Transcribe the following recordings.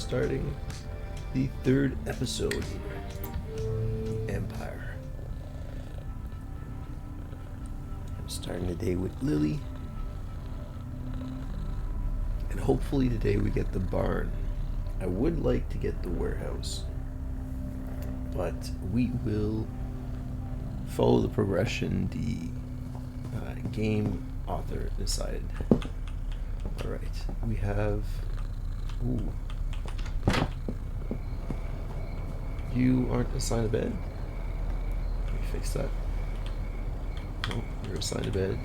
starting the third episode here. Empire. I'm starting the day with Lily. And hopefully today we get the barn. I would like to get the warehouse, but we will follow the progression the game author decided. Alright, we have... Ooh. You aren't assigned a bed? Let me fix that. Oh, you're assigned a bed.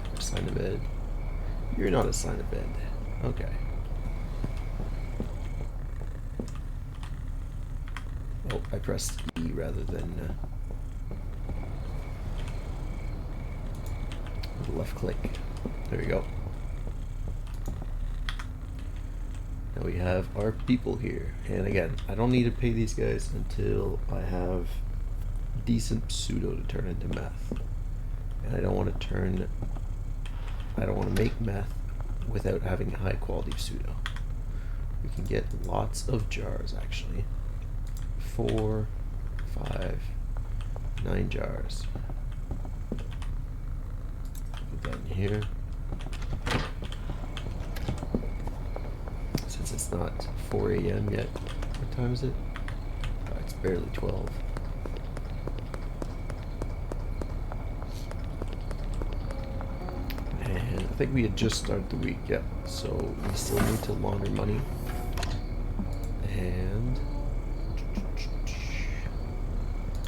You're assigned a bed. You're not assigned a bed. Okay. Oh, I pressed E rather than left click. There we go. Now we have our people here. And again, I don't need to pay these guys until I have decent pseudo to turn into meth. And I don't want to make meth without having a high quality pseudo. We can get lots of jars actually. 4, 5, 9 jars. Put that in here. Since it's not 4 a.m. yet. What time is it? Oh, it's barely 12. And I think we had just started the week, yep. So we still need to launder money. And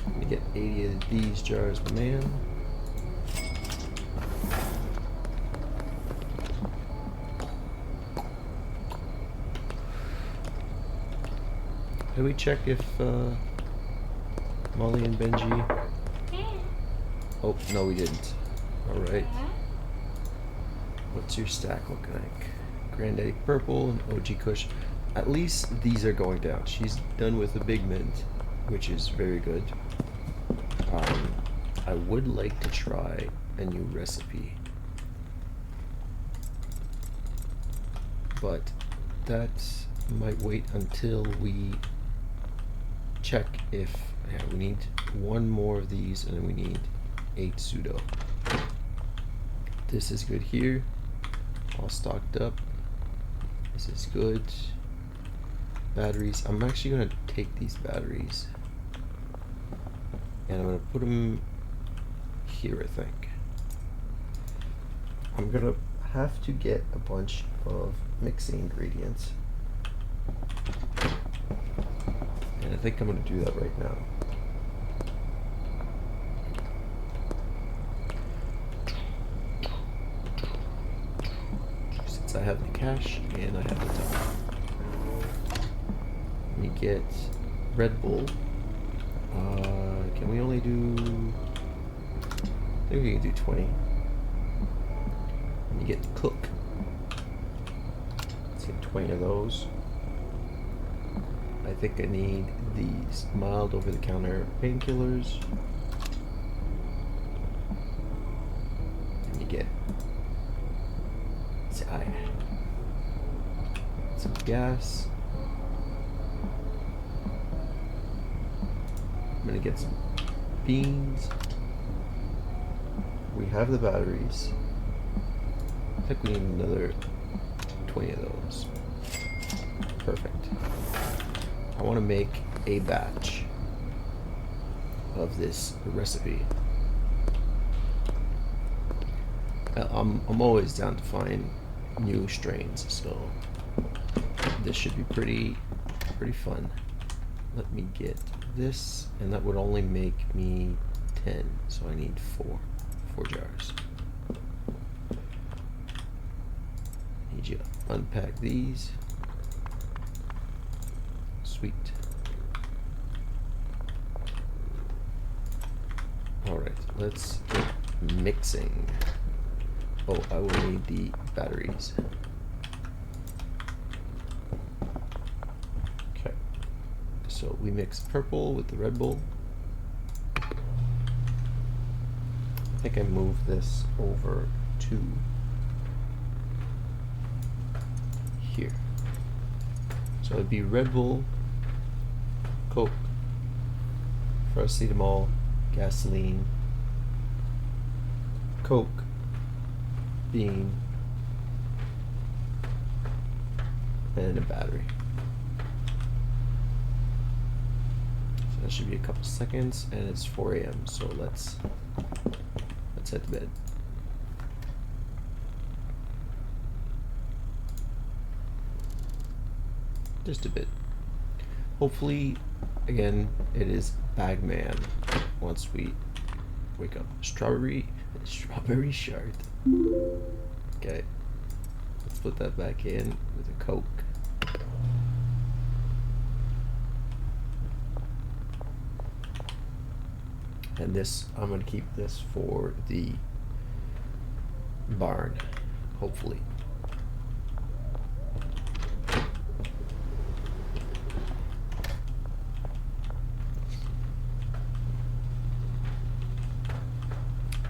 let me get 80 of these jars per man. Did we check if Molly and Benji... Oh, no we didn't. Alright. What's your stack looking like? Granddaddy Purple and OG Kush. At least these are going down. She's done with the Big Mint, which is very good. I would like to try a new recipe, but that might wait until we check if we need one more of these, and then we need 8 pseudo. This is good here, all stocked up. This is good. Batteries. I'm actually going to take these batteries and I'm going to put them here, I think. I'm going to have to get a bunch of mixing ingredients. And I think I'm going to do that right now. Since I have the cash and I have the time. Let me get Red Bull. Can we only do... I think we can do 20. Let me get Cook. Let's get 20 of those. I think I need these mild over-the-counter painkillers. Let me get some gas. I'm gonna get some beans. We have the batteries. I think we need another 20 of those. Perfect. I want to make a batch of this recipe. I'm always down to find new strains, so this should be pretty fun. Let me get this, and that would only make me 10, so I need 4 jars. Need you to unpack these. Sweet. Alright, let's get mixing. Oh, I will need the batteries. Okay. So we mix purple with the Red Bull. I think I move this over to here. So So it'd be Red Bull, Coke, paracetamol, gasoline, Coke, bean, and a battery. So that should be a couple seconds, and it's 4 a.m. So let's head to bed. Just a bit. Hopefully, again, it is Bagman once we wake up. Strawberry shard. Okay, let's put that back in with a Coke. And this, I'm gonna keep this for the barn, hopefully.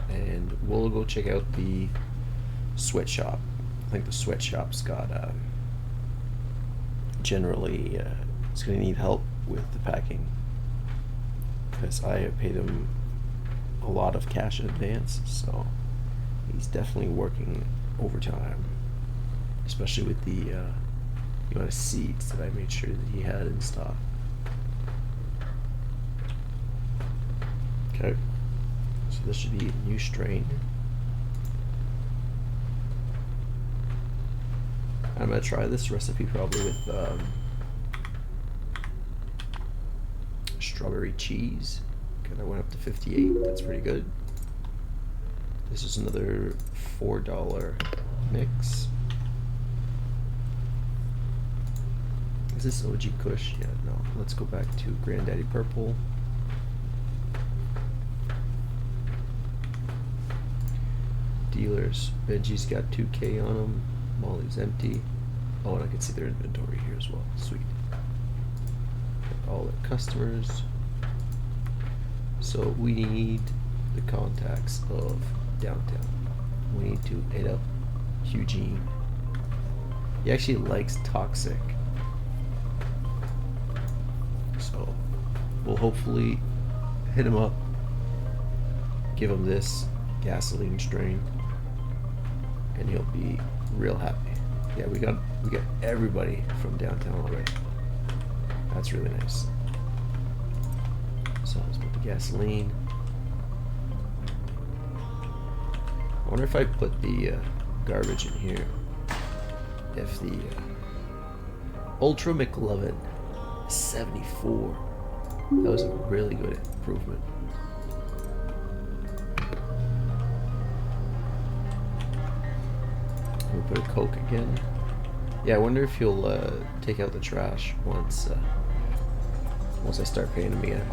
And we'll go check out the sweatshop. I think the sweatshop's got generally it's gonna need help with the packing, because I have paid him a lot of cash in advance, so he's definitely working overtime, especially with the amount of seeds that I made sure that he had in stock. Okay, so this should be a new strain. I'm gonna try this recipe probably with strawberry cheese. Okay, that went up to 58. That's pretty good. This is another $4 mix. Is this OG Kush? Yeah, no. Let's go back to Granddaddy Purple. Dealers. Benji's got 2K on them. Molly's empty. Oh, and I can see their inventory here as well. Sweet. Got all their customers. So we need the contacts of downtown. We need to hit up Eugene. He actually likes Toxic. So we'll hopefully hit him up, give him this gasoline strain, and he'll be real happy. Yeah, we got everybody from downtown already. That's really nice. So let's put the gasoline. I wonder if I put the garbage in here, if the Ultra McLovin 74, that was a really good improvement. We'll put a Coke again. Yeah, I wonder if he'll take out the trash once I start paying him again.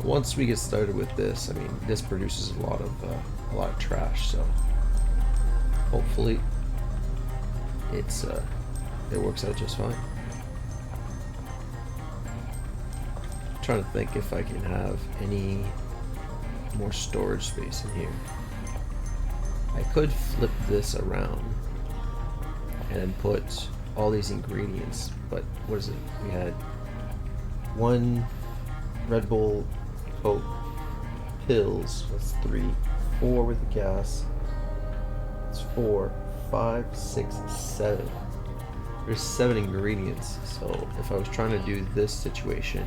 Once we get started with this, I mean, this produces a lot of trash, so hopefully it works out just fine. I'm trying to think if I can have any more storage space in here. I could flip this around and then put all these ingredients, but what is it? We had 1 Red Bull, Coke, pills, that's 3, 4 with the gas, it's 4, 5, 6, 7. There's 7 ingredients, so if I was trying to do this situation,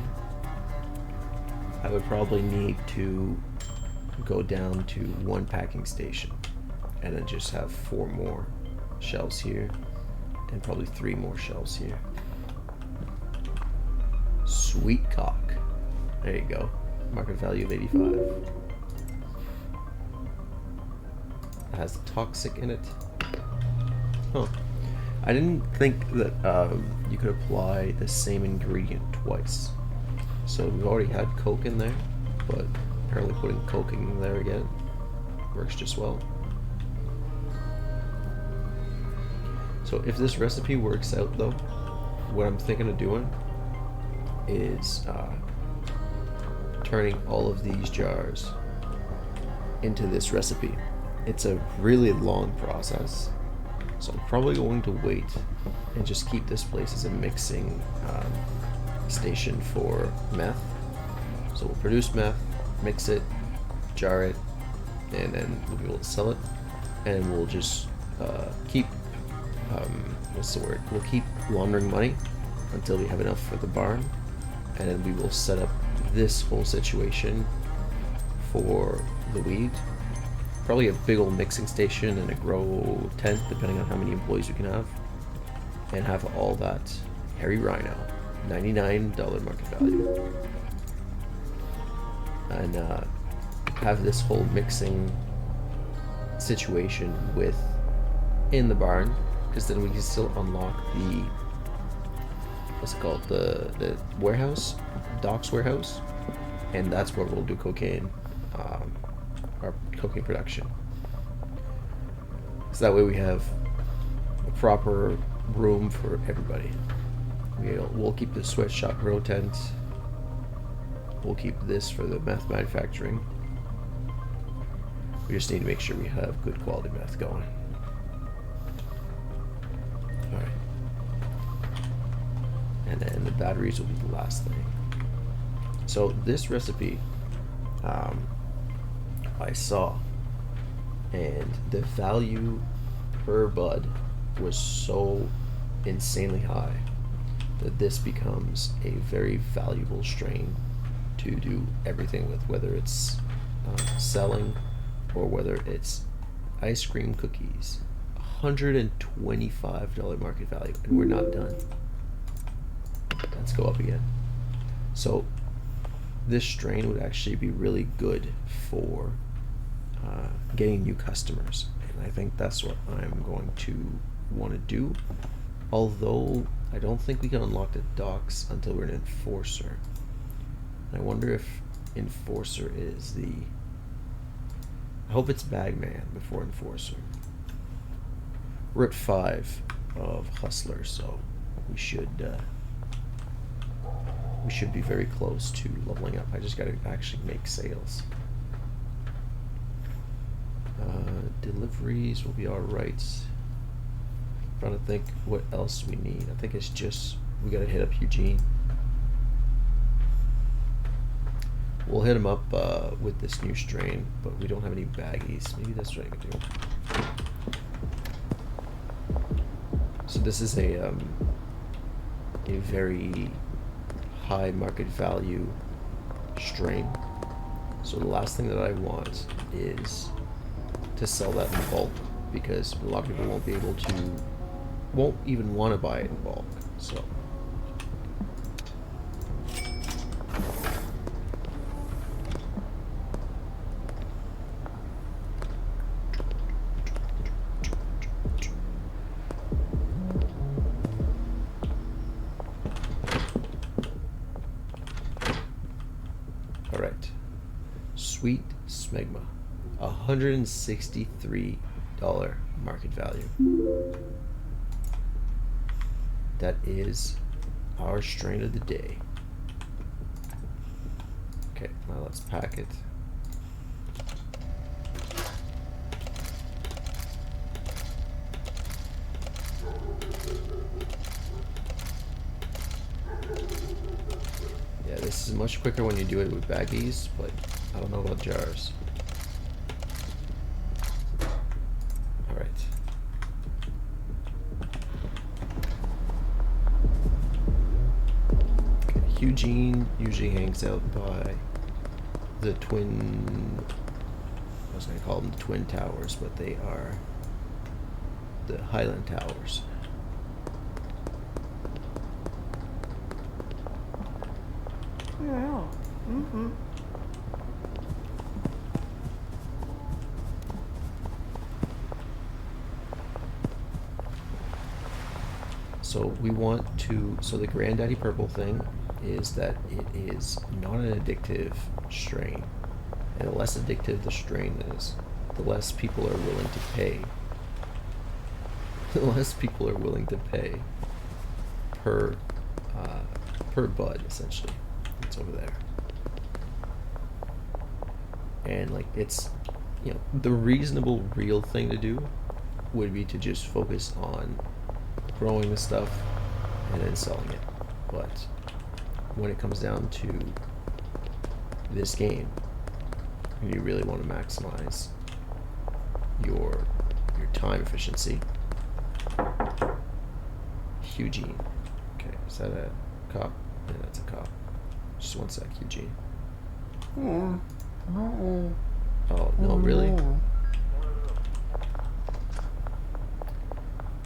I would probably need to go down to 1 packing station and then just have 4 more shelves here and probably 3 more shelves here. Sweet cock. There you go. Market value of 85. It has Toxic in it. Huh. I didn't think that you could apply the same ingredient twice. So we've already had Coke in there, but apparently putting Coke in there again works just well. So if this recipe works out though, what I'm thinking of doing is turning all of these jars into this recipe. It's a really long process, so I'm probably going to wait and just keep this place as a mixing station for meth. So we'll produce meth, mix it, jar it, and then we'll be able to sell it. And we'll just keep, what's the word? We'll keep laundering money until we have enough for the barn. And then we will set up this whole situation for the weed. Probably a big old mixing station and a grow tent, depending on how many employees we can have. And have all that hairy rhino, $99 market value. And have this whole mixing situation with in the barn, because then we can still unlock the, what's it called, the warehouse, docks warehouse, and that's where we'll do cocaine, our cocaine production. So that way we have a proper room for everybody. We'll keep the sweatshop grow tent. We'll keep this for the meth manufacturing. We just need to make sure we have good quality meth going. Alright. And then the batteries will be the last thing. So this recipe I saw, and the value per bud was so insanely high that this becomes a very valuable strain to do everything with, whether it's selling or whether it's ice cream cookies. $125 market value, and we're not done. Let's go up again. So this strain would actually be really good for getting new customers, and I think that's what I'm going to want to do, although I don't think we can unlock the docks until we're an enforcer. I wonder if enforcer is the, I hope it's bagman before enforcer. We're at 5 of hustler, so we should be very close to leveling up. I just gotta actually make sales. Deliveries will be alright. Trying to think what else we need. I think it's just, we gotta hit up Eugene. We'll hit him up with this new strain, but we don't have any baggies. Maybe that's what I can do. So this is a very high market value strain. So the last thing that I want is to sell that in bulk, because a lot of people won't even want to buy it in bulk. So Sweet Smegma, $163 market value. That is our strain of the day. Okay, now let's pack it. Yeah, this is much quicker when you do it with baggies, but I don't know about jars. Alright. Okay, Eugene usually hangs out by the twin, I was going to call them the Twin Towers, but they are the Highland Towers. Yeah. Mm-hmm. So we want to, so the Granddaddy Purple thing is that it is not an addictive strain. And the less addictive the strain is, the less people are willing to pay. The less people are willing to pay per bud, essentially. It's over there. And like, it's, you know, the reasonable real thing to do would be to just focus on growing the stuff and then selling it. But when it comes down to this game, you really want to maximize your time efficiency. Eugene. Okay, is that a cop? Yeah, that's a cop. Just one sec, Eugene. Oh, Oh, no, really?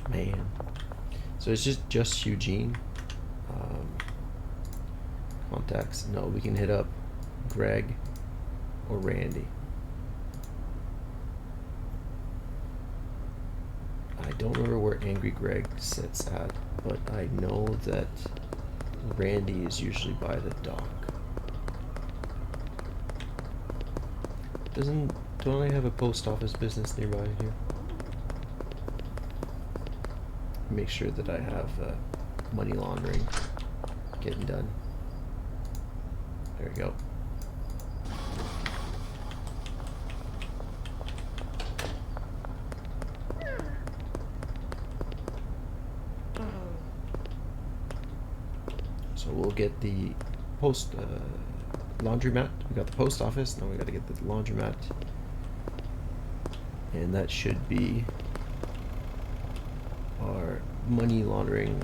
Man. So it's just Eugene. Contacts. No, we can hit up Greg or Randy. I don't remember where Angry Greg sits at, but I know that Randy is usually by the dock. Don't I have a post office business nearby here? Make sure that I have money laundering getting done. There we go. So we'll get the laundromat. We got the post office. Now we got to get the laundromat, and that should be our money laundering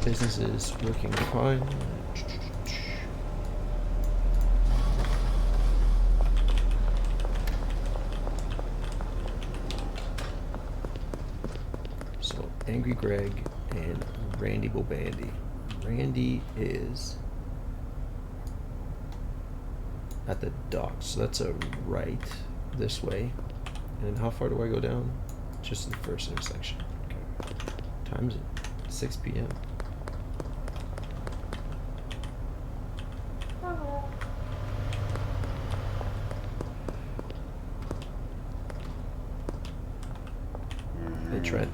businesses working fine. So Angry Greg and Randy Bobandy. Randy is at the docks, so that's a right this way. And how far do I go down? Just the first intersection. Okay. Time's at 6 p.m. Hey Trent.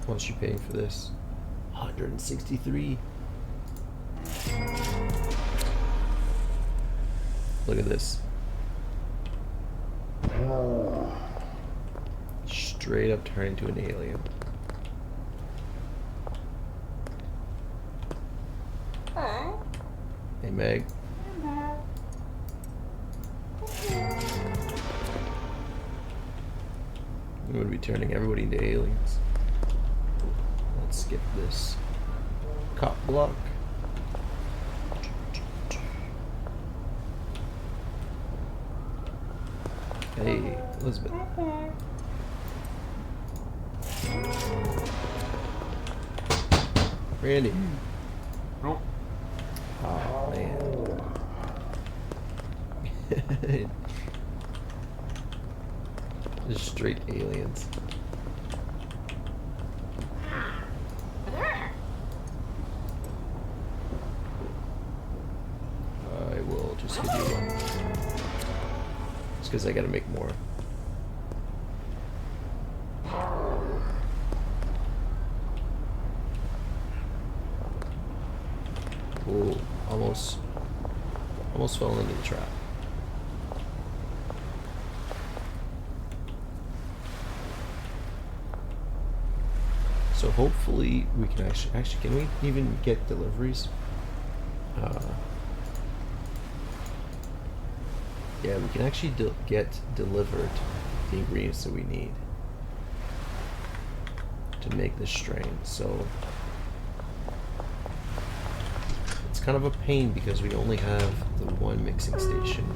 How much you paying for this? 163. Look at this. Straight up turn into an alien. Hey Meg. I'm gonna be turning everybody into aliens. Let's skip this cop block. Hey, Elizabeth. Randy. Oh. Oh, man. Just straight aliens. I will just give you one. Just because I gotta make more. Ooh, almost fell into the trap. So hopefully we can actually can we even get deliveries? Yeah, we can actually get delivered the ingredients that we need to make this strain. So it's kind of a pain because we only have the one mixing station.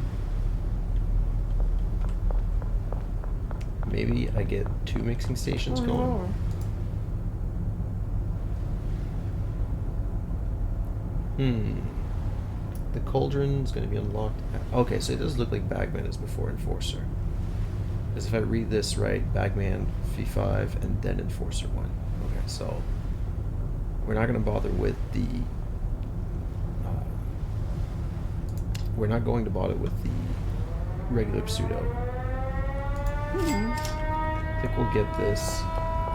Maybe I get 2 mixing stations going. The cauldron's going to be unlocked. Okay, so it does look like Bagman is before Enforcer. Because if I read this right, Bagman V5 and then Enforcer 1. Okay, so we're not going to bother with the... we're not going to bother with the regular pseudo. I think we'll get this,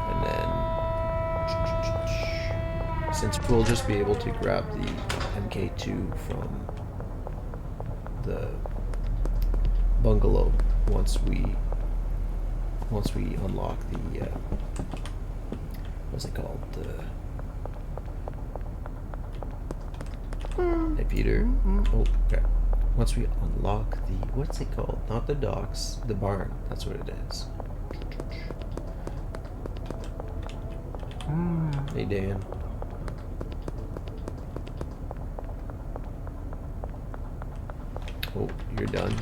and then since we'll just be able to grab the MK2 from the bungalow once once we unlock the what's it called? Hey Peter. Oh, okay. Once we unlock the what's it called? Not the docks, the barn. That's what it is. Hey Dan. Oh, you're done.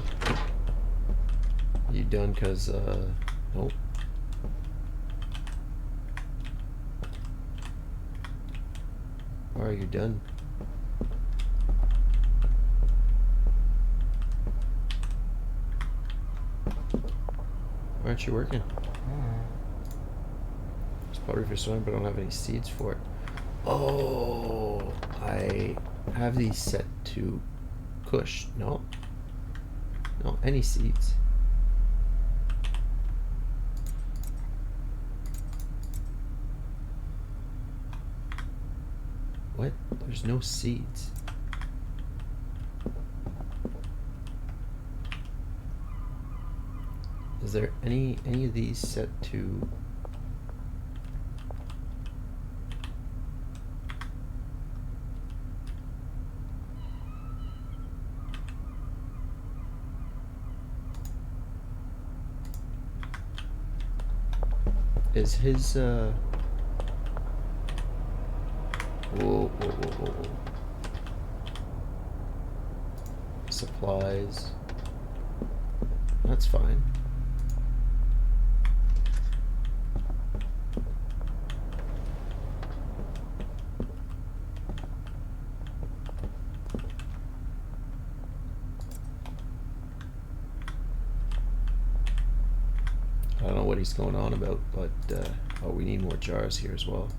You done cause nope. Alright, you're done. Why aren't you working? It's probably for swimming, but I don't have any seeds for it. Oh, I have these set to Kush. No. No, any seeds. What? There's no seeds. Is there any of these set to is his whoa, whoa, whoa, whoa, whoa. Supplies. That's fine. I don't know what he's going on about, but oh, we need more jars here as well.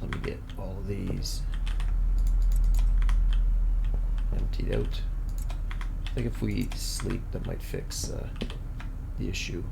Let me get all of these emptied out. I think if we sleep, that might fix the issue.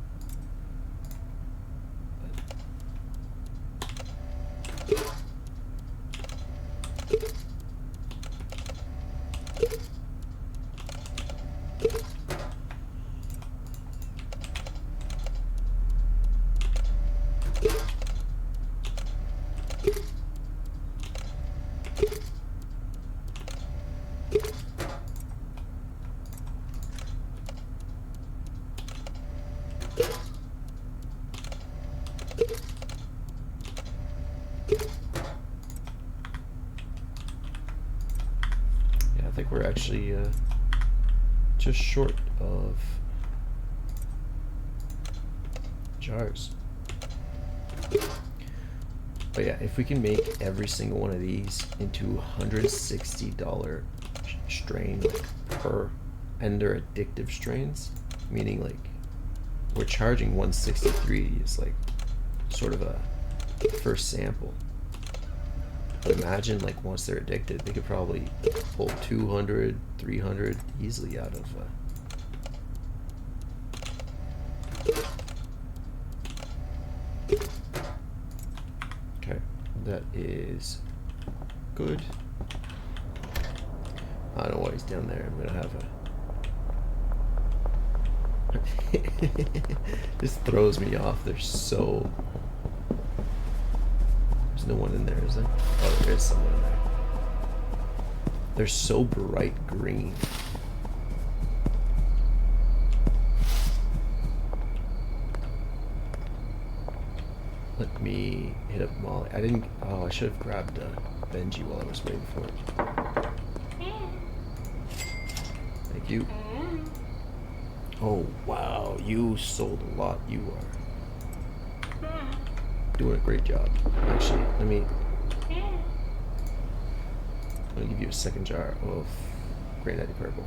I think we're actually just short of jars. But yeah, if we can make every single one of these into $160 strain like, per, and they're addictive strains, meaning like we're charging 163 is like sort of a first sample. But imagine like once they're addicted, they could probably pull 200, 300 easily out of okay, that is good. I don't know why he's down there. I'm gonna have a this throws me off. There's no one in there, is there? Oh, there is someone in there. They're so bright green. Let me hit up Molly. I didn't. Oh, I should have grabbed Benji while I was waiting for it. Thank you. Oh, wow. You sold a lot. You are doing a great job. Actually, let me give you a second jar of Granddaddy Purple.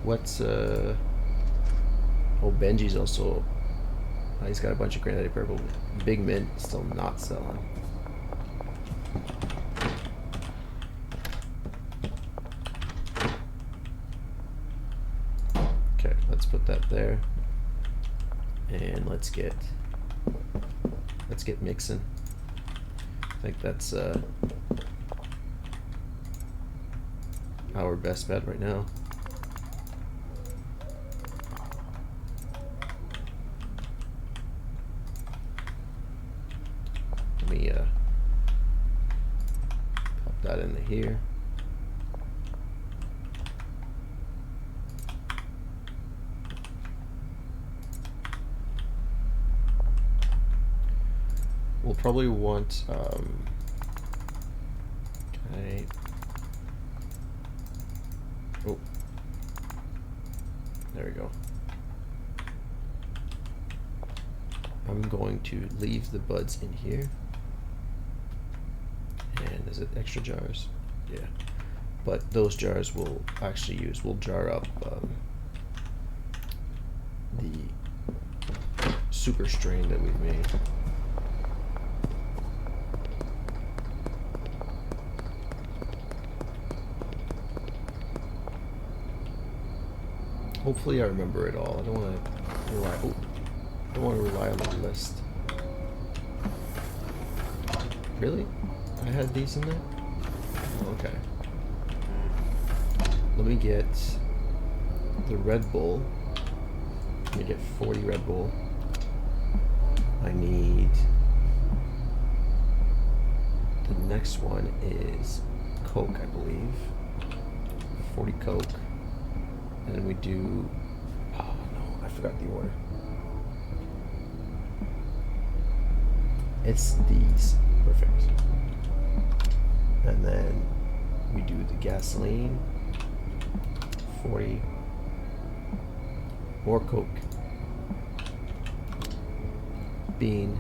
What's oh, Benji's also he's got a bunch of Granddaddy Purple. Big Mint still not selling. Okay, let's put that there. And let's get mixing. I think that's our best bet right now. Let me pop that into here. We'll probably want okay. Oh, there we go. I'm going to leave the buds in here. And is it extra jars? Yeah. But those jars we'll actually use. We'll jar up the super strain that we've made. Hopefully I remember it all. I don't want to rely. Oh, I don't want to rely on the list. Really? I had these in there? Okay. Let me get the Red Bull. Let me get 40 Red Bull. I need... The next one is Coke, I believe. 40 Coke. And then we do... Oh no, I forgot the order. It's these. Perfect. And then we do the gasoline. 40. More Coke. Bean.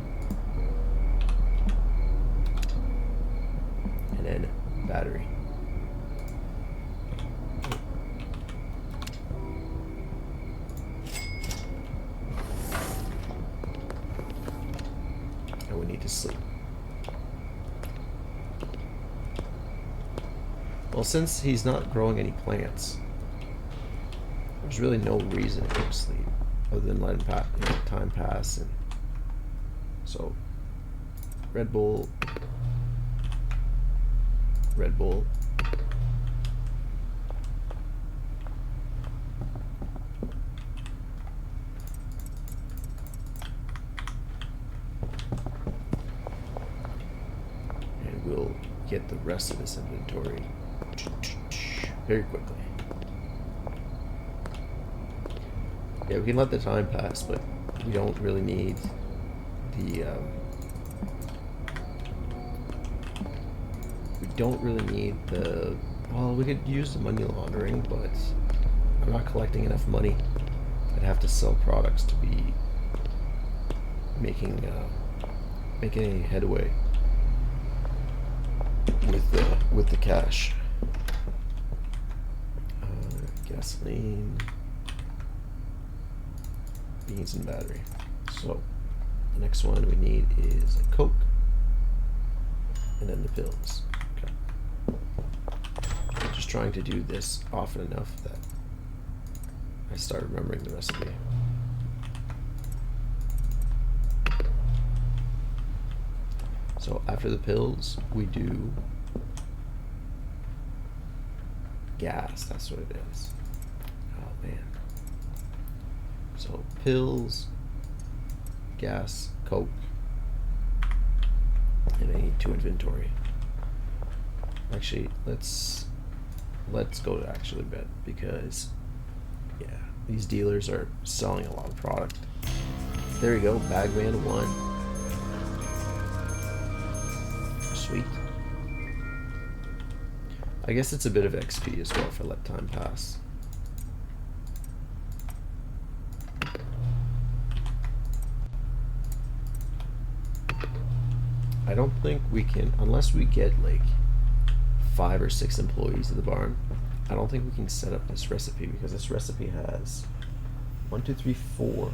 And then battery. And we need to sleep. Well, since he's not growing any plants, there's really no reason to go to sleep other than letting time pass. And so, Red Bull, Red Bull. And we'll get the rest of this inventory very quickly. Yeah, we can let the time pass, but we don't really need the well, we could use the money laundering, but I'm not collecting enough money. I'd have to sell products to be making any headway with the cash. Gasoline, beans, and battery. So the next one we need is a Coke, and then the pills. Okay. I'm just trying to do this often enough that I start remembering the recipe. So after the pills, we do gas. That's what it is. Oh man. So pills, gas, Coke, and I need 2 inventory. Actually, let's go to actually bed, because yeah, these dealers are selling a lot of product. There you go, Bagman 1. Sweet. I guess it's a bit of XP as well if I let time pass. I don't think we can, unless we get like 5 or 6 employees at the barn, I don't think we can set up this recipe, because this recipe has 1, 2, 3, 4.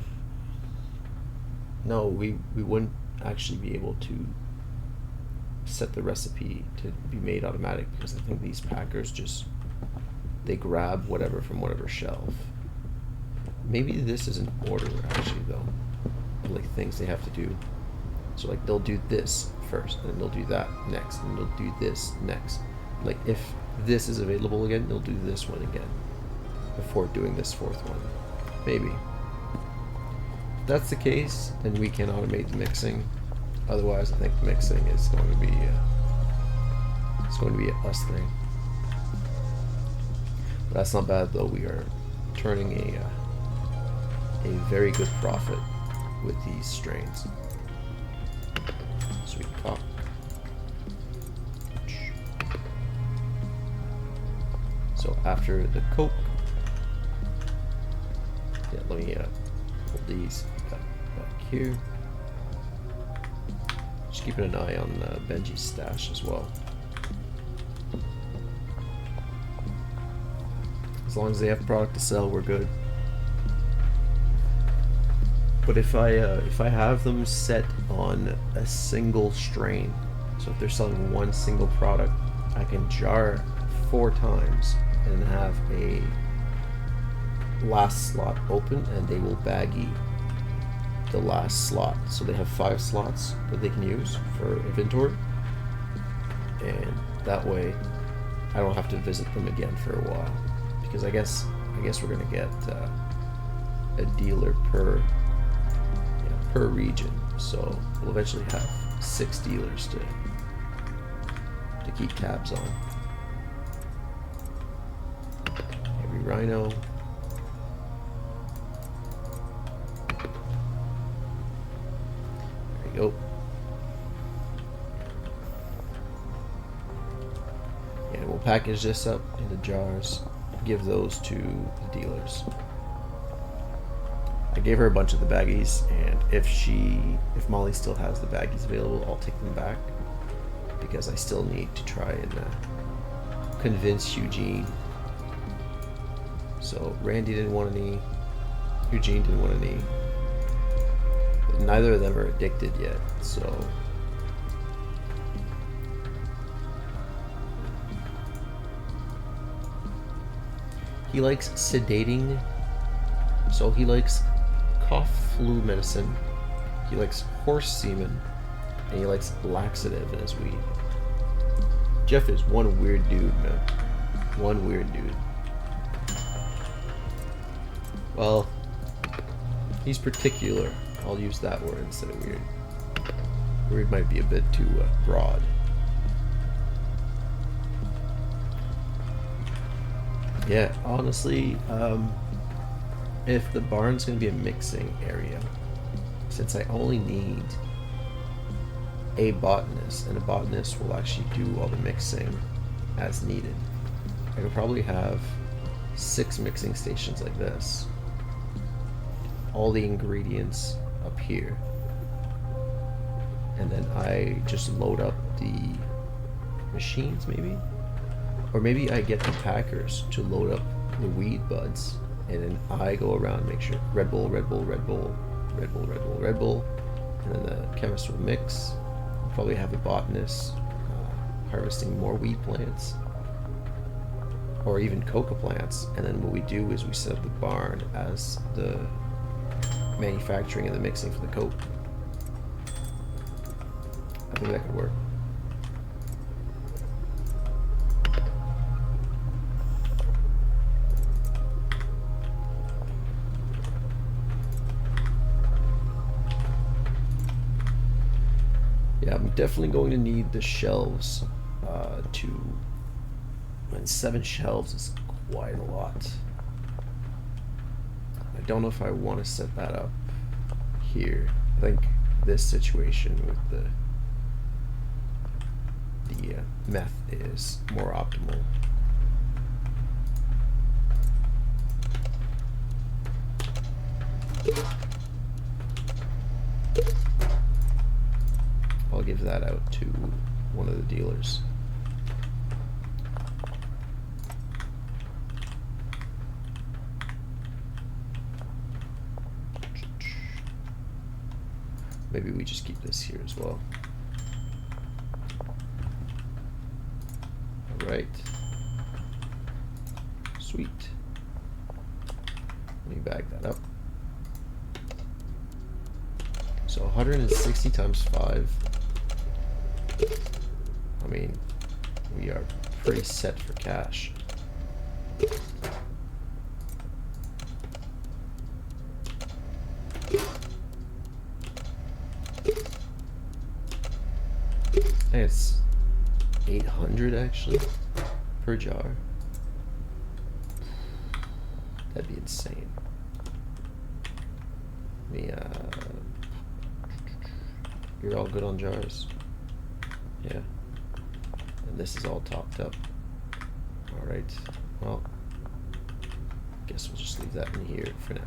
No, we wouldn't actually be able to set the recipe to be made automatic, because I think these packers just, they grab whatever from whatever shelf. Maybe this is an order actually though, like things they have to do. So like they'll do this first, and then they'll do that next, and they'll do this next. Like if this is available again, you'll do this one again before doing this fourth one. Maybe. If that's the case, then we can automate the mixing. Otherwise, I think the mixing is going to be a us thing. But that's not bad though. We are turning a very good profit with these strains. Sweet pop. So after the Coke, yeah, let me hold these back here. Just keeping an eye on Benji's stash as well. As long as they have product to sell, we're good. But if I have them set on a single strain, so if they're selling one single product, I can jar 4 times and have a last slot open, and they will baggy the last slot. So they have 5 slots that they can use for inventory, and that way I don't have to visit them again for a while. Because I guess we're gonna get a dealer per region, so we'll eventually have 6 dealers to keep tabs on. Heavy Rhino. There you go. And we'll package this up into jars. Give those to the dealers. I gave her a bunch of the baggies, and if Molly still has the baggies available, I'll take them back, because I still need to try and convince Eugene. So Randy didn't want any, Eugene didn't want any, but neither of them are addicted yet, so he likes sedating, so he likes cough flu medicine, he likes horse semen, and he likes laxative in his weed. Jeff is one weird dude, man. One weird dude. Well, he's particular. I'll use that word instead of weird. Weird might be a bit too broad. Yeah, honestly, if the barn's gonna be a mixing area, since I only need a botanist, and a botanist will actually do all the mixing as needed, I could probably have 6 mixing stations like this. All the ingredients up here, and then I just load up the machines, maybe? Or maybe I get the packers to load up the weed buds, and then I go around and make sure Red Bull, Red Bull, Red Bull, Red Bull, Red Bull, Red Bull, and then the chemist will mix. We'll probably have the botanist harvesting more weed plants, or even coca plants, and then what we do is we set up the barn as the manufacturing and the mixing for the coke. I think that could work. Yeah, I'm definitely going to need the shelves and 7 shelves is quite a lot. I don't know if I want to set that up here. I think this situation with the meth is more optimal. I'll give that out to one of the dealers. Maybe we just keep this here as well. Alright. Sweet. Let me bag that up. So 160 times 5. I mean, we are pretty set for cash. Hey, it's 800 actually per jar. That'd be insane. You're all good on jars. Yeah. And this is all topped up. Alright. Well, guess we'll just leave that in here for now.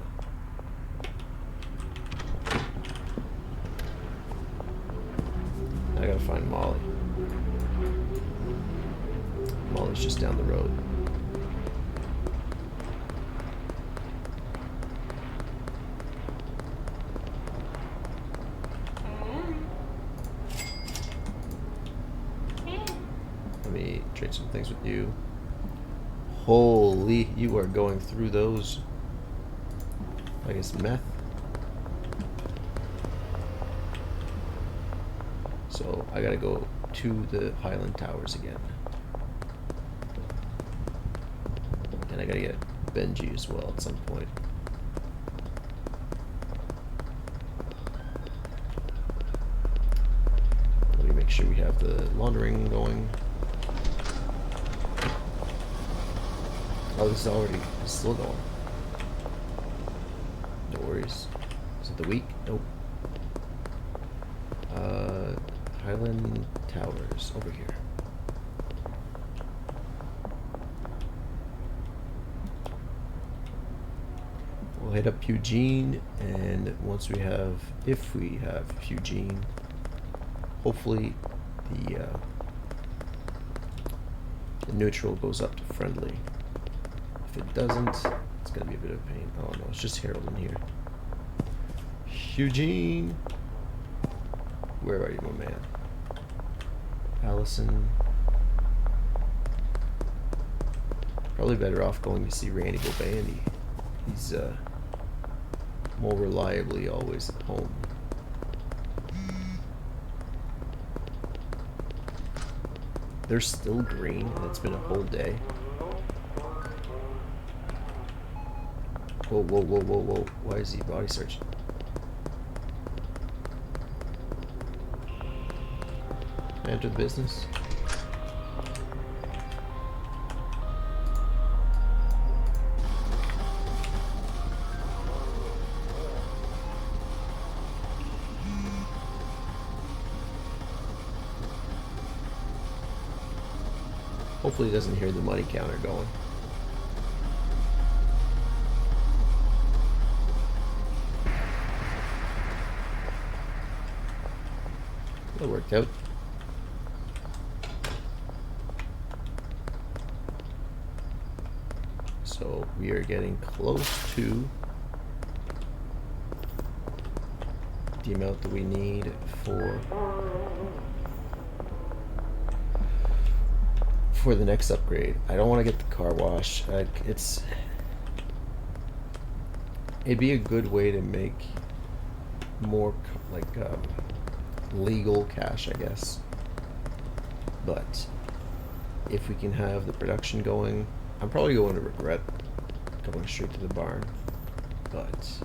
I gotta find Molly. Molly's just down the road. Let me trade some things with you. Holy, you are going through those. I guess meth. So I gotta go to the Highland Towers again. And I gotta get Benji as well at some point. Let me make sure we have the laundering going. Oh, this is still going. No worries. Is it the week? Nope. Highland Towers, over here. We'll hit up Eugene, and once we have, if we have Eugene, hopefully the neutral goes up to friendly. If it doesn't, it's gonna be a bit of a pain. Oh no, it's just Harold in here. Eugene! Where are you, my man? Allison. Probably better off going to see Randy Bobandy. He's more reliably always at home. They're still green, and it's been a whole day. Whoa, whoa, whoa, whoa, whoa. Why is he body searching? Enter the business. Hopefully he doesn't hear the money counter going. That worked out. So we are getting close to the amount that we need for the next upgrade. I don't want to get the car wash. Like, it'd be a good way to make more legal cash, I guess. But if we can have the production going, I'm probably going to regret going straight to the barn, but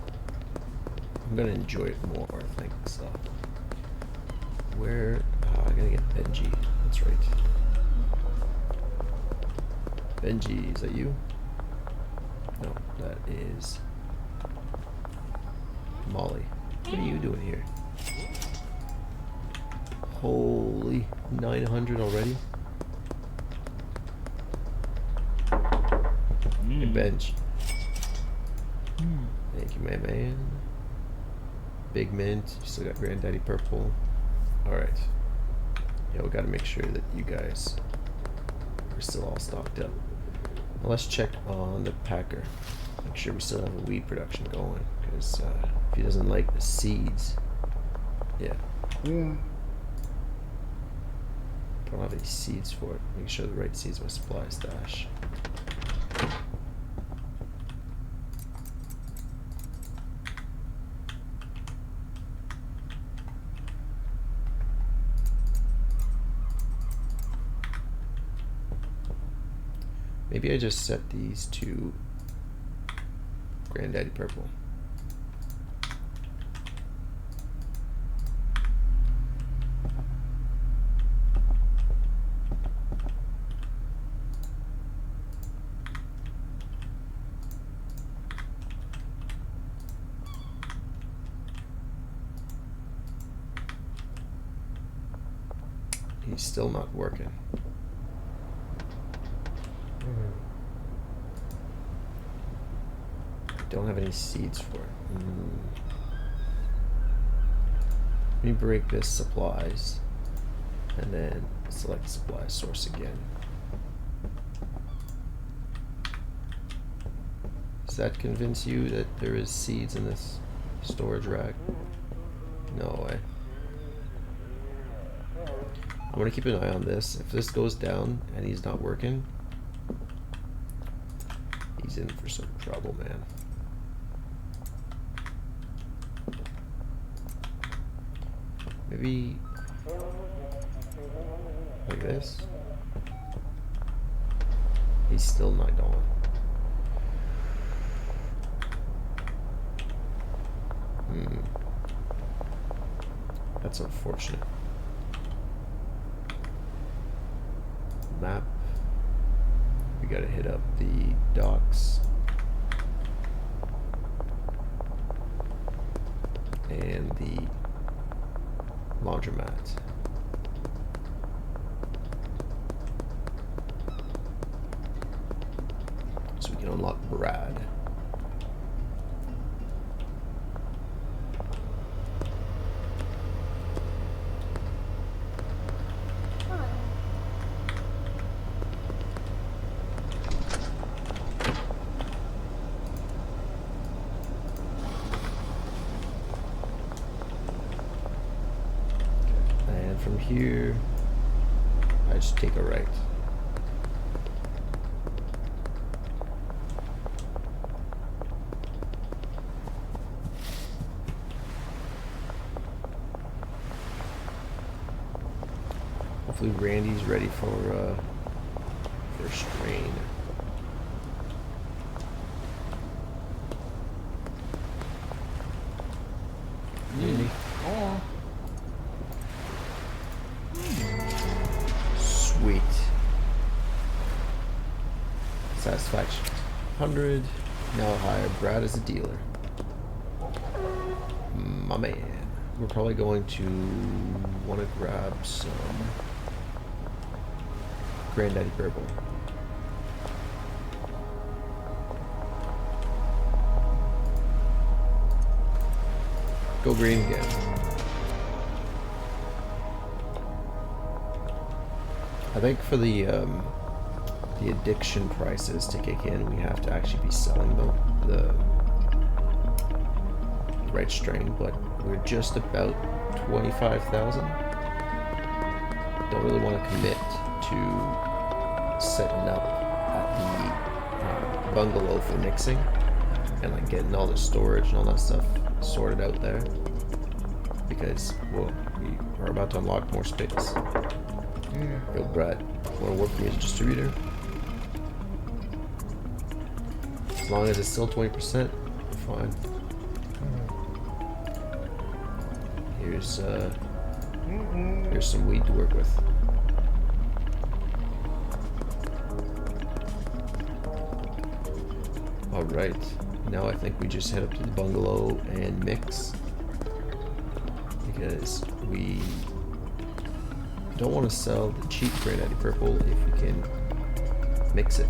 I'm gonna enjoy it more, I think. So where I gotta get Benji. That's right. Benji, is that you? No, that is Molly. What are you doing here? Holy, 900 already? Hey, Bench. Thank you, my man. Big Mint. You still got Granddaddy Purple. Alright. Yeah, we gotta make sure that you guys are still all stocked up. Now let's check on the packer. Make sure we still have a weed production going. Because if he doesn't like the seeds. Yeah. Don't have any seeds for it. Make sure the right seeds in my supply stash. Maybe I just set these to Granddaddy Purple. He's still not working. Don't have any seeds for it. Let me break this supplies and then select supply source again. Does that convince you that there is seeds in this storage rack? No way. I'm gonna keep an eye on this. If this goes down and he's not working, he's in for some trouble, man. Maybe like this. He's still not going. That's unfortunate. Map. We gotta hit up the docks. And the laundromat. So we can unlock Brad. From here, I just take a right. Hopefully Randy's ready for strain. Randy? Oh. Sweet. Satisfaction 100. Now hire Brad as a dealer. My man. We're probably going to want to grab some Granddaddy Purple. Go green again. I think for the addiction prices to kick in, we have to actually be selling the right strain, but we're just about 25,000. Don't really want to commit to setting up at the bungalow for mixing and like getting all the storage and all that stuff sorted out there, because well, we are about to unlock more space. Yo, Brad, want to work for me as a distributor? As long as it's still 20%, fine. Here's some weed to work with. All right, now I think we just head up to the bungalow and mix, because we don't want to sell the cheap Granddaddy Purple if we can mix it.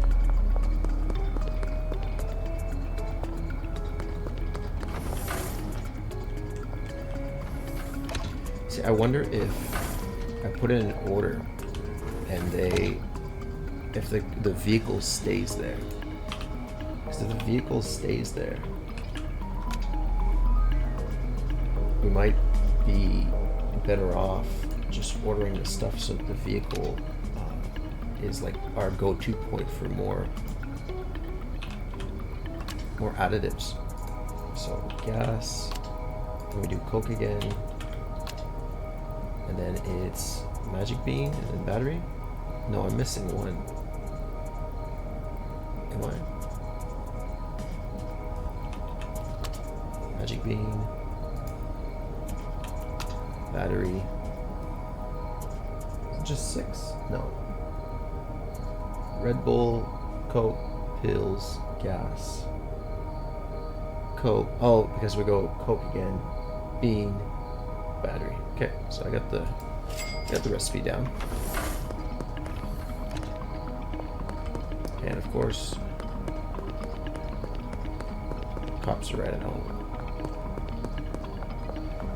See, I wonder if I put in an order and if the vehicle stays there. Because if the vehicle stays there, we might be better off just ordering the stuff so that the vehicle is like our go-to point for more additives. So gas, then we do Coke again, and then it's Magic Bean and then battery. No, I'm missing one. Am I? Magic bean. Battery. Is it just 6? No. Red Bull, Coke, pills, gas. Coke. Oh, because we go Coke again. Bean, battery. Okay, so I got the recipe down. And of course, cops are right at home.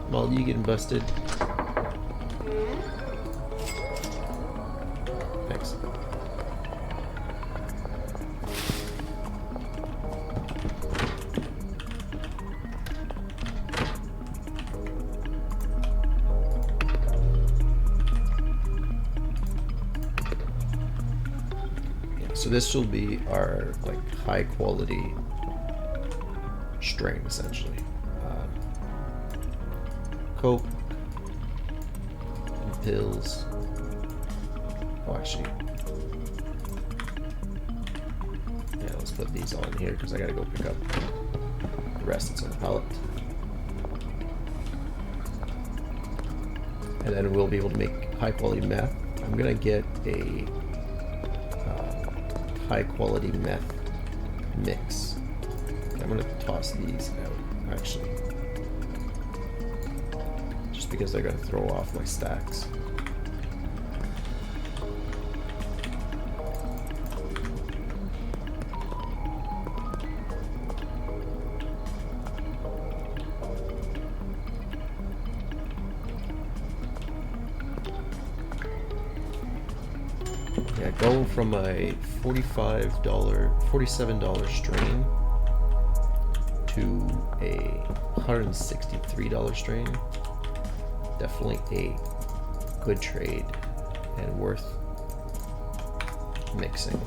Well, you getting busted? Thanks. So this will be our like high quality strain essentially. Coke and pills. Oh, actually, yeah. Let's put these all in here because I gotta go pick up the rest that's on the pallet, and then we'll be able to make high quality meth. I'm gonna get a high quality meth mix. I'm gonna toss these out actually, just because they're gonna throw off my stacks. Yeah, go from a $47 strain to a $163 strain. Definitely a good trade and worth mixing.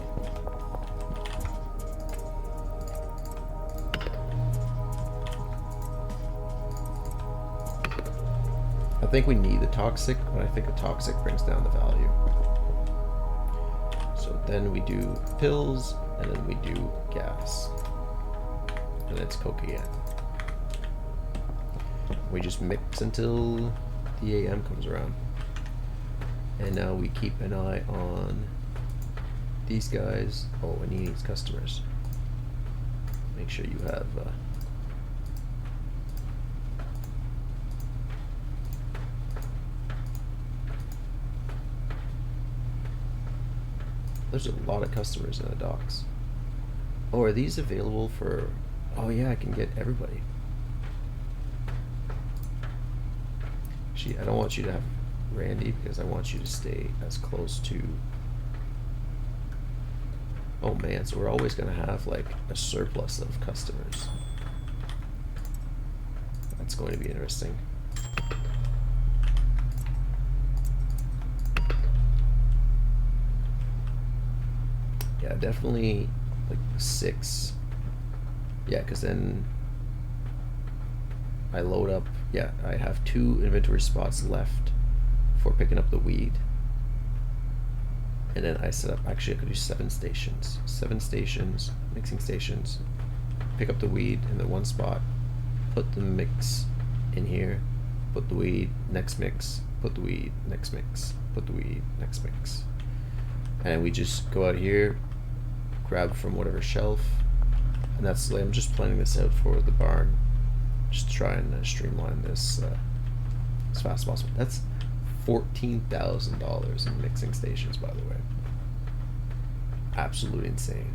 I think we need the toxic, but I think the toxic brings down the value. So then we do pills, and then we do gas. And it's Coke again. We just mix until the AM comes around. And now we keep an eye on these guys. Oh, and he needs customers. Make sure you have there's a lot of customers in the docks. Oh, are these available for... Oh yeah, I can get everybody. Actually, I don't want you to have Randy because I want you to stay as close to... Oh man, so we're always going to have like a surplus of customers. That's going to be interesting. Yeah, definitely like 6. Yeah, because then I load up. Yeah, I have 2 inventory spots left for picking up the weed. And then I set up, actually I could do 7 stations. 7 stations, mixing stations, pick up the weed in the one spot, put the mix in here, put the weed, next mix, put the weed, next mix, put the weed, next mix. And we just go out here, grab from whatever shelf, and that's like, I'm just planning this out for the barn, just to try and streamline this as fast as possible. That's $14,000 in mixing stations, by the way. Absolutely insane.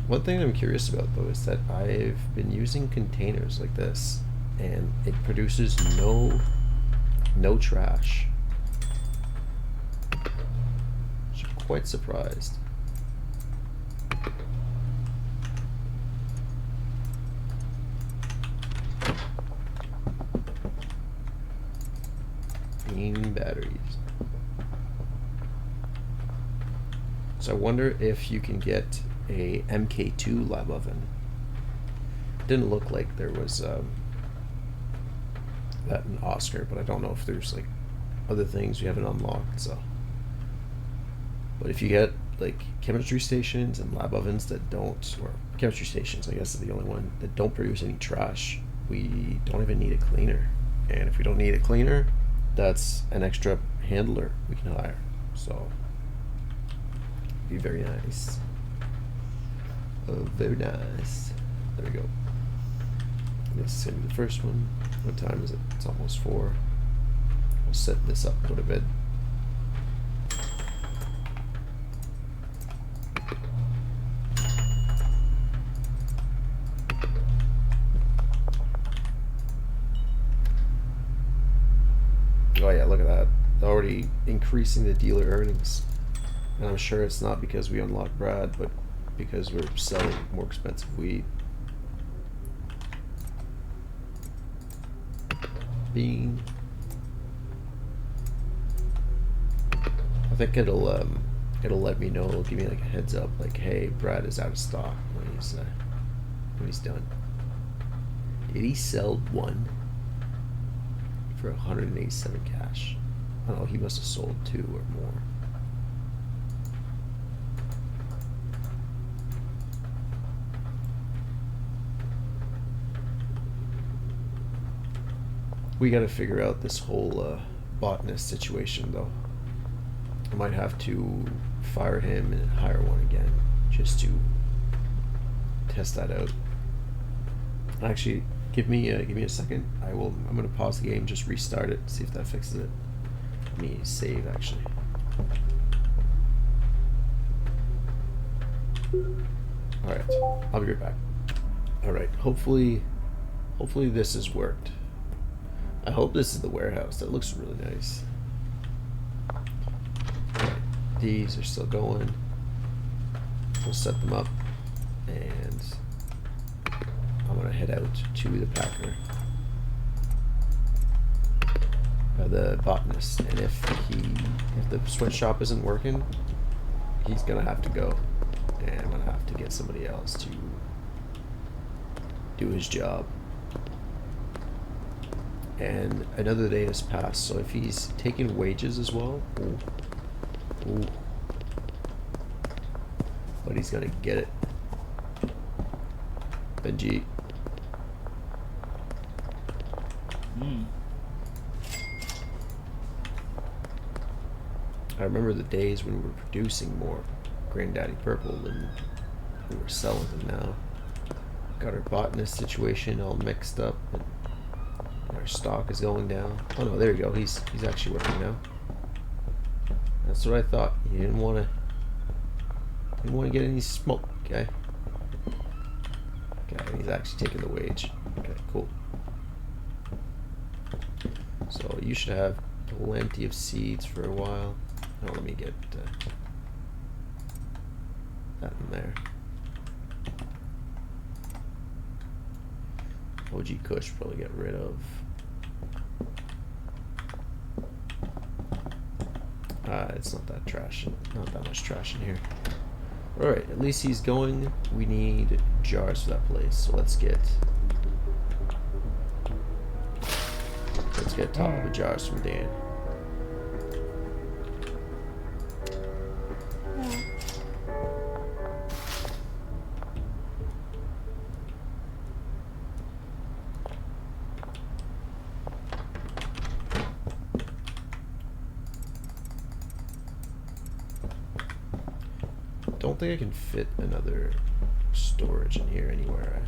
One thing I'm curious about though is that I've been using containers like this, and it produces no trash. I'm quite surprised. Batteries. So I wonder if you can get a MK2 lab oven. Didn't look like there was that in Oscar, but I don't know if there's like other things we haven't unlocked. So, but if you get like chemistry stations and lab ovens that don't, or chemistry stations, I guess, is the only one that don't produce any trash. We don't even need a cleaner, and if we don't need a cleaner, that's an extra handler we can hire. So, be very nice. Oh, very nice. There we go. This is gonna be the first one. What time is it? It's almost 4. We'll set this up, go to bed. Oh yeah, look at that. Already increasing the dealer earnings. And I'm sure it's not because we unlocked Brad, but because we're selling more expensive weed. Bean. I think it'll let me know, it'll give me like a heads up, like, hey, Brad is out of stock when he's done. Did he sell one for 187 cash? I don't know, he must have sold 2 or more. We gotta figure out this whole botanist situation though. I might have to fire him and hire one again just to test that out. Actually, give me a second. I'm gonna pause the game, just restart it, see if that fixes it. Let me save actually. Alright, I'll be right back. Alright, hopefully this has worked. I hope this is the warehouse. That looks really nice. Alright, these are still going. We'll set them up and I'm gonna head out to the packer. The botanist, and if the sweatshop isn't working, he's gonna have to go, and I'm gonna have to get somebody else to do his job. And another day has passed, so if he's taking wages as well, ooh, but he's gonna get it. Benji. I remember the days when we were producing more Granddaddy Purple than we were selling them now. Got our botanist situation all mixed up, and our stock is going down. Oh no, there you go. He's actually working now. That's what I thought. You didn't want to get any smoke, okay? Okay, he's actually taking the wage. Okay, cool. So you should have plenty of seeds for a while. Now let me get that in there. OG Kush probably get rid of. It's not that trash. Not that much trash in here. Alright, at least he's going. We need jars for that place. So let's get top of the jars from Dan. Don't think I can fit another storage in here anywhere. I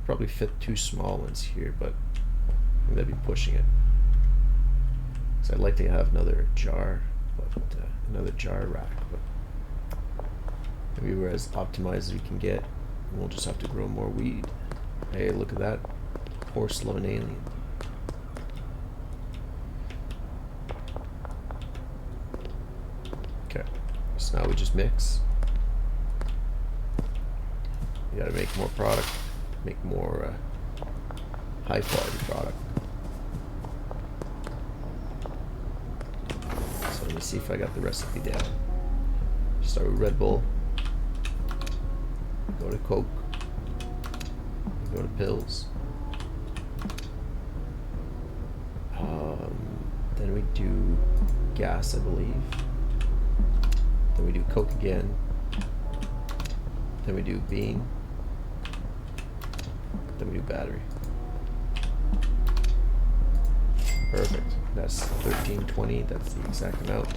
probably fit 2 small ones here, but I think that'd be pushing it. So I'd like to have another jar, but another jar rack. But maybe we're as optimized as we can get. And we'll just have to grow more weed. Hey, look at that porcelain alien. Okay, so now we just mix. We gotta make more product, make more high quality product. So let me see if I got the recipe down. Start with Red Bull, go to Coke, go to pills. we do gas, I believe. Then we do Coke again. Then we do bean. Then we do battery. Perfect. That's 1320. That's the exact amount.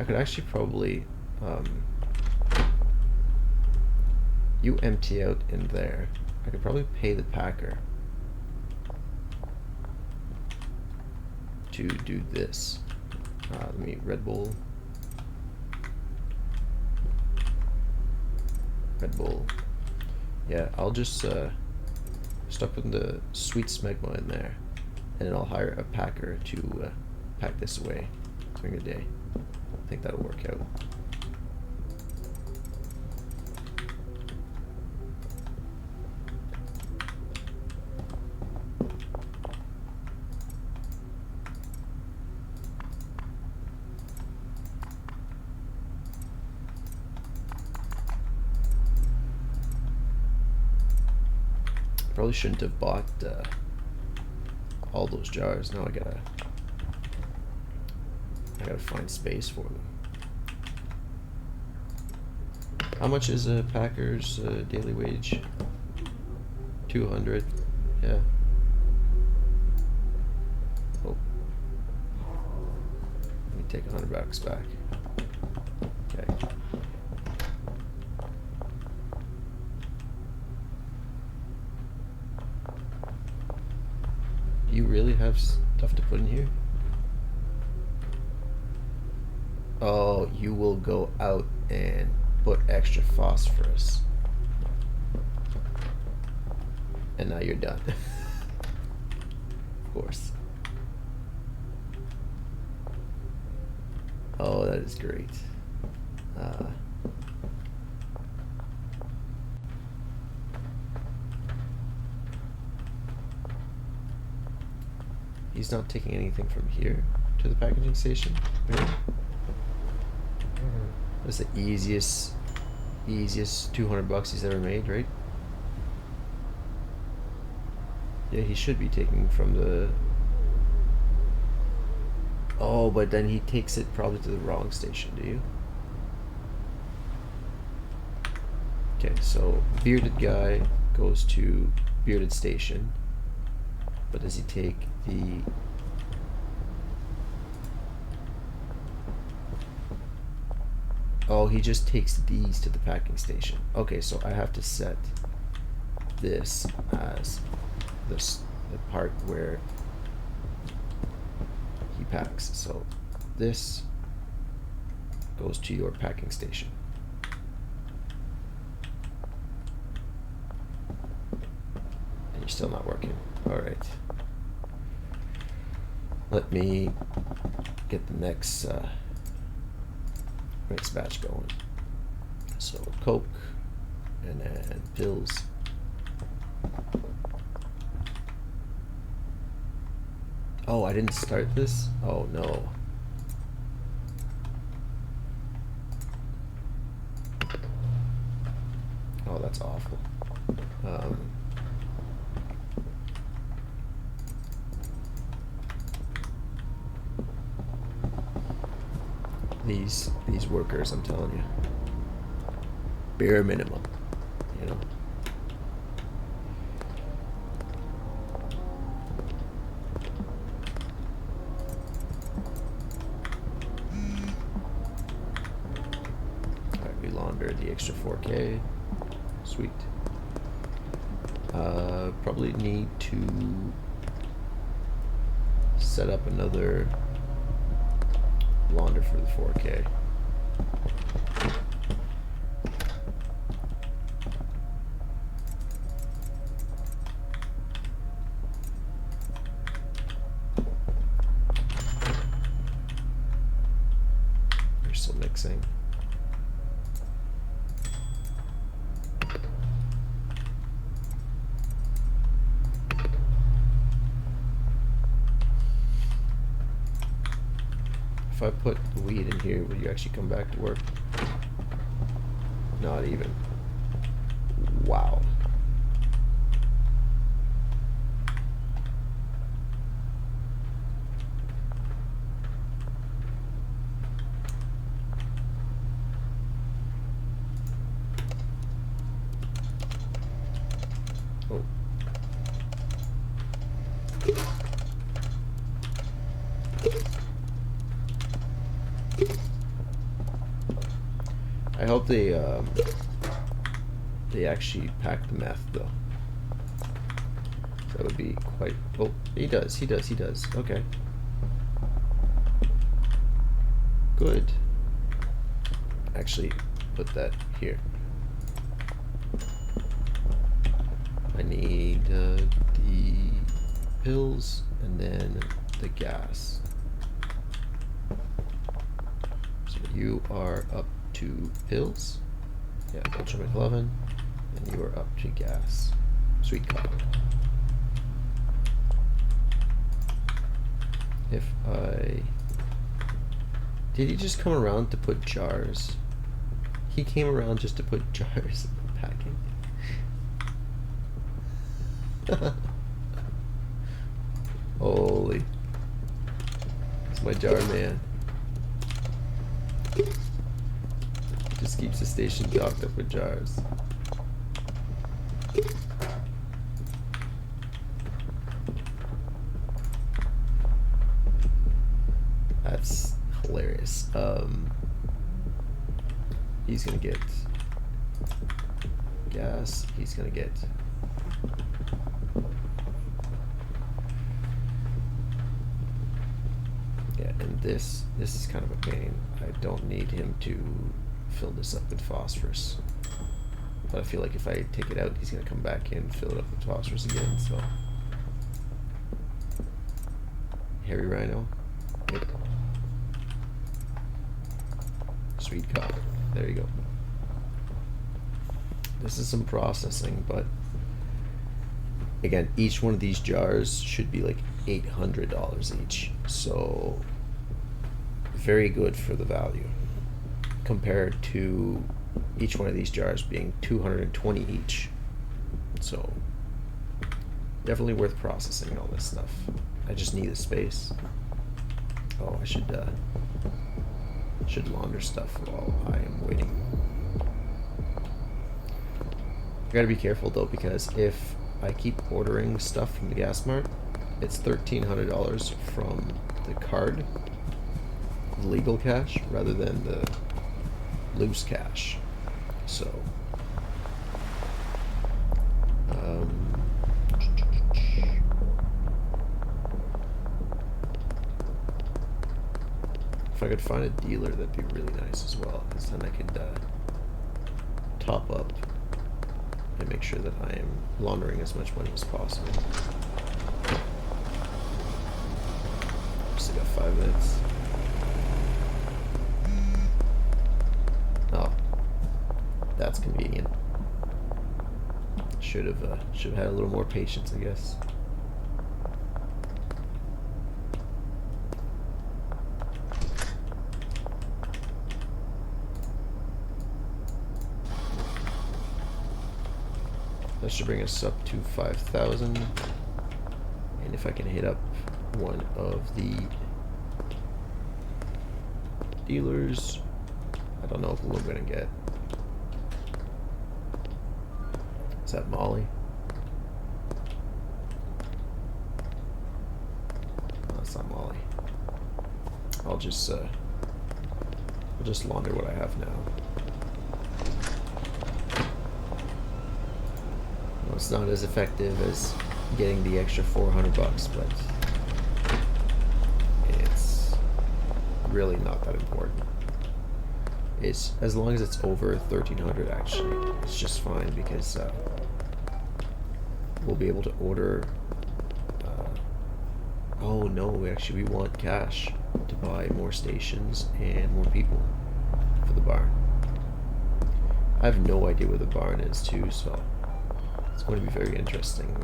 I could actually probably you empty out in there. I could probably pay the packer to do this. Let me Red Bull. Red Bull. Yeah, I'll just start putting the sweet smegma in there, and then I'll hire a packer to pack this away during the day. I think that'll work out. Probably shouldn't have bought all those jars. Now I gotta find space for them. How much is a packer's daily wage? 200. Yeah. Oh. Let me take $100 back. Okay. Do you really have stuff to put in here? Oh, you will go out and put extra phosphorus. And now you're done. Of course. Oh, that is great. He's not taking anything from here to the packaging station? Really? That's the easiest $200 he's ever made, right? Yeah, he should be taking from the... Oh, but then he takes it probably to the wrong station, do you? Okay, so bearded guy goes to bearded station. But does he take the... Oh, he just takes these to the packing station. Okay, so I have to set this as the part where he packs. So this goes to your packing station. And you're still not working. All right. Let me get the next batch going. So Coke and then pills. Oh, I didn't start this? Oh no. Oh, that's awful. These workers, I'm telling you, bare minimum, you know. All right, we launder the extra 4K. Sweet. Probably need to set up another launder for the 4K. They're still mixing. If I put the weed in here, will you actually come back to work? Not even. Wow. I hope they actually pack the meth though. That would be quite. Oh, he does. Okay. Good. Actually, put that here. I need the pills and then the gas. So you are up to pills. Yeah, Ultra McLovin. And you are up to gas. Sweet cop. If I... Did he just come around to put jars? He came around just to put jars in the packing. Holy. It's my jar man. Just keeps the station stocked up with jars. That's hilarious. He's gonna get gas. He's gonna get and this is kind of a pain. I don't need him to fill this up with phosphorus, but I feel like if I take it out, he's gonna come back in, fill it up with phosphorus again. So Harry Rhino. Yep. Sweet cop. There you go. This is some processing, but again, each one of these jars should be like $800 each. So very good for the value compared to each one of these jars being $220 each. So definitely worth processing all this stuff. I just need the space. Oh, I should launder stuff while I am waiting. I gotta be careful though, because if I keep ordering stuff from the gas mart, it's $1,300 from the card, legal cash, rather than the loose cash. So if I could find a dealer, that'd be really nice as well, because then I could top up and make sure that I am laundering as much money as possible. Still got 5 minutes. Oh, that's convenient. Should have had a little more patience, I guess. That should bring us up to 5,000. And if I can hit up one of the dealers, I don't know who I'm gonna get. Is that Molly? No, that's not Molly. I'll just launder what I have now. Well, it's not as effective as getting the extra $400, but it's really not that important. It's as long as it's over 1,300, actually, it's just fine, because we'll be able to order. Oh no, actually, we want cash to buy more stations and more people for the barn. I have no idea where the barn is too, so it's going to be very interesting.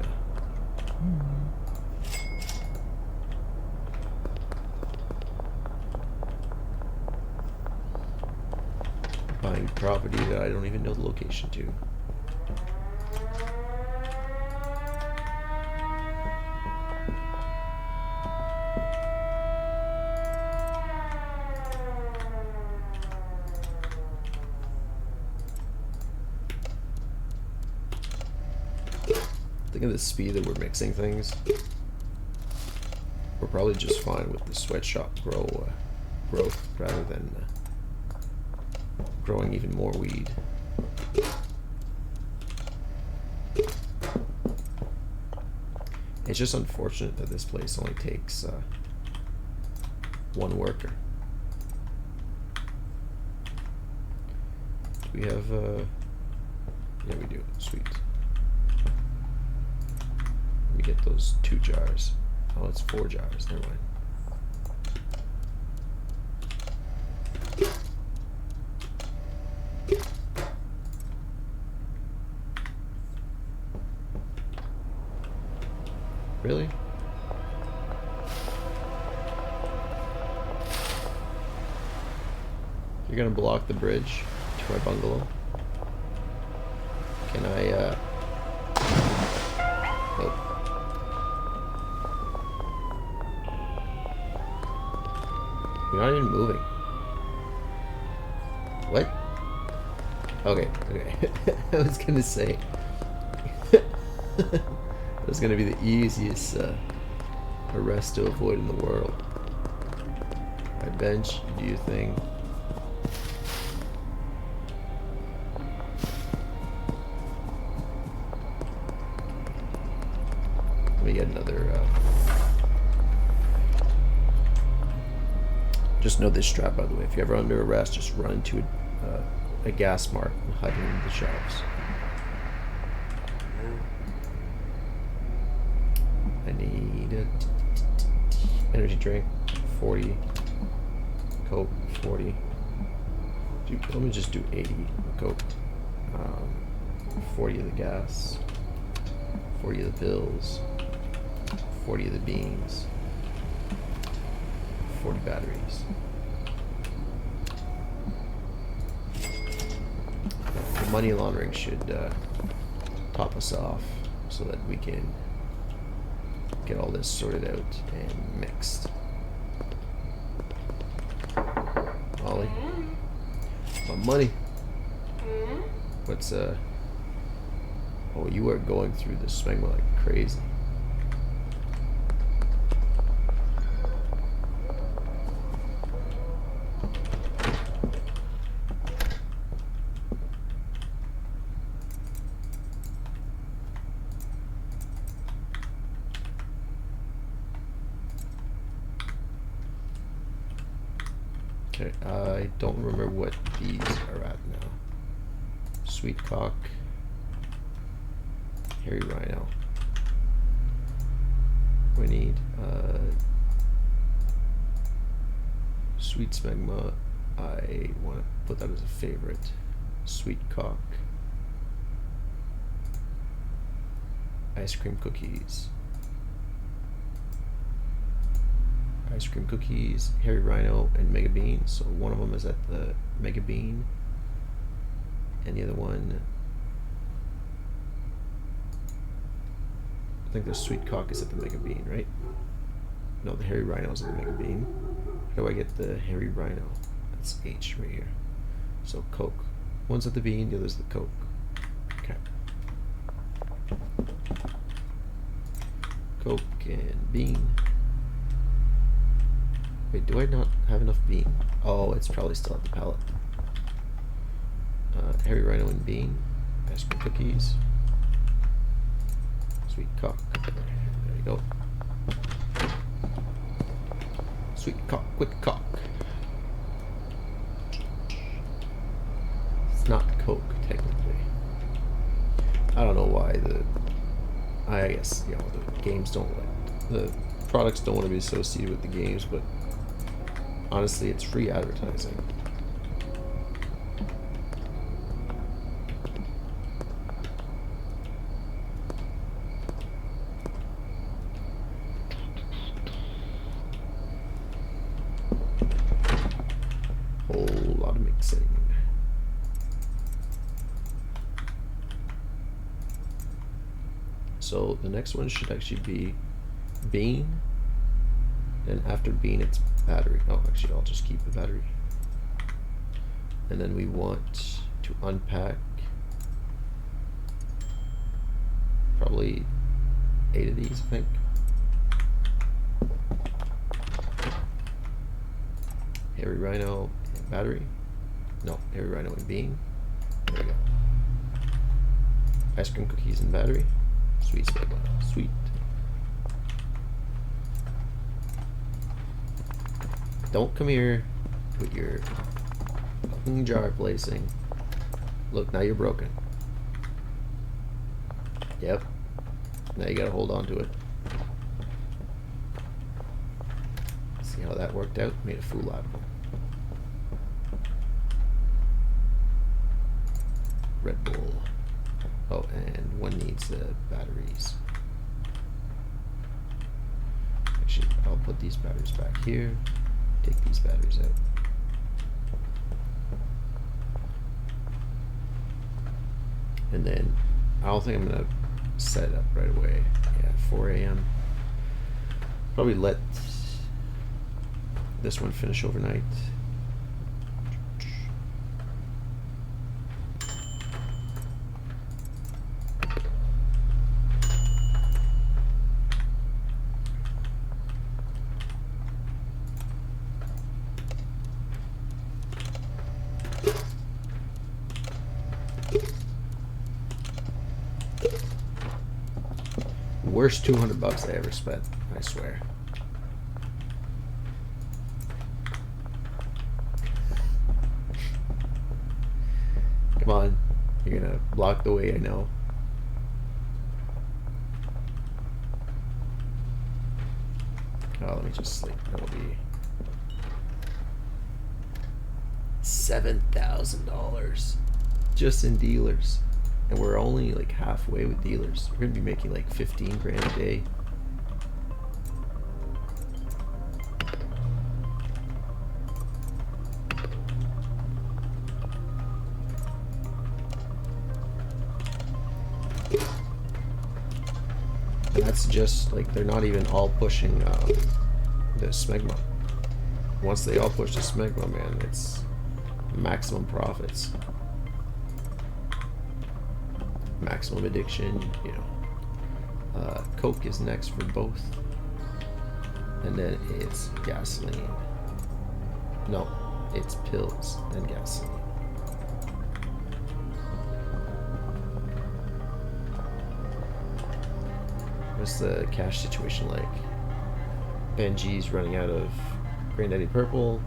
Buying property that I don't even know the location to. Think of the speed that we're mixing things. We're probably just fine with the sweatshop growth rather than growing even more weed. It's just unfortunate that this place only takes one worker. Do we have yeah, we do. Sweet. Let me get those 2 jars. Oh, it's 4 jars. Never mind. Really? You're gonna block the bridge to my bungalow? Can I, oh. You're not even moving. What? Okay, okay. I was gonna say. That's gonna be the easiest arrest to avoid in the world. Alright, bench, you do your thing. Let me get another. Just know this strap, by the way. If you're ever under arrest, just run into a gas mart and hide in the shelves. I need a energy drink, 40. Coke, 40. Let me just do 80 Coke. 40 of the gas. 40 of the pills. 40 of the beans. 40 batteries. The money laundering should top us off so that we can get all this sorted out and mixed. Ollie. My money. What's oh, you are going through the smegma like crazy. Okay, I don't remember what these are at now. Sweet cock, hairy rhino. We need sweet smegma. I want to put that as a favorite. Sweet cock, ice cream cookies. Ice cream cookies, hairy rhino, and mega bean. So one of them is at the mega bean, and the other one, I think the sweet cock is at the mega bean, right? No, the hairy rhino is at the mega bean. How do I get the hairy rhino? That's H right here. So Coke. One's at the bean, the other's the Coke. Okay. Coke and bean. Wait, do I not have enough bean? Oh, it's probably still at the pallet. Hairy rhino and bean. Ice cream cookies. Sweet cock. There you go. Sweet cock, quick cock. It's not Coke, technically. I don't know why I guess, you know, the games don't like, the products don't want to be associated with the games, but honestly, it's free advertising. Whole lot of mixing. So the next one should actually be bean. Then after bean, it's battery. Oh, actually, I'll just keep the battery. And then we want to unpack probably 8 of these, I think. Hairy rhino and battery. No, heavy rhino and bean. There we go. Ice cream, cookies, and battery. Sweet smegma. Sweet. Don't come here with your fucking jar placing. Look, now you're broken. Yep. Now you gotta hold on to it. See how that worked out? Made a fool out of him. Red Bull. Oh, and one needs batteries. Actually, I'll put these batteries back here. Take these batteries out. And then I don't think I'm gonna set it up right away. Yeah, 4 a.m. Probably let this one finish overnight. Worst $200 I ever spent, I swear. Come on, you're gonna block the way, I know. Oh, let me just sleep. That'll be $7,000 just in dealers. And we're only like halfway with dealers. We're gonna be making like 15 grand a day. And that's just like, they're not even all pushing the smegma. Once they all push the smegma, man, it's maximum profits. Maximum addiction, you know. Coke is next for both. And then it's gasoline. No, it's pills and gasoline. What's the cash situation like? Benji's running out of Granddaddy Purple.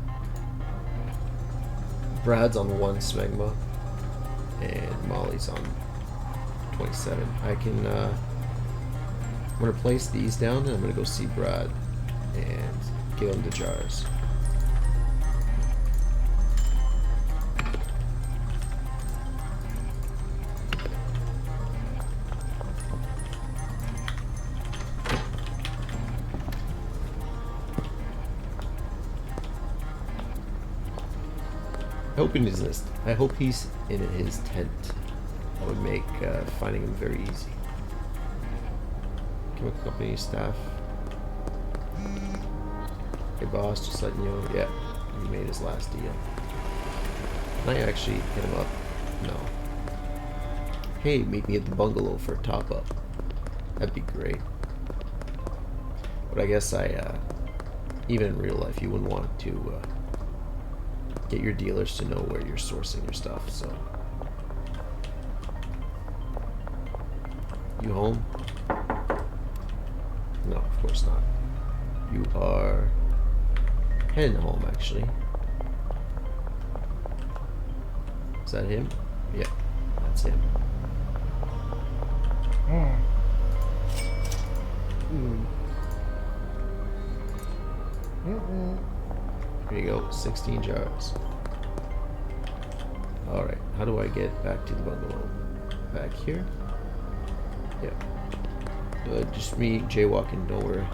Brad's on 1 smegma. And Molly's on 27. I can, I'm gonna place these down and I'm gonna go see Brad and give him the jars. I hope he's in his tent. That would make finding him very easy. Chemical company staff. Hey boss, just letting you know. Yeah, he made his last deal. Can I actually hit him up? No. Hey, meet me at the bungalow for a top up. That'd be great. But I guess even in real life, you wouldn't want to get your dealers to know where you're sourcing your stuff, so. You home? No, of course not. You are heading home, actually. Is that him? Yeah, that's him. Here you go, 16 jars. Alright, how do I get back to the bungalow? Back here? Yeah. Just me jaywalking, don't worry.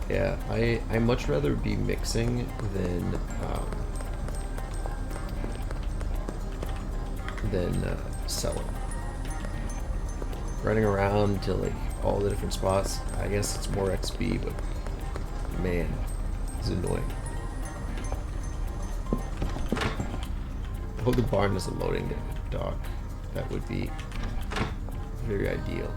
Yeah, I much rather be mixing than selling. Running around to like all the different spots. I guess it's more XP, but man, it's annoying. I hope the barn is a loading dock. That would be very ideal.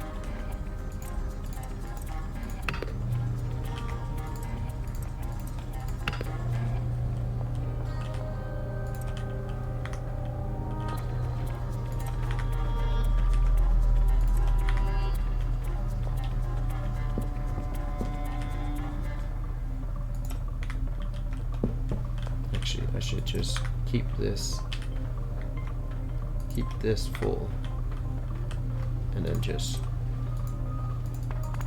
I should just keep this full, and then just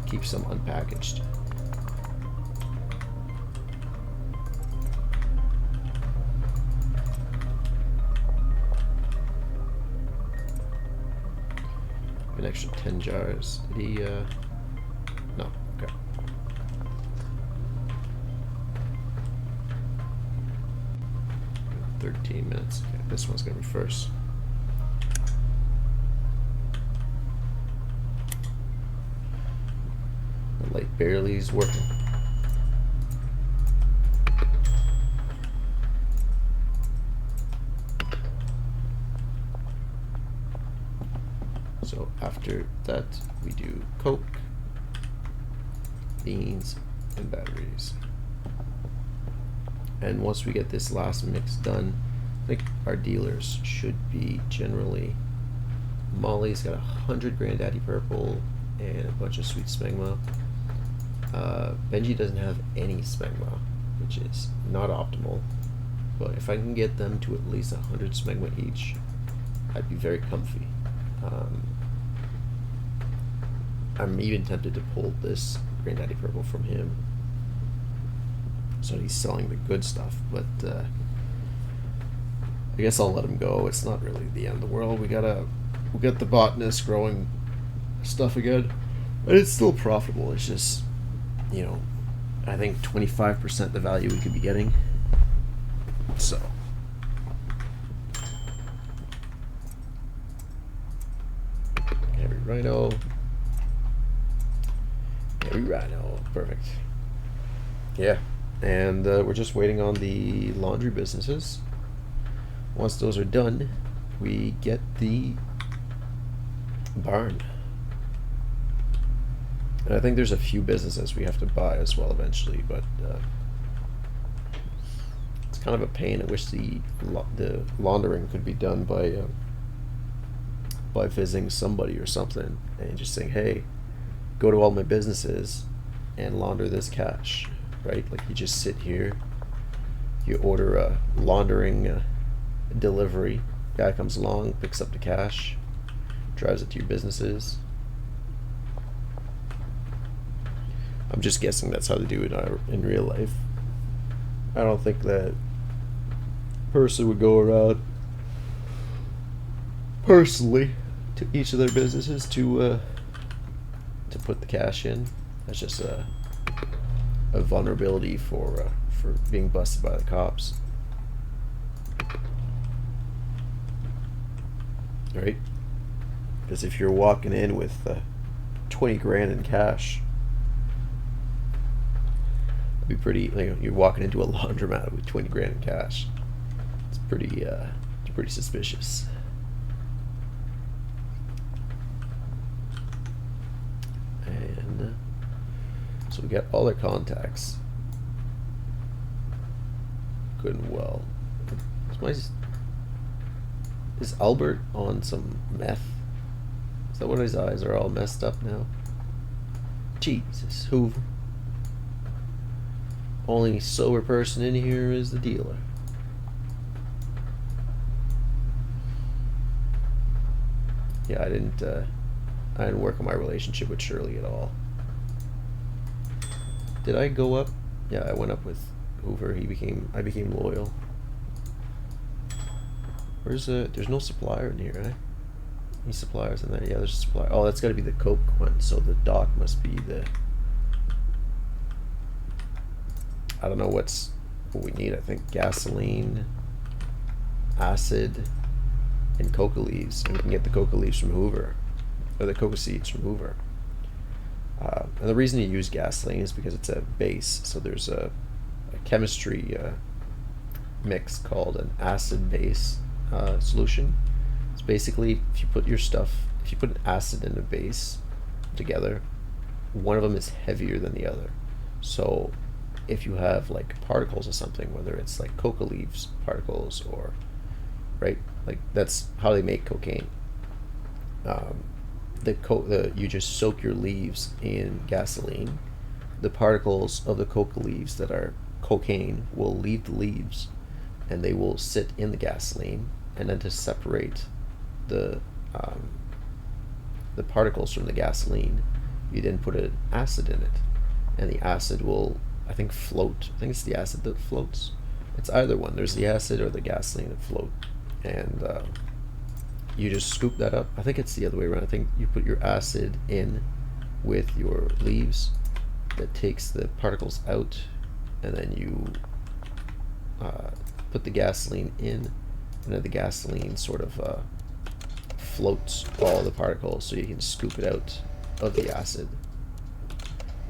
keep some unpackaged. An extra 10 jars. Did he, no, okay. Good, 13 minutes. Okay, this one's gonna be first. The light barely is working. So after that, we do Coke, beans, and batteries. And once we get this last mix done, I think our dealers should be generally... Molly's got 100 Granddaddy Purple and a bunch of sweet smegma. Benji doesn't have any smegma, which is not optimal. But if I can get them to at least 100 smegma each, I'd be very comfy. I'm even tempted to pull this Granddaddy Purple from him, so he's selling the good stuff, but I guess I'll let him go. It's not really the end of the world. We got the botanist growing stuff again, and it's still profitable. It's just, you know, I think 25% the value we could be getting. So every rhino. Every rhino. Perfect. Yeah. And we're just waiting on the laundry businesses. Once those are done, we get the barn. And I think there's a few businesses we have to buy as well eventually, but it's kind of a pain. I wish the laundering could be done by visiting somebody or something and just saying, hey, go to all my businesses and launder this cash, right? Like, you just sit here, you order a laundering delivery, guy comes along, picks up the cash, drives it to your businesses. I'm just guessing that's how they do it in real life. I don't think that person would go around personally to each of their businesses to put the cash in. That's just a vulnerability for being busted by the cops. Right? Because if you're walking in with 20 grand in cash, it'd be pretty. Like, you're walking into a laundromat with 20 grand in cash. It's pretty suspicious. And so we got all their contacts. Good and well. Is Albert on some meth? Is that what his eyes are all messed up now? Jesus, Hoover. Only sober person in here is the dealer. Yeah, I didn't work on my relationship with Shirley at all. Did I go up? Yeah, I went up with Hoover. I became loyal. There's no supplier in here, right? Any suppliers in there? Yeah, there's a supplier. Oh, that's got to be the Coke one. So the dock must be the... I don't know what we need. I think gasoline, acid, and coca leaves. And we can get the coca leaves from Hoover, or the coca seeds from Hoover. And the reason you use gasoline is because it's a base. So there's a chemistry mix called an acid base solution. It's basically, if you put an acid and a base together, one of them is heavier than the other. So if you have like particles or something, whether it's like coca leaves particles or, right, like that's how they make cocaine. You just soak your leaves in gasoline. The particles of the coca leaves that are cocaine will leave the leaves, and they will sit in the gasoline, and then to separate the particles from the gasoline, you then put an acid in it, and the acid will, I think, float. I think it's the acid that floats. It's either one. There's the acid or the gasoline that float, and you just scoop that up. I think it's the other way around. I think you put your acid in with your leaves, that takes the particles out, and then you put the gasoline in, and then the gasoline sort of floats all the particles, so you can scoop it out of the acid.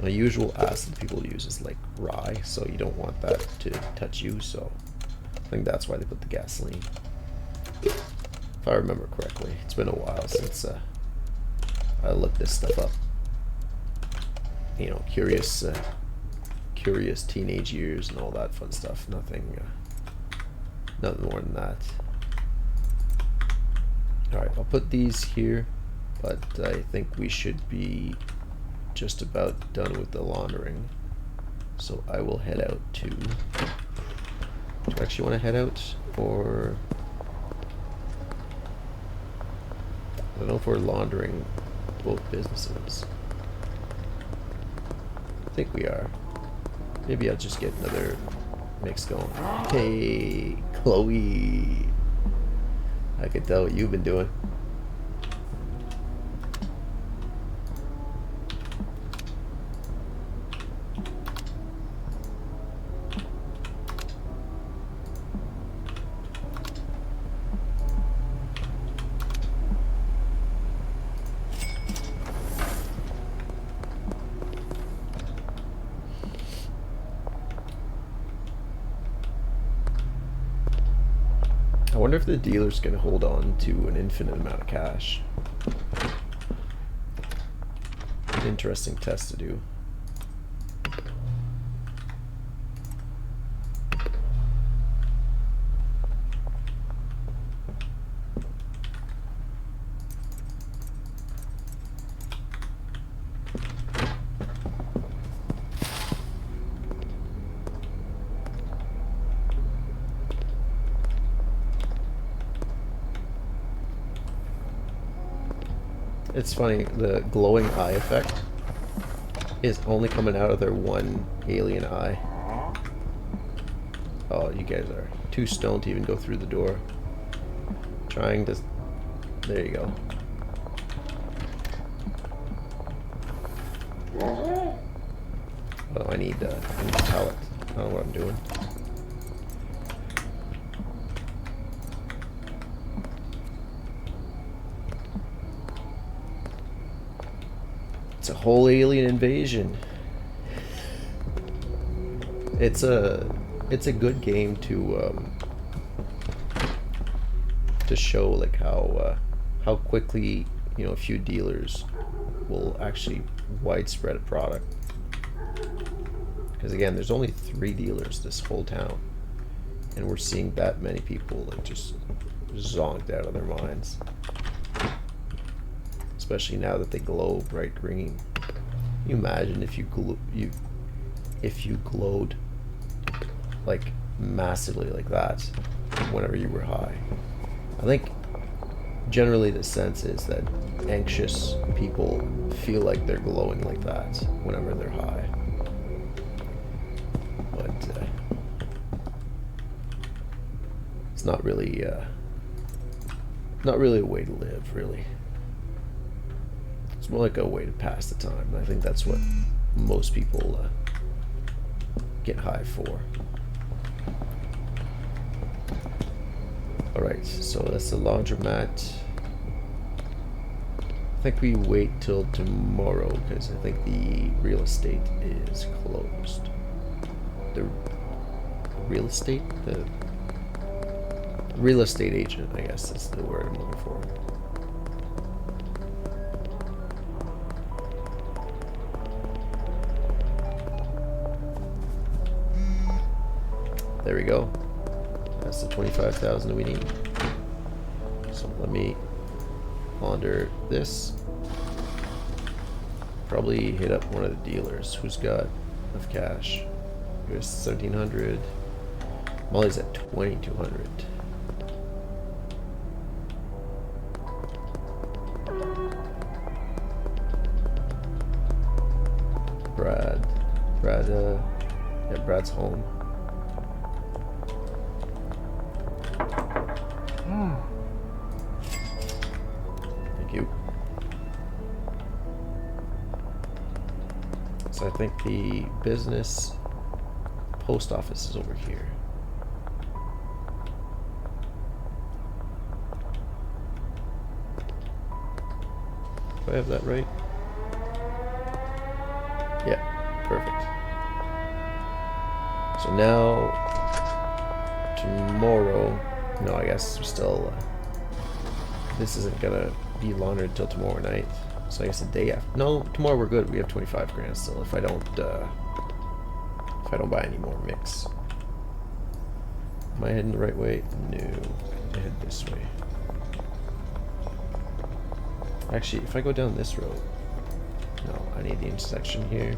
My usual acid people use is like rye, so you don't want that to touch you, so I think that's why they put the gasoline. If I remember correctly. It's been a while since I looked this stuff up. You know, curious teenage years and all that fun stuff. Nothing more than that. Alright, I'll put these here, but I think we should be just about done with the laundering. So I will head out to... Do you actually want to head out, or... I don't know if we're laundering both businesses. I think we are. Maybe I'll just get another mix going. Hey, Chloe. I can tell what you've been doing. I wonder if the dealer's going to hold on to an infinite amount of cash. An interesting test to do. It's funny, the glowing eye effect is only coming out of their one alien eye. Oh, you guys are too stoned to even go through the door. Trying to... There you go. Oh, I need a pallet. I don't know what I'm doing. It's a whole alien invasion. It's a good game to show like how quickly, you know, a few dealers will actually widespread a product. Because again, there's only 3 dealers this whole town, and we're seeing that many people like just zonked out of their minds. Especially now that they glow bright green. Can you imagine if you glowed like massively like that whenever you were high? I think generally the sense is that anxious people feel like they're glowing like that whenever they're high. But it's not really a way to live, really. It's more like a way to pass the time. I think that's what most people get high for. Alright, so that's the laundromat. I think we wait till tomorrow because I think the real estate is closed. The real estate? The real estate agent, I guess is the word I'm looking for. There we go. That's the 25,000 we need. So let me launder this. Probably hit up one of the dealers who's got enough cash. Here's 1,700. Molly's at 2,200. Yeah, Brad's home. Thank you. So I think the business post office is over here. Do I have that right? Yeah, perfect. So now, tomorrow, no, I guess we're still, this isn't gonna be laundered until tomorrow night. So I guess the day after, no, tomorrow we're good. We have 25 grand still if I don't buy any more mix. Am I heading the right way? No, I head this way. Actually, if I go down this road, no, I need the intersection here.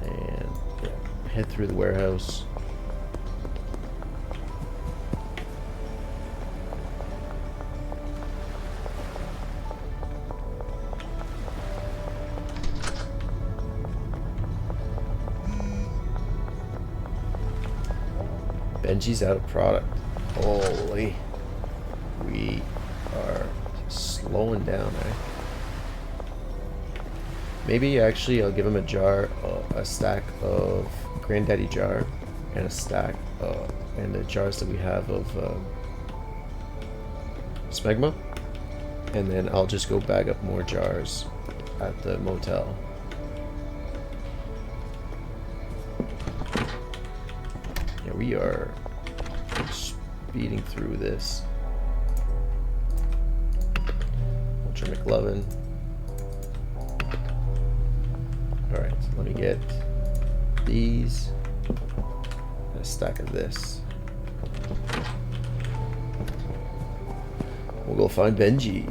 And yeah, head through the warehouse. Benji's out of product. Holy. We are slowing down, eh? Maybe actually I'll give him a jar, a stack of Granddaddy jar, and a stack, and the jars that we have of Smegma, and then I'll just go bag up more jars at the motel. Yeah, we are speeding through this. Ultra McLovin. Alright, so let me get these and a stack of this. We'll go find Benji.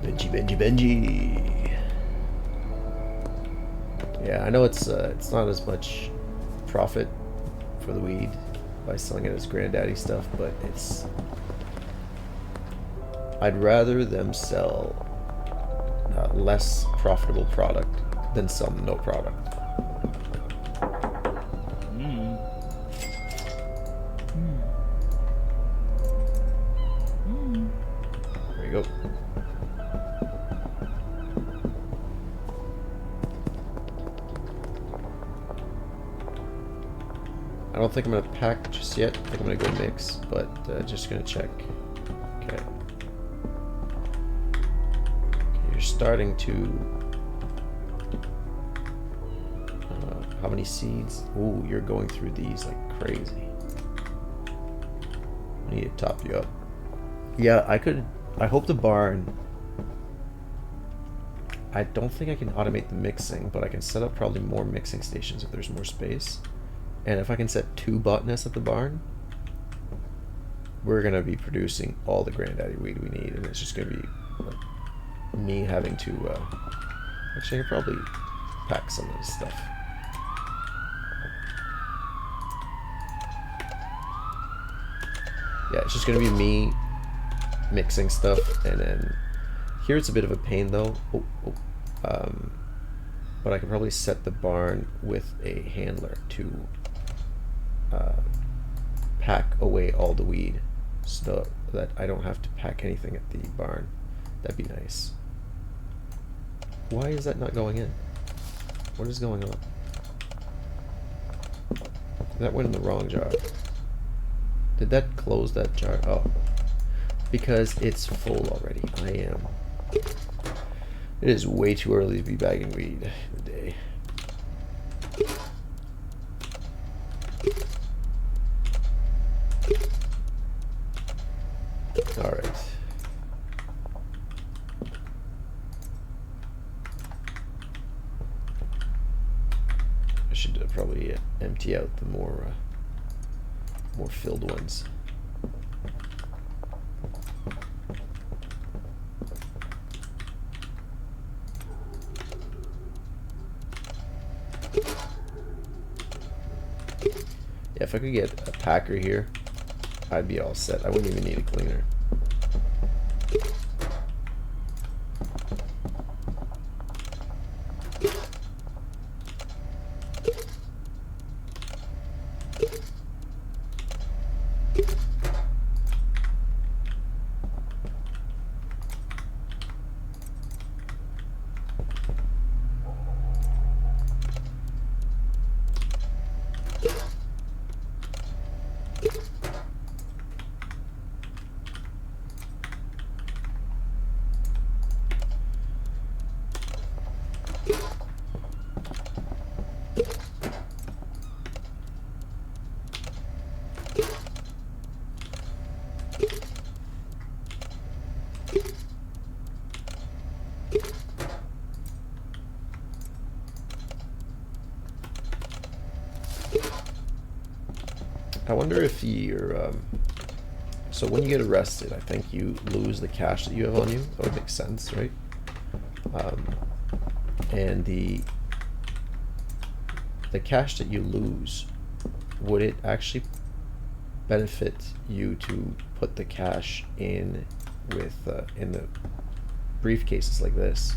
Benji. Yeah, I know it's not as much profit for the weed by selling it as Granddaddy stuff, but it's, I'd rather them sell less profitable product than sell no product. There you go. I don't think I'm gonna pack just yet. I think I'm gonna go mix, but just gonna check. Okay. You're starting to. How many seeds? Ooh, you're going through these like crazy. I need to top you up. Yeah, I hope the barn. I don't think I can automate the mixing, but I can set up probably more mixing stations if there's more space. And if I can set 2 botnests at the barn, we're gonna be producing all the Granddaddy weed we need, and it's just gonna be like me having to. Actually, I could probably pack some of this stuff. Yeah, it's just gonna be me mixing stuff, and then here it's a bit of a pain though. But I could probably set the barn with a handler to pack away all the weed, so that I don't have to pack anything at the barn. That'd be nice. Why is that not going in? What is going on? That went in the wrong jar. Did that close that jar? Oh, because it's full already. I am. It is way too early to be bagging weed in the day. All right. I should probably empty out the more filled ones. Yeah, if I could get a packer here, I'd be all set. I wouldn't even need a cleaner. I wonder if you're, so when you get arrested, I think you lose the cash that you have on you. That would make sense, right? And the cash that you lose, would it actually benefit you to put the cash in with, in the briefcases like this?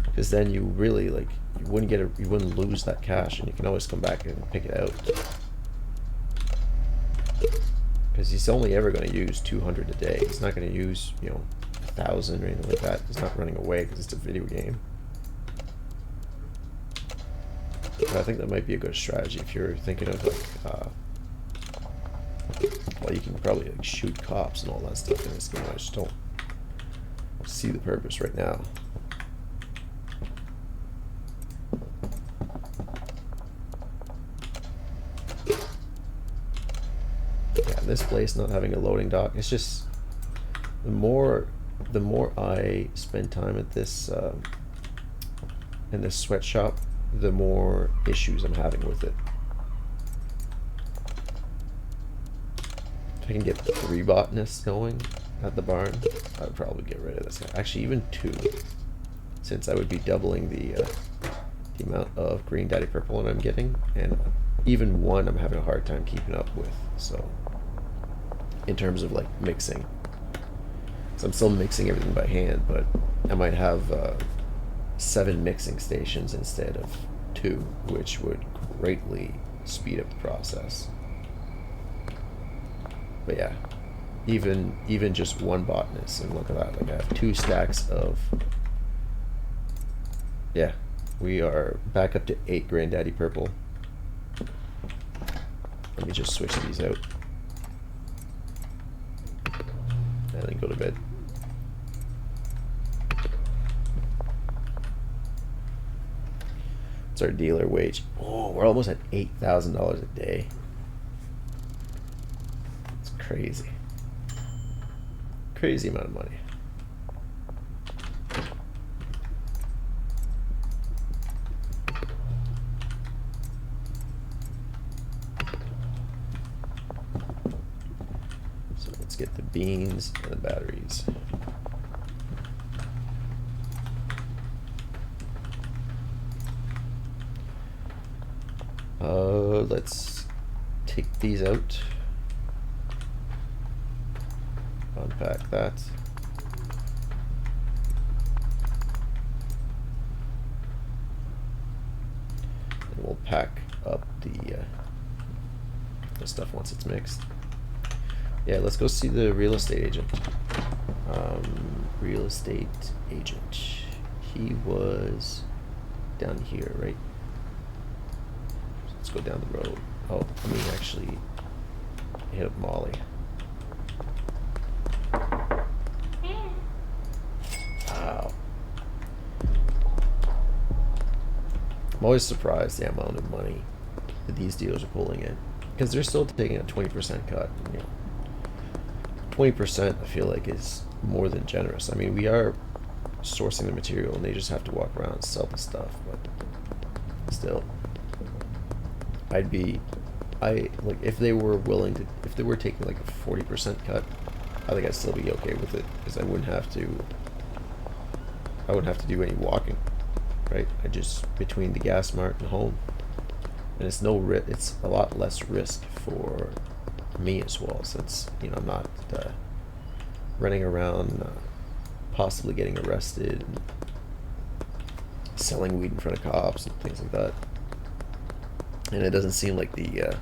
Because then you really, like, you wouldn't lose that cash, and you can always come back and pick it out. Because he's only ever going to use 200 a day. He's not going to use, 1,000 or anything like that. He's not running away because it's a video game. But I think that might be a good strategy if you're thinking of, like, well, you can probably, like, shoot cops and all that stuff in this game. I just don't see the purpose right now. This place not having a loading dock, it's just the more I spend time at this in this sweatshop, the more issues I'm having with it. If I can get 3 botanists going at the barn, I would probably get rid of this guy. Actually, even 2, since I would be doubling the amount of green daddy purple that I'm getting, and even 1 I'm having a hard time keeping up with. So in terms of, like, mixing, so I'm still mixing everything by hand, but I might have 7 mixing stations instead of 2, which would greatly speed up the process. But yeah, even just 1 botanist, and look at that, like, I have 2 stacks of, yeah, we are back up to 8 granddaddy purple. Let me just switch these out and then go to bed. It's our dealer wage. Oh, we're almost at $8,000 a day. It's crazy. Crazy amount of money. So let's get the beans and the batteries. Let's take these out. Unpack that. And we'll pack up the stuff once it's mixed. Yeah, let's go see the real estate agent. Real estate agent. He was down here, right? Let's go down the road. Oh, let me actually hit up Molly. Wow. I'm always surprised the amount of money that these dealers are pulling in, because they're still taking a 20% cut. 20% I feel like is more than generous. I mean, we are sourcing the material and they just have to walk around and sell the stuff, but still. Like, if they were willing to, if they were taking like a 40% cut, I think I'd still be okay with it, because I wouldn't have to do any walking, right? I just, between the gas mart and home, and it's it's a lot less risk for me as well, since I'm not running around possibly getting arrested and selling weed in front of cops and things like that. And it doesn't seem like the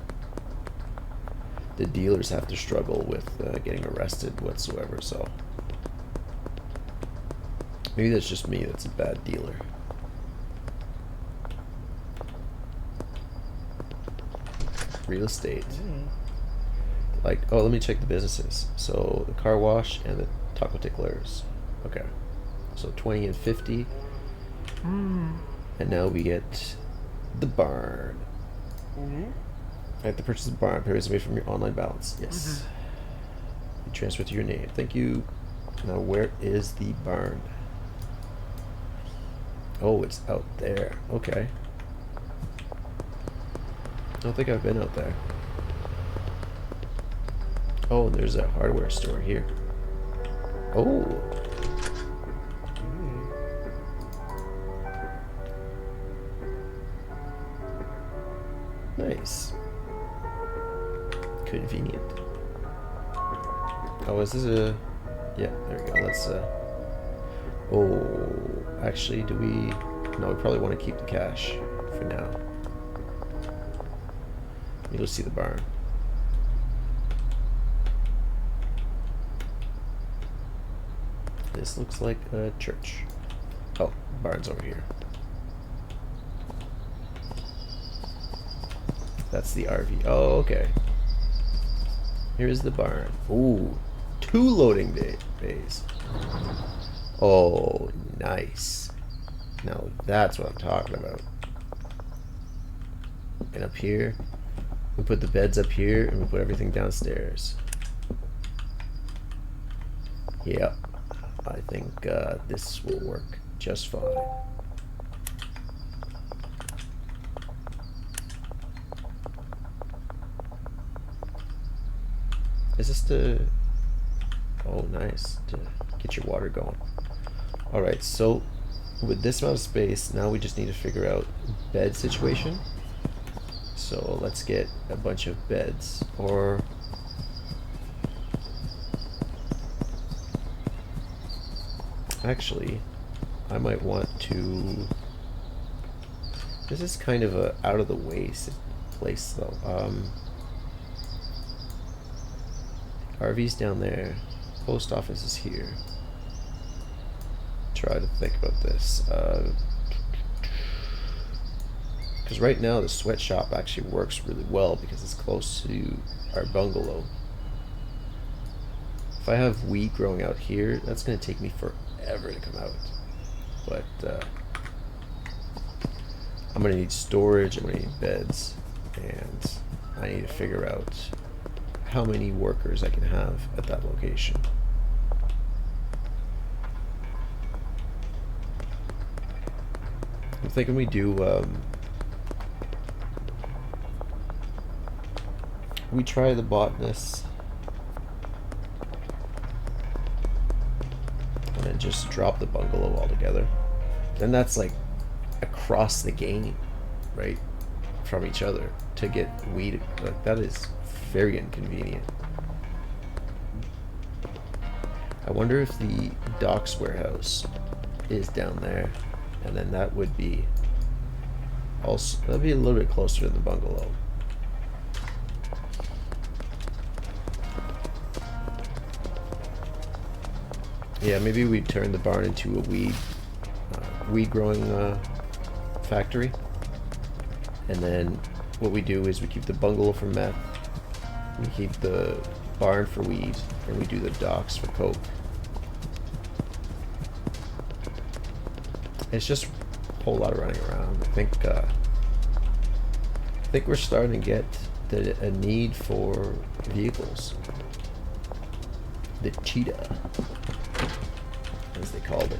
dealers have to struggle with getting arrested whatsoever. So maybe that's just me that's a bad dealer. Real estate. Like, oh, let me check the businesses. So the car wash and the taco ticklers. Okay. So 20 and 50. And now we get the barn. I have to purchase the barn. Pays away from your online balance. Yes. You transfer to your name. Thank you. Now where is the barn? Oh, it's out there. Okay. I don't think I've been out there. Oh, and there's a hardware store here. Oh. Nice. Convenient. Oh, is this a... Yeah, there we go. Let's, Oh, actually, do we... No, we probably want to keep the cash for now. Let me go see the barn. This looks like a church. Oh, barn's over here. That's the RV. Oh, okay. Here's the barn. Ooh, 2 loading bays. Oh, nice. Now that's what I'm talking about. And up here, we put the beds up here, and we put everything downstairs. Yep. I think this will work just fine. Is this to... Oh, nice. To get your water going. Alright, so with this amount of space, now we just need to figure out bed situation. So let's get a bunch of beds. Or... Actually, I might want to... This is kind of a out of the way place though. RV's down there. Post office is here. Try to think about this. Because right now the sweatshop actually works really well because it's close to our bungalow. If I have wheat growing out here, that's going to take me forever to come out. But I'm going to need storage, I'm going to need beds, and I need to figure out how many workers I can have at that location. I'm thinking we do, we try the botanist and then just drop the bungalow altogether. Then that's like across the game, right, from each other to get weed. Like, that is very inconvenient. I wonder if the docks warehouse is down there, and then that would be also, that'd be a little bit closer to the bungalow. Yeah, maybe we turn the barn into a weed growing factory, and then what we do is we keep the bungalow for meth, we keep the barn for weed, and we do the docks for coke. It's just a whole lot of running around. I think we're starting to get a need for vehicles. The cheetah, as they called it.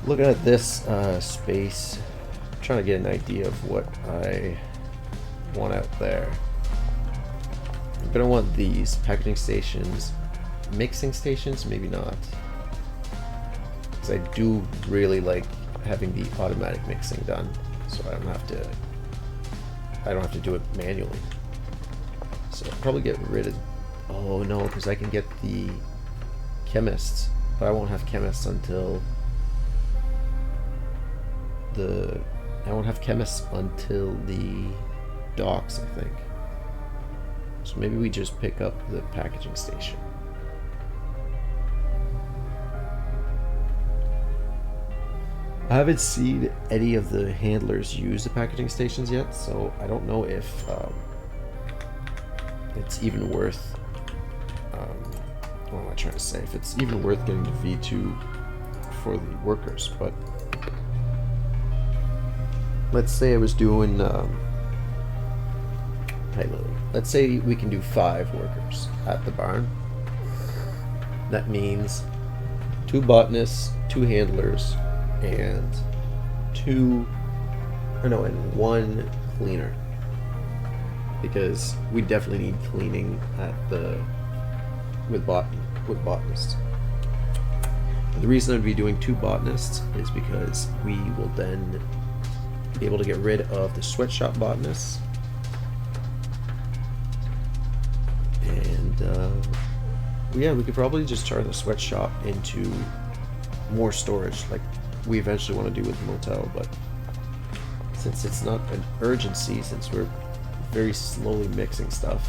Looking at this space, I'm trying to get an idea of what I want out there. I'm gonna want these packaging stations, mixing stations, maybe not. Because I do really like having the automatic mixing done, so I don't have to do it manually. So I'll probably get rid of. Oh no, because I can get the chemists, but I won't have chemists until the. I won't have chemists until the docks, I think. So maybe we just pick up the packaging station. I haven't seen any of the handlers use the packaging stations yet, so I don't know if it's even worth. What am I trying to say? If it's even worth getting the V2 for the workers, but let's say I was doing. Hey Lily. Let's say we can do 5 workers at the barn. That means 2 botanists, 2 handlers, and 1 cleaner. Because we definitely need cleaning at the with botanists. The reason I'd be doing 2 botanists is because we will then be able to get rid of the sweatshop botanists. And yeah, we could probably just turn the sweatshop into more storage, like we eventually want to do with the motel. But since it's not an urgency, since we're very slowly mixing stuff,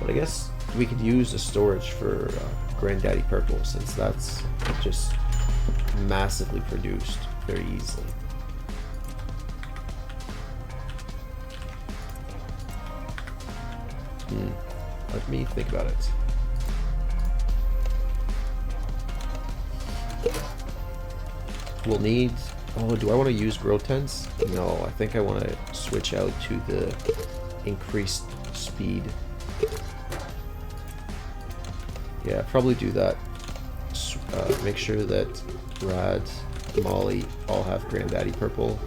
but I guess we could use the storage for Granddaddy Purple, since that's just massively produced very easily. Let me think about it. We'll need. Oh, do I want to use grow tents? No, I think I want to switch out to the increased speed. Yeah, probably do that. Make sure that Brad, Molly all have Granddaddy Purple.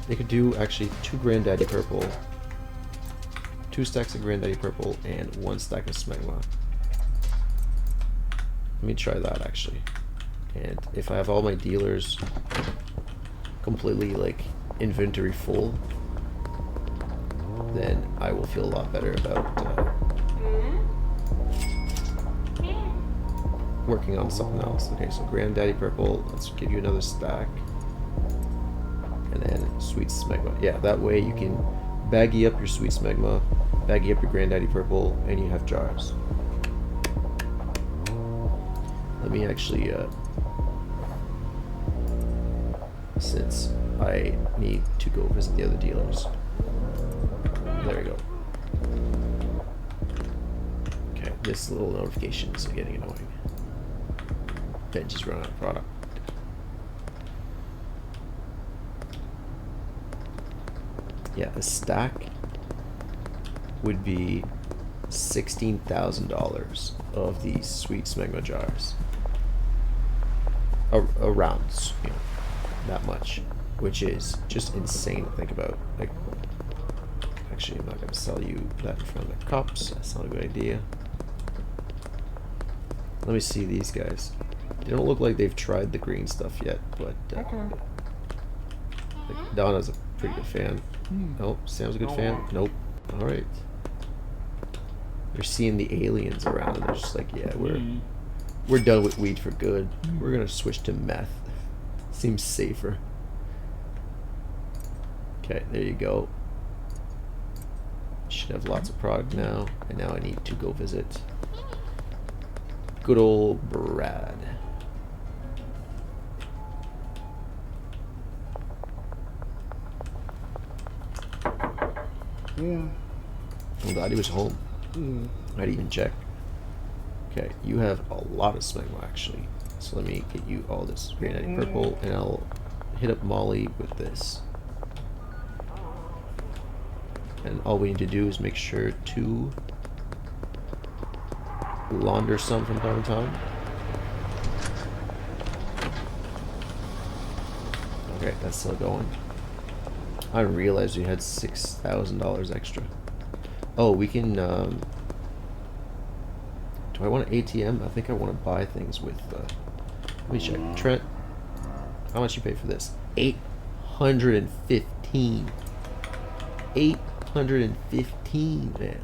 They could do actually 2 Granddaddy Purple, 2 stacks of Granddaddy Purple, and 1 stack of Smegma. Let me try that actually. And if I have all my dealers completely like inventory full, then I will feel a lot better about working on something else. Okay, so Granddaddy Purple, let's give you another stack. And then Sweet Smegma. Yeah, that way you can baggy up your Sweet Smegma, baggy up your Granddaddy Purple, and you have jars. Let me actually, since I need to go visit the other dealers. There we go. Okay, this little notification is getting annoying. Bench is running out of product. Yeah, a stack would be $16,000 of these Sweet Smegma jars. Around, you know, that much, which is just insane to think about. Like, actually, I'm not going to sell you that in front of the cops. That's not a good idea. Let me see these guys. They don't look like they've tried the green stuff yet, but like Donna's a pretty good fan. Nope. Sam's a good fan. Nope. All right. They're seeing the aliens around, and they're just like, yeah, we're done with weed for good. We're gonna switch to meth. Seems safer. Okay, there you go. Should have lots of product now, and now I need to go visit good old Brad. Yeah. I'm glad he was home. I didn't even check. Okay, you have a lot of Smegma actually. So let me get you all this Granddaddy Purple, and I'll hit up Molly with this. And all we need to do is make sure to launder some from time to time. Okay, that's still going. I didn't realize we had $6,000 extra. Oh, we can. Do I want an ATM? I think I want to buy things with. Let me check. Trent, how much you pay for this? 815. 815, man.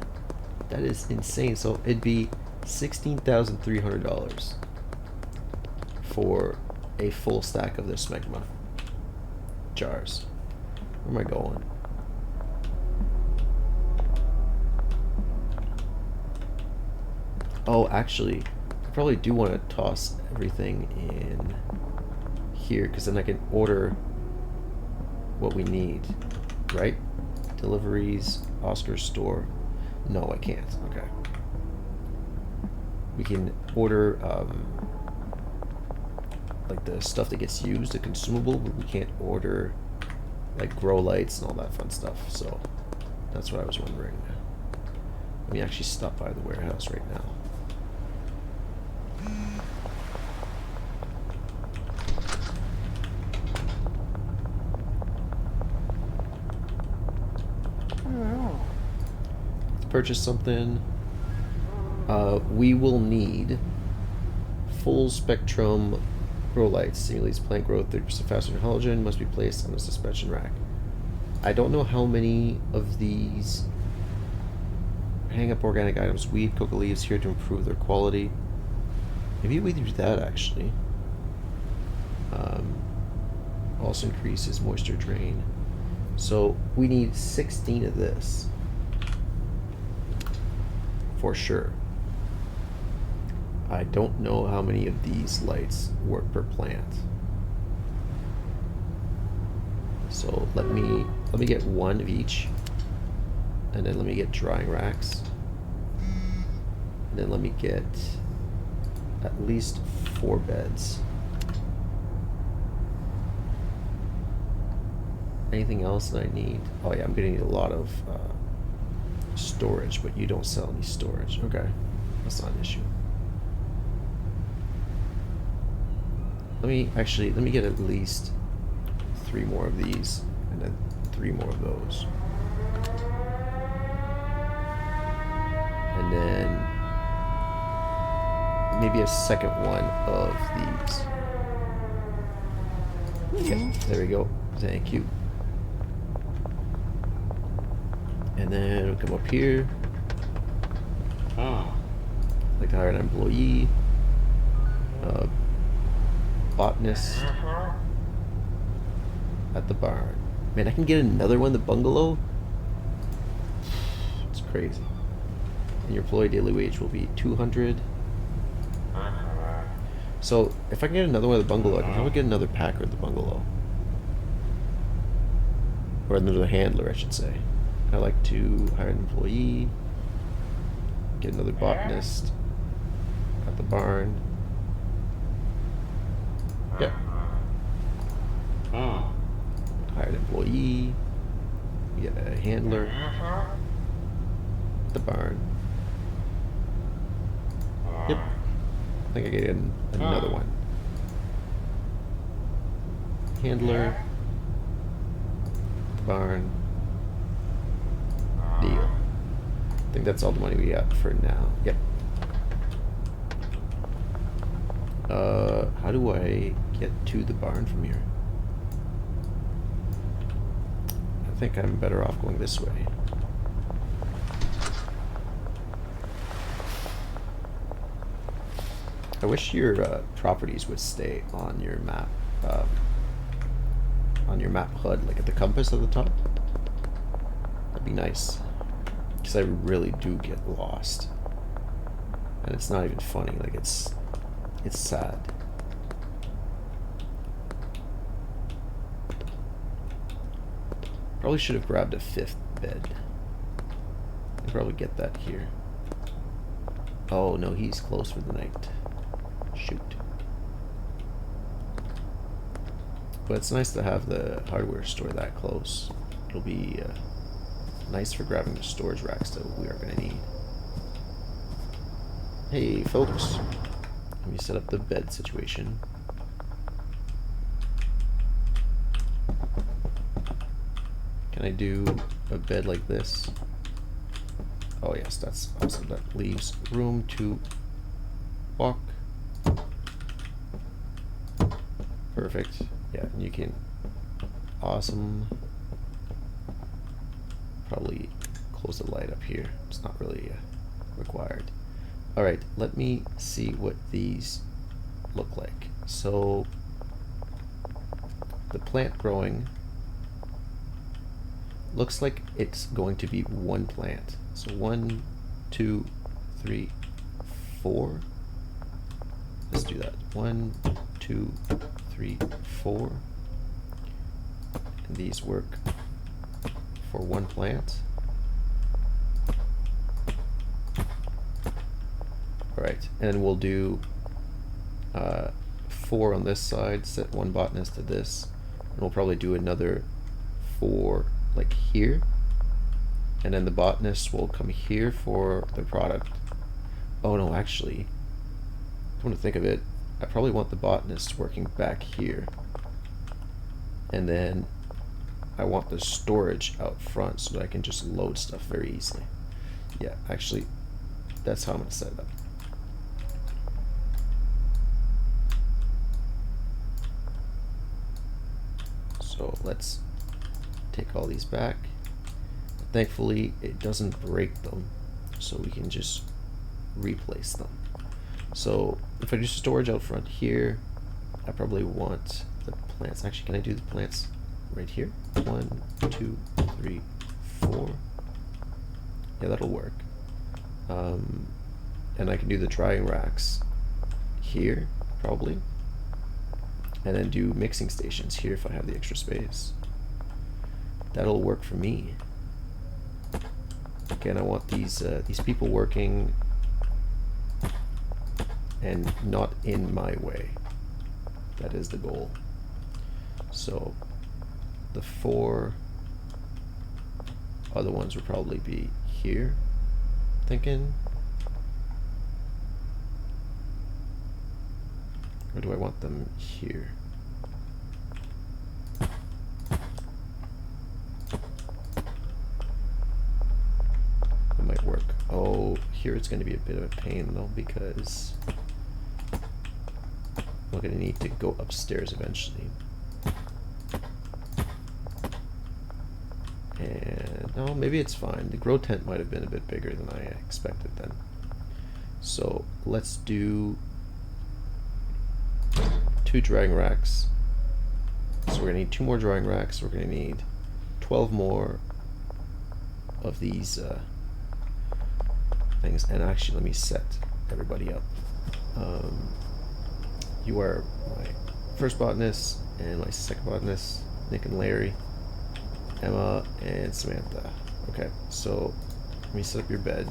That is insane. So it'd be $16,300 for a full stack of this Smegma jars. Where am I going? Oh, actually, I probably do want to toss everything in here, because then I can order what we need, right? Deliveries, Oscar store. No, I can't. Okay. We can order like the stuff that gets used, the consumable, but we can't order like grow lights and all that fun stuff. So that's what I was wondering. Let me actually stop by the warehouse right now. Let's purchase something. We will need full spectrum grow lights. Stimulates plant growth 30% faster than halogen. Must be placed on a suspension rack. I don't know how many of these. Hang up organic items. Weed, coca leaves here to improve their quality. Maybe we do that actually. Also increases moisture drain. So we need 16 of this. For sure. I don't know how many of these lights work per plant. So let me get one of each. And then let me get drying racks. And then let me get at least 4 beds. Anything else that I need? Oh yeah, I'm gonna need a lot of storage, but you don't sell any storage. Okay, that's not an issue. Let me get at least 3 more of these, and then 3 more of those. And then maybe a second one of these. Okay, there we go. Thank you. And then we'll come up here. I'd like to hire an employee. Botanist at the barn. Man, I can get another one, the bungalow. It's crazy. And your employee daily wage will be 200. So if I can get another one at the bungalow, I can probably get another packer at the bungalow. Or another handler, I should say. I like to hire an employee, get another botanist at the barn. Yep. Hire an employee, get a handler at the barn. Yep. I think I get another one. Handler, barn. Deal. I think that's all the money we got for now. Yep. How do I get to the barn from here? I think I'm better off going this way. I wish your properties would stay on your map. On your map HUD, like at the compass at the top. That'd be nice. Because I really do get lost. And it's not even funny, like it's sad. Probably should have grabbed a 5th bed. I'll probably get that here. Oh no, he's closed for the night. Shoot. But it's nice to have the hardware store that close. It'll be nice for grabbing the storage racks that we are going to need. Hey folks, let me set up the bed situation. Can I do a bed like this? Oh yes, that's awesome. That leaves room to walk. Perfect. Yeah, and you can... Awesome. Probably close the light up here. It's not really required. Alright, let me see what these look like. So, the plant growing looks like it's going to be one plant. So 1, 2, 3, 4. Let's do that. 1, 2, 3, 4. And these work for one plant. Alright, and we'll do 4 on this side, set one botanist to this, and we'll probably do another 4 like here, and then the botanist will come here for the product. Oh no, actually, come to think of it, I probably want the botanist working back here, and then I want the storage out front so that I can just load stuff very easily. Yeah, actually, that's how I'm going to set it up. So let's take all these back. Thankfully, it doesn't break them, so we can just replace them. So if I do storage out front here, I probably want the plants. Actually, can I do the plants right here? 1, 2, 3, 4. Yeah, that'll work. And I can do the drying racks here, probably. And then do mixing stations here if I have the extra space. That'll work for me. Again, I want these people working and not in my way. That is the goal. So the 4 other ones would probably be here, thinking. Or do I want them here? That might work. Oh, here it's going to be a bit of a pain though, because I'm going to need to go upstairs eventually. And no, maybe it's fine. The grow tent might have been a bit bigger than I expected then. So let's do 2 drying racks. So we're gonna need 2 more drying racks. We're gonna need 12 more of these things. And actually, let me set everybody up. You are my first botanist and my second botanist, Nick and Larry, Emma and Samantha. Okay, so let me set up your bed.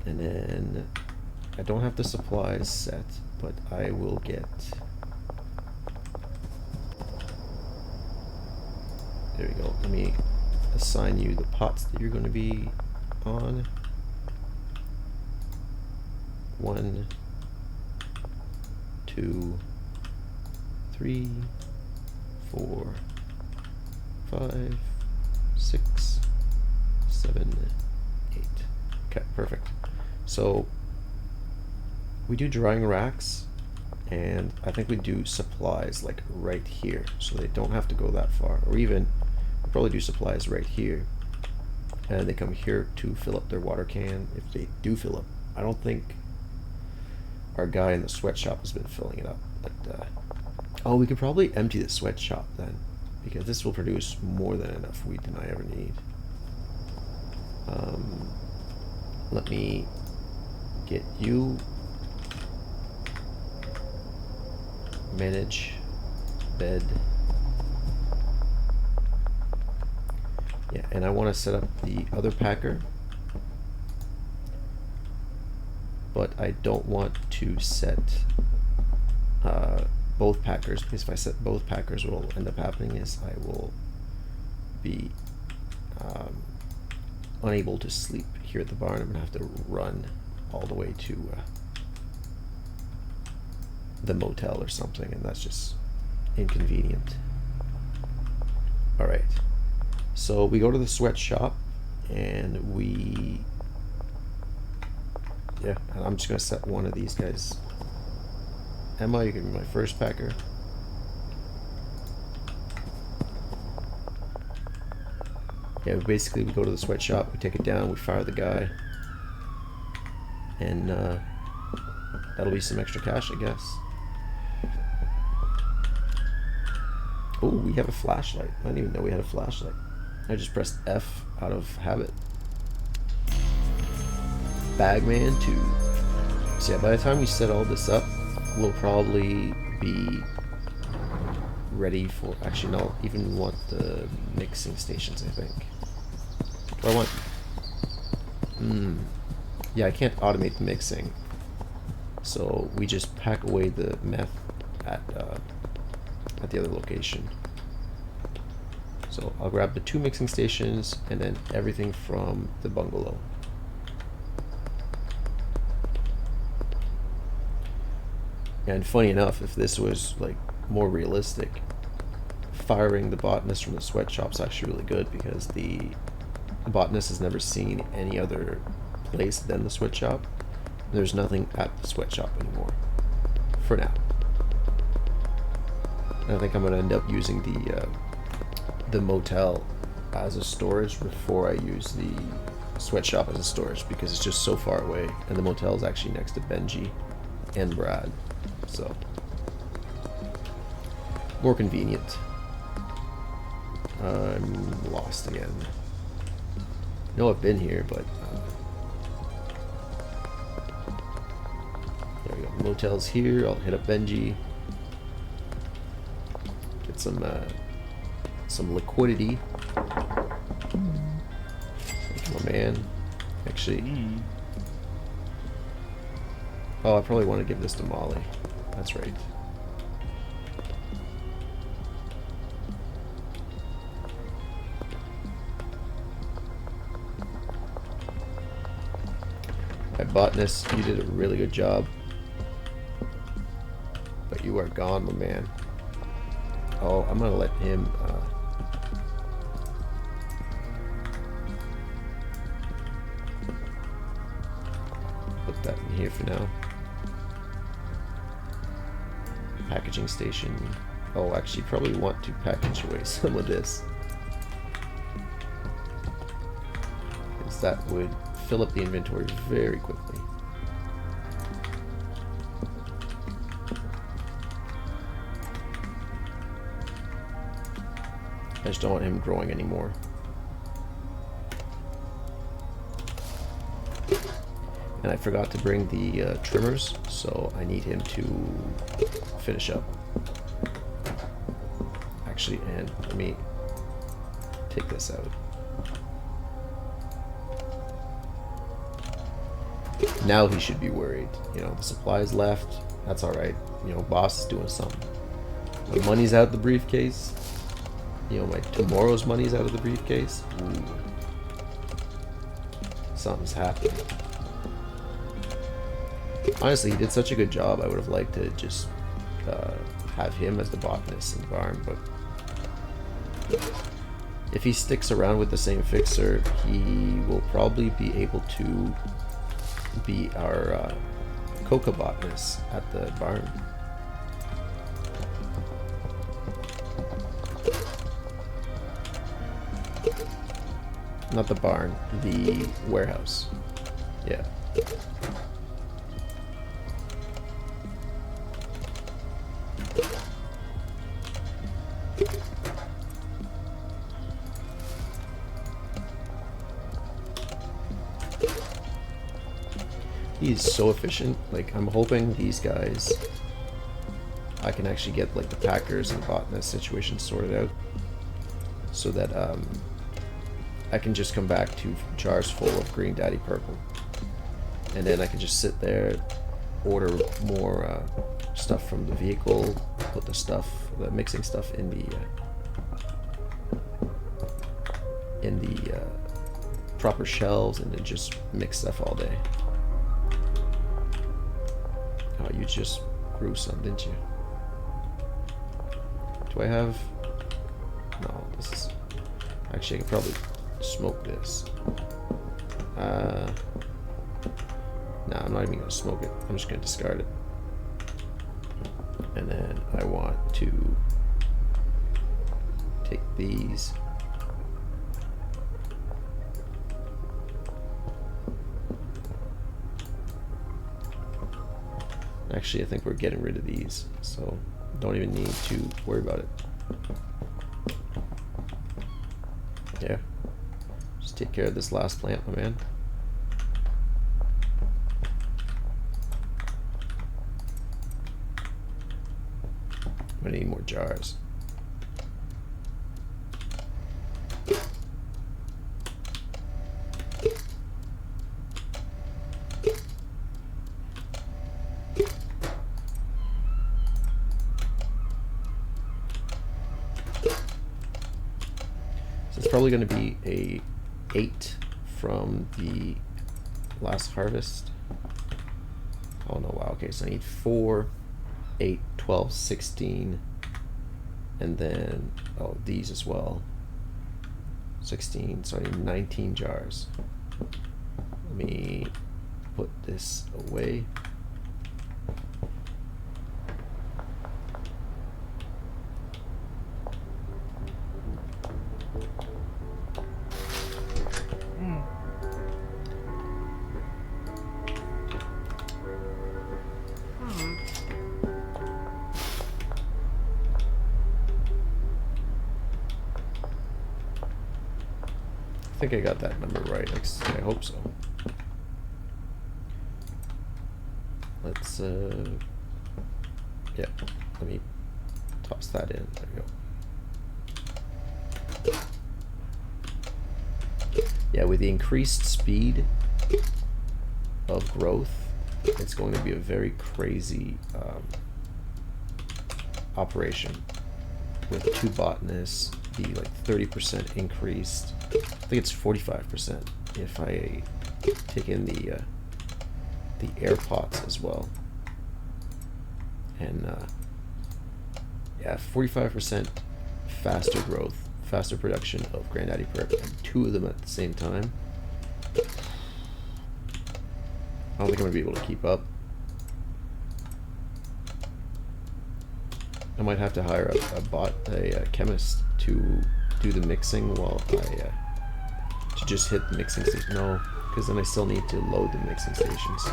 And then I don't have the supplies set, but I will get... There we go. Let me assign you the pots that you're going to be on. 1, 2, 3, 4, 5, 6, 7, 8. Okay, perfect. So we do drying racks, and I think we do supplies like right here, so they don't have to go that far. Or even we'll probably do supplies right here, and they come here to fill up their water can if they do fill up. I don't think our guy in the sweatshop has been filling it up, but oh, we could probably empty the sweatshop then, because this will produce more than enough wheat than I ever need. Let me get you manage bed. Yeah, and I want to set up the other packer, but I don't want to set both packers, because if I set both packers, what will end up happening is I will be unable to sleep here at the barn. I'm gonna have to run all the way to the motel or something, and that's just inconvenient. Alright, so we go to the sweatshop, and yeah, I'm just gonna set one of these guys. Emma, you can be my first packer. Yeah, basically we go to the sweatshop, we take it down, we fire the guy, and that'll be some extra cash, I guess. Oh, we have a flashlight. I didn't even know we had a flashlight. I just pressed F out of habit. Bagman 2. So yeah, by the time we set all this up, we'll probably be ready for... Actually, no, even want the mixing stations, I think. What do I want? Yeah, I can't automate the mixing. So we just pack away the meth at the other location. So I'll grab the 2 mixing stations and then everything from the bungalow. And funny enough, if this was like more realistic, firing the botanist from the sweatshop's actually really good, because the botanist has never seen any other place than the sweatshop. There's nothing at the sweatshop anymore, for now. And I think I'm going to end up using the motel as a storage before I use the sweatshop as a storage, because it's just so far away, and the motel is actually next to Benji and Brad, so more convenient. I'm lost again. No, I've been here, but there we go. Motel's here. I'll hit up Benji. Get some liquidity. Thank you, my man. Actually, oh, I probably want to give this to Molly. That's right. Botanist, you did a really good job, but you are gone, my man. Oh, I'm gonna let him put that in here for now. Packaging station. Oh, actually probably want to package away some of this, because that would fill up the inventory very quickly. I just don't want him growing anymore. And I forgot to bring the trimmers, so I need him to finish up. Actually, and let me take this out. Now he should be worried. You know, the supplies left. That's alright. You know, boss is doing something. My money's out of the briefcase. You know, my tomorrow's money's out of the briefcase. Ooh. Something's happening. Honestly, he did such a good job. I would have liked to just have him as the botanist in the barn, but if he sticks around with the same fixer, he will probably be able to be our coca botanist at the barn. Not the barn, the warehouse. Yeah. He's so efficient. Like, I'm hoping these guys, I can actually get like the packers and the botanist situation sorted out, so that I can just come back to jars full of Green Daddy Purple, and then I can just sit there, order more stuff from the vehicle, put the mixing stuff in the proper shelves, and then just mix stuff all day. Oh, you just grew some, didn't you? Do I have... No, this is... Actually, I can probably smoke this. No, I'm not even going to smoke it. I'm just going to discard it. And then I want to take these. Actually, I think we're getting rid of these, so don't even need to worry about it. Yeah. Just take care of this last plant, my man. I need more jars. So it's probably going to be a 8 from the last harvest. Oh no, wow, okay, so I need 4, 8, 12, 16, and then, oh, these as well. 16, so I need 19 jars. Let me put this away. I think I got that number right. I hope so. Let's, yeah, let me toss that in. There we go. Yeah, with the increased speed of growth, it's going to be a very crazy operation. With 2 botanists, the like 30% increased. I think it's 45% if I take in the air pots as well. And yeah, 45% faster growth, faster production of Granddaddy Perp, and 2 of them at the same time. I don't think I'm gonna be able to keep up. I might have to hire a chemist to do the mixing while I to just hit the mixing station. No, because then I still need to load the mixing stations.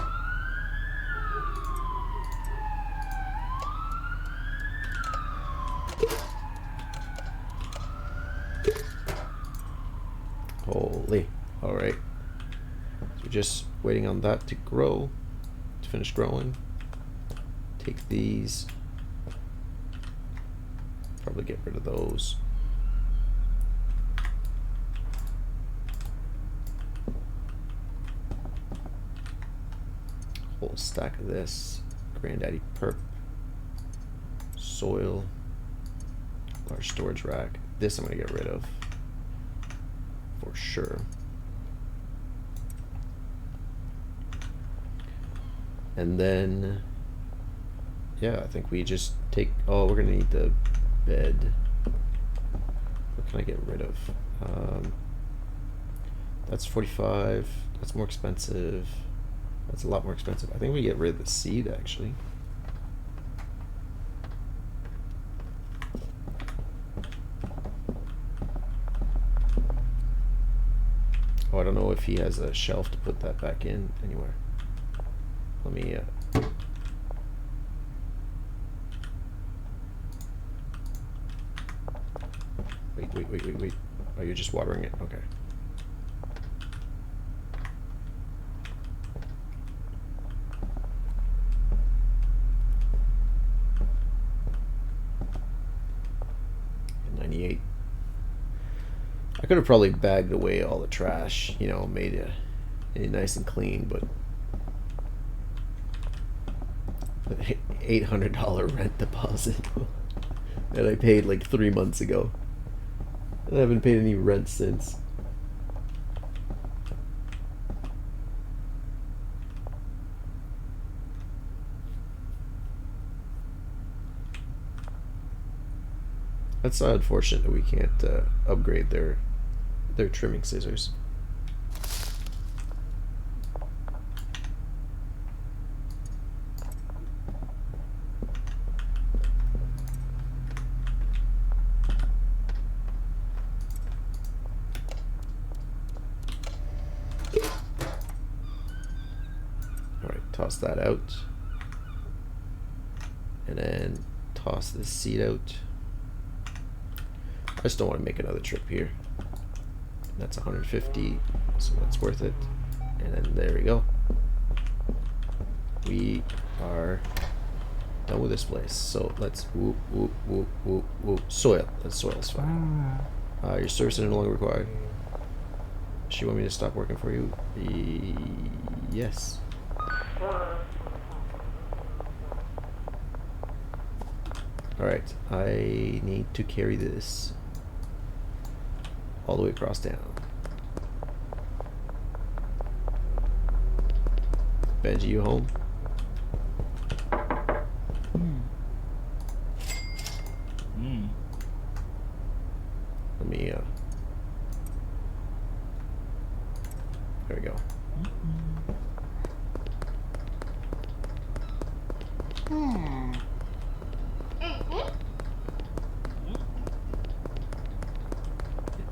Holy. Alright. So we're just waiting on that to grow, to finish growing. Take these. Probably get rid of those. Whole stack of this. Granddaddy Perp. Soil. Large storage rack. This I'm going to get rid of. For sure. And then, yeah, I think we just take, oh, we're going to need the bed. What can I get rid of? That's 45. That's more expensive. That's a lot more expensive. I think we get rid of the seed, actually. Oh, I don't know if he has a shelf to put that back in anywhere. Let me wait. Oh, you're just watering it? Okay. I could have probably bagged away all the trash, you know, made it nice and clean, but the $800 rent deposit that I paid like 3 months ago. I haven't paid any rent since. That's unfortunate that we can't upgrade their trimming scissors. Alright, toss that out. And then toss this seed out. I just don't want to make another trip here. That's 150, so that's worth it. And then there we go. We are done with this place. So let's whoop, whoop, whoop, whoop, whoop. Soil. That soil's fine. Your services are no longer required. Does she want me to stop working for you? Yes. Alright, I need to carry this all the way across town. Benji, you home? Let me, there we go.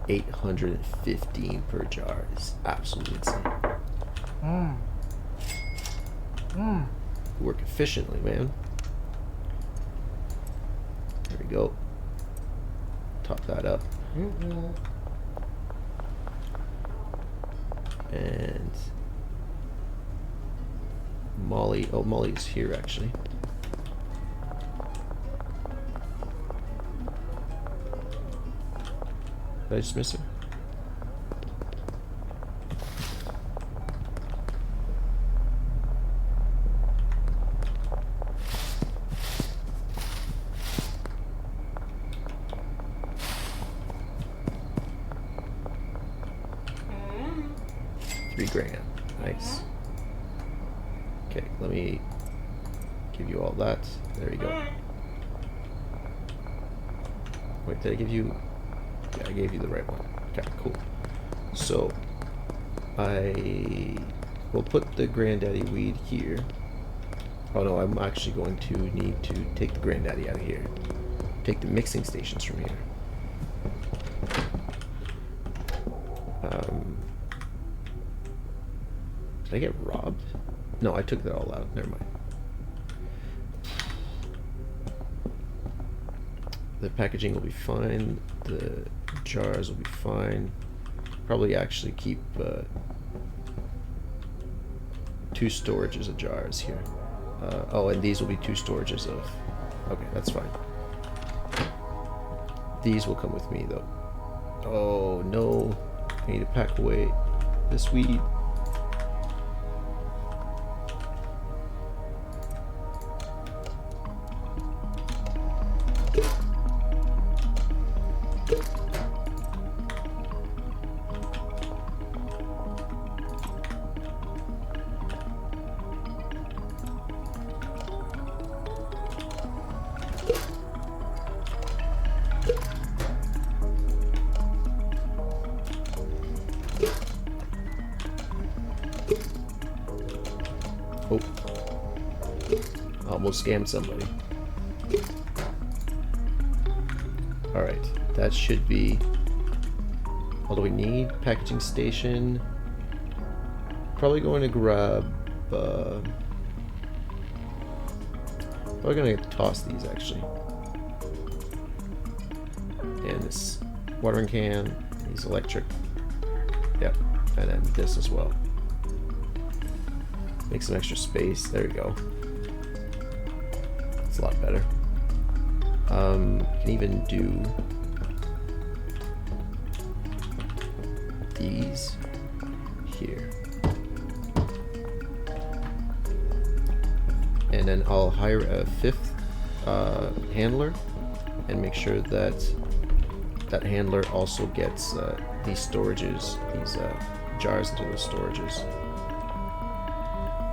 815 per jar is absolutely insane. Work efficiently, man. There we go. Top that up. And Molly. Oh, Molly's here actually. Did I just miss her? $3,000. Nice. Okay, let me give you all that. There you go. Wait, did I give you... Yeah, I gave you the right one. Okay, cool. So, I will put the granddaddy weed here. Oh no, I'm actually going to need to take the granddaddy out of here. Take the mixing stations from here. Did I get robbed? No, I took that all out. Never mind. The packaging will be fine. The jars will be fine. Probably actually keep 2 storages of jars here. Oh, and these will be 2 storages of... Okay, that's fine. These will come with me, though. Oh, no. I need to pack away this weed. Oh. Almost scammed somebody. Alright, that should be all that we need. Packaging station. Probably going to grab... probably going to toss these, actually. And this watering can. These electric. Yep, and then this as well. Make some extra space. There we go. It's a lot better. Can even do these here. And then I'll hire a 5th handler and make sure that that handler also gets these storages, these jars into those storages.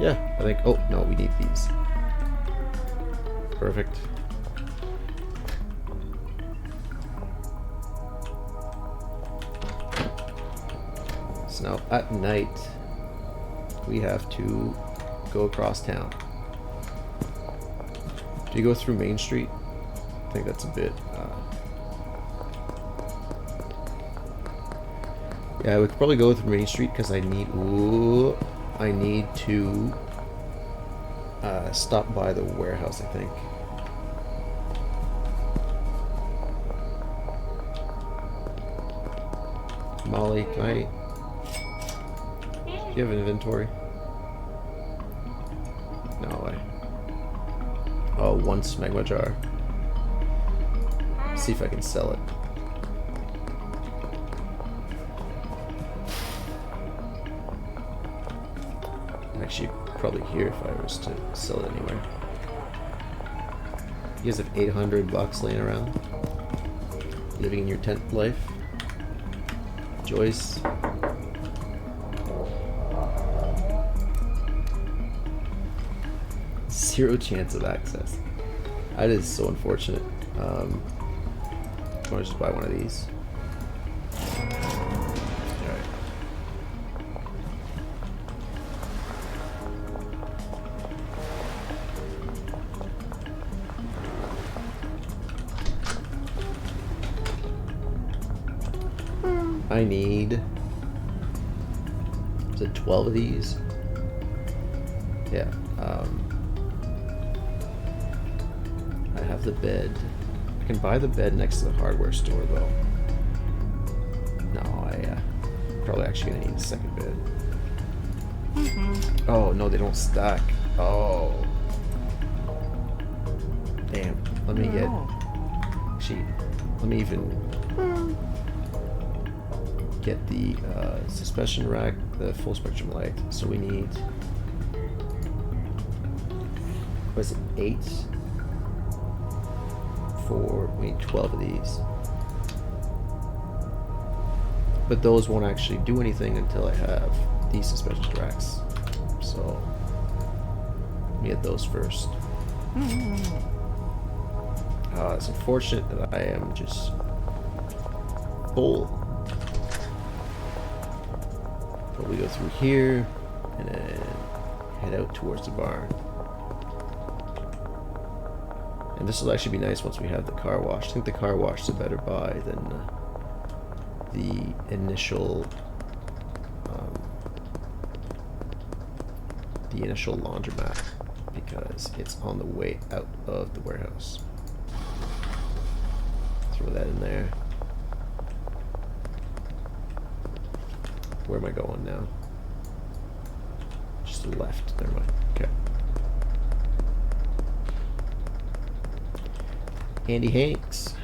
Yeah, I think... Oh, no, we need these. now at night we have to go across town. Do you go through Main Street? I think that's a bit... yeah, we could probably go through Main Street because I need... Ooh, I need to stop by the warehouse, I think. Molly, can I... Do you have an inventory? No way. Oh, one smegma jar. See if I can sell it. Actually, probably here if I was to sell it anywhere. You guys have 800 bucks laying around? Living in your tent life? Joyce? Zero chance of access. That is so unfortunate. I want to just buy one of these. Alright. I need... Is it 12 of these? Yeah. I have the bed. I can buy the bed next to the hardware store, though. No, I probably actually gonna need a second bed. Oh, no, they don't stack. Oh. Damn. Let me get... Actually, let me even... get the suspension rack, the full spectrum light. So we need... What is it? 8? 4, we need 12 of these. But those won't actually do anything until I have these suspension racks. So let me get those first. It's unfortunate that I am just full. But we go through here and then head out towards the barn. And this will actually be nice once we have the car wash. I think the car wash is a better buy than the initial laundromat because it's on the way out of the warehouse. Throw that in there. Where am I going now? Just to the left. Never mind. Okay. Andy Hanks.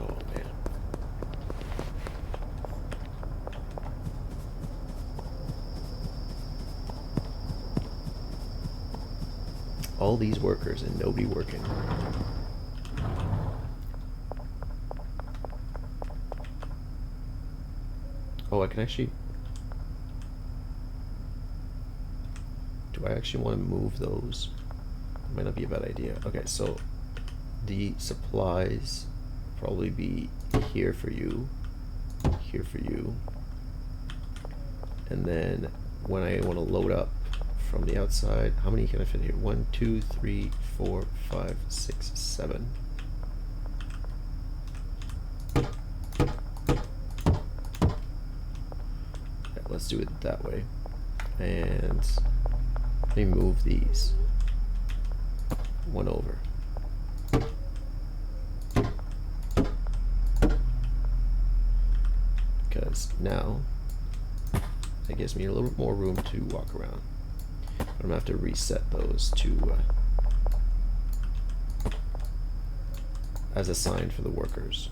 Oh man. All these workers and nobody working. Oh, I can actually... Do I actually want to move those? Might not be a bad idea. Okay, so the supplies probably be here for you, and then when I want to load up from the outside, how many can I fit here? 1, 2, 3, 4, 5, 6, 7. Okay, let's do it that way, and let me move these. One over. Because now that gives me a little bit more room to walk around. I'm gonna have to reset those to as assigned for the workers.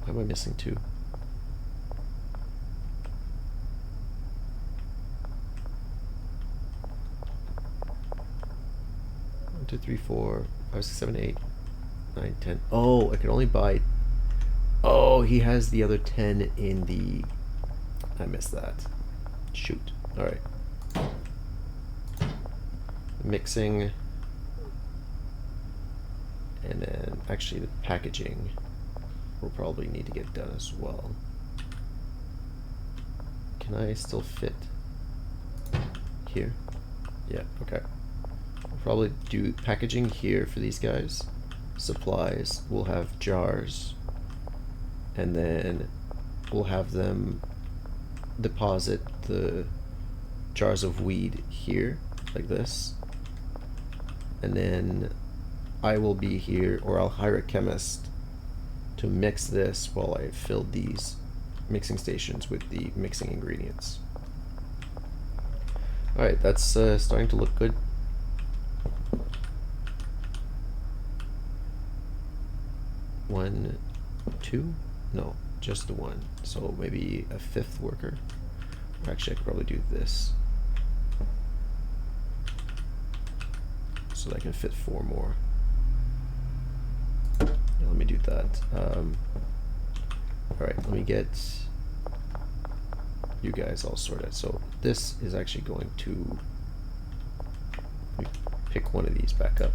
Am I missing 2? 1, 2, 3, 4, 5, 6, 7, 8, 9, 10. Oh, I can only buy... Oh, he has the other 10 in the I missed that. Shoot. Alright. Mixing. And then actually the packaging will probably need to get done as well. Can I still fit here? Yeah, okay. We'll probably do packaging here for these guys. Supplies, we'll have jars. And then we'll have them deposit the jars of weed here, like this. And then I will be here, or I'll hire a chemist to mix this while I fill these mixing stations with the mixing ingredients. Alright, that's starting to look good. One, two? No, just the one. So maybe a fifth worker. Or actually, I could probably do this. So that I can fit 4 more. Yeah, let me do that. Alright, let me get you guys all sorted. So this is actually going to pick one of these back up.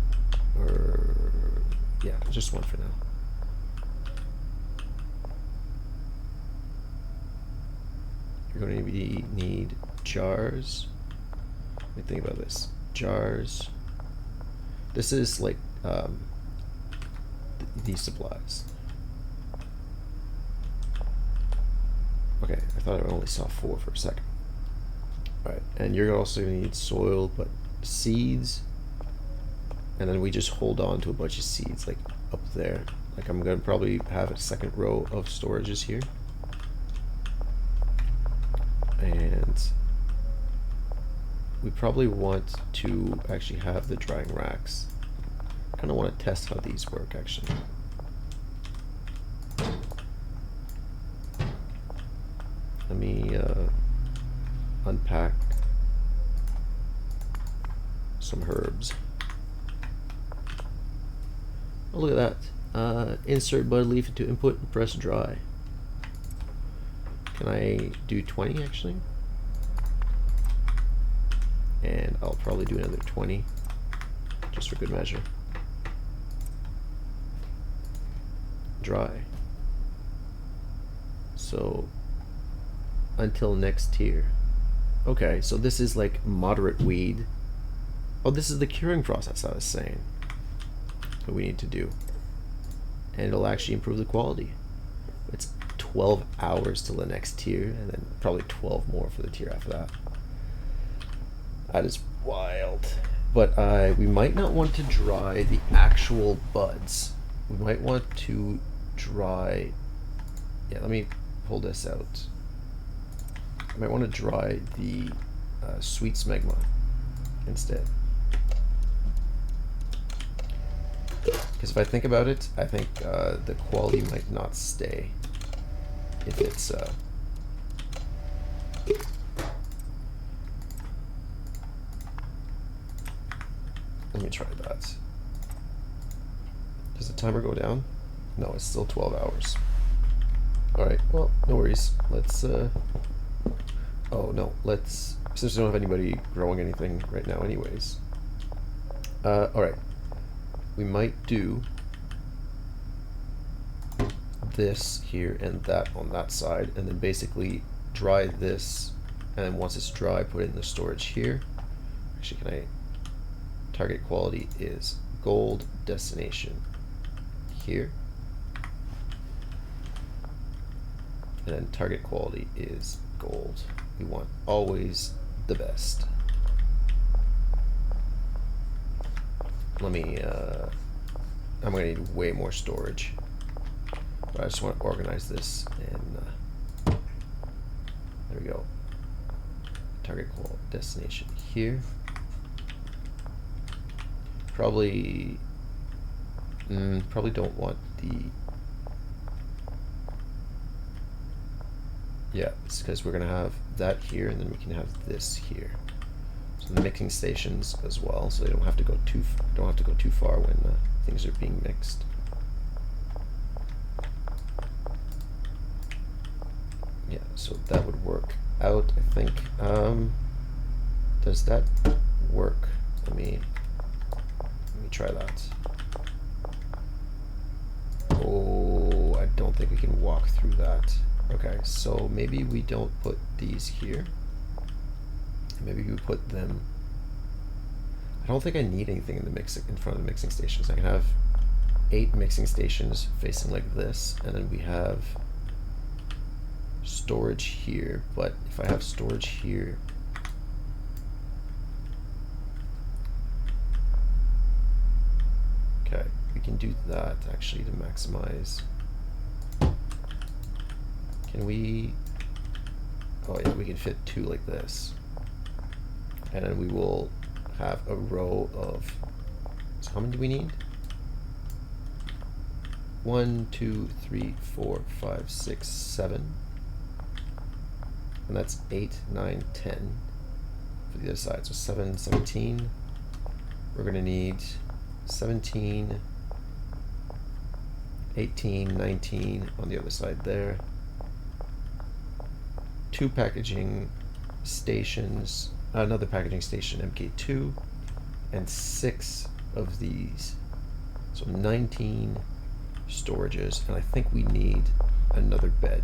Or yeah, just one for now. You're going to need jars. Let me think about this. Jars. This is like these supplies. Okay, I thought I only saw 4 for a second. Alright, and you're also going to need soil, but seeds. And then we just hold on to a bunch of seeds, like up there. Like I'm going to probably have a second row of storages here. And we probably want to actually have the drying racks. I kind of want to test how these work, actually. Let me unpack some herbs. Oh, look at that. Insert bud leaf into input and press dry. Can I do 20 actually? And I'll probably do another 20 just for good measure. Dry. So until next tier. Okay, so this is like moderate weed. Oh, this is the curing process I was saying that we need to do. And it'll actually improve the quality. It's 12 hours till the next tier, and then probably 12 more for the tier after that. That is wild. But we might not want to dry the actual buds. We might want to dry... Yeah, let me pull this out. I might want to dry the sweet smegma instead. Because if I think about it, I think the quality might not stay if it's let me try that. Does the timer go down? No, it's still 12 hours. Alright, well, no worries. Let's oh no, let's, since we don't have anybody growing anything right now anyways. Alright. We might do this here and that on that side, and then basically dry this, and then once it's dry, put it in the storage here. Actually, can I... Target quality is gold, destination here. And then target quality is gold. We want always the best. Let me, I'm gonna need way more storage. But I just want to organize this, and there we go. Target quality destination here. Probably don't want the... Yeah, it's because we're gonna have that here, and then we can have this here. So the mixing stations as well, so they don't have to go too far when things are being mixed. Yeah, So that would work out, I think. Does that work? Let me try that. Oh, I don't think we can walk through that. Okay, so maybe we don't put these here. Maybe we put them. I don't think I need anything in front of the mixing stations. I can have 8 mixing stations facing like this, and then we have storage here. But if I have storage here, okay, we can do that actually to maximize. Can we? Oh yeah, we can fit 2 like this, and then we will have a row of. So how many do we need? 1, 2, 3, 4, 5, 6, 7, and that's 8, 9, 10 for the other side. So 7, 17. We're gonna need 17, 18, 19 on the other side there. 2 packaging stations, another packaging station MK2, and 6 of these. So 19 storages, and I think we need another bed,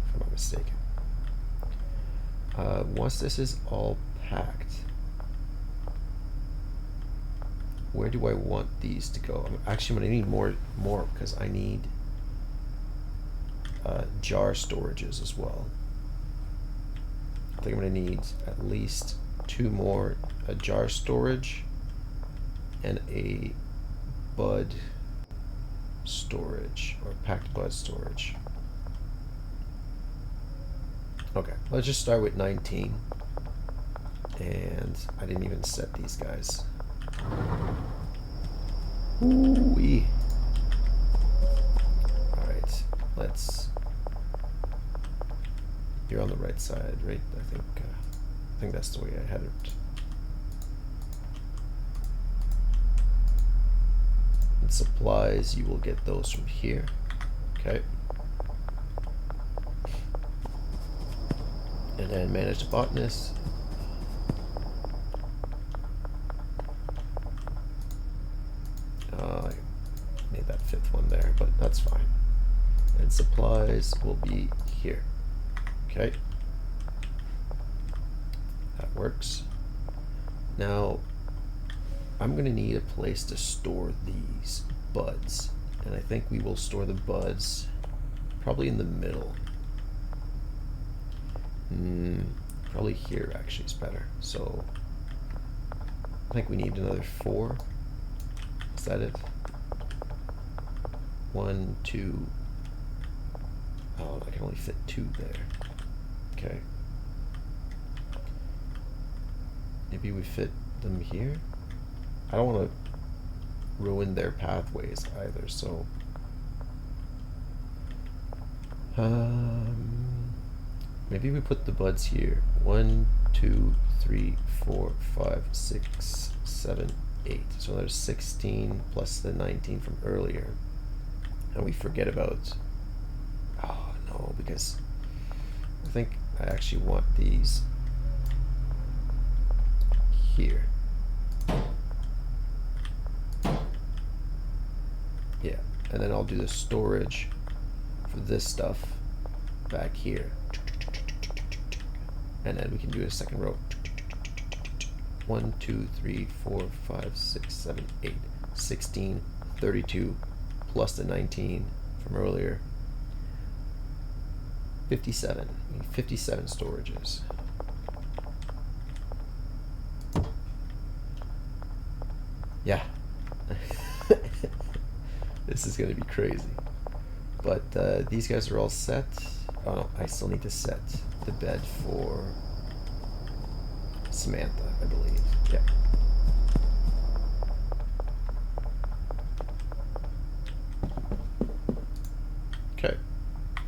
if I'm not mistaken. Once this is all packed, where do I want these to go? Actually, I'm gonna need more because I need jar storages as well. I think I'm gonna need at least 2 more, a jar storage and a bud storage, or packed bud storage. Okay, let's just start with 19. And I didn't even set these guys. Ooh-wee. Alright, let's... You're on the right side, right? I think that's the way I had it. And supplies, you will get those from here. Okay. And then manage the botanist. I made that 5th one there, but that's fine. And supplies will be here. Okay. That works. Now, I'm going to need a place to store these buds. And I think we will store the buds probably in the middle. Probably here actually is better. So I think we need another 4. Is that it? 1, 2. Oh, I can only fit 2 there. Okay. Maybe we fit them here? I don't want to ruin their pathways either, so maybe we put the buds here. 1, 2, 3, 4, 5, 6, 7, 8. So there's 16 plus the 19 from earlier. And we forget about... Oh no, because I think I actually want these here. Yeah, and then I'll do the storage for this stuff back here. And then we can do a second row. 1, 2, 3, 4, 5, 6, 7, 8, 16, 32, plus the 19 from earlier. 57. We need 57 storages. Yeah. This is going to be crazy. But these guys are all set. Oh no, I still need to set the bed for Samantha, I believe. Yeah. Okay.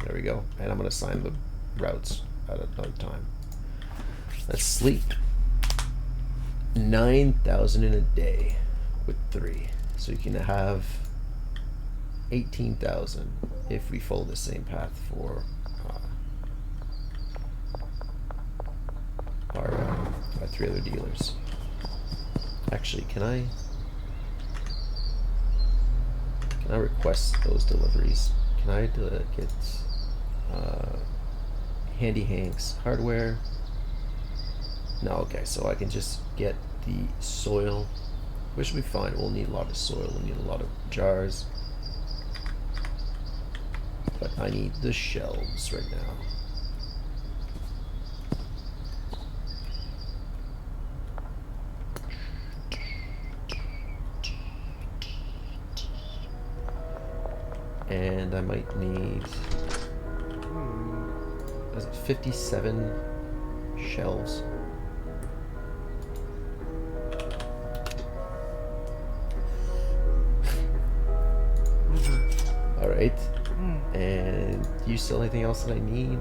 There we go. And I'm going to assign the routes at another time. Let's sleep. 9,000 in a day with 3. So you can have 18,000 if we follow the same path for 3 other dealers. Actually, can I request those deliveries? Can I get Handy Hanks hardware? No, okay, so I can just get the soil, which will be fine. We'll need a lot of soil, we'll need a lot of jars. But I need the shelves right now. And I might need, is it 57 shelves? All right. And do you sell anything else that I need?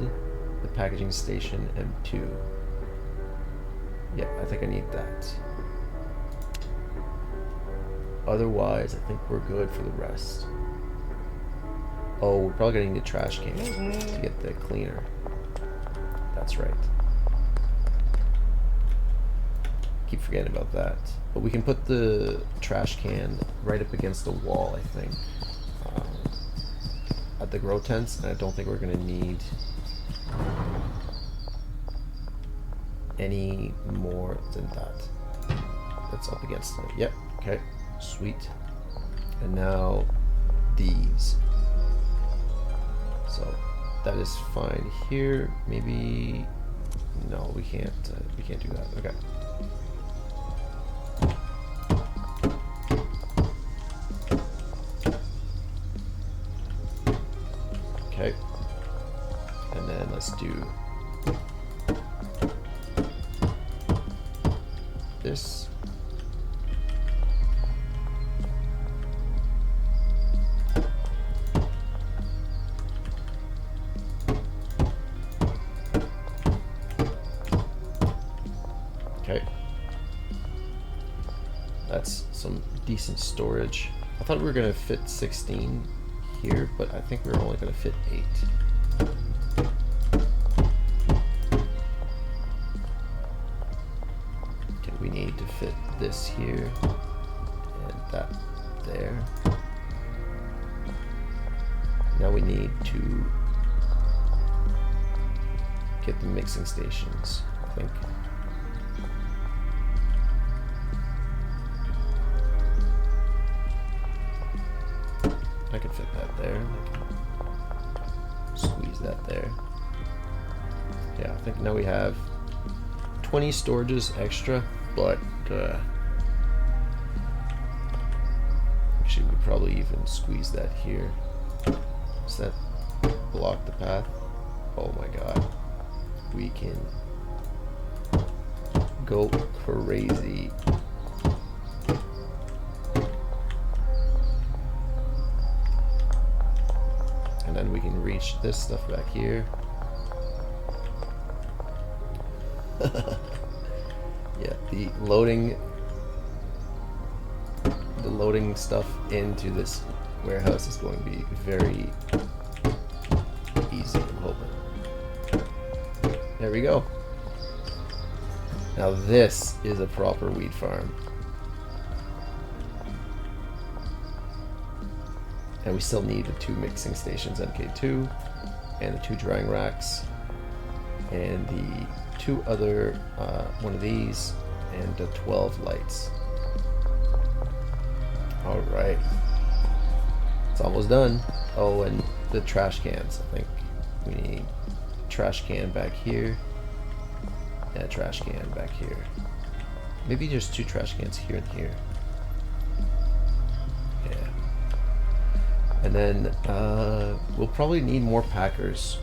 The packaging station M2. Yeah, I think I need that. Otherwise, I think we're good for the rest. Oh, we're probably gonna need a trash can to get the cleaner. That's right. Keep forgetting about that. But we can put the trash can right up against the wall, I think. At the grow tents, and I don't think we're gonna need any more than that. That's up against it. Yep, okay, sweet. And now these. So that is fine here. Maybe no, we can't do that. Okay. Okay. And then let's do this. Okay. That's some decent storage. I thought we were going to fit 16 here, but I think we're only going to fit 8. Okay, we need to fit this here and that there. Now we need to get the mixing stations, I think. I can fit that there. I can squeeze that there. Yeah, I think now we have 20 storages extra, but actually we probably even squeeze that here. Does that block the path? Oh my god. We can go crazy. And then we can reach this stuff back here. Yeah, the loading stuff into this warehouse is going to be very easy, I'm hoping. There we go. Now this is a proper wheat farm. And we still need the 2 mixing stations, MK2, and the 2 drying racks, and the 2 other, one of these, and the 12 lights. Alright. It's almost done. Oh, and the trash cans. I think we need a trash can back here, and a trash can back here. Maybe just 2 trash cans here and here. Yeah. And then we'll probably need more packers.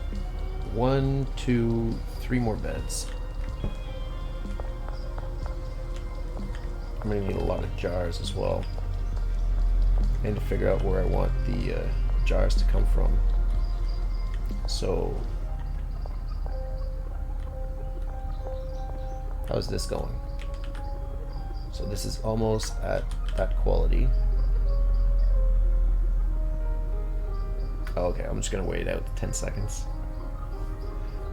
1, 2, 3 more beds. I'm gonna need a lot of jars as well. I need to figure out where I want the jars to come from. So, how's this going? So this is almost at that quality. Okay, I'm just gonna wait out 10 seconds.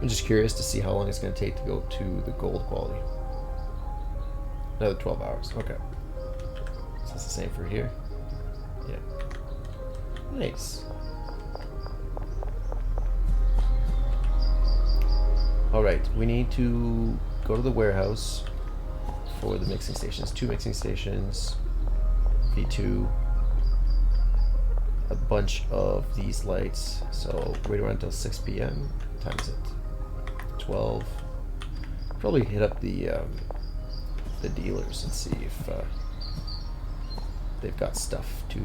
I'm just curious to see how long it's gonna take to go to the gold quality. Another 12 hours. Okay. So it's the same for here. Yeah. Nice. Alright, we need to go to the warehouse for the mixing stations. 2 mixing stations, V2, a bunch of these lights. So wait around until 6 p.m. What time is it? 12. Probably hit up the dealers and see if they've got stuff to,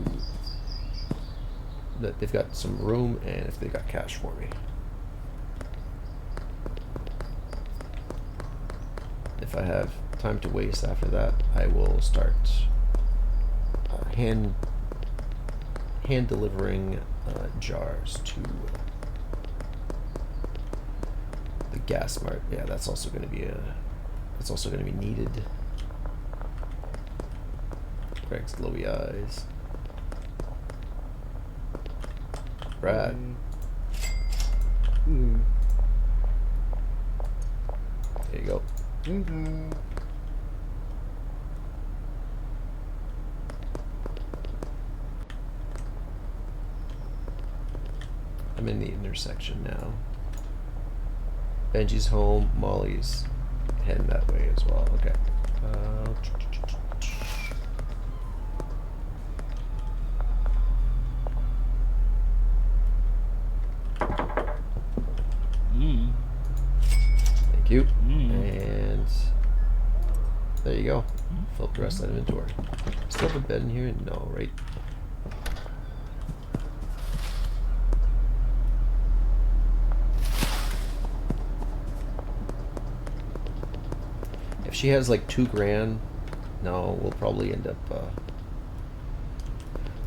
that they've got some room, and if they've got cash for me. If I have time to waste after that, I will start hand delivering jars to the gas mart. Yeah, that's also going to be needed. Greg's glowy eyes. Brad. There you go. I'm in the intersection now. Benji's home. Molly's heading that way as well. Okay. Thank you. And there you go. Fill up the rest of that inventory. Still have a bed in here? No, right? If she has like $2,000, no, we'll probably end up.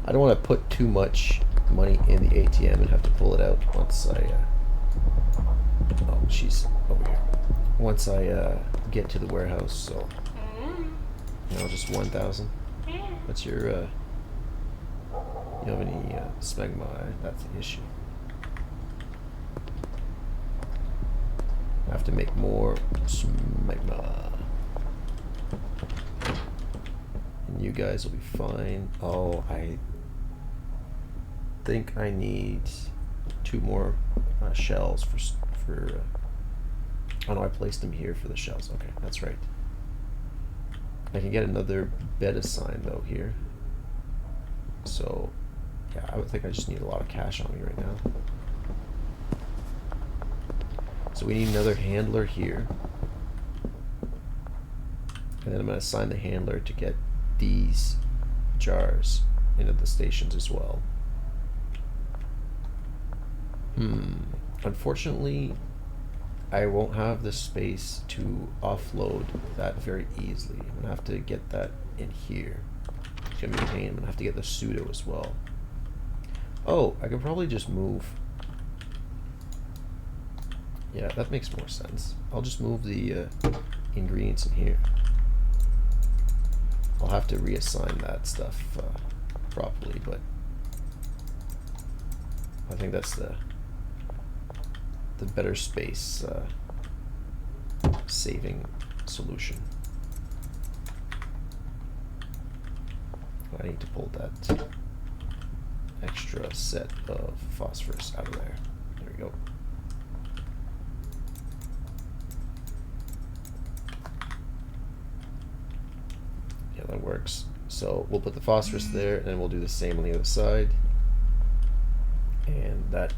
I don't want to put too much money in the ATM and have to pull it out once I. Oh, she's over here. Once I get to the warehouse, so. No, just 1,000. What's your? You have any smegma? That's the issue. I have to make more smegma. And you guys will be fine. Oh, I think I need 2 more shells for. Oh no, I placed them here for the shells. Okay, that's right. I can get another bed assigned though here. So, yeah, I would think I just need a lot of cash on me right now. So we need another handler here. And then I'm going to assign the handler to get these jars into the stations as well. Unfortunately, I won't have the space to offload that very easily. I'm gonna have to get that in here. It's gonna be a pain. I'm gonna have to get the pseudo as well. Oh, I could probably just move. Yeah, that makes more sense. I'll just move the ingredients in here. I'll have to reassign that stuff properly, but I think that's the better space saving solution. I need to pull that extra set of phosphorus out of there. There we go. Yeah, that works. So we'll put the phosphorus there, and then we'll do the same on the other side. And that,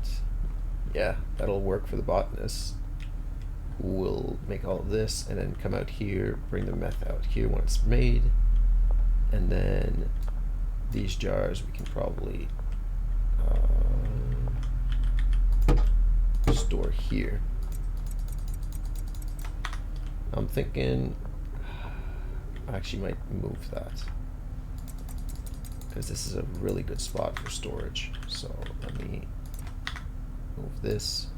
yeah, that'll work for the botanist. We'll make all of this and then come out here, bring the meth out here when it's made, and then these jars we can probably store here. I'm thinking I actually might move that because this is a really good spot for storage. So let me move this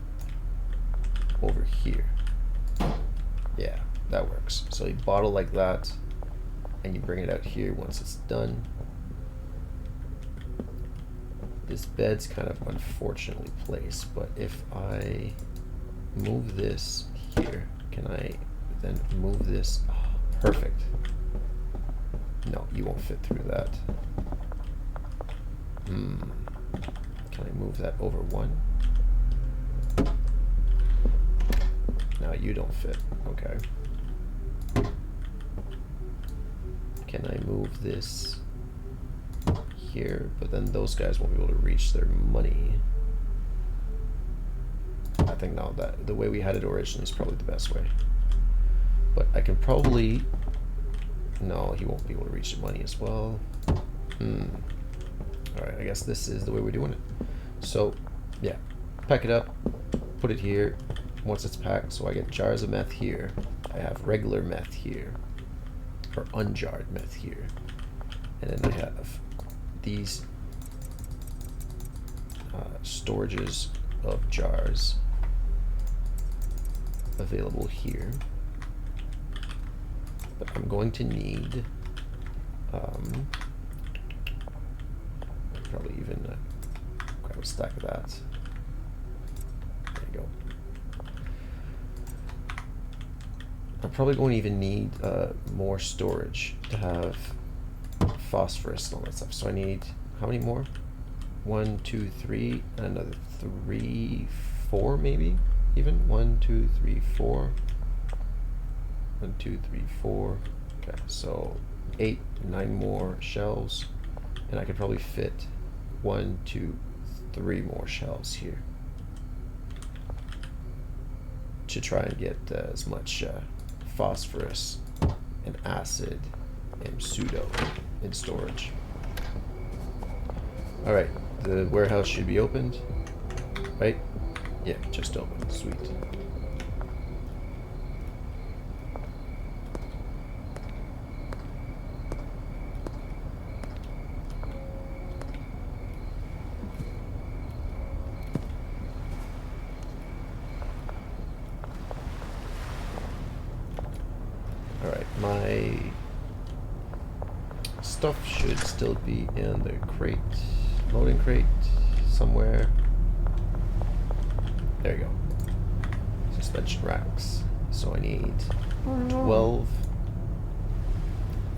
over here. Yeah, that works. So you bottle like that and you bring it out here once it's done. This bed's kind of unfortunately placed, but if I move this here, can I then move this? Oh, perfect. he won't fit through that. Can I move that over one? No, you don't fit. Okay. Can I move this here? But then those guys won't be able to reach their money. I think no, that the way we had it originally is probably the best way. But I can probably... No, he won't be able to reach the money as well. Alright, I guess this is the way we're doing it. So, yeah. Pack it up. Put it here. Once it's packed, so I get jars of meth here. I have regular meth here. Or unjarred meth here. And then I have these storages of jars available here. But I'm going to need probably even grab a stack of that. There you go. I'm probably going to even need more storage to have phosphorus and all that stuff. So I need, how many more? 1, 2, 3, and another 3, 4 maybe? Even? 1, 2, 3, 4. 1, 2, 3, 4. Okay, so 8, 9 more shelves. And I could probably fit 1, 2, 3 more shelves here. To try and get as much phosphorus and acid and pseudo in storage. Alright, the warehouse should be opened, right? Yeah, just opened. Sweet. Alright, my stuff should still be in the crate, loading crate, somewhere. There you go. Suspension racks. So I need 12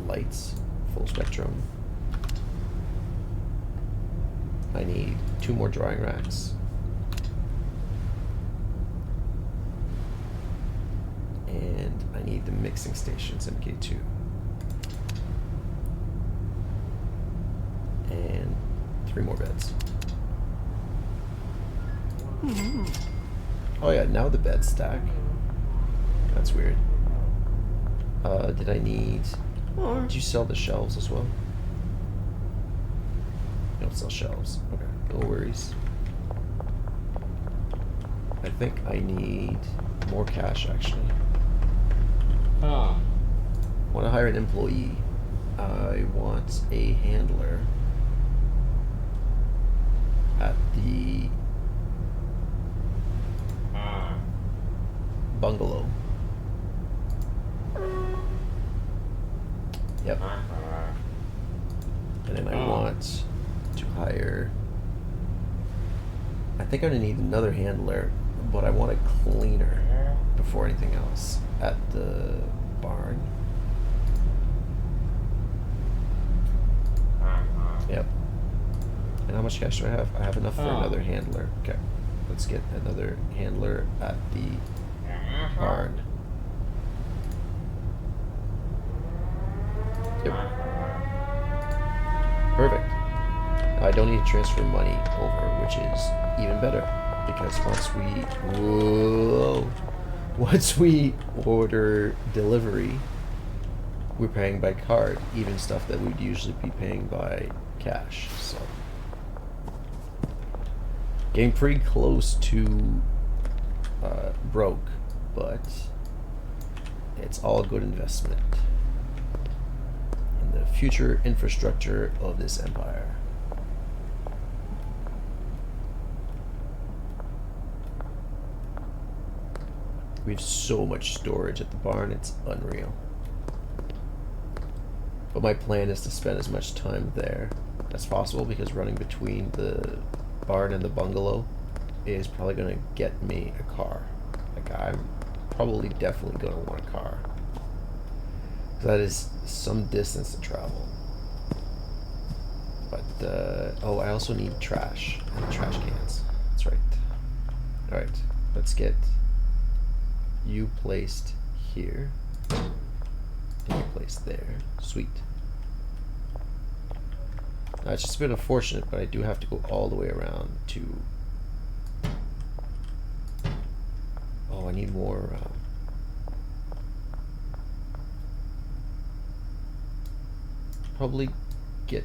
lights, full spectrum. I need 2 more drying racks. And I need the mixing stations, MK2. And 3 more beds. Oh yeah, now the beds stack. That's weird. Did I need... Did you sell the shelves as well? You don't sell shelves. Okay, no worries. I think I need more cash actually. I want to hire an employee. I want a handler at the bungalow. Yep. And then I want to hire... I think I'm going to need another handler, but I want a cleaner before anything else at the barn. Yep. And how much cash do I have? I have enough for another handler. Okay. Let's get another handler at the barn. Yep. Perfect. I don't need to transfer money over, which is even better, because once we order delivery, we're paying by card, even stuff that we'd usually be paying by cash. So getting pretty close to broke, but it's all good investment in the future infrastructure of this empire. We have so much storage at the barn, it's unreal. But my plan is to spend as much time there as possible, because running between the barn and the bungalow is probably going to get me a car. Like, I'm probably definitely going to want a car. That is some distance to travel. But, oh, I also need trash and trash cans. That's right. Alright, let's get you placed here. And you placed there. Sweet. Now, it's just a bit unfortunate, but I do have to go all the way around to... Oh, I need more... probably get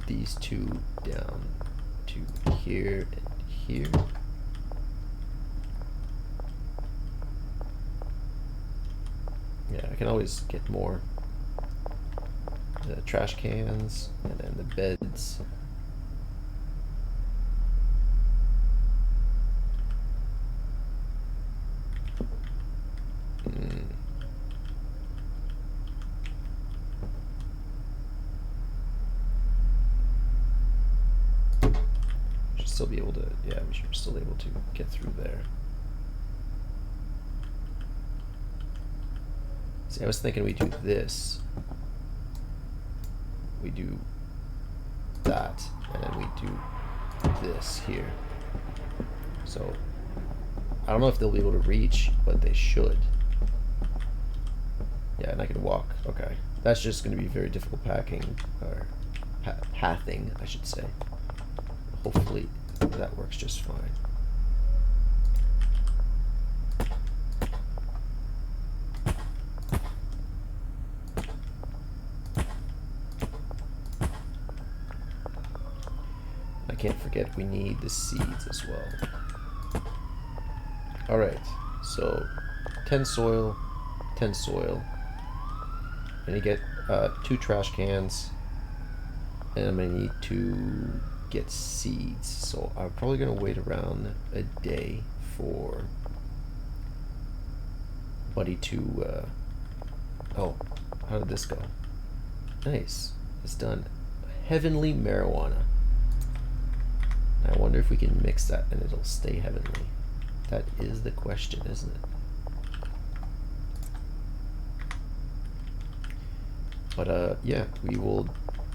these two down to here and here. Yeah, I can always get more. The trash cans and then the beds. Should still be able to, yeah, we should still be able to get through there. See, I was thinking we do this. We do that, and then we do this here. So, I don't know if they'll be able to reach, but they should. Yeah, and I can walk. Okay. That's just going to be very difficult packing, or pathing, I should say. Hopefully that works just fine. I can't forget we need the seeds as well. Alright, so 10 soil, 10 soil. And you get 2 trash cans. And I'm going to need to get seeds. So I'm probably going to wait around a day for Buddy to... oh, how did this go? Nice. It's done. Heavenly marijuana. I wonder if we can mix that and it'll stay heavenly. That is the question, isn't it? But yeah, we will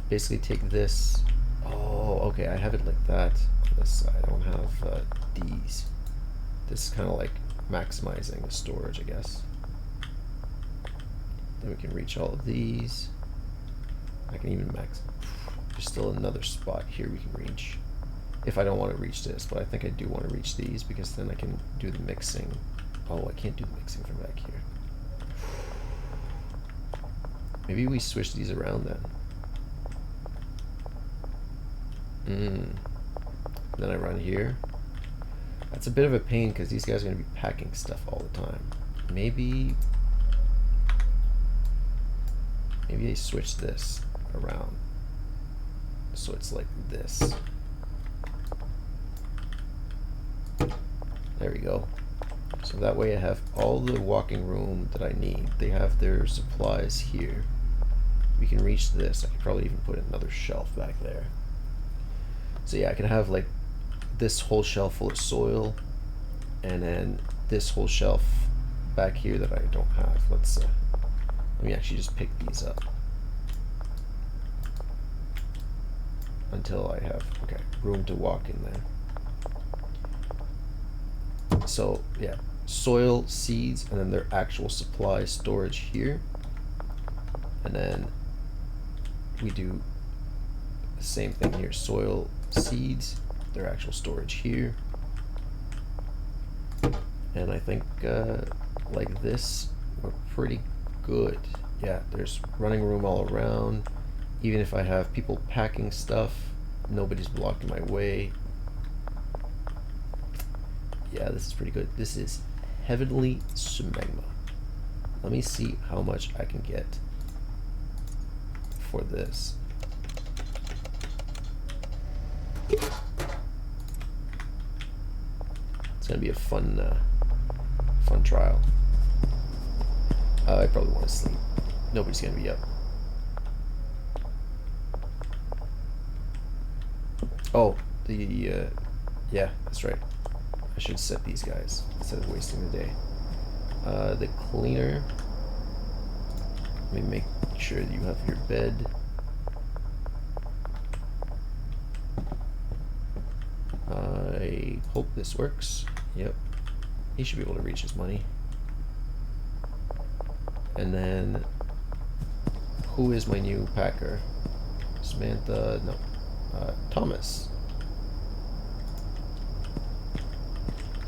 basically take this. Oh, okay, I have it like that on this side. I don't have these. This is kind of like maximizing the storage, I guess. Then we can reach all of these. I can even max. There's still another spot here we can reach. If I don't want to reach this, but I think I do want to reach these because then I can do the mixing. Oh, I can't do the mixing from back here. Maybe we switch these around then. Then I run here. That's a bit of a pain because these guys are going to be packing stuff all the time. Maybe they switch this around. So it's like this. There we go. So that way I have all the walking room that I need. They have their supplies here. We can reach this. I could probably even put another shelf back there. So yeah, I can have like this whole shelf full of soil, and then this whole shelf back here that I don't have. Let me actually just pick these up until I have room to walk in there. So yeah, soil, seeds, and then their actual supply storage here, and then we do the same thing here. Soil, seeds, their actual storage here, and I think like this we're pretty good. Yeah, there's running room all around. Even if I have people packing stuff, nobody's blocking my way. Yeah, this is pretty good. This is heavenly smegma. Let me see how much I can get for this. It's gonna be a fun trial. I probably want to sleep. Nobody's gonna be up. Oh, yeah, that's right. I should set these guys instead of wasting the day. The cleaner. Let me make sure that you have your bed. This works. Yep. He should be able to reach his money. And then, who is my new packer? Samantha, no. Thomas.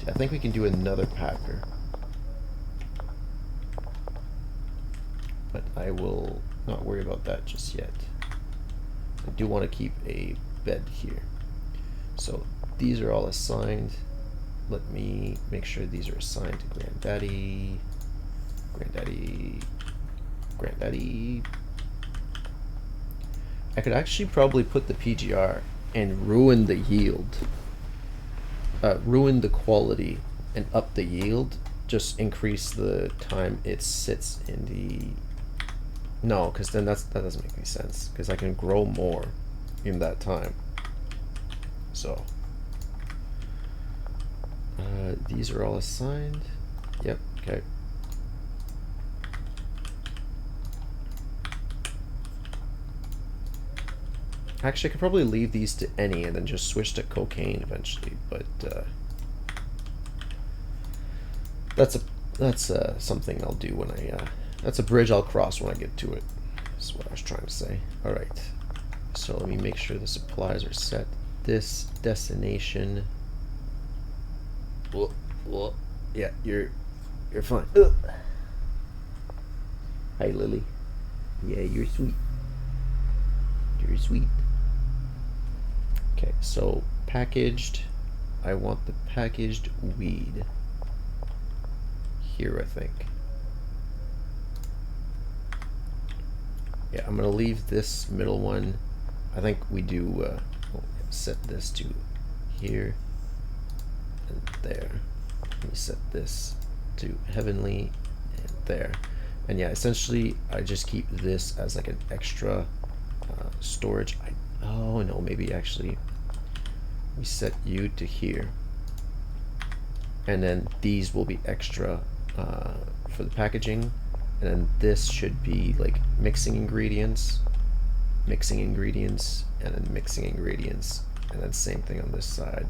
I think we can do another packer. But I will not worry about that just yet. I do want to keep a bed here. So these are all assigned. Let me make sure these are assigned to Granddaddy. Granddaddy. Granddaddy. I could actually probably put the PGR and ruin the yield. Ruin the quality and up the yield. Just increase the time it sits in the... No, because then that doesn't make any sense. Because I can grow more in that time. So... these are all assigned. Yep, okay. Actually, I could probably leave these to any and then just switch to cocaine eventually, but that's something I'll do when that's a bridge I'll cross when I get to it. That's what I was trying to say. All right, so let me make sure the supplies are set. This destination. Well, yeah, you're fine. Ugh. Hi, Lily. Yeah, you're sweet. You're sweet. Okay, so packaged. I want the packaged weed here, I think. Yeah, I'm gonna leave this middle one. I think we do set this to here and there. Let me set this to heavenly and there. And yeah, essentially I just keep this as like an extra storage. Oh no, maybe actually we set you to here, and then these will be extra for the packaging, and then this should be like mixing ingredients, and then mixing ingredients, and then same thing on this side.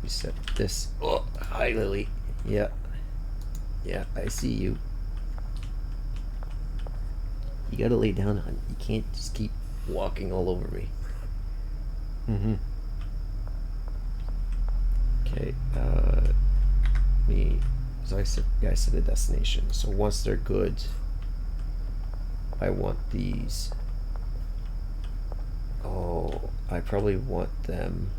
We set this. Oh, hi Lily. Yeah, I see you. You gotta lay down, hon. You can't just keep walking all over me. Okay, so I set the destination. So once they're good, I want these. Oh, I probably want them.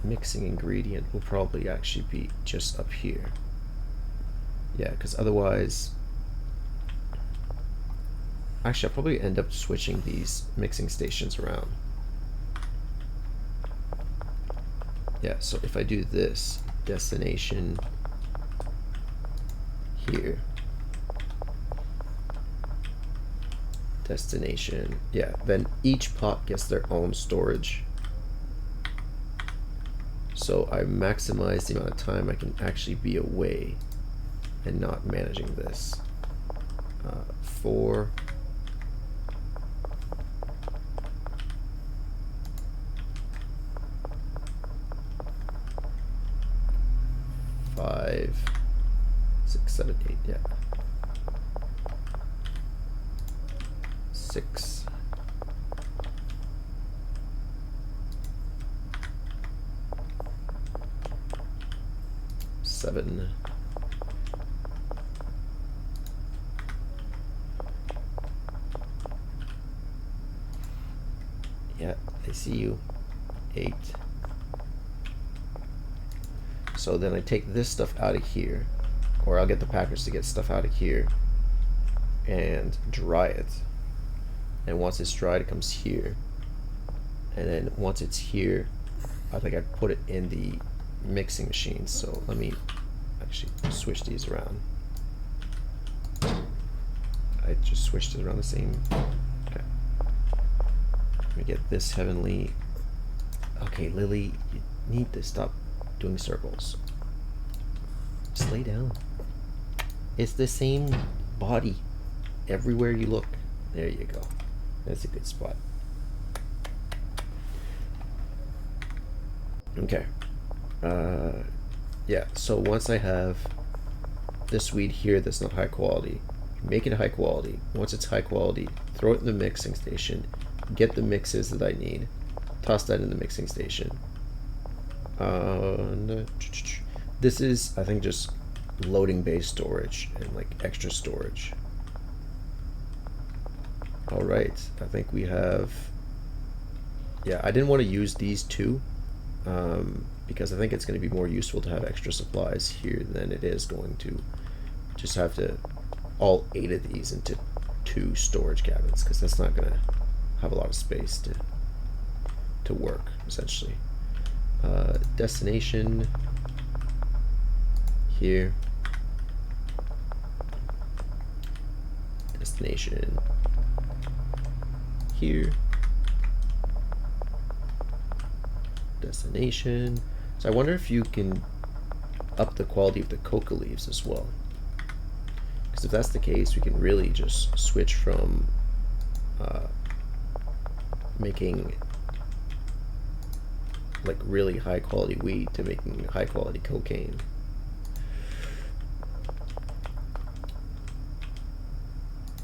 Mixing ingredient will probably actually be just up here. Yeah, because otherwise... Actually, I'll probably end up switching these mixing stations around. Yeah, so if I do this, destination here. Destination, yeah, then each pot gets their own storage. So I maximize the amount of time I can actually be away and not managing this. 4. Five, 6, 7, 8, yeah. 6. 7. Yeah, I see you. 8. So then I take this stuff out of here, or I'll get the packers to get stuff out of here and dry it. And once it's dried, it comes here. And then once it's here, I think I put it in the mixing machine. So let me actually switch these around. I just switched it around the same. Okay. Let me get this heavenly. Okay, Lily, you need to stop doing circles. Just lay down. It's the same body everywhere you look. There you go. That's a good spot. Okay. Yeah, so once I have this weed here that's not high quality, make it high quality. Once it's high quality, throw it in the mixing station, get the mixes that I need, toss that in the mixing station. This is, I think, just loading bay storage and like extra storage. All right, I think we have, yeah, I didn't want to use these two because I think it's going to be more useful to have extra supplies here than it is going to just have to all 8 of these into 2 storage cabins, because that's not going to have a lot of space to work, essentially. Destination here. Destination here. Destination. So I wonder if you can up the quality of the coca leaves as well. Because if that's the case, we can really just switch from making like really high quality weed to making high quality cocaine.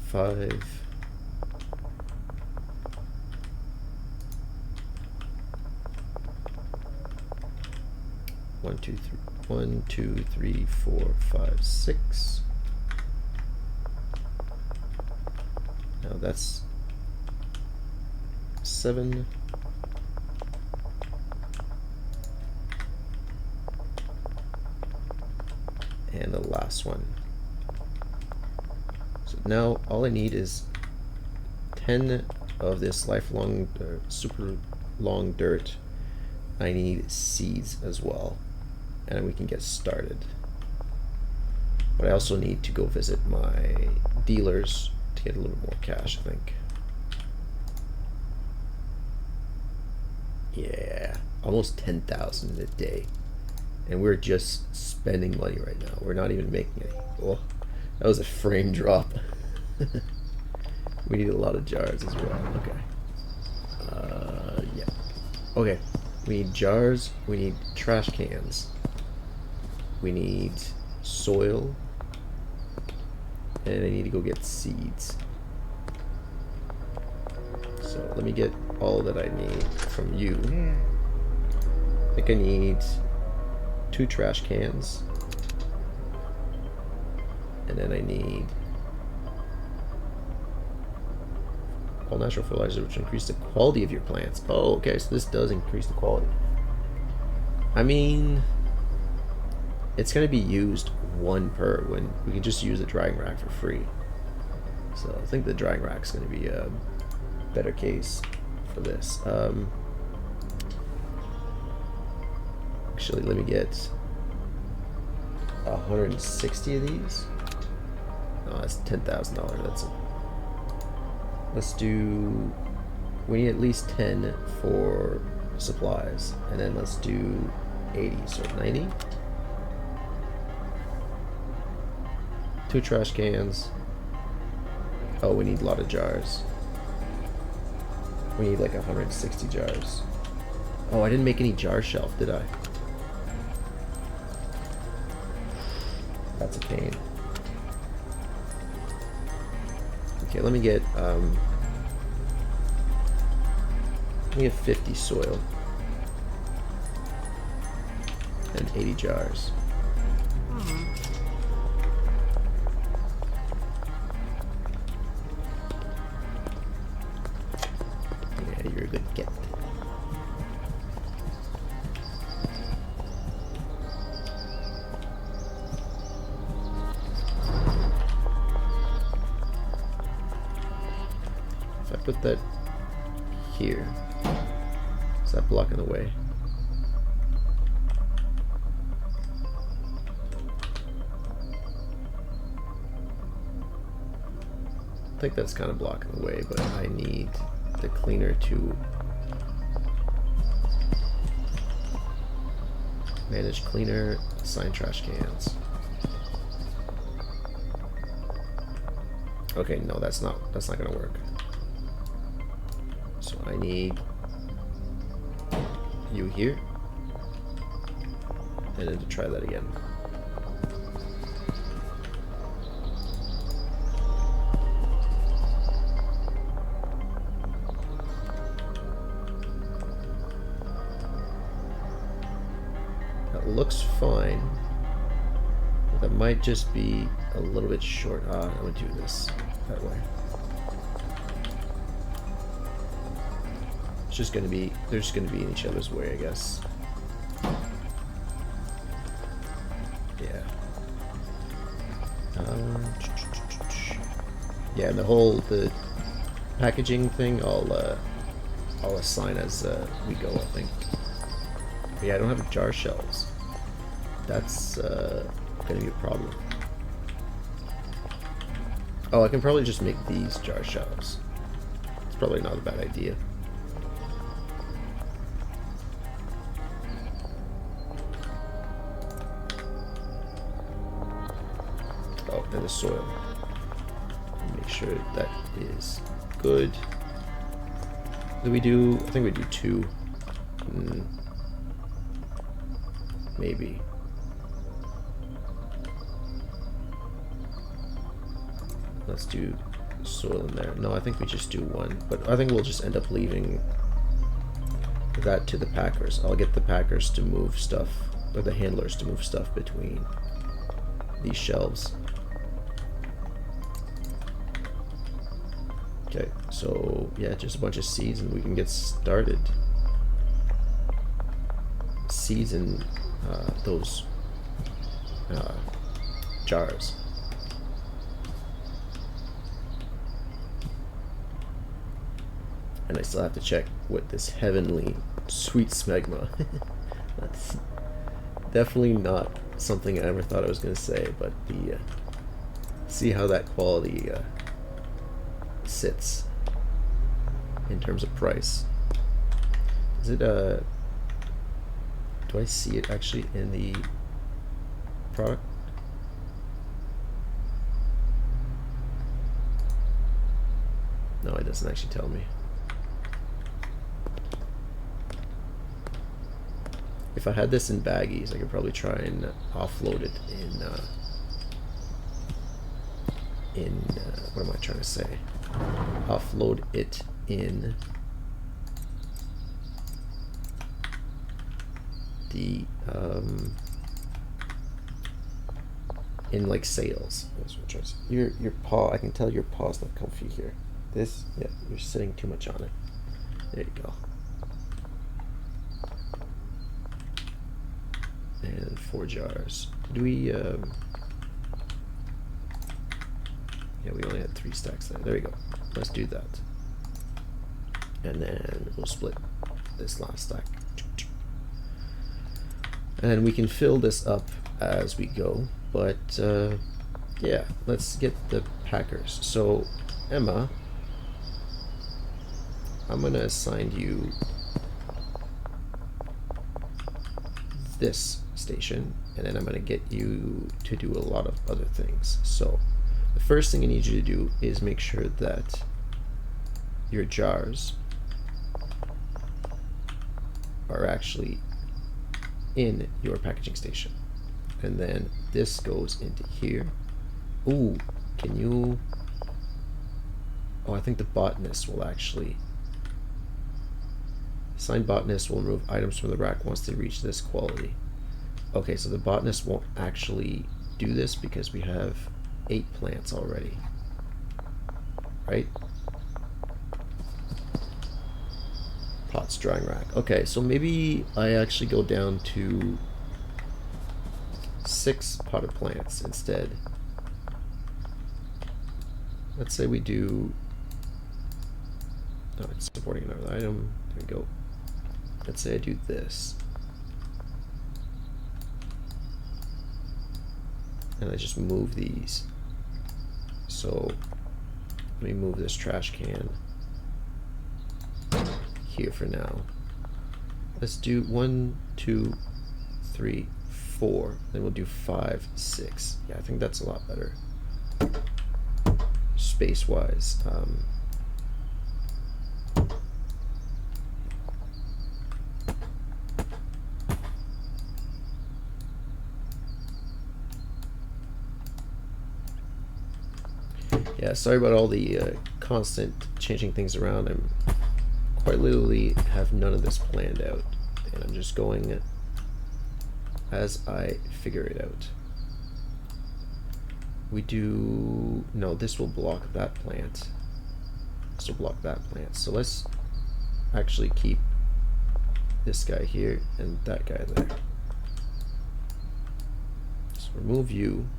Five. One, two, three. 1, 2, 3, 4, 5, 6. Now that's 7. And the last one. So now all I need is 10 of this lifelong, super long dirt. I need seeds as well, and we can get started. But I also need to go visit my dealers to get a little more cash, I think. Yeah, almost 10,000 a day. And we're just spending money right now. We're not even making any. Oh, that was a frame drop. We need a lot of jars as well. Okay. Yeah. Okay. We need jars. We need trash cans. We need soil. And I need to go get seeds. So let me get all that I need from you. I think I need 2 trash cans. And then I need all natural fertilizer, which increase the quality of your plants. Oh, okay, so this does increase the quality. I mean, it's going to be used 1 per, when we can just use the drying rack for free. So I think the drying rack's going to be a better case for this. Actually, let me get 160 of these. Oh, that's $10,000. That's a... Let's do... We need at least 10 for supplies. And then let's do 80, so 90. 2 trash cans. Oh, we need a lot of jars. We need like 160 jars. Oh, I didn't make any jar shelf, did I? That's a pain. Okay, let me get 50 soil and 80 jars. Yeah, you're a good get. If I put that here, is that blocking the way? I think that's kind of blocking the way, but I need the cleaner to manage cleaner, assign trash cans. Okay, no, that's not gonna work. So I need you here, and then to try that again. That looks fine. But that might just be a little bit short. I'm gonna do this that way. It's just gonna be, they're just gonna be in each other's way, I guess. Yeah. Yeah, and the packaging thing, I'll assign as we go, I think. But yeah, I don't have jar shells. That's gonna be a problem. Oh, I can probably just make these jar shells. It's probably not a bad idea. Oh, and the soil. Make sure that is good. Do we do? I think we do 2. Maybe. Let's do soil in there. No, I think we just do 1. But I think we'll just end up leaving that to the packers. I'll get the packers to move stuff, or the handlers to move stuff between these shelves. Okay, so yeah, just a bunch of seeds and we can get started. Seeds in those jars. And I still have to check with this heavenly sweet smegma. That's definitely not something I ever thought I was going to say, but the see how that quality sits in terms of price. Is it do I see it actually in the product? No, it doesn't actually tell me. If I had this in baggies, I could probably try and offload it in what am I trying to say? Offload it in the in like sales. That's what I'm trying to say. Your paw, I can tell your paw's not comfy here. This, yeah, you're sitting too much on it. There you go. And 4 jars. Did we yeah, we only had 3 stacks there. There we go. Let's do that. And then we'll split this last stack. And we can fill this up as we go. But yeah, let's get the packers. So Emma, I'm gonna assign you this station, and then I'm gonna get you to do a lot of other things. So the first thing I need you to do is make sure that your jars are actually in your packaging station, and then this goes into here. Ooh, can you? Oh, I think the botanist will actually. Assigned botanist will remove items from the rack once they reach this quality. Okay, so the botanist won't actually do this because we have 8 plants already, right? Pots, drying rack. Okay, so maybe I actually go down to 6 potted plants instead. Let's say we do. No, it's supporting another item. There we go. Let's say I do this. And I just move these. So let me move this trash can here for now. Let's do 1, 2, 3, 4. Then we'll do 5, 6. Yeah, I think that's a lot better. Just space wise. Yeah, sorry about all the constant changing things around. I'm quite literally have none of this planned out, and I'm just going as I figure it out. We do... no, this will block that plant. This will block that plant. So let's actually keep this guy here and that guy there. So remove you.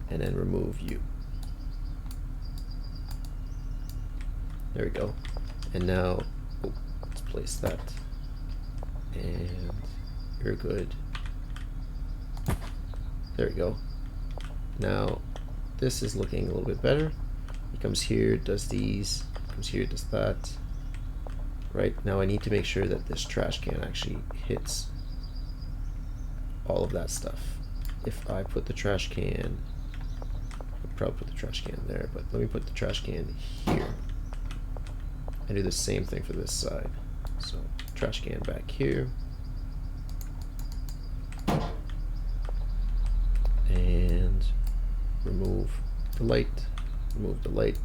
And then remove you. There we go. And now, oh, let's place that. And you're good. There we go. Now, this is looking a little bit better. He comes here, does these, comes here, does that. Right, now I need to make sure that this trash can actually hits all of that stuff. If I put the trash can, I'll probably put the trash can there, but let me put the trash can here. And do the same thing for this side. So, trash can back here. And remove the light, remove the light.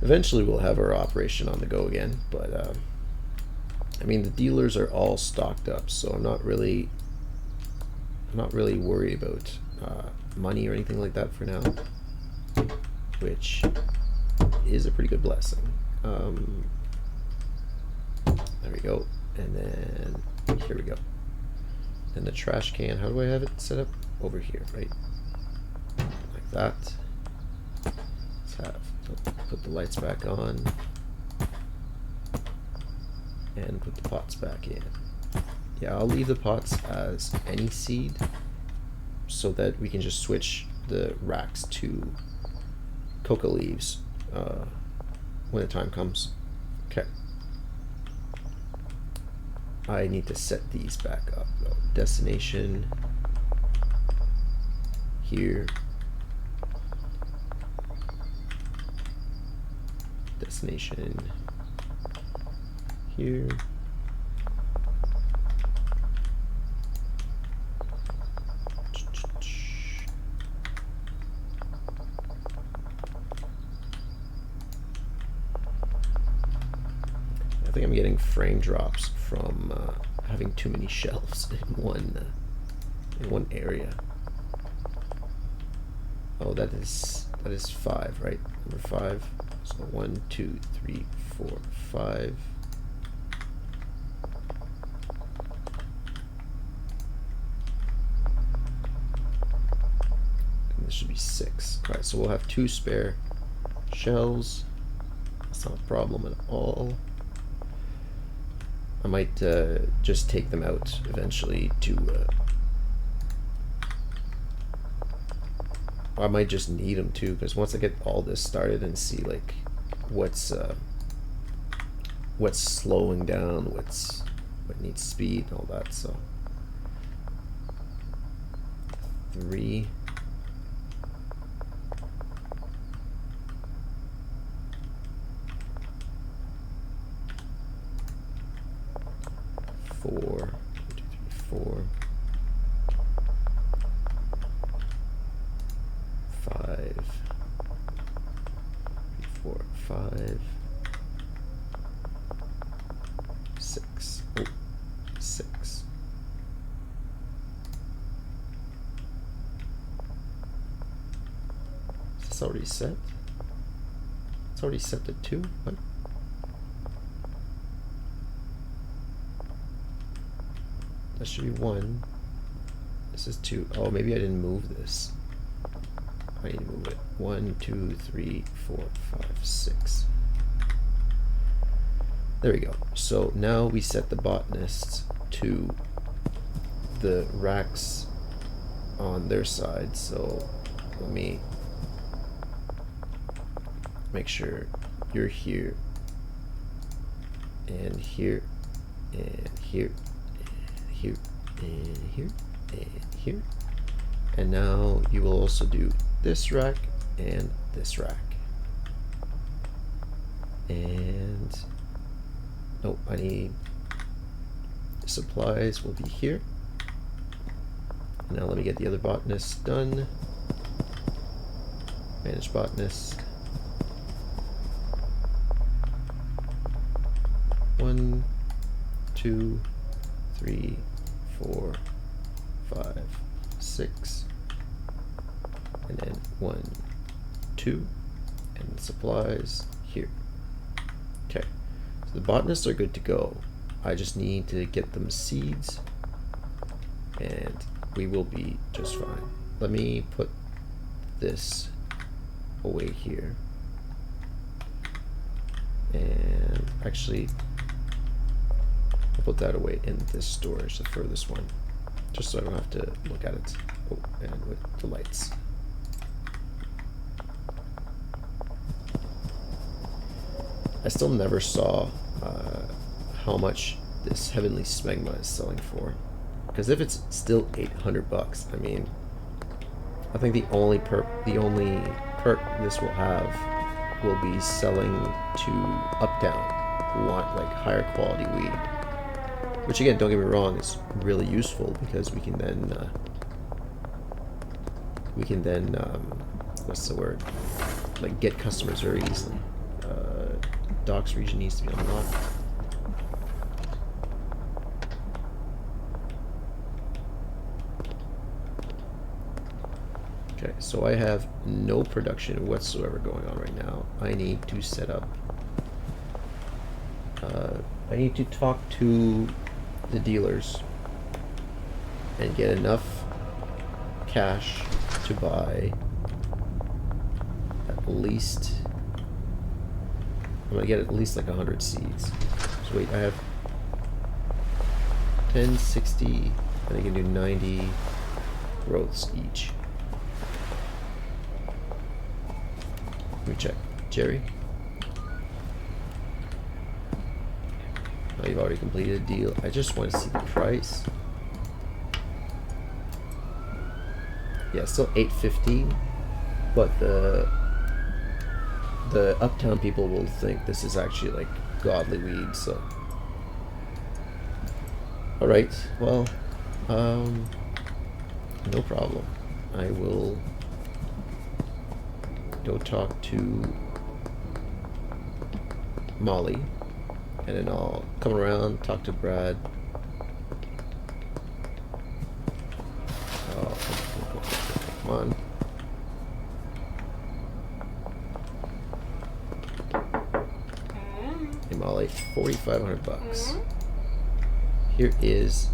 Eventually we'll have our operation on the go again, but I mean, the dealers are all stocked up, so I'm not really worried about money or anything like that for now, which is a pretty good blessing. There we go, and then here we go. And the trash can, how do I have it set up? Over here, right? Like that. Let's put the lights back on. And put the pots back in. Yeah, I'll leave the pots as any seed so that we can just switch the racks to coca leaves when the time comes. Okay. I need to set these back up though. Destination here. Destination here. I think I'm getting frame drops from having too many shelves in one area. Oh, that is 5, right? Number 5. So 1, 2, 3, 4, 5. This should be 6. Alright, so we'll have 2 spare shelves. That's not a problem at all. I might just take them out eventually to... I might just need them too, because once I get all this started and see like what's slowing down, what needs speed and all that, so 3. 4, 1, 2, 3, 4, 5, 3, 4, 5, 6. Oh, 6. Is this already set? It's already set to 2? What? That should be 1. This is 2. Oh, maybe I didn't move this. I need to move it. 1, 2, 3, 4, 5, 6. There we go. So now we set the botanists to the racks on their side. So let me make sure you're here and here and here and here and here and here. And now you will also do this rack and this rack. And oh, I need supplies will be here. Now let me get the other botanist done. Manage botanist. 1, 2, 3, 4, 5, 6, and then 1, 2, and supplies here. Okay, so the botanists are good to go. I just need to get them seeds, and we will be just fine. Let me put this away here, and actually I'll put that away in this storage, the furthest one, just so I don't have to look at it. Oh, and with the lights. I still never saw how much this Heavenly Smegma is selling for. Because if it's still $800, I mean, I think the only perk this will have will be selling to Uptown who want like higher quality weed. Which again, don't get me wrong, is really useful because we can then what's the word? Like get customers very easily. Docks region needs to be unlocked. Okay, so I have no production whatsoever going on right now. I need to set up. I need to talk to the dealers and get enough cash to buy at least. I'm gonna get at least like 100 seeds. So wait, I have 10, 60. I think I can do 90 growths each. Let me check. Jerry? Oh, you've already completed a deal. I just want to see the price. Yeah, still 815, but the Uptown people will think this is actually like godly weed, so. Alright, well, no problem. I will go talk to Molly, and then I'll come around, talk to Brad. Oh, come on. Hey Molly, $4,500. Here is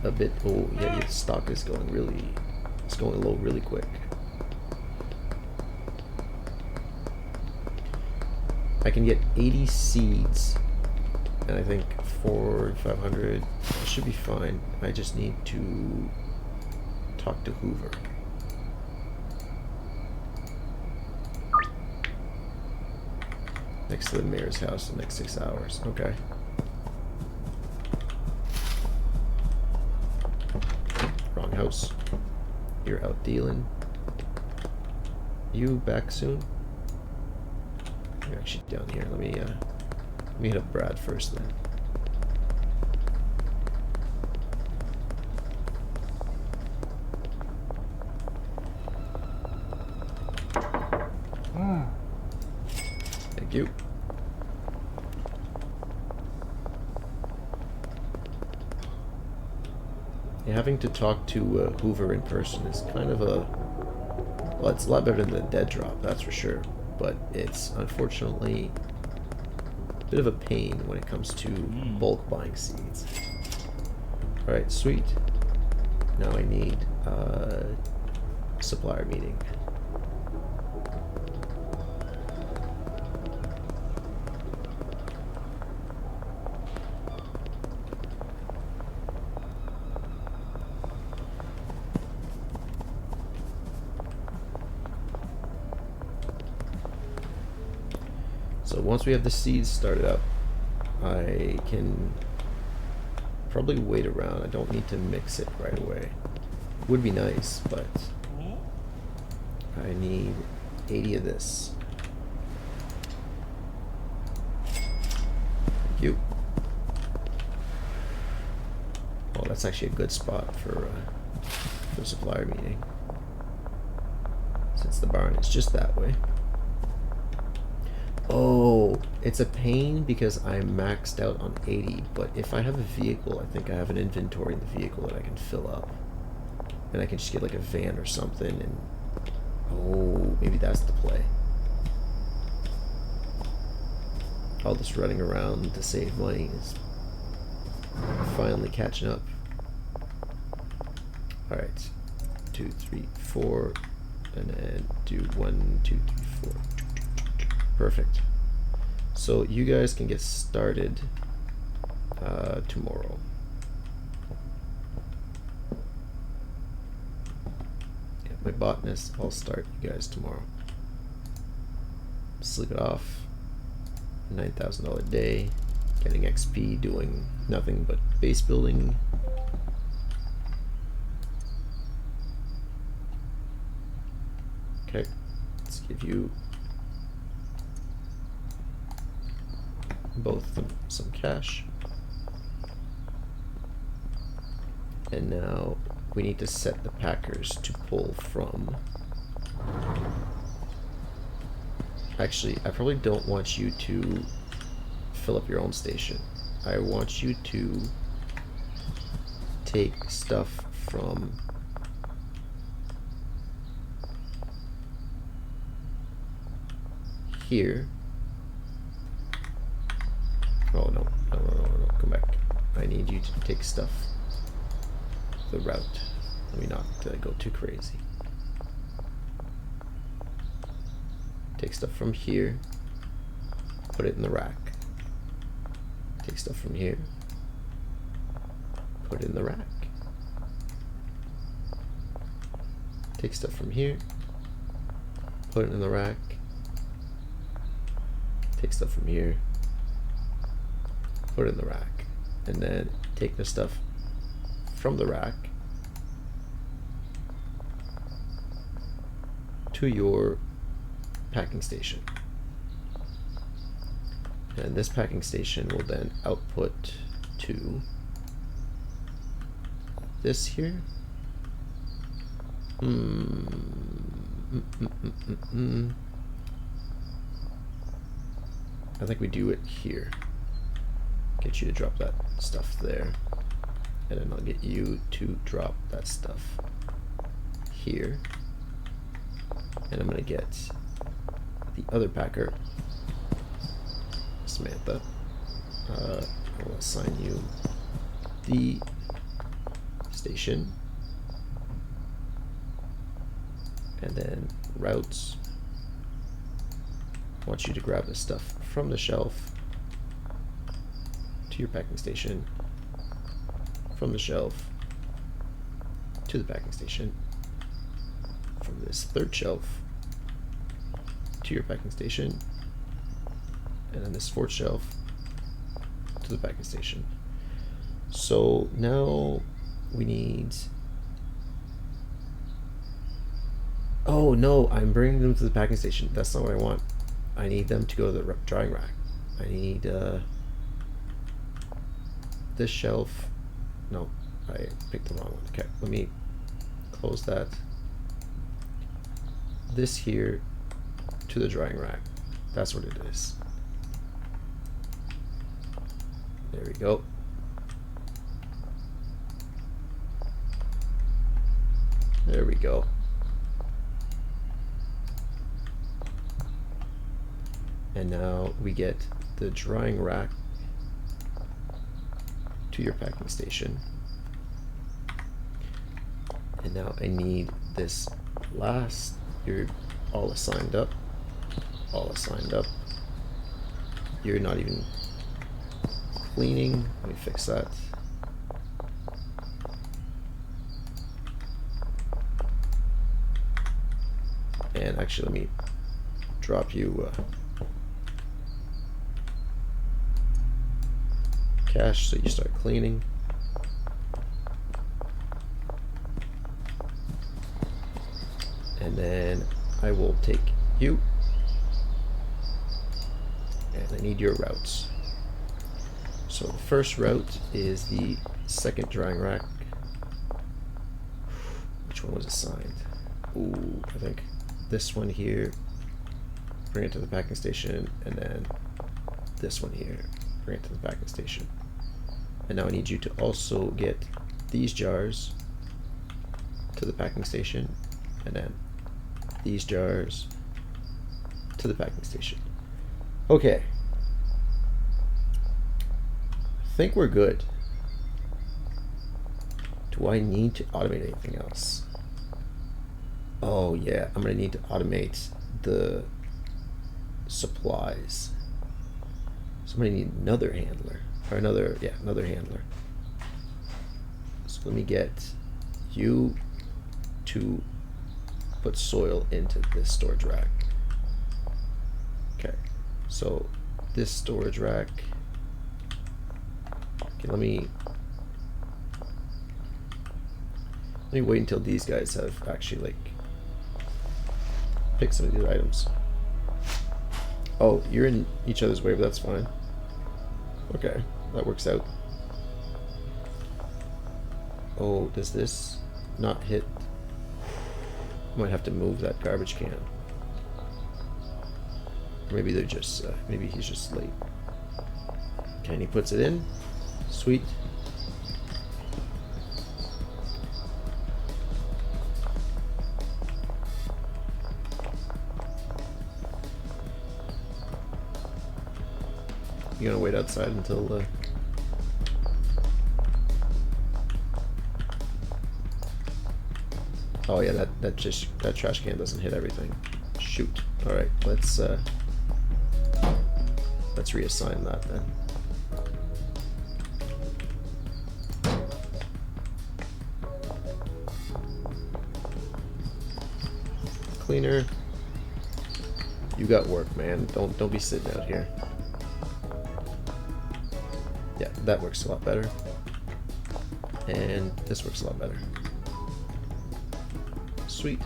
a bit. Oh yeah, your stock is going really. It's going low really quick. I can get 80 seeds, and I think 4,500 should be fine. I just need to talk to Hoover. Next to the mayor's house in the next 6 hours. Okay. Wrong house. You're out dealing. You back soon? You're actually down here. Let me hit up Brad first then. Thank you. Yeah, having to talk to Hoover in person is kind of a... Well, it's a lot better than the dead drop, that's for sure. But it's unfortunately a bit of a pain when it comes to bulk buying seeds. Alright, sweet. Now I need a supplier meeting. So once we have the seeds started up, I can probably wait around. I don't need to mix it right away. Would be nice, but I need 80 of this. Thank you. Oh, that's actually a good spot for the supplier meeting, since the barn is just that way. Oh, it's a pain because I'm maxed out on 80, but if I have a vehicle, I think I have an inventory in the vehicle that I can fill up. And I can just get like a van or something, and oh, maybe that's the play. All this running around to save money is finally catching up. Alright, 2, 3, 4, and then do 1, 2, 3, 4. Perfect. So you guys can get started tomorrow. Yeah, my botanist, I'll start you guys tomorrow. Sleep it off. $9,000 a day. Getting XP, doing nothing but base building. Okay, let's give you both of them some cash. And now we need to set the packers to pull from. Actually, I probably don't want you to fill up your own station. I want you to take stuff from here. Oh no, no, come back. I need you to take stuff the route. Let me not go too crazy. Take stuff from here, put it in the rack. Take stuff from here, put it in the rack. Take stuff from here, put it in the rack. Take stuff from here, put it in the rack. And then take the stuff from the rack to your packing station. And this packing station will then output to this here. I think we do it here. Get you to drop that stuff there. And then I'll get you to drop that stuff here. And I'm gonna get the other packer, Samantha. I'll assign you the station, and then routes. I want you to grab the stuff from the shelf to your packing station, from the shelf to the packing station, from this third shelf to your packing station, and then this fourth shelf to the packing station. So now we need... Oh no, I'm bringing them to the packing station. That's not what I want. I need them to go to the drying rack. I need this shelf. No, I picked the wrong one. Okay, let me close that. This here to the drying rack. That's what it is. There we go. There we go. And now we get the drying rack to your packing station. And now I need this last. You're all assigned up. All assigned up. You're not even cleaning. Let me fix that. And actually, let me drop you cash, so you start cleaning. And then I will take you. And I need your routes. So the first route is the second drying rack. Which one was assigned? Ooh, I think this one here. Bring it to the packing station, and then this one here. Bring it to the packing station. And now I need you to also get these jars to the packing station, and then these jars to the packing station. Okay. I think we're good. Do I need to automate anything else? Oh yeah, I'm gonna need to automate the supplies. So I'm gonna need another handler. Or another handler. So let me get you to put soil into this storage rack. Okay, so this storage rack. Okay, let me wait until these guys have actually like picked some of these items. Oh, you're in each other's way, but that's fine. Okay, that works out. Oh, does this not hit? Might have to move that garbage can. Or maybe they're just, maybe he's just late. Okay, and he puts it in. Sweet. You gonna wait outside until oh yeah, that trash can doesn't hit everything. Shoot. All right, let's reassign that then. Cleaner, you got work, man. Don't be sitting out here. Yeah, that works a lot better. And this works a lot better. Sweet.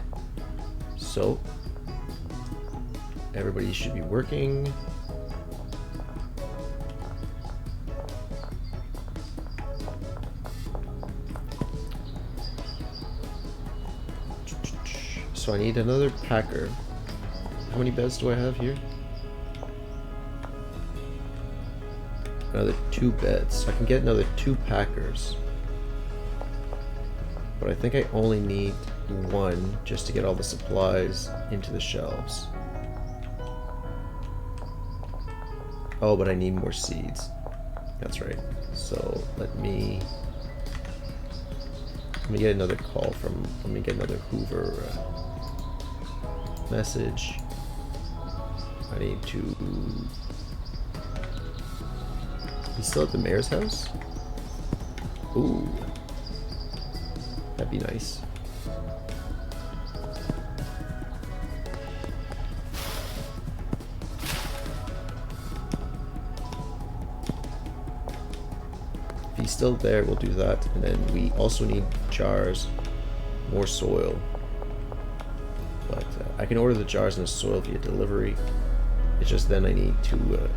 So, everybody should be working. So I need another packer. How many beds do I have here? Another 2 beds. So I can get another 2 packers. But I think I only need 1 just to get all the supplies into the shelves. Oh, but I need more seeds. That's right. So let me get another call from, let me get another Hoover message. I need to... He's still at the mayor's house? Ooh. That'd be nice. If he's still there, we'll do that. And then we also need jars, more soil. But I can order the jars and the soil via delivery. It's just then I need to...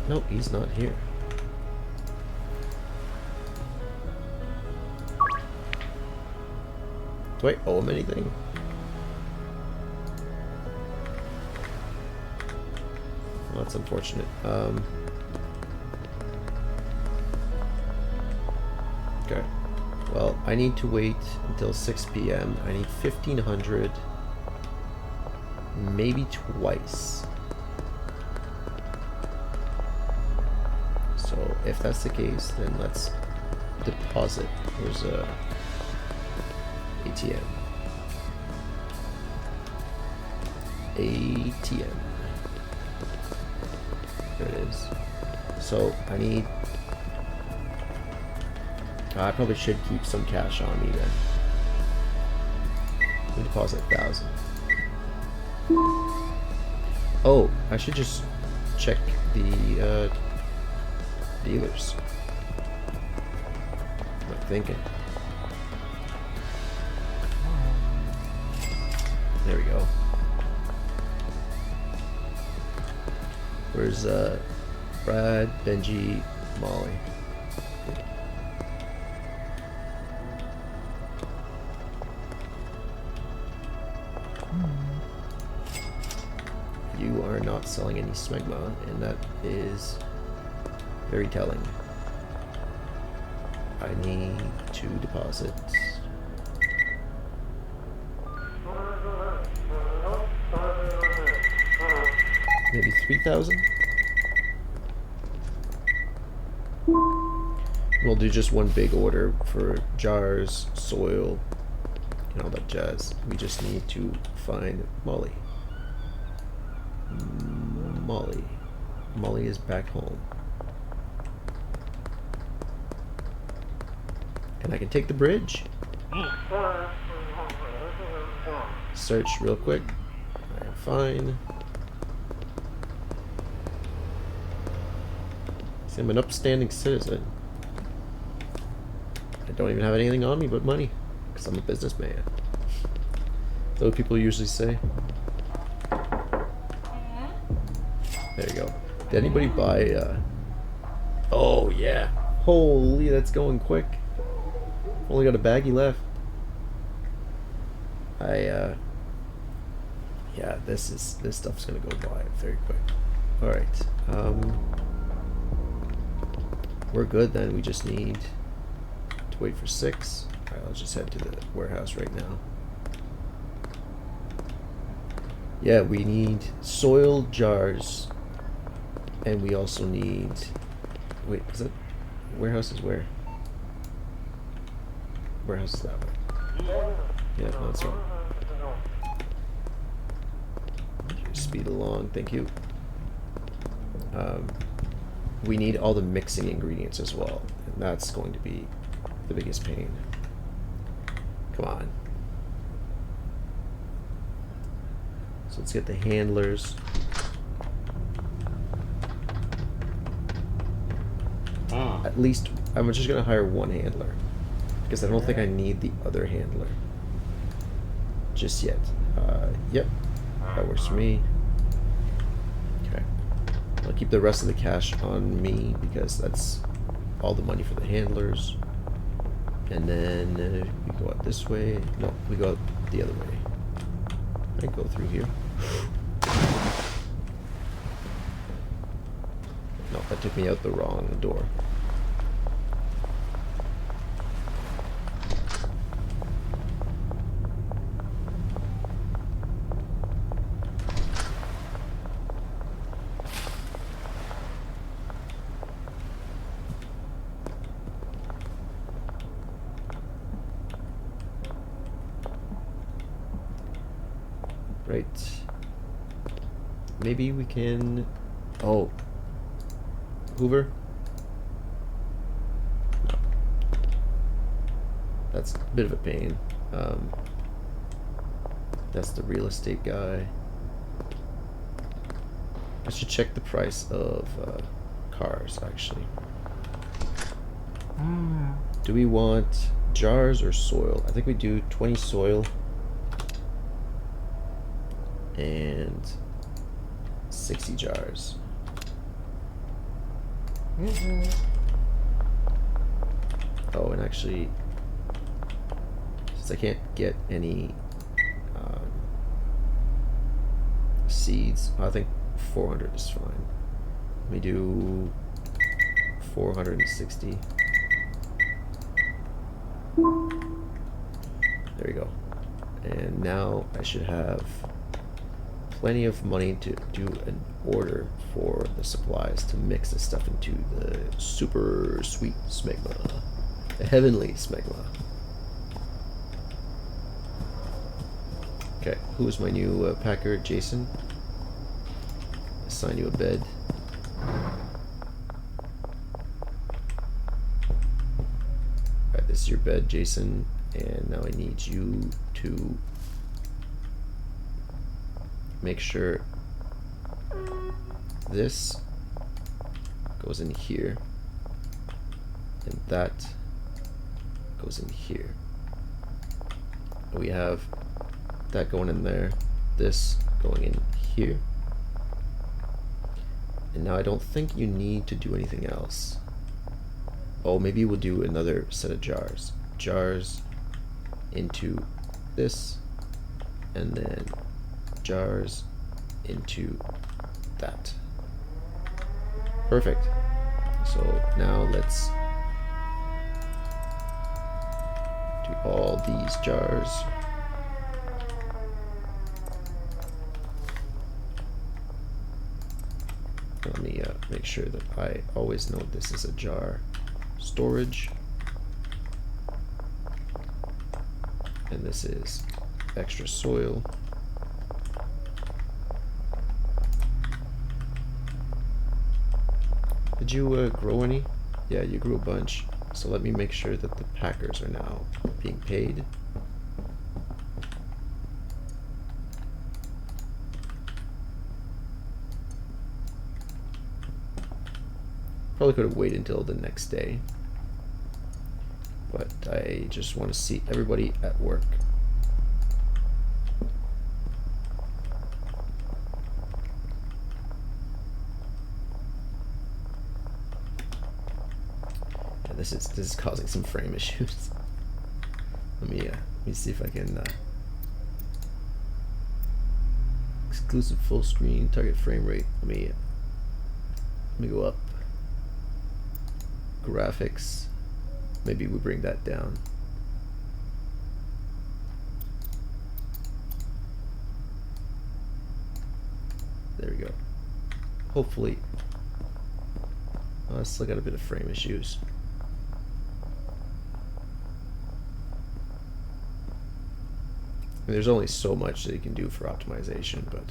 Nope, he's not here. Do I owe him anything? Well, that's unfortunate. Okay. Well, I need to wait until 6 p.m. I need 1,500. Maybe twice. So if that's the case, then let's deposit. There's a ATM. There it is. So I need... I probably should keep some cash on me then. We deposit 1,000. Oh, I should just check the dealers. What am I thinking? There we go. Where's Brad, Benji, Molly? You are not selling any smegma, and that is very telling. I need to deposit. Maybe 3,000? We'll do just one big order for jars, soil, and all that jazz. We just need to find Molly. Molly. Molly is back home. And I can take the bridge. Search real quick. I am fine. See, I'm an upstanding citizen. I don't even have anything on me but money. Because I'm a businessman. That's what people usually say. There you go. Did anybody buy, Oh, yeah. Holy, that's going quick. Only got a baggie left. Yeah, this stuff's gonna go by very quick. Alright. We're good then. We just need to wait for 6. Alright, I'll just head to the warehouse right now. Yeah, we need soil jars. And we also need... Wait, is it... Warehouse is where? Warehouse is that way. Yeah, no, that's wrong. Speed along, thank you. We need all the mixing ingredients as well. And that's going to be the biggest pain. Come on. So let's get the handlers. At least, I'm just going to hire one handler. Because I don't think I need the other handler. Just yet. Yep. That works for me. Okay. I'll keep the rest of the cash on me because that's all the money for the handlers. And then we go out this way. No, we go out the other way. I go through here. No, that took me out the wrong door. Right. Maybe we can... Oh. Hoover? No. That's a bit of a pain. That's the real estate guy. I should check the price of cars, actually. Do we want jars or soil? I think we do 20 soil. And 60 jars. Oh, and actually, since I can't get any seeds, I think 400 is fine. Let me do 460. There we go. And now I should have plenty of money to do an order for the supplies to mix this stuff into the super sweet smegma. The heavenly smegma. Okay, who is my new packer? Jason. Assign you a bed. Alright, this is your bed, Jason. And now I need you to make sure this goes in here. that goes in here. We have that going in there, this going in here. And now I don't think you need to do anything else. Oh, maybe we'll do another set of jars. Jars into this, and then jars into that. Perfect. So now let's do all these jars. Let me make sure that I always know this is a jar. Storage. And this is extra soil. Did you grow any? Yeah, you grew a bunch. So let me make sure that the packers are now being paid. Probably could have waited until the next day, but I just want to see everybody at work. Yeah, this is causing some frame issues. Let me see if I can exclusive full screen target frame rate. Let me go up. Graphics, maybe we bring that down. There we go. Hopefully, I still got a bit of frame issues. I mean, there's only so much that you can do for optimization, but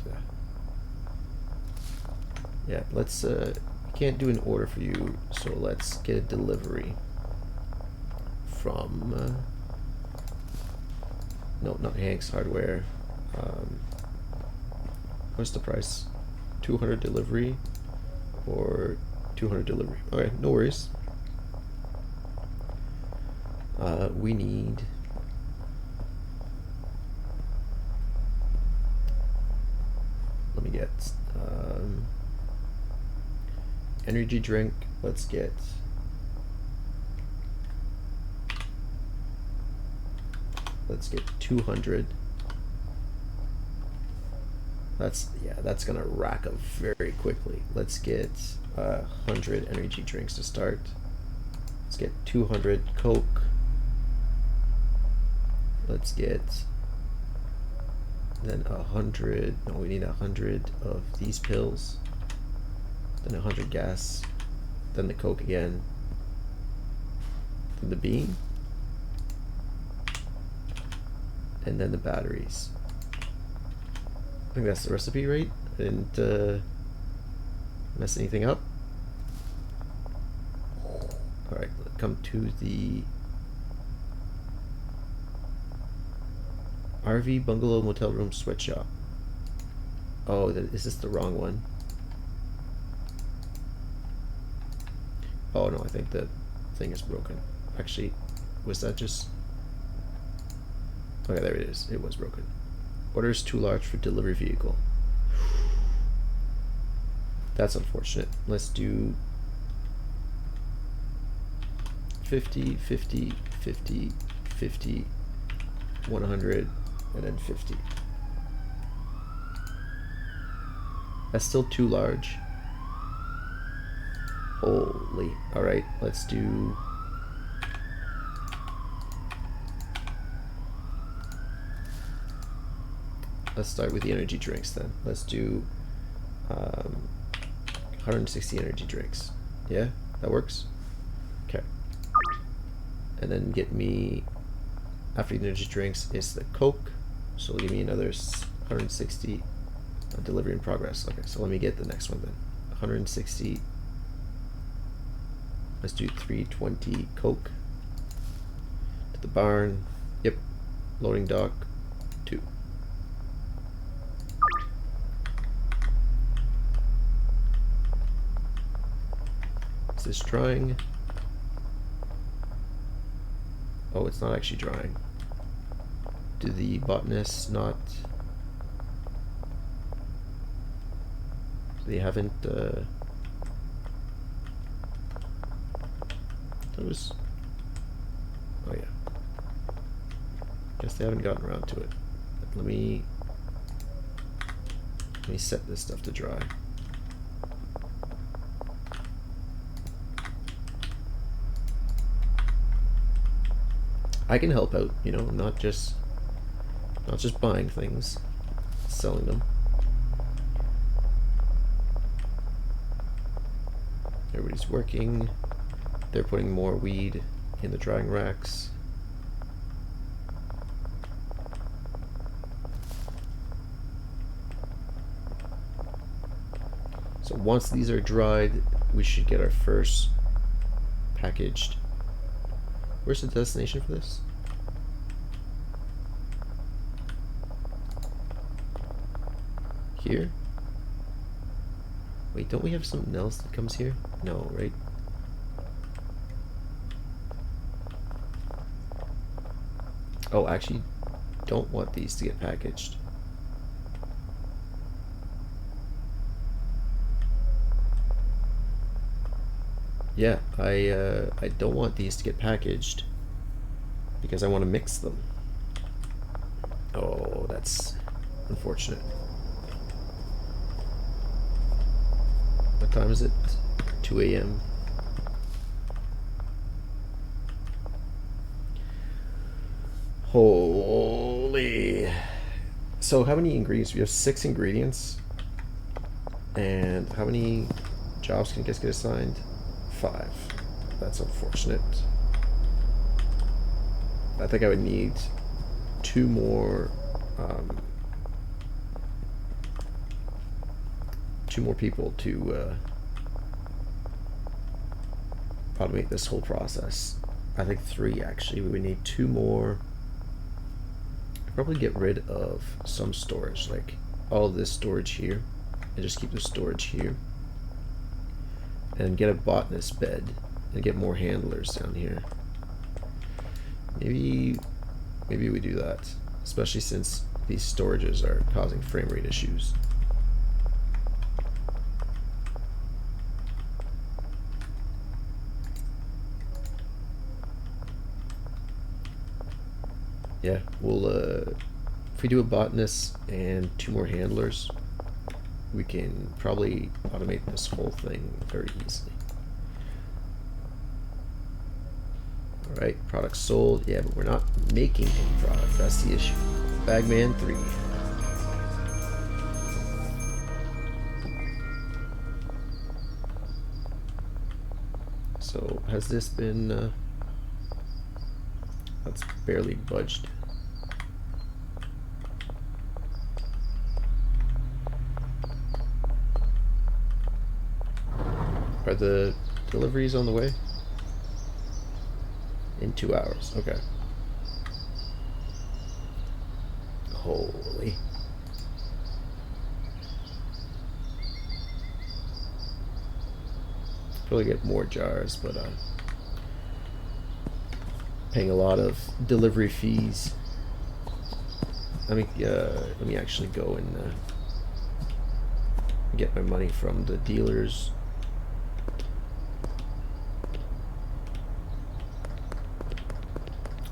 yeah, let's can't do an order for you, so let's get a delivery from no, not Hank's Hardware. What's the price? 200 delivery or 200 delivery? Okay, no worries. We need let me get energy drink. Let's get Let's get 200. That's gonna rack up very quickly. Let's get 100 energy drinks to start. Let's get 200 Coke. Let's get then 100. No, we need 100 of these pills. Then 100 gas. Then the Coke again. Then the bean. And then the batteries. I think that's the recipe, right? I didn't mess anything up. Alright, let's come to the RV Bungalow Motel Room Sweatshop. Oh, is this the wrong one? Oh no, I think the thing is broken. Actually, was that just... Okay, there it is. It was broken. Orders too large for delivery vehicle. That's unfortunate. Let's do 50, 50, 50, 50, 100, and then 50. That's still too large. Holy. Alright, let's do... Let's start with the energy drinks then. Let's do 160 energy drinks. Yeah, that works? Okay. And then get me, after the energy drinks, is the Coke. So give me another 160 delivery in progress. Okay, so let me get the next one then. 160. Let's do 320 Coke. To the barn. Yep. Loading dock 2. Is this trying? Oh, it's not actually drying. Do the botanists not... They haven't, It was... Oh yeah. Guess they haven't gotten around to it. Let me set this stuff to dry. I can help out, you know, not just buying things, selling them. Everybody's working. They're putting more weed in the drying racks. So once these are dried, we should get our first packaged. Where's the destination for this? Here? Wait, don't we have something else that comes here? No, right? Oh, actually, don't want these to get packaged. Yeah, I don't want these to get packaged because I want to mix them. Oh, that's unfortunate. What time is it? 2 a.m. Holy. So how many ingredients? We have 6 ingredients. And how many jobs can get assigned? 5. That's unfortunate. I think I would need 2 more people to automate this whole process. I think 3 actually. We would need 2 more. I'd probably get rid of some storage, like all of this storage here, and just keep the storage here. And get a botanist bed and get more handlers down here. Maybe we do that, especially since these storages are causing frame rate issues. Yeah, we'll if we do a botanist and 2 more handlers, we can probably automate this whole thing very easily. Alright, products sold. Yeah, but we're not making any product. That's the issue. Bagman 3. So, has this been... that's barely budged. Are the deliveries on the way? In 2 hours, okay. Holy. Probably get more jars, but paying a lot of delivery fees. Let me actually go and get my money from the dealers.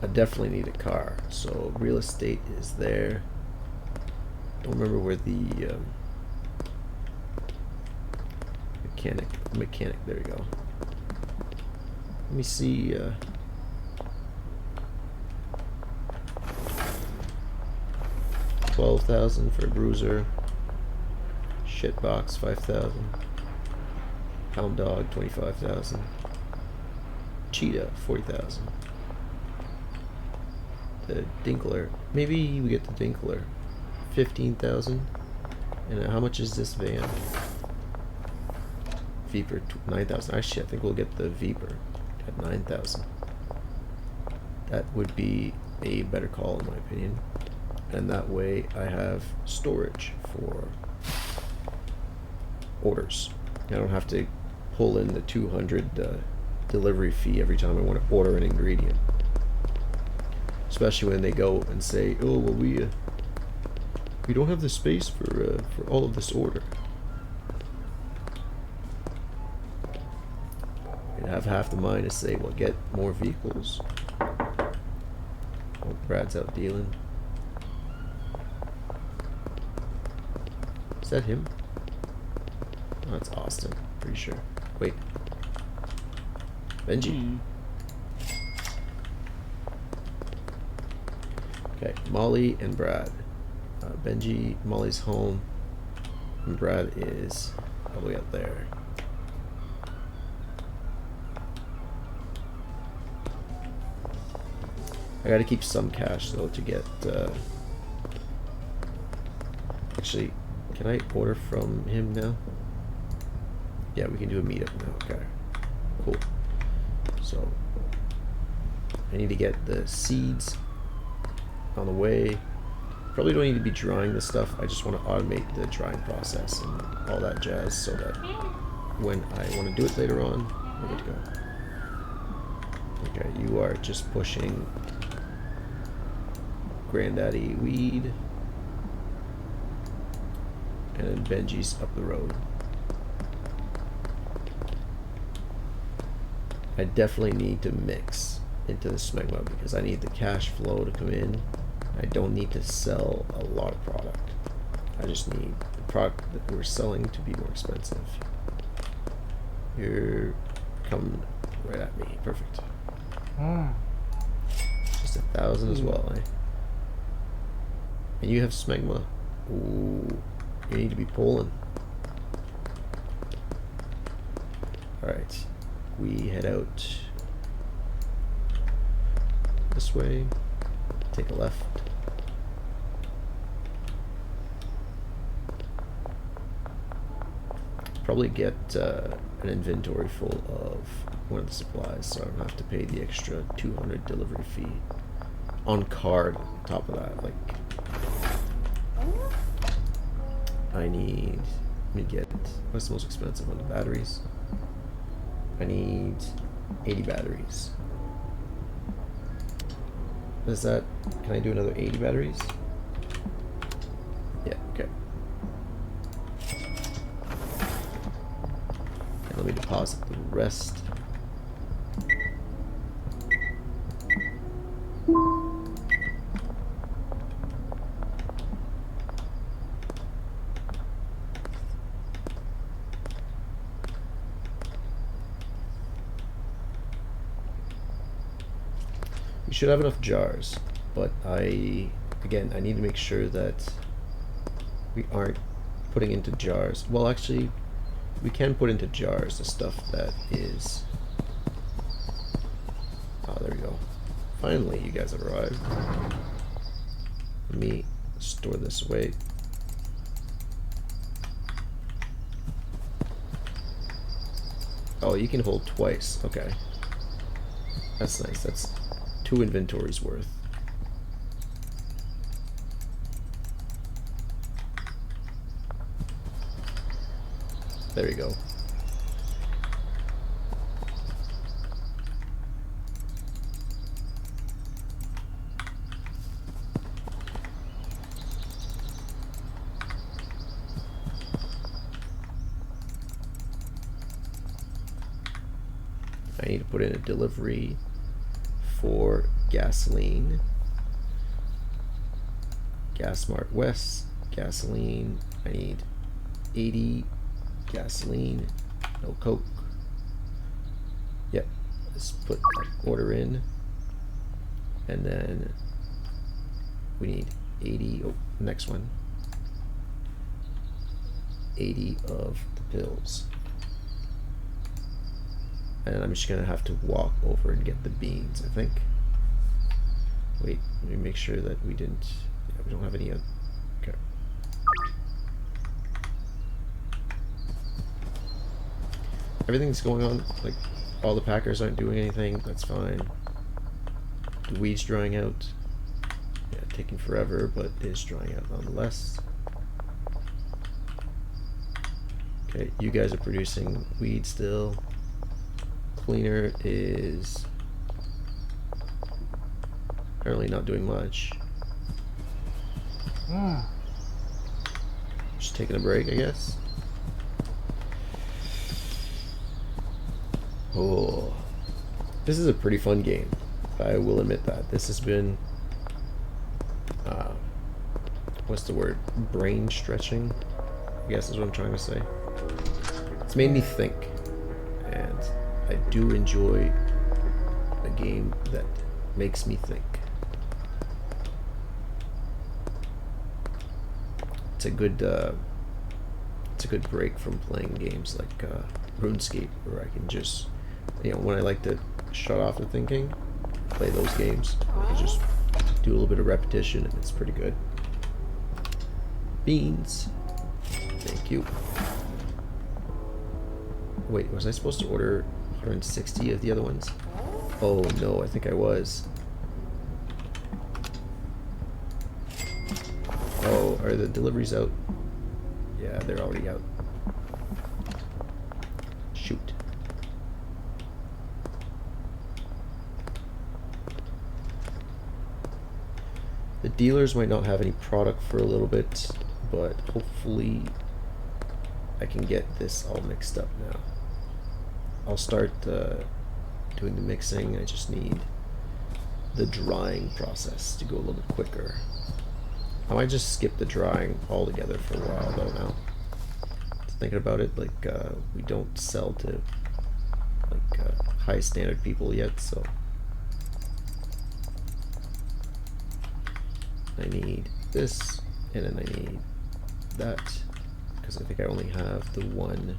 I definitely need a car, so real estate is there. Don't remember where the mechanic, there you go. Let me see, 12,000 for a bruiser. Shitbox 5,000. Hound dog 25,000. Cheetah 40,000. The Dinkler. Maybe we get the Dinkler. 15,000. And how much is this van? Viper 9,000. Actually, I think we'll get the Viper at 9,000. That would be a better call in my opinion. And that way I have storage for orders. I don't have to pull in the 200 delivery fee every time I want to order an ingredient. Especially when they go and say, "Oh well, we don't have the space for all of this order." And have half the mind to say, "Well, get more vehicles." Oh, Brad's out dealing. Is that him? Oh, that's Austin. Pretty sure. Wait. Benji. Okay, Molly and Brad. Benji, Molly's home, and Brad is all the way up there. I gotta keep some cash though to get. Actually, can I order from him now? Yeah, we can do a meetup now. Okay, cool. So I need to get the seeds on the way. Probably don't need to be drying this stuff. I just want to automate the drying process and all that jazz so that when I want to do it later on, we're good to go. Okay, you are just pushing Granddaddy weed, and then Benji's up the road. I definitely need to mix into the smegma because I need the cash flow to come in. I don't need to sell a lot of product. I just need the product that we're selling to be more expensive. You're coming right at me. Perfect. Just 1,000 as well, eh? And you have smegma. Ooh, you need to be pulling. Alright. We head out this way. Take a left. Probably get an inventory full of one of the supplies so I don't have to pay the extra 200 delivery fee on card on top of that. Like, I need, let me get, what's the most expensive one? The batteries. I need 80 batteries. Is that, can I do another 80 batteries? Yeah, okay. And let me deposit the rest. We should have enough jars, but I need to make sure that we aren't putting into jars. Well, actually, we can put into jars the stuff that is... Oh, there we go. Finally, you guys have arrived. Let me store this away. Oh, you can hold twice. Okay. That's nice. That's 2 inventories worth. There you go. I need to put in a delivery for gasoline. Gas Mart West, gasoline. I need 80 gasoline, no Coke. Yep, let's put that order in. And then we need 80, oh, next one. 80 of the pills. And I'm just gonna have to walk over and get the beans, I think. Wait, let me make sure that we didn't, yeah, we don't have any, okay. Everything's going on, like, all the packers aren't doing anything, that's fine. The weed's drying out. Yeah, taking forever, but it is drying out nonetheless. Okay, you guys are producing weed still. Cleaner is Apparently not doing much. Just taking a break, I guess. Oh, this is a pretty fun game. I will admit that. This has been, what's the word? Brain stretching, I guess is what I'm trying to say. It's made me think, and I do enjoy a game that makes me think. It's a good break from playing games like RuneScape, where I can just, when I like to shut off the thinking, play those games. I can just do a little bit of repetition, and it's pretty good. Beans. Thank you. Wait, was I supposed to order 160 of the other ones? Oh no, I think I was. Oh, are the deliveries out? Yeah, they're already out. Shoot. The dealers might not have any product for a little bit, but hopefully I can get this all mixed up now. I'll start doing the mixing. I just need the drying process to go a little bit quicker. I might just skip the drying altogether for a while though now. Thinking about it, like we don't sell to like high standard people yet, so I need this, and then I need that, because I think I only have the one.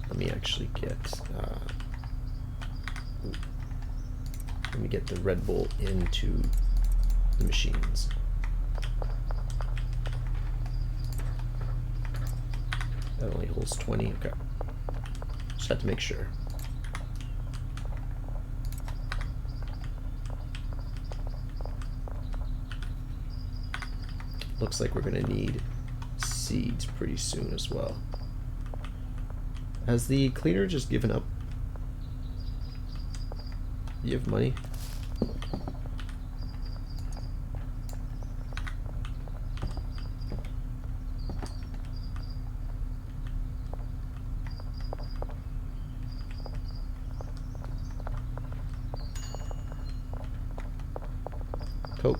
Let me actually get let me get the Red Bull into the machines. That only holds 20. Okay. Just have to make sure. Looks like we're gonna need seeds pretty soon as well. Has the cleaner just given up? You have money? Coke.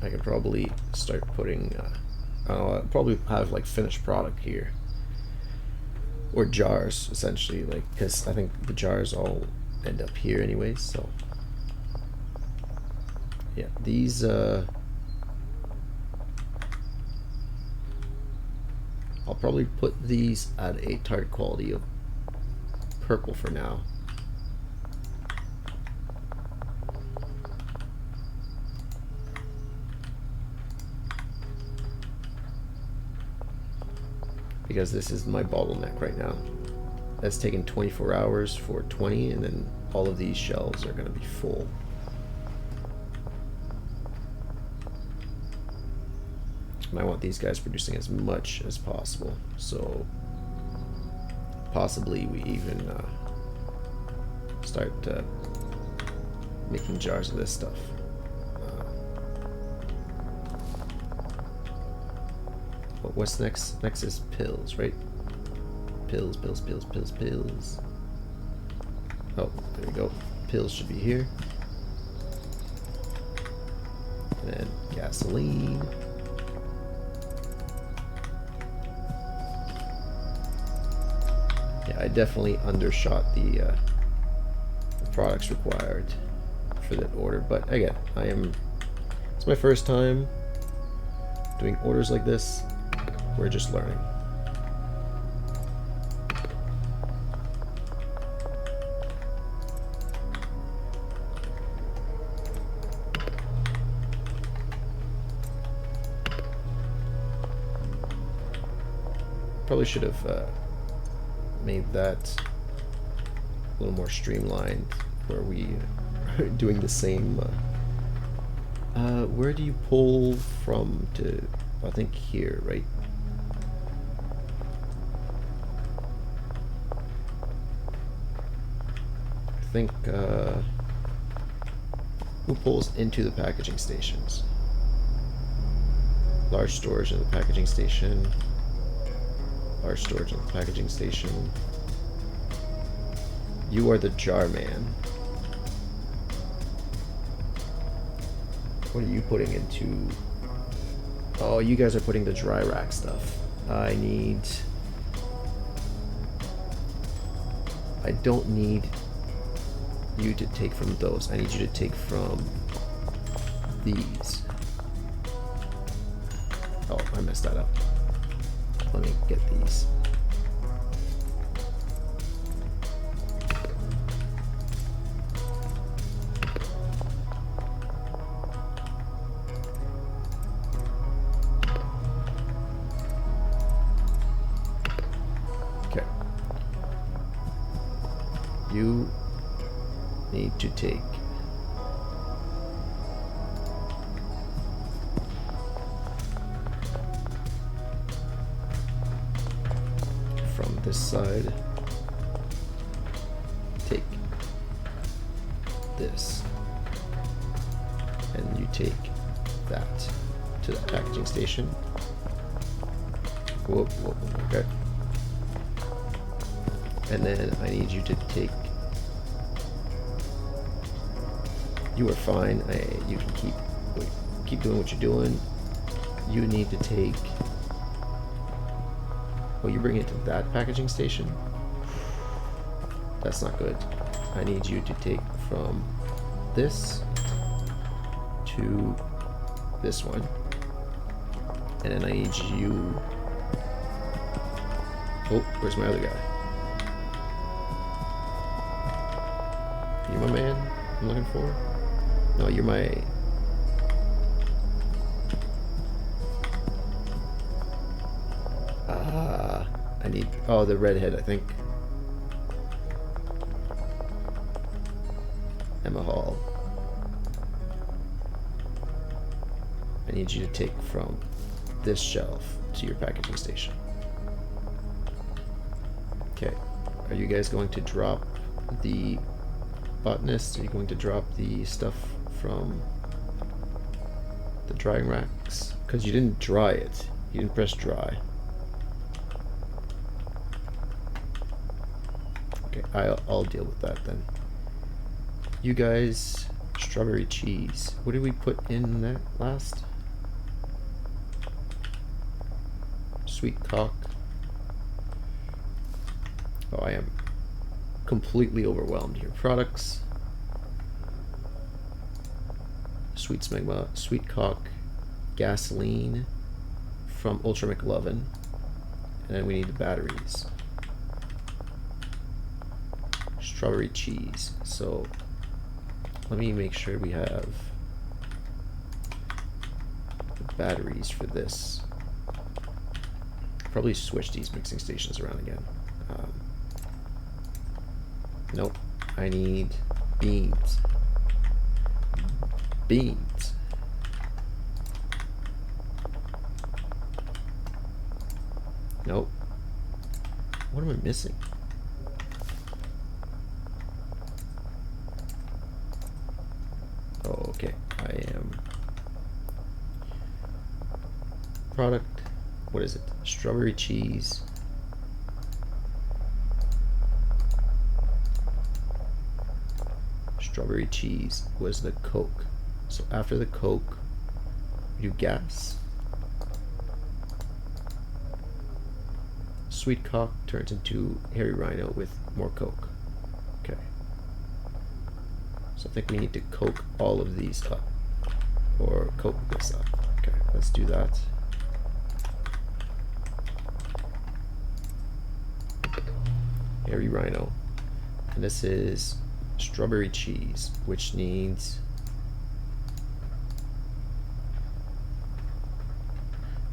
I could probably start putting, I'll probably have like finished product here. Or jars, essentially, like, because I think the jars all end up here anyways, so. Yeah, these, I'll probably put these at a target quality of purple for now. Because this is my bottleneck right now. That's taken 24 hours for 20, and then all of these shelves are going to be full. And I want these guys producing as much as possible, so possibly we even start making jars of this stuff. But what's next? Next is pills, right? Pills, pills, pills, pills, pills. Oh, there we go. Pills should be here. And then gasoline. Yeah, I definitely undershot the products required for that order. But again, it's my first time doing orders like this. We're just learning. Probably should have made that a little more streamlined, where we are doing the same. Where do you pull from to? I think here, right? I think who pulls into the packaging stations? Large storage in the packaging station. Large storage in the packaging station. You are the jar man. What are you putting into? Oh, you guys are putting the dry rack stuff. I don't need you to take from those. I need you to take from these. Oh, I messed that up. Let me get these. Okay. You need to take from this side, take this, and you take that to the packaging station. Whoop, whoop, okay. And then I need you to take. You are fine. You can keep doing what you're doing. You need to take. Oh, you bring it to that packaging station? That's not good. I need you to take from this to this one. And then I need you. Oh, where's my other guy? You my man I'm looking for? No, you're my... I need... Oh, the redhead, I think. Emma Hall. I need you to take from this shelf to your packaging station. Okay. Are you guys going to drop the botanist? Are you going to drop the stuff from the drying racks? Because you didn't dry it. You didn't press dry. Okay, I'll deal with that then. You guys, strawberry cheese. What did we put in that last? Sweet cock. Oh, I am completely overwhelmed here. Products. Sweet smegma, sweet cock, gasoline from Ultra McLovin, and then we need the batteries. Strawberry cheese. So let me make sure we have the batteries for this. Probably switch these mixing stations around again. Nope. I need beans. Beans. Nope. What am I missing? Oh, okay. I am... Product. What is it? Strawberry cheese. Strawberry cheese was the Coke. So after the Coke, you do gas. Sweet cock turns into hairy rhino with more Coke. Okay. So I think we need to Coke all of these up. Or Coke this up. Okay, let's do that. Hairy rhino. And this is strawberry cheese, which needs...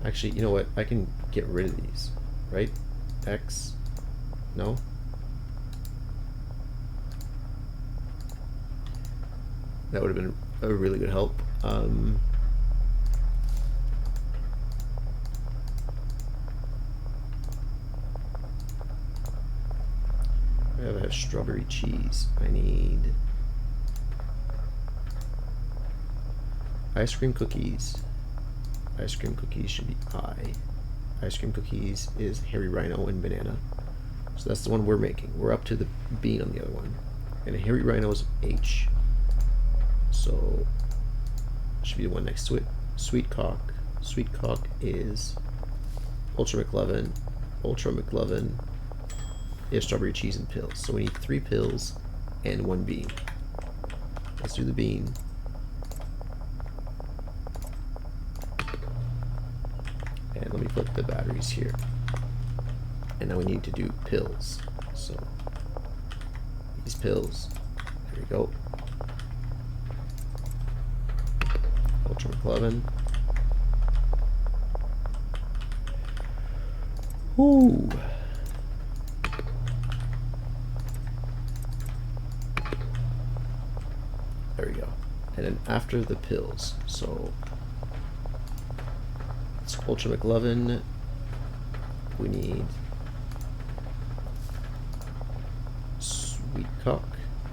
Actually, you know what? I can get rid of these, right? X. No? That would have been a really good help. I have strawberry cheese. I need ice cream cookies. Ice cream cookies should be I. Ice cream cookies is hairy rhino and banana. So that's the one we're making. We're up to the bean on the other one. And a hairy rhino is H. So should be the one next to it. Sweet cock. Sweet cock is Ultra McLovin. Ultra McLovin is strawberry cheese and pills. So we need 3 pills and 1 bean. Let's do the bean. And let me put the batteries here. And now we need to do pills. So these pills. There we go. Ultra McLovin. Ooh. There we go. And then after the pills, so it's Ultra McLovin. We need sweet cock.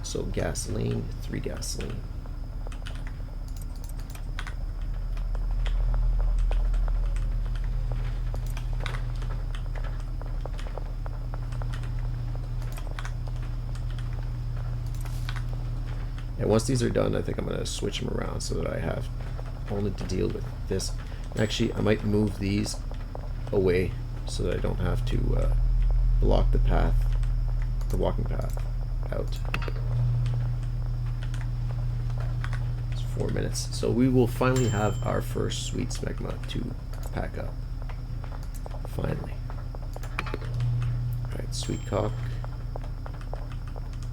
So gasoline, 3 gasoline. And once these are done, I think I'm going to switch them around so that I have only to deal with this. Actually, I might move these away so that I don't have to block the path, the walking path out. It's 4 minutes. So we will finally have our first sweet smegma to pack up. Finally. Alright, sweet cock.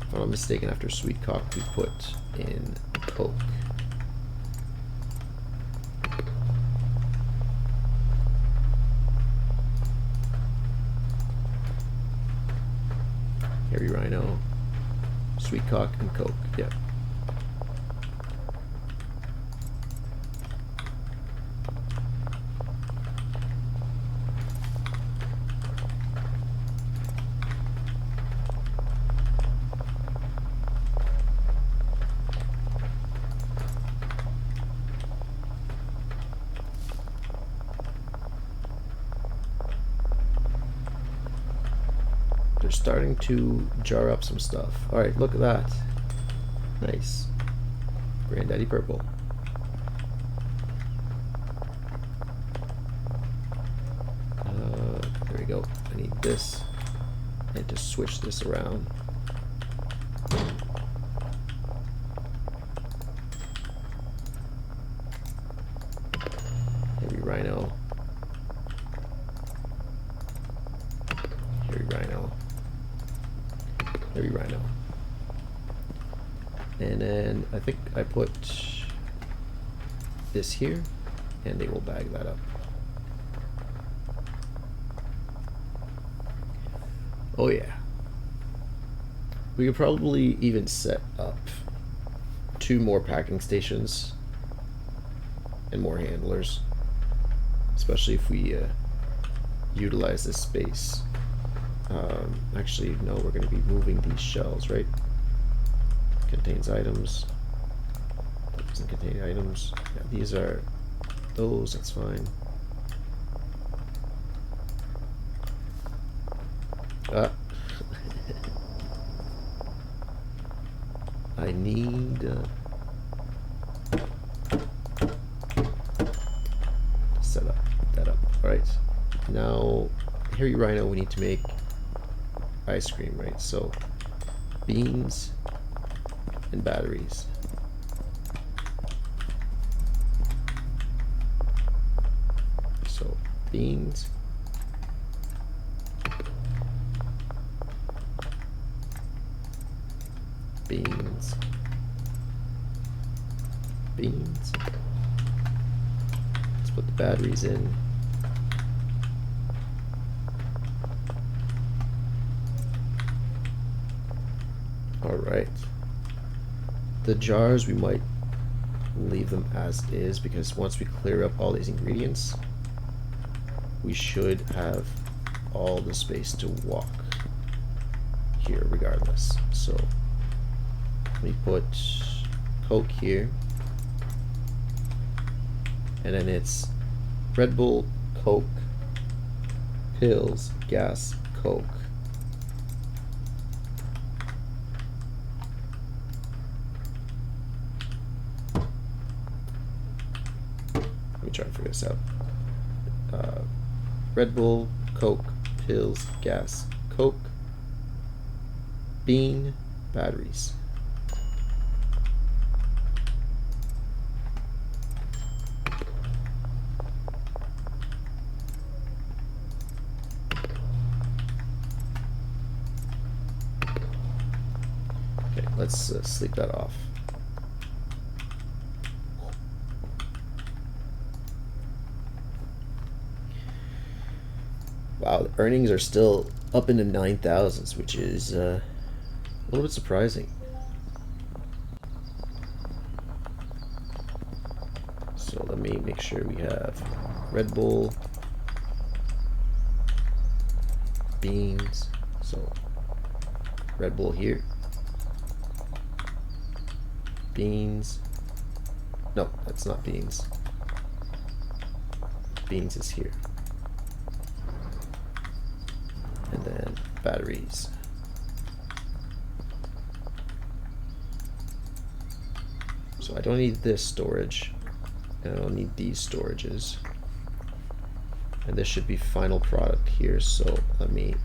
If I'm not mistaken, after sweet cock we put in Coke. Hairy rhino, sweet cock, and Coke. Yep. They're starting to jar up some stuff. Alright, look at that. Nice. Granddaddy Purple. There we go. I need this. I need to switch this around. Heavy rhino. Hairy rhino. Hairy rhino. And then I think I put this here, and they will bag that up. Oh yeah. We could probably even set up 2 more packing stations and more handlers, especially if we utilize this space. Actually, no, we're going to be moving these shells, right? Contains items. Doesn't contain items. Yeah, these are those, that's fine. I need set up that up. Alright. Now, hairy rhino, we need to make ice cream, right? So beans and batteries. So beans, beans, beans. Let's put the batteries in. Alright. The jars, we might leave them as is, because once we clear up all these ingredients, we should have all the space to walk here regardless. So we put Coke here, and then it's Red Bull, Coke, pills, gas, Coke. Let me try and figure this out. Red Bull, Coke, pills, gas, Coke, bean, batteries. Okay, let's sleep that off. Wow, the earnings are still up in the 9,000s, which is a little bit surprising. So let me make sure we have Red Bull, beans, so Red Bull here, beans, no, that's not beans, beans is here. And then batteries. So I don't need this storage, and I don't need these storages. And this should be final product here, so let me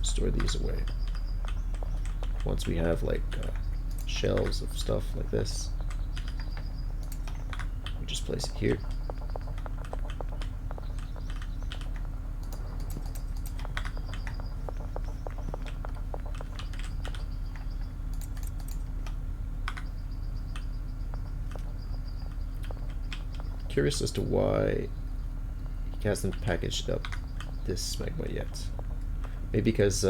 store these away. Once we have like shelves of stuff like this, we just place it here. Curious as to why he hasn't packaged up this smegma yet. Maybe because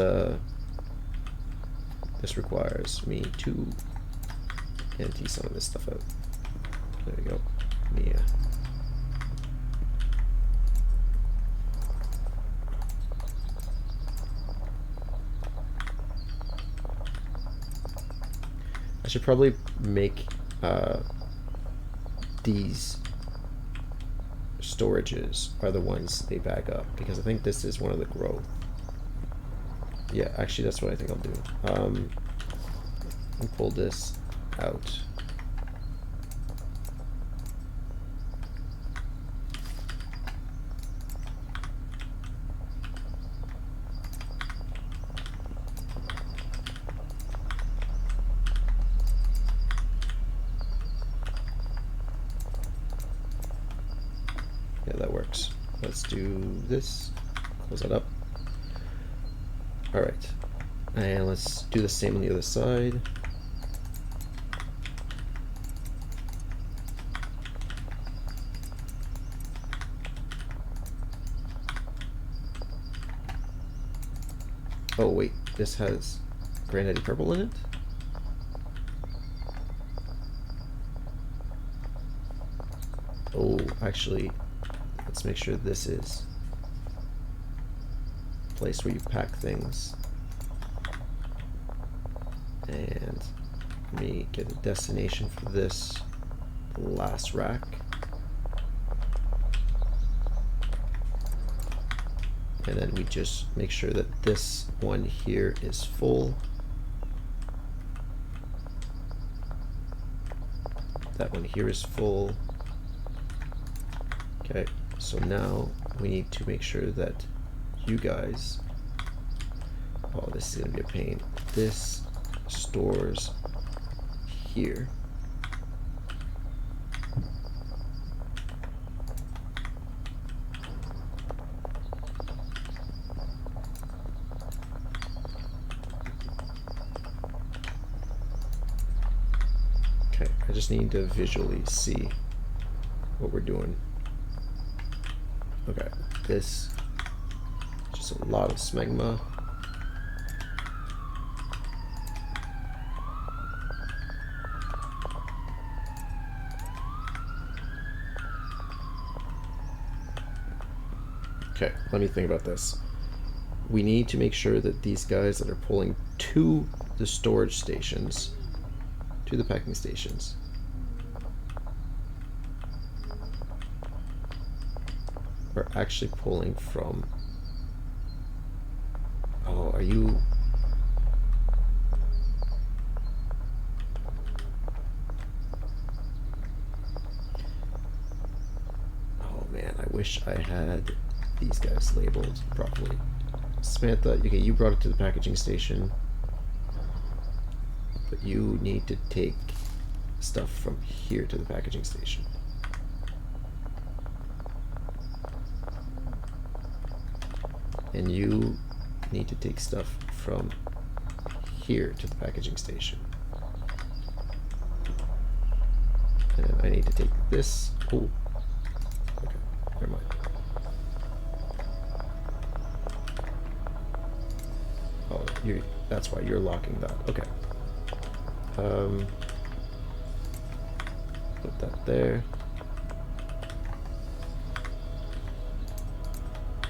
this requires me to empty some of this stuff out. There we go. Mia. I should probably make these storages are the ones they back up, because I think this is one of the growth. Yeah, actually that's what I think I'll do. Let me pull this out. Yeah, that works. Let's do this. Close that up. Alright. And let's do the same on the other side. Oh wait, this has Granddaddy Purple in it? Oh, actually, let's make sure this is a place where you pack things. And let me get a destination for this last rack. And then we just make sure that this one here is full. That one here is full. Okay, so now we need to make sure that you guys, oh, this is gonna be a pain. This stores here. Okay, I just need to visually see what we're doing. Okay, this is just a lot of smegma. Okay, let me think about this. We need to make sure that these guys that are pulling to the storage stations, to the packing stations, are actually pulling from... Oh, are you... Oh man, I wish I had these guys labeled properly. Samantha, okay, you brought it to the packaging station, but you need to take stuff from here to the packaging station. And you need to take stuff from here to the packaging station. And then I need to take this. Oh, okay, never mind. Oh, that's why you're locking that. Okay. Put that there.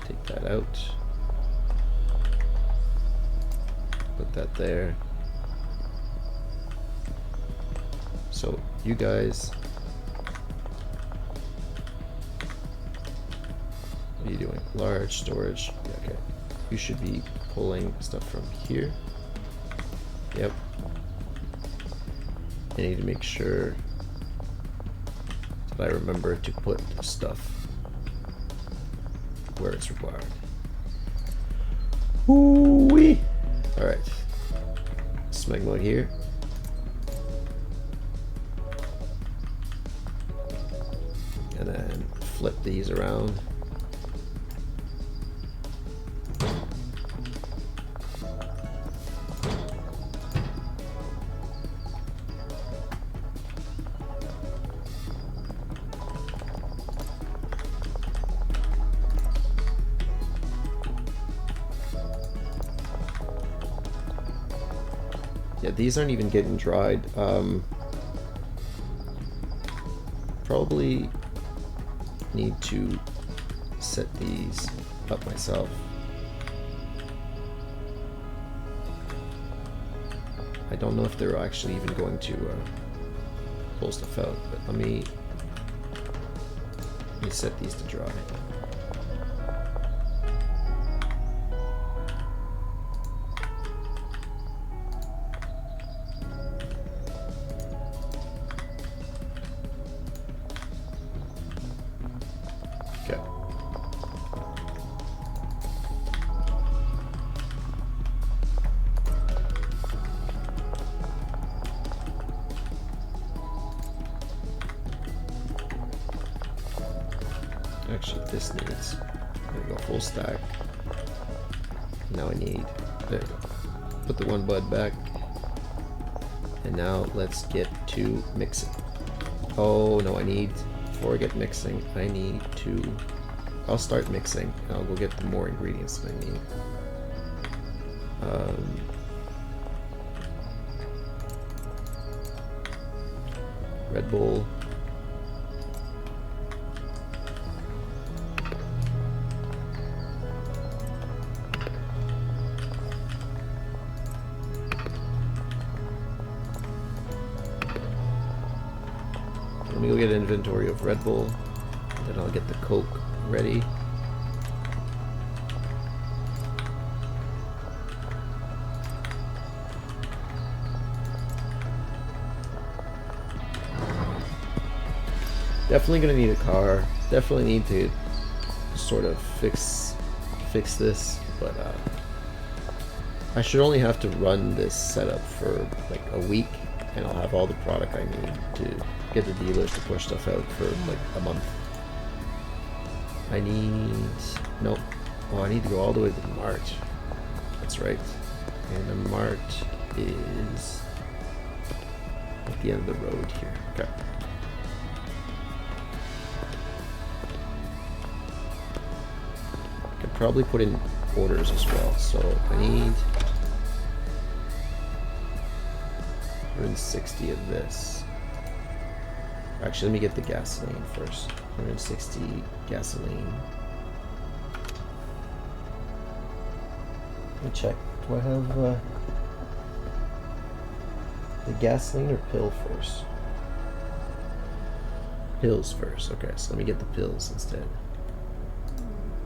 Take that out. Put that there. So you guys, what are you doing? Large storage. Yeah, okay. You should be pulling stuff from here. Yep. I need to make sure that I remember to put stuff where it's required. Ooh-wee! Alright. Smeg mode here. And then flip these around. Yeah, these aren't even getting dried. Probably need to set these up myself. I don't know if they're actually even going to pull stuff out, but let me set these to dry. Okay. Actually, this needs, there we go, full stack. Now I need, there you go. Put the one bud back. And now let's get to mixing. Oh no, before I get mixing, I need to, I'll start mixing and I'll go get the more ingredients that I need. Red Bull. Let me go get an inventory of Red Bull, then I'll get the Coke ready. Definitely gonna need a car. Definitely need to sort of fix this, but I should only have to run this setup for like a week, and I'll have all the product I need to get the dealers to push stuff out for like a month. I need to go all the way to the Mart. That's right. And the Mart is at the end of the road here. Okay. Could probably put in orders as well. So I need 160 of this. Actually, let me get the gasoline first. 160 gasoline. Let me check. Do I have the gasoline or pill first? Pills first. Okay, so let me get the pills instead.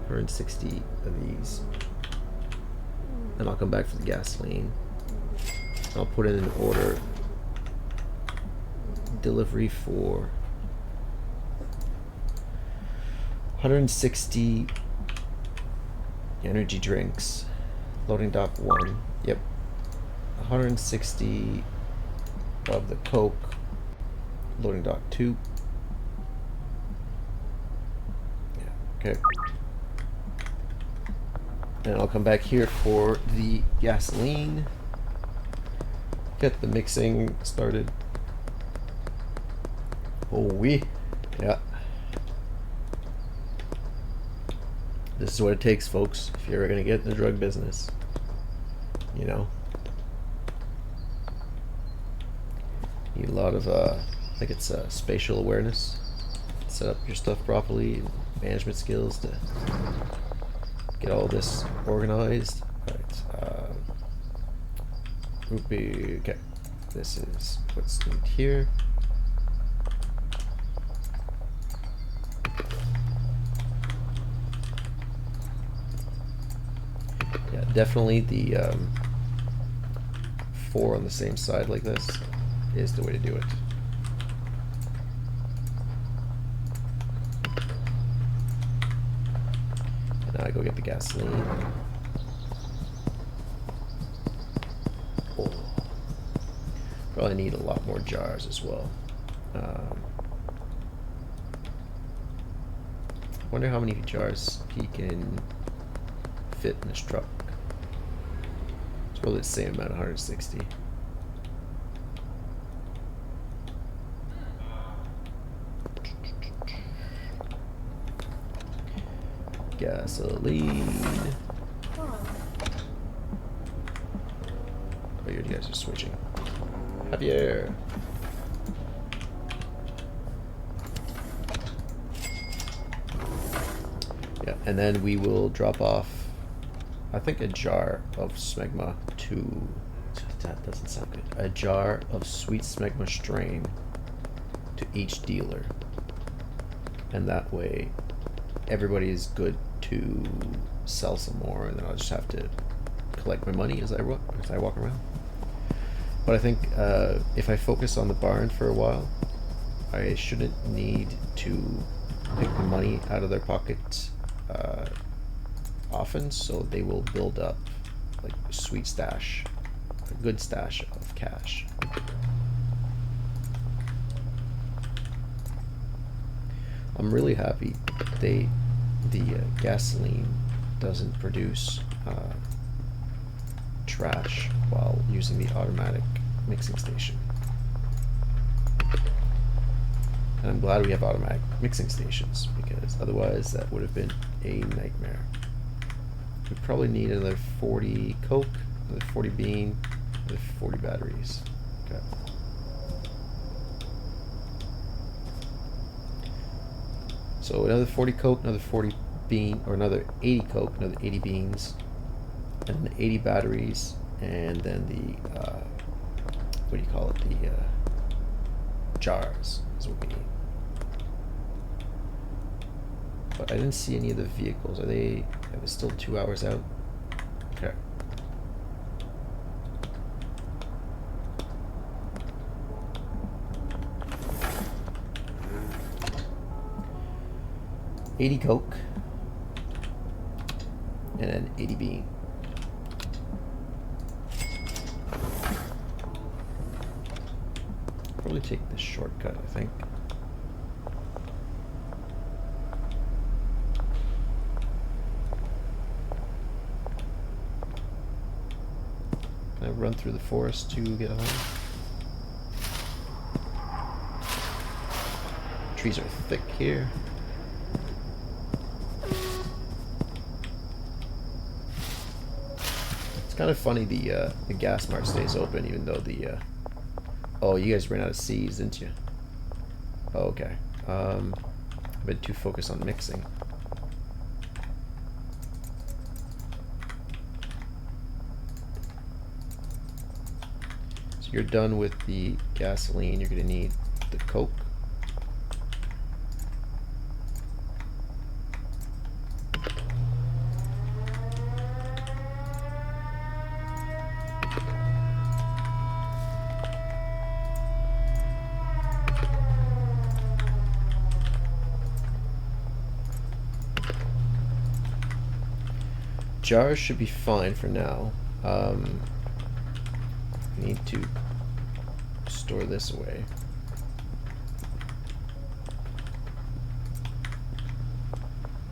160 of these. And I'll come back for the gasoline. I'll put in an order. Delivery for 160 energy drinks. Loading dock 1. Yep. 160 of the Coke. Loading dock 2. Yeah, okay. And I'll come back here for the gasoline. Get the mixing started. Oh, yeah. This is what it takes, folks, if you're ever gonna get in the drug business. You know? Need a lot of, I think it's spatial awareness. Set up your stuff properly, and management skills to get all this organized. Alright, rupee, okay. This is what's needed here. Yeah, definitely the 4 on the same side like this is the way to do it. And now I go get the gasoline. Oh. Probably need a lot more jars as well. Wonder how many jars he can fit in this truck. It's probably the same amount, 160. Gasoline. Oh, you guys are switching. Javier. Yeah, and then we will drop off, I think, a jar of smegma to... That doesn't sound good. A jar of sweet smegma strain to each dealer. And that way, everybody is good to sell some more, and then I'll just have to collect my money as I walk around. But I think if I focus on the barn for a while, I shouldn't need to pick the money out of their pockets often, so they will build up like a sweet stash, a good stash of cash. I'm really happy the gasoline doesn't produce trash while using the automatic mixing station. And I'm glad we have automatic mixing stations, because otherwise that would have been a nightmare. We probably need another 40 Coke, another 40 bean, another 40 batteries. Okay. So another 40 Coke, another 40 bean, or another 80 Coke, another 80 beans, and then 80 batteries, and then the, what do you call it, the jars is what we need. But I didn't see any of the vehicles. Are they still 2 hours out? Okay. $80 Coke and then 80 bean. Probably take this shortcut, I think. Can I run through the forest to get home? Trees are thick here. It's kind of funny the gas mart stays open even though the oh, you guys ran out of seeds, didn't you? Oh, okay. I've been too focused on mixing. you're done with the gasoline. You're gonna need the Coke. Jars should be fine for now. Need to store this away.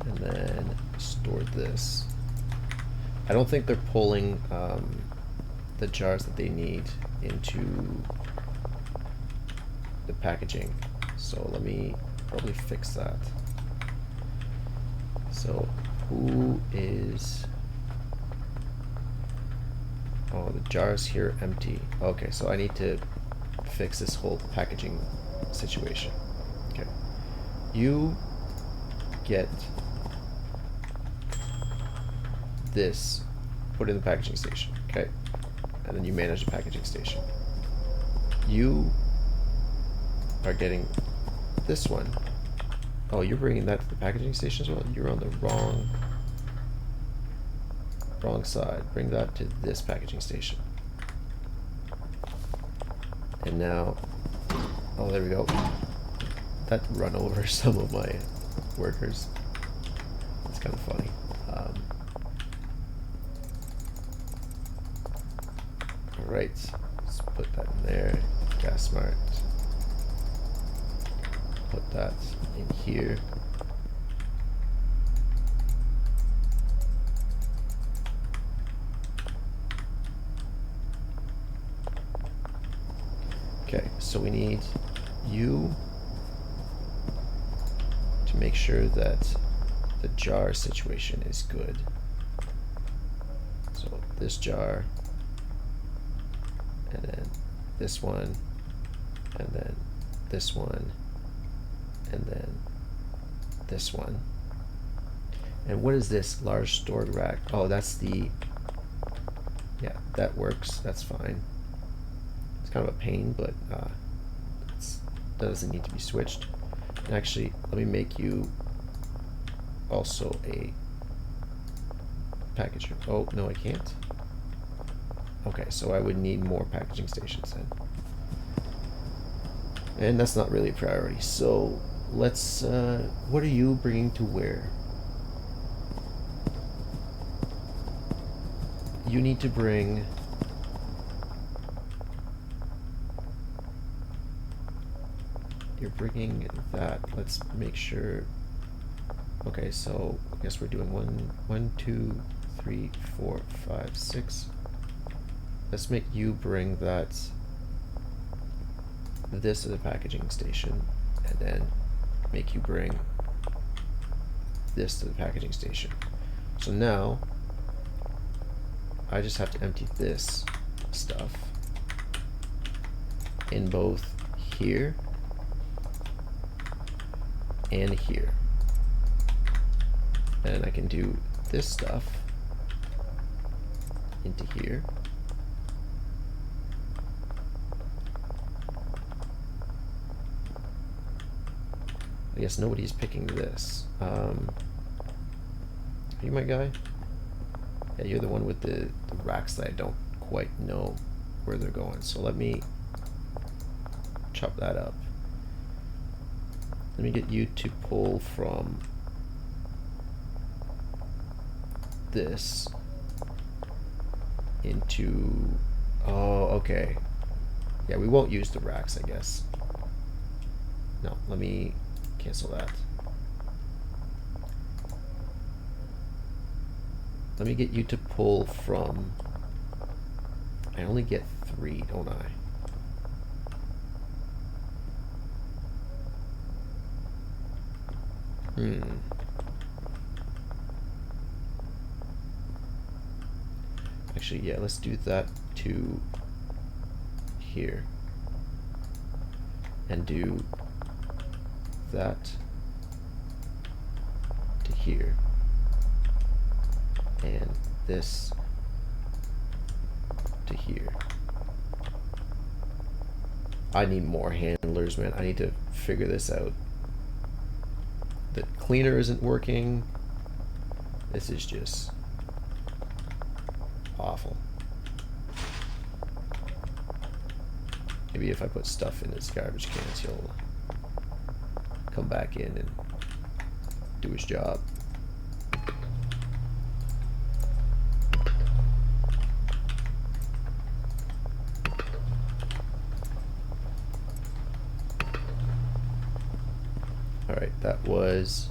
And then store this. I don't think they're pulling the jars that they need into the packaging. So let me probably fix that. So who is... Oh, the jars here are empty. Okay, so I need to fix this whole packaging situation. Okay. You get this, put it in the packaging station, okay? And then you manage the packaging station. You are getting this one. Oh, you're bringing that to the packaging station as well? You're on the wrong side. Bring that to this packaging station. And now, oh, there we go. That run over some of my workers. It's kind of funny. Alright, let's put that in there. Gas Smart. Put that in here. Okay, so we need you to make sure that the jar situation is good. So this jar, and then this one, and then this one, and then this one. And what is this large storage rack? Oh, that's the, yeah, that works, that's fine. It's kind of a pain, but that doesn't need to be switched. And actually, let me make you also a packager. Oh, no, I can't. Okay, so I would need more packaging stations then. And that's not really a priority. So let's, what are you bringing to where? You need to bring... You're bringing that. Let's make sure. Okay, so I guess we're doing 1, 2, 3, 4, 5, 6. Let's make you bring this to the packaging station, and then make you bring this to the packaging station. So now I just have to empty this stuff in both here and here, and I can do this stuff into here, I guess nobody's picking this. Are you my guy? Yeah, you're the one with the racks that I don't quite know where they're going, so let me chop that up. Let me get you to pull from this into... Oh, okay. Yeah, we won't use the racks, I guess. No, let me cancel that. Let me get you to pull from... I only get 3, don't I? Actually, yeah, let's do that to here. And do that to here. And this to here. I need more handlers, man. I need to figure this out. The cleaner isn't working. This is just awful. Maybe if I put stuff in his garbage cans, he'll come back in and do his job. Alright, that was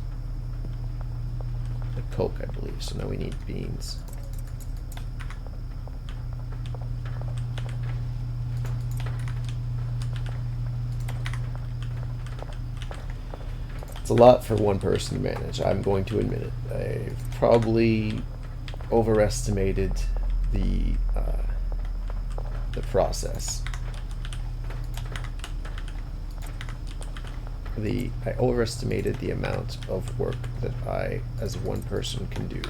the Coke, I believe. So now we need beans. It's a lot for one person to manage. I'm going to admit it. I've probably overestimated the process. I overestimated the amount of work that I, as one person, can do.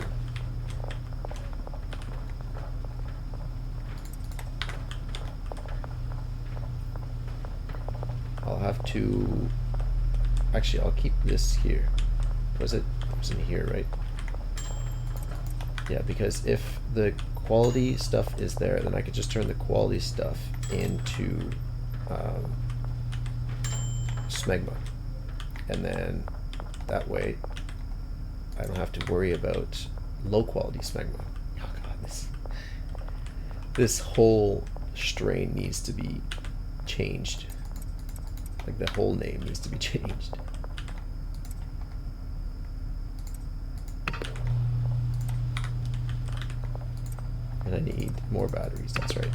I'll have to... Actually, I'll keep this here. Was it? It was in here, right? Yeah, because if the quality stuff is there, then I could just turn the quality stuff into smegma. And then that way I don't have to worry about low quality smegma. Oh god, this whole strain needs to be changed. Like the whole name needs to be changed. And I need more batteries, that's right.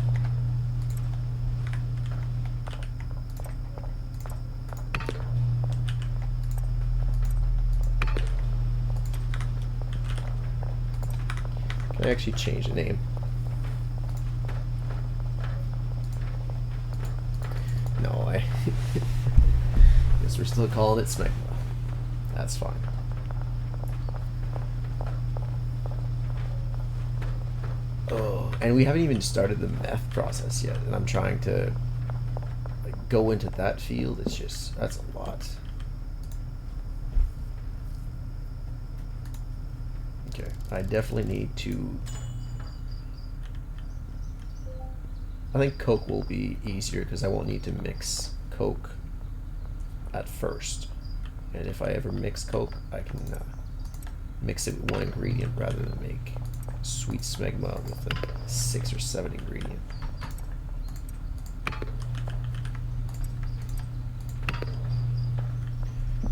Can I actually change the name? No, I guess we're still calling it Smegma. That's fine. Oh, and we haven't even started the meth process yet, and I'm trying to like go into that field. It's just, that's a lot. Okay, I definitely need to... I think Coke will be easier because I won't need to mix Coke at first. And if I ever mix Coke, I can mix it with one ingredient rather than make sweet smegma with a 6 or 7 ingredient.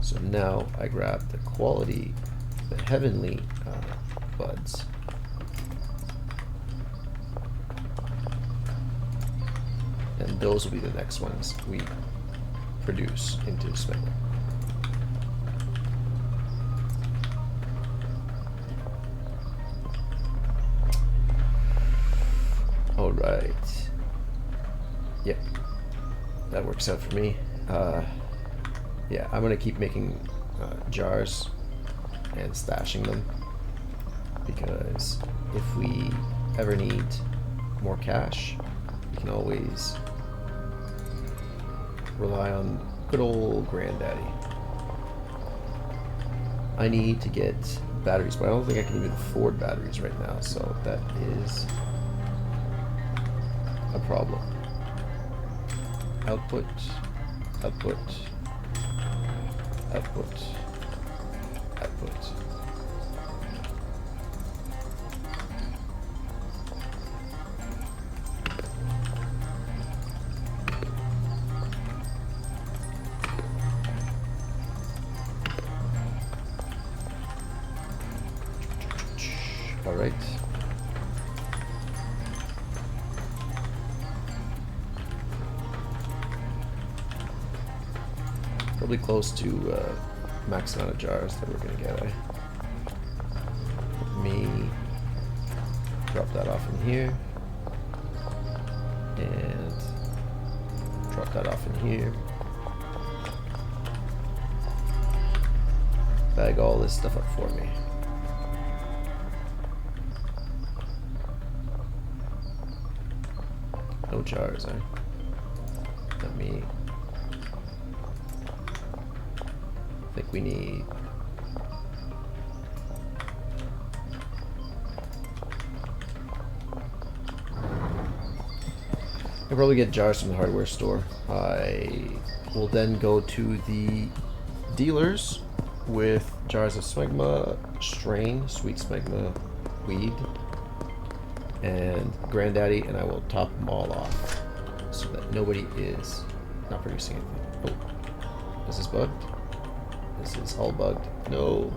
So now I grab the quality, the heavenly buds. And those will be the next ones we produce into smegma. Alright. Yep. That works out for me. Yeah, I'm gonna keep making jars and stashing them, because if we ever need more cash, we can always rely on good old granddaddy. I need to get batteries, but I don't think I can even afford batteries right now, so that is a problem. Output, output, output, output. All right. Probably close to max amount of jars that we're gonna get. Let me drop that off in here, and drop that off in here. Bag all this stuff up for me. No jars, eh? Let me. I think we need. I'll probably get jars from the hardware store. I will then go to the dealers with jars of smegma, strain, sweet smegma, weed, and granddaddy, and I will top them all off so that nobody is not producing anything. Oh, is this bugged? This is all bugged. No.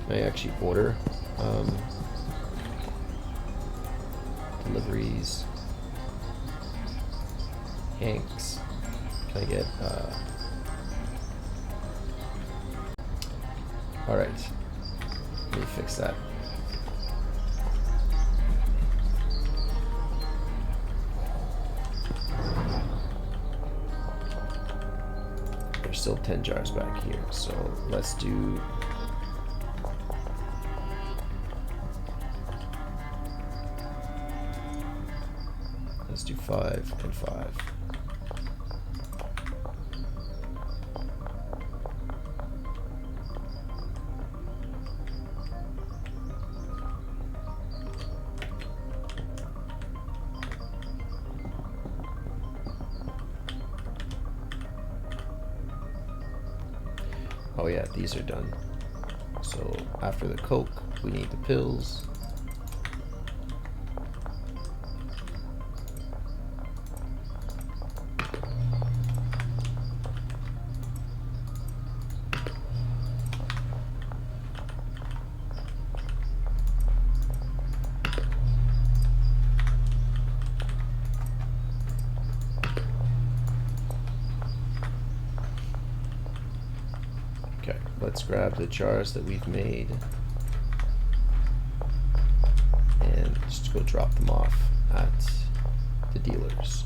Can I actually order deliveries? Hanks. Can I get alright. Let me fix that. There's still 10 jars back here, so let's do. Let's do 5 and 5. Oh yeah, these are done. So after the Coke, we need the pills. Let's grab the jars that we've made and just go drop them off at the dealers.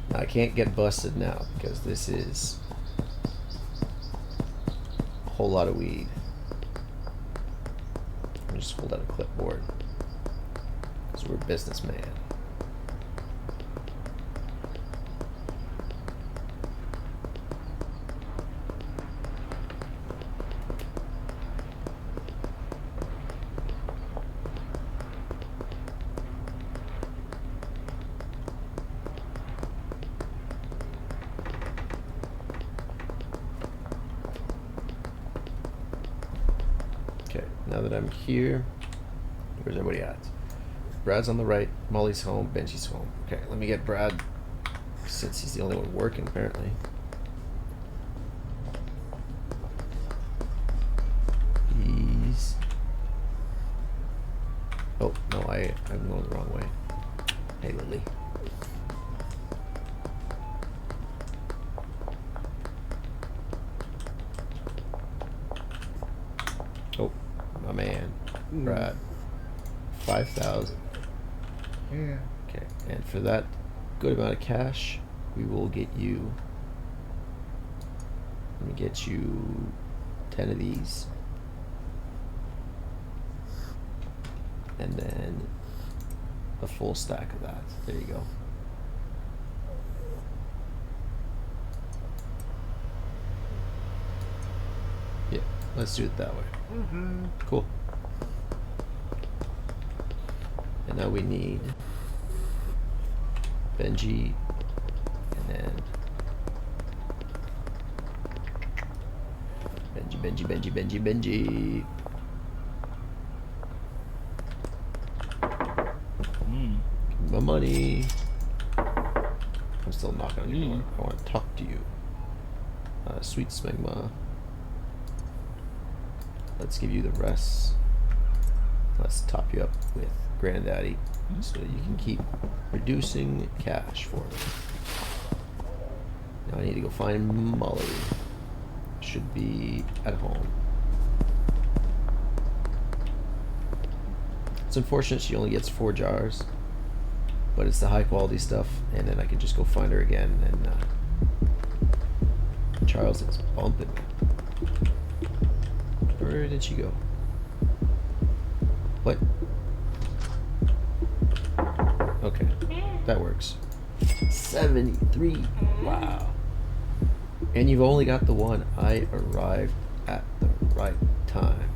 Now, I can't get busted now because this is a whole lot of weed. I'll just hold out a clipboard. We're businessmen. Okay, now that I'm here, where's everybody at? Brad's on the right, Molly's home, Benji's home. Okay, let me get Brad, since he's the only one working, apparently. He's... Oh, no, I'm going the wrong way. Hey, Lily. Oh, my man, Brad. 5,000. Yeah. Okay, and for that good amount of cash, we will get you. Let me get you 10 of these, and then a full stack of that. There you go. Yeah, let's do it that way. Mm-hmm. Cool. And now we need Benji, and then Benji. Give me my money. I'm still knocking on your door. I want to talk to you. Sweet smegma. Let's give you the rest. Let's top you up with Granddaddy so you can keep reducing cash for me. Now I need to go find Molly. Should be at home. It's unfortunate she only gets 4 jars, but it's the high quality stuff, and then I can just go find her again. And Charles is bumping. Where did she go? What? Okay, that works. 73. Wow. And you've only got the one. I arrived at the right time.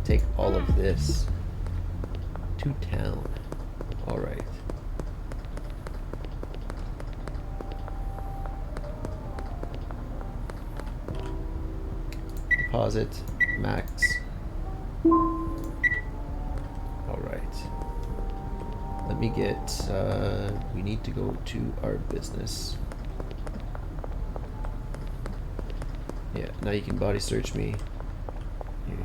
Take all of this to town. All right. Deposit max. All right. Let me get. We need to go to our business. Yeah. Now you can body search me. Here.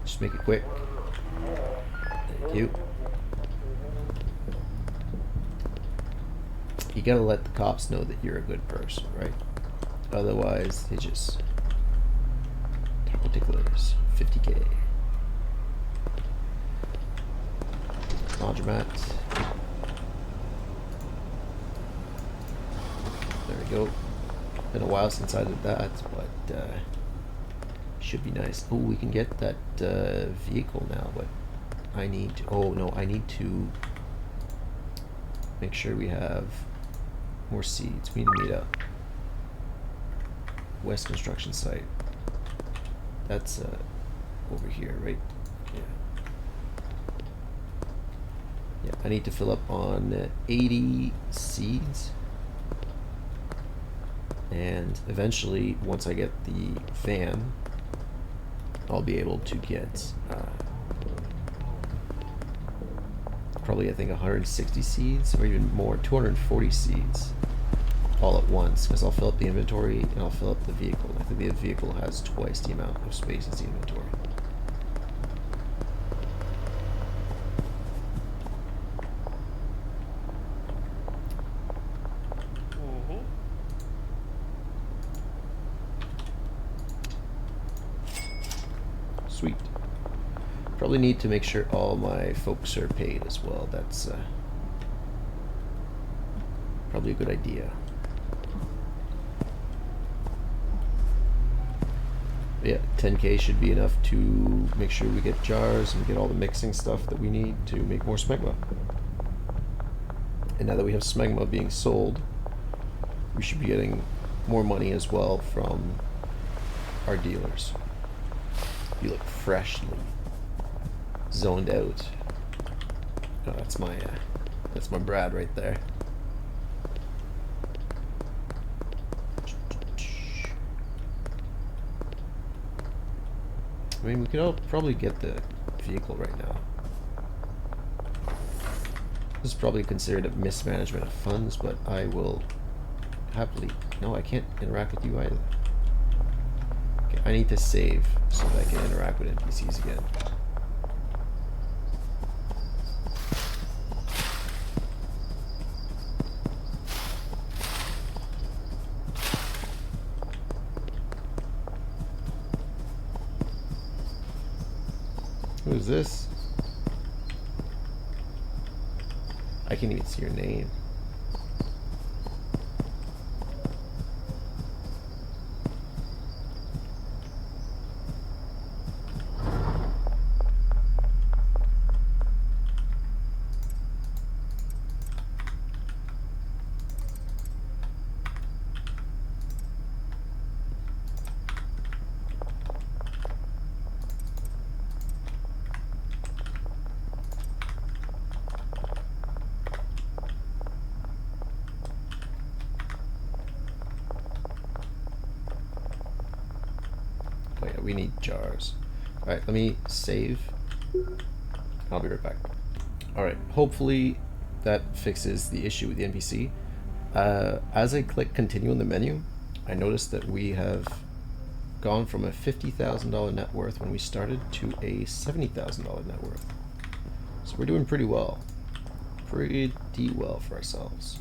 Just make it quick. Thank you. You gotta let the cops know that you're a good person, right? Otherwise, they just particulars. 50K. Laundromat. There we go. Been a while since I did that, but should be nice. Oh, we can get that vehicle now, but I need to. Oh no, I need to make sure we have more seeds. We need to meet up. West construction site. That's over here, right? Yeah. Yeah, I need to fill up on 80 seeds. And eventually, once I get the van, I'll be able to get probably, I think, 160 seeds or even more, 240 seeds all at once, because I'll fill up the inventory and I'll fill up the vehicle. I think the vehicle has twice the amount of space as the inventory. Sweet. Probably need to make sure all my folks are paid as well. That's probably a good idea. But yeah, 10K should be enough to make sure we get jars and get all the mixing stuff that we need to make more smegma. And now that we have smegma being sold, we should be getting more money as well from our dealers. You look freshly zoned out. Oh, that's my Brad right there. I mean, we could all probably get the vehicle right now. This is probably considered a mismanagement of funds, but I will happily. No, I can't interact with you either. Okay, I need to save so that I can interact with NPCs again. Who's this? I can't even see your name. Oh yeah, we need jars. Alright, let me save. I'll be right back. Alright, hopefully that fixes the issue with the NPC. As I click continue in the menu, I noticed that we have gone from a $50,000 net worth when we started to a $70,000 net worth. So we're doing pretty well. Pretty well for ourselves.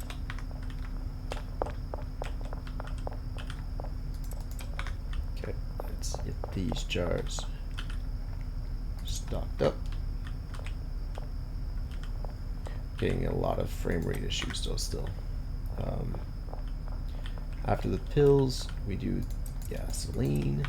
Okay, let's get these jars. Just docked up. Getting a lot of frame rate issues though still. After the pills, we do gasoline.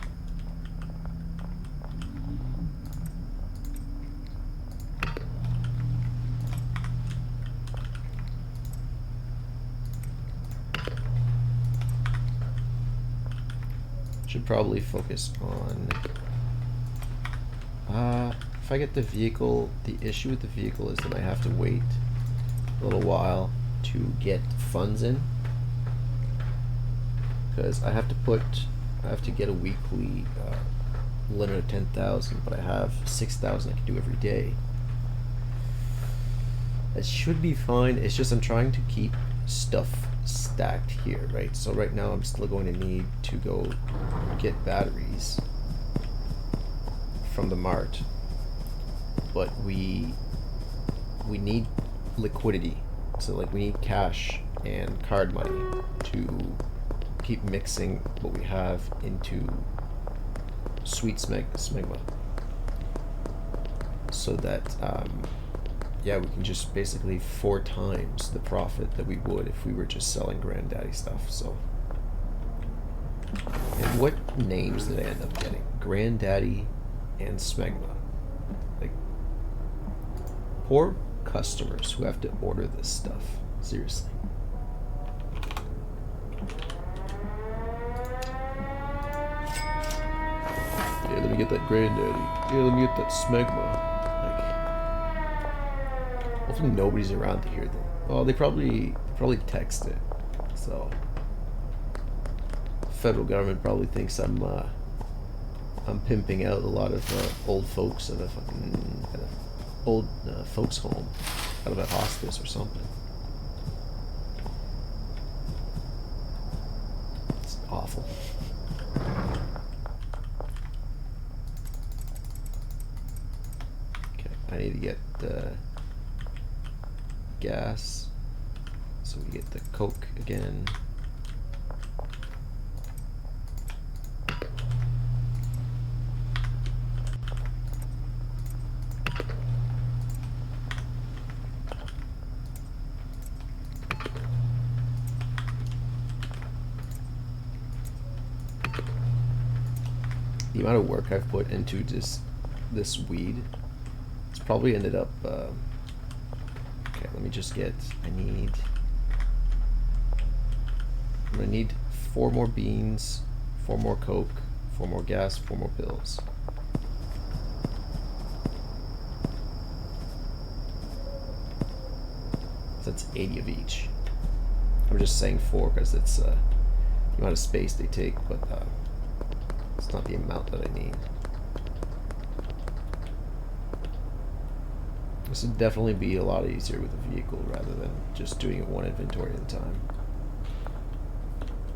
Should probably focus on if I get the vehicle, the issue with the vehicle is that I have to wait a little while to get funds in, because I have to get a weekly limit of 10,000, but I have 6,000 I can do every day. It should be fine. It's just I'm trying to keep stuff stacked here, right? So right now I'm still going to need to go get batteries from the mart, but we need liquidity, so like we need cash and card money to keep mixing what we have into sweet smegma, so that yeah, we can just basically 4 times the profit that we would if we were just selling Granddaddy stuff. So, and what names did I end up getting? Granddaddy and Smegma. Like, poor customers who have to order this stuff. Seriously. Yeah, let me get that Granddaddy. Yeah, let me get that Smegma. Hopefully nobody's around to hear them. Oh, they probably text it. So federal government probably thinks I'm pimping out a lot of old folks at a fucking old folks home, out of a hospice or something. It's awful. Okay, I need to get gas, so we get the Coke again. The amount of work I've put into this weed, it's probably ended up okay, let me just get, I'm gonna need 4 more beans, 4 more Coke, 4 more gas, 4 more pills. So that's 80 of each. I'm just saying 4 because it's the amount of space they take, but it's not the amount that I need. This would definitely be a lot easier with a vehicle rather than just doing it 1 inventory at a time.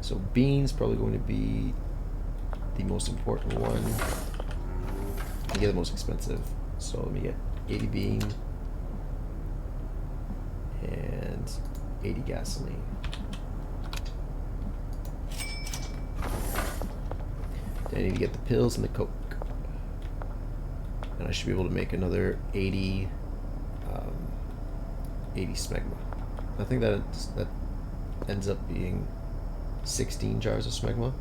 So beans probably going to be the most important one. I get the most expensive. So let me get 80 bean and 80 gasoline. Then I need to get the pills and the Coke. And I should be able to make another 80 smegma. I think that ends up being 16 jars of smegma.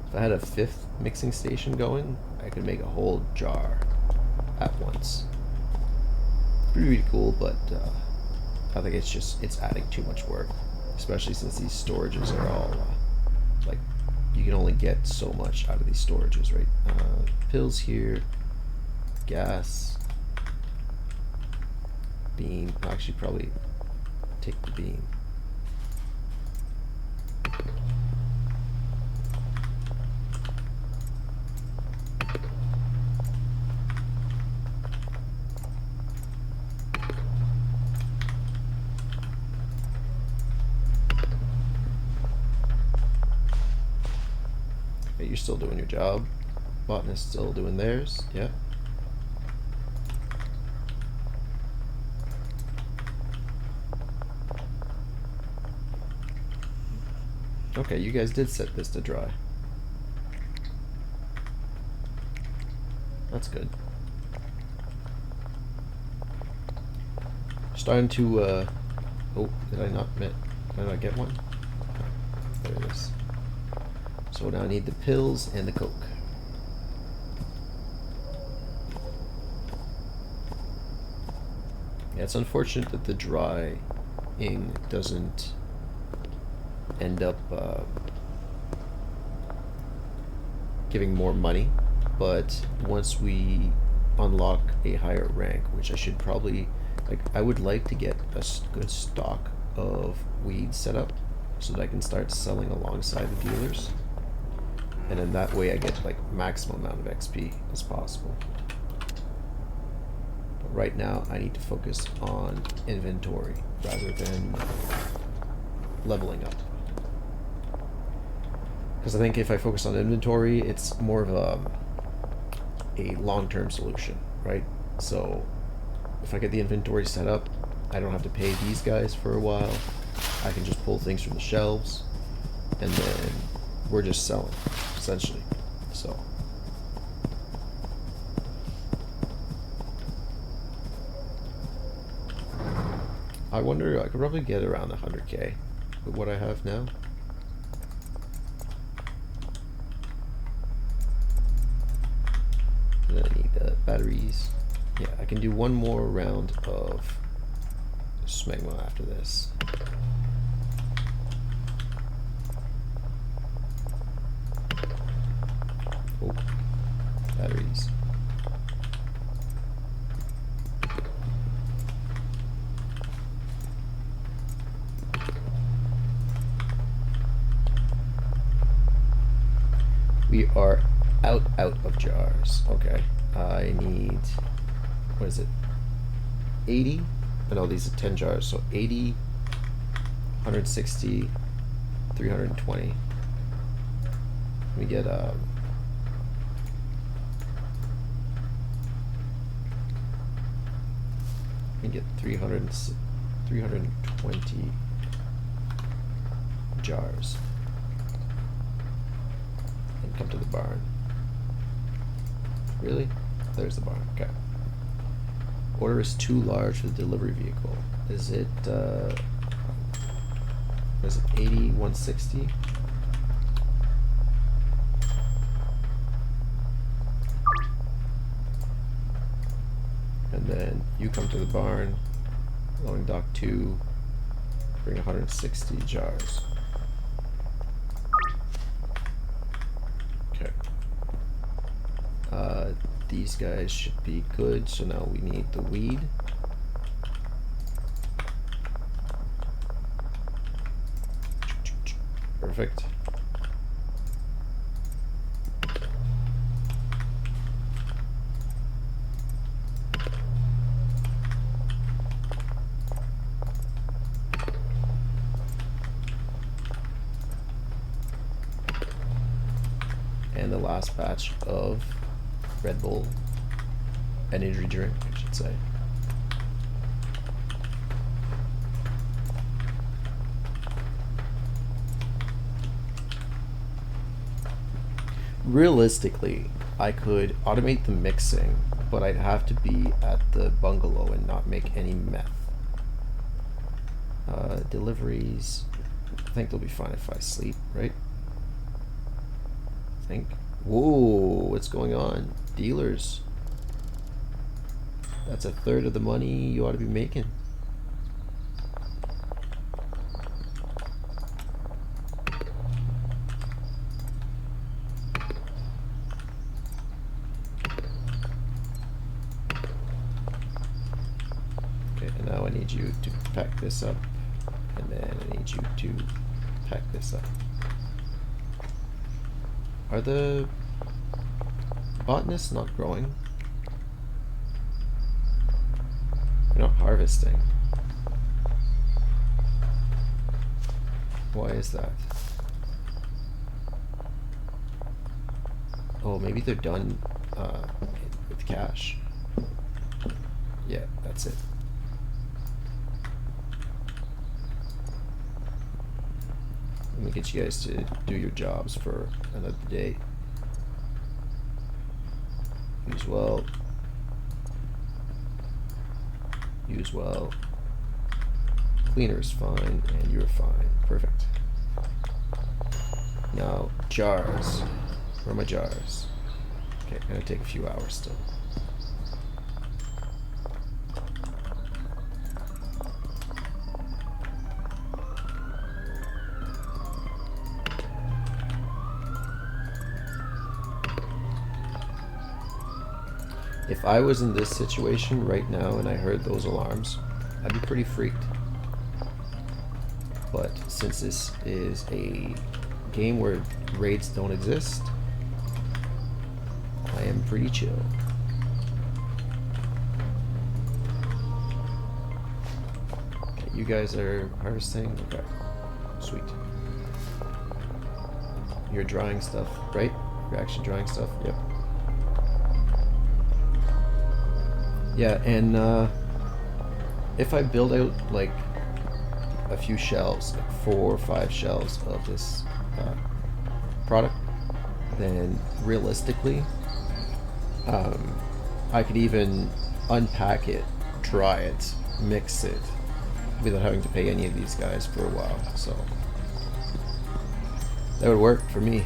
If I had a 5th mixing station going, I could make a whole jar at once. Pretty cool, but I think it's adding too much work, especially since these storages are all like, you can only get so much out of these storages, right? Pills here, gas, bean. I'll actually probably take the bean. Okay, you're still doing your job. Botanist's still doing theirs. Yeah. Okay, you guys did set this to dry. That's good. Starting to, oh, did I not get one? There it is. So now I need the pills and the coke. Yeah, it's unfortunate that the drying doesn't end up giving more money, but once we unlock a higher rank, which I should probably, like, I would like to get a good stock of weed set up so that I can start selling alongside the dealers, and then that way I get like maximum amount of XP as possible. But right now I need to focus on inventory rather than leveling up, because I think if I focus on inventory, it's more of a long-term solution, right? So if I get the inventory set up, I don't have to pay these guys for a while. I can just pull things from the shelves, and then we're just selling, essentially. So I wonder, I could probably get around 100k with what I have now. And then I need batteries. Yeah, I can do one more round of smegma after this. Oh, batteries. We are out of jars. Okay. I need, what is it? 80? I know these are 10 jars, so 80, 160, 320. We get we get 320 jars. And come to the barn. Really? There's the barn. Okay. Order is too large for the delivery vehicle. Is it 80, 160? And then you come to the barn, loading dock 2, bring 160 jars. Okay. These guys should be good, so now we need the weed. Perfect. And the last batch of Red Bull, energy drink, I should say. Realistically, I could automate the mixing, but I'd have to be at the bungalow and not make any meth. Deliveries, I think they'll be fine if I sleep, right? I think. Whoa, what's going on? Dealers. That's 1/3 of the money you ought to be making. Okay, and now I need you to pack this up, and then I need you to pack this up. Are the botanists not growing? They're not harvesting. Why is that? Oh, maybe they're done with cash. Yeah, that's it. Let me get you guys to do your jobs for another day. Use well. Use well. Cleaner's fine, and you're fine. Perfect. Now, jars. Where are my jars? Okay, gonna take a few hours still. If I was in this situation right now and I heard those alarms, I'd be pretty freaked. But since this is a game where raids don't exist, I am pretty chill. Okay, you guys are harvesting? Okay. Sweet. You're drying stuff, right? You're actually drying stuff? Yep. Yeah, and if I build out like a few shelves, like 4 or 5 shelves of this product, then realistically, I could even unpack it, dry it, mix it, without having to pay any of these guys for a while. So that would work for me.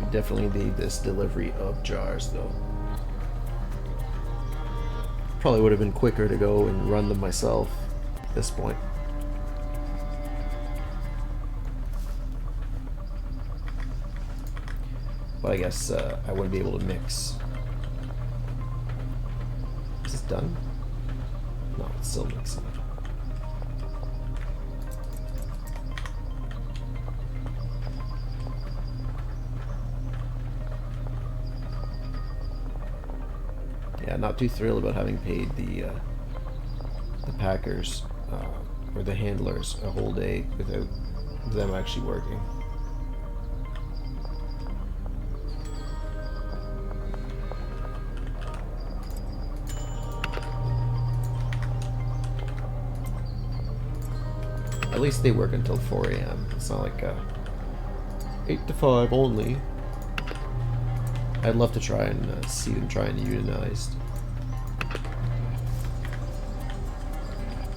Definitely need this delivery of jars though. Probably would have been quicker to go and run them myself at this point. But I guess I wouldn't be able to mix. Is this done? No, it's still mixing. Yeah, not too thrilled about having paid the packers or the handlers a whole day without them actually working. At least they work until 4 a.m. It's not like 8 to 5 only. I'd love to try and see them trying to unionized.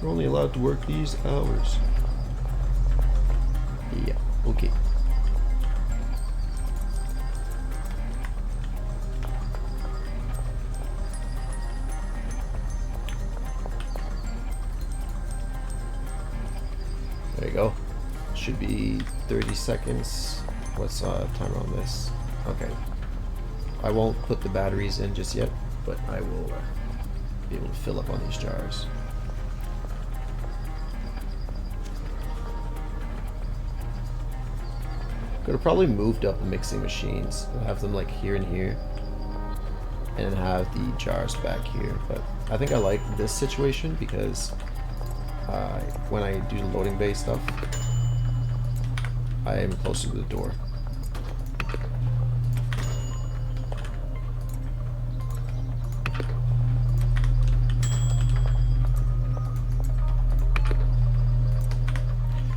We're only allowed to work these hours. Yeah, okay. There you go. Should be 30 seconds. What's timer on this? Okay. I won't put the batteries in just yet, but I will be able to fill up on these jars. Could have probably moved up the mixing machines, have them like here and here, and have the jars back here. But I think I like this situation because when I do the loading bay stuff, I am closer to the door.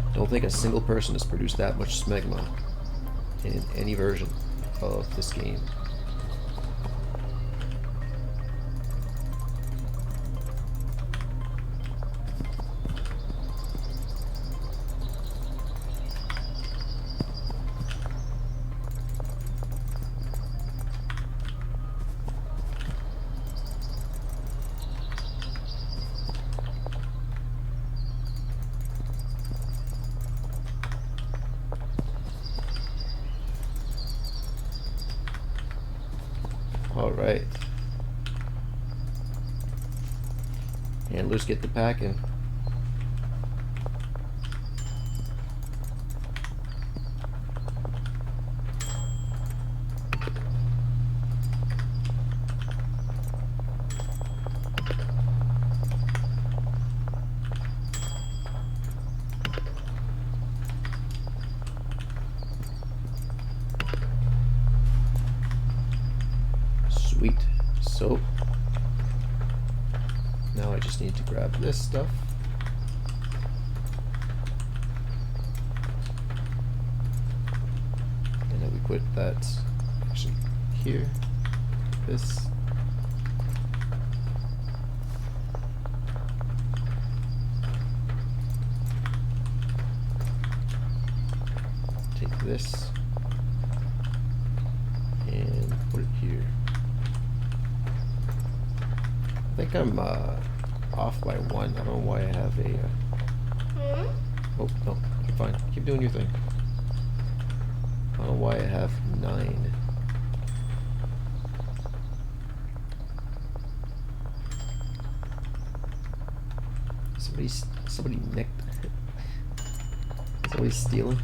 I don't think a single person has produced that much smegma in any version of this game. Alright. Handlers get the packing. Sweet. So now I just need to grab this stuff. And then we put that actually here. This. Take this and put it here. I think I'm off by 1. I don't know why I have a. Oh no, you're fine. Keep doing your thing. I don't know why I have 9. Somebody nicked. Somebody's stealing.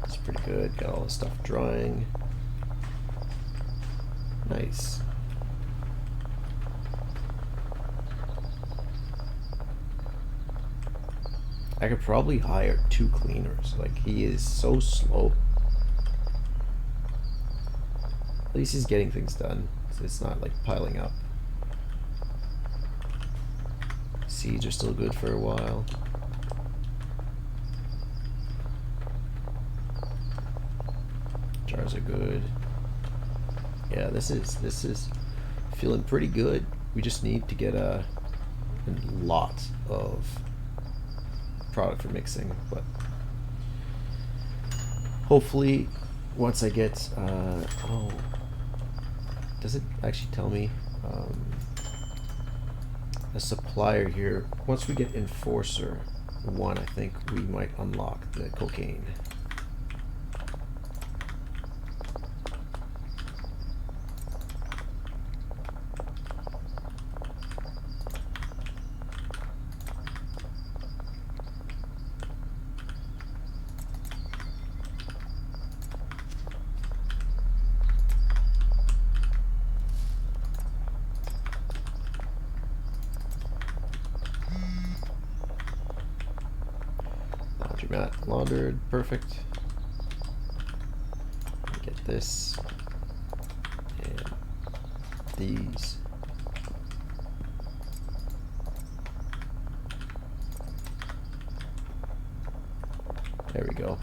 That's pretty good. Got all the stuff drying. Nice. I could probably hire 2 cleaners. Like, he is so slow. At least he's getting things done. So it's not like piling up. Seeds are still good for a while. Jars are good. Yeah, this is feeling pretty good. We just need to get a lot of product for mixing, but hopefully once I get oh, does it actually tell me a supplier here? Once we get Enforcer 1, I think we might unlock the cocaine. Mat laundered, perfect. Get this and these. There we go.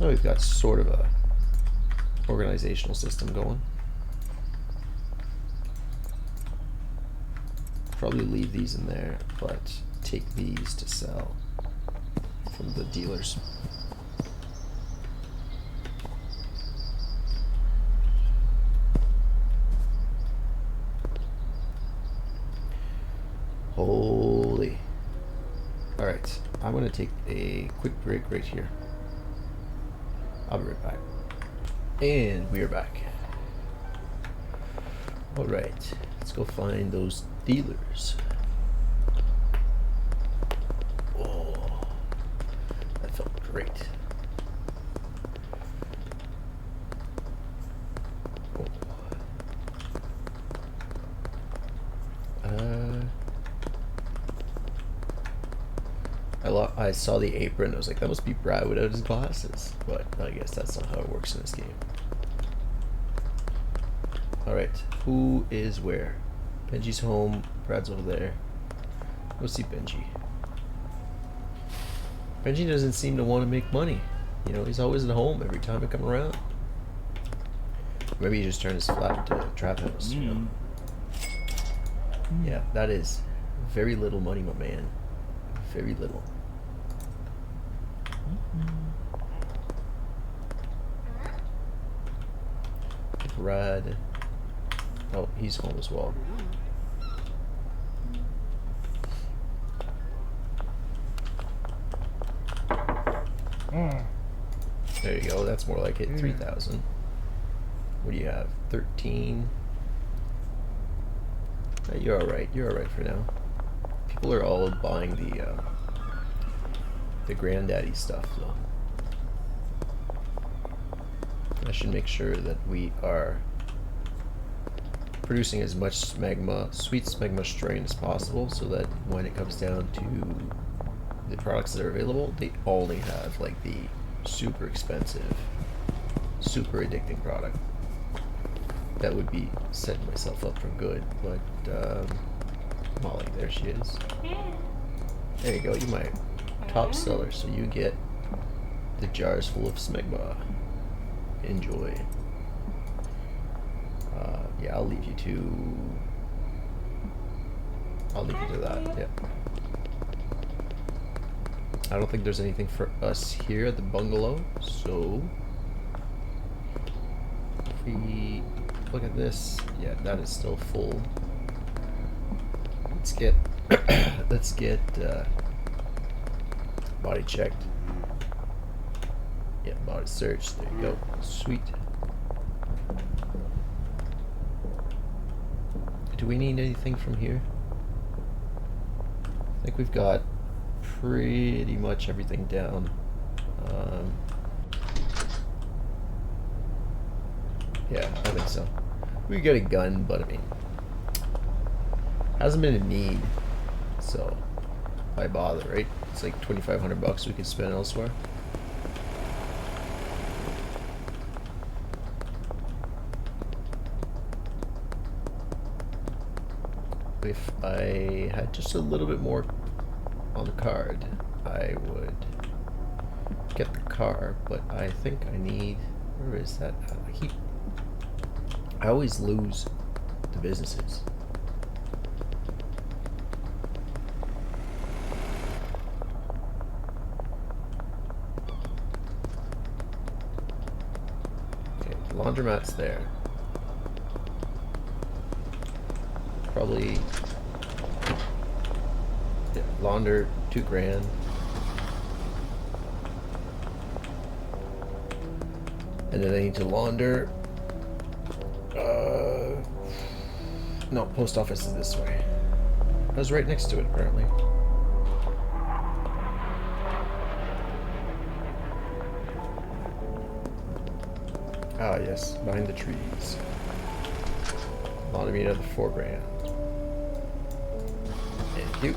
Now we've got sort of a organizational system going. Probably leave these in there, but take these to sell from the dealers. Holy. Alright, I'm gonna take a quick break right here. I'll be right back. And we are back. Alright, let's go find those dealers. Great. I saw the apron. I was like, that must be Brad without his glasses. But I guess that's not how it works in this game. Alright, who is where? Benji's home. Brad's over there. Go see Benji. Benji doesn't seem to want to make money. You know, he's always at home every time I come around. Maybe he just turned his flat into a trap house, you know? Yeah, that is very little money, my man. Very little. Brad. Oh, he's home as well. There you go, that's more like it. 3,000. What do you have? 13. You're alright. You're alright for now. People are all buying the granddaddy stuff, though. I should make sure that we are producing as much smegma, sweet smegma strain as possible, so that when it comes down to the products that are available, they only have like the super expensive, super addicting product. That would be setting myself up for good, but Molly, there she is. There you go, you're my top seller, so you get the jars full of smegma. Enjoy. Yeah, I'll leave you to that, yeah. I don't think there's anything for us here at the bungalow, so if we look at this, yeah, that is still full. Let's get body checked. Yeah, body search, there you go, sweet. Do we need anything from here? I think we've got pretty much everything down. Yeah, I think so. We could get a gun, but I mean, hasn't been a need, so why bother, right? It's like $2,500 we could spend elsewhere. If I had just a little bit more on the card, I would get the car, but I think I need, where is that? I always lose the businesses. Okay, laundromat's there. Probably launder $2,000. And then I need to launder. No, post office is this way. I was right next to it, apparently. Ah, yes, behind the trees. Launder me another $4,000. Thank you.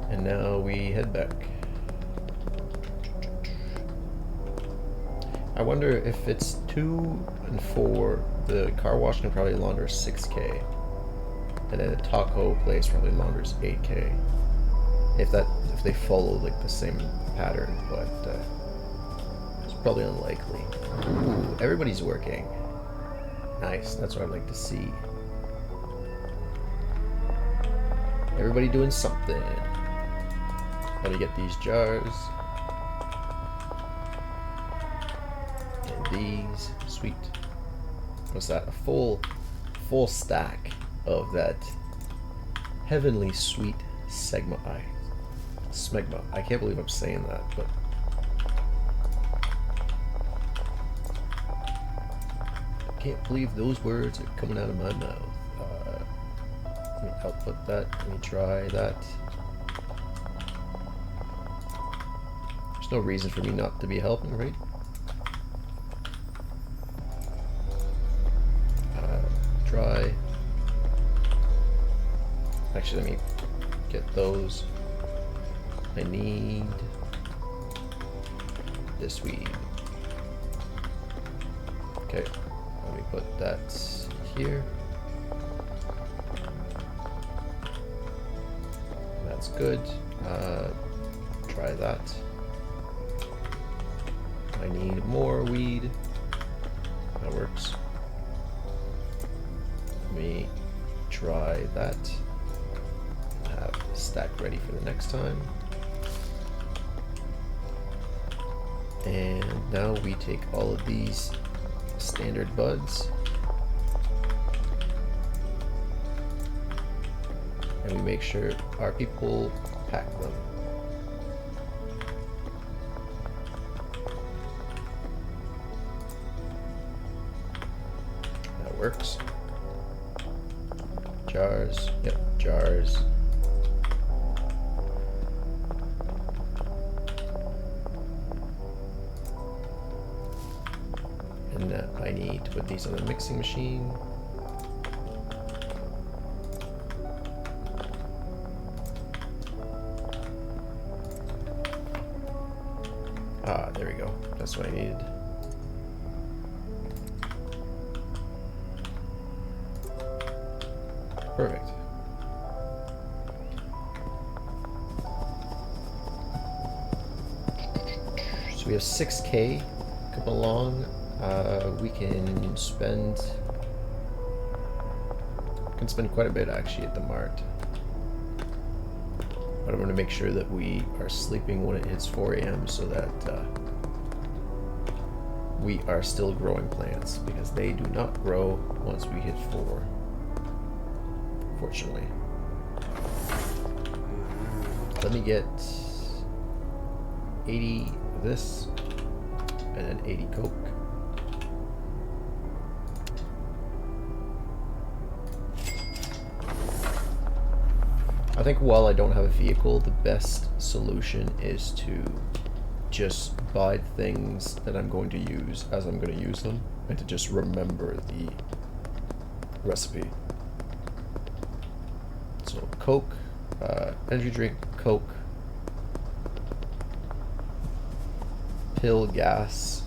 And now we head back. I wonder if it's 2 and 4, the car wash can probably launder $6K. And then the taco place probably launders $8K. If they follow like the same pattern, but it's probably unlikely. Ooh, everybody's working. Nice, that's what I'd like to see. Everybody doing something. Let me get these jars. And these, sweet. What's that? A full stack of that heavenly sweet smegma. I can't believe I'm saying that, but I can't believe those words are coming out of my mouth. Let me output that. Let me try that. There's no reason for me not to be helping, right? Try. Actually, let me get those. I need this weed. Okay, let me put that here. That's good. Try that. I need more weed. That works. Let me try that. Have the stack ready for the next time. And now we take all of these standard buds and we make sure our people pack them. That works. Jars, yep, jars. then I need to put these on the mixing machine. Ah, there we go. That's what I needed. Perfect. So we have 6K coming along. We can spend quite a bit actually at the mart. But I'm going to make sure that we are sleeping when it hits 4 a.m. so that we are still growing plants, because they do not grow once we hit 4. Fortunately. Let me get 80 of this and then 80 Coke. I think while I don't have a vehicle, the best solution is to just buy things that I'm going to use as I'm going to use them, and to just remember the recipe. So Coke, energy drink, Coke, pill, gas,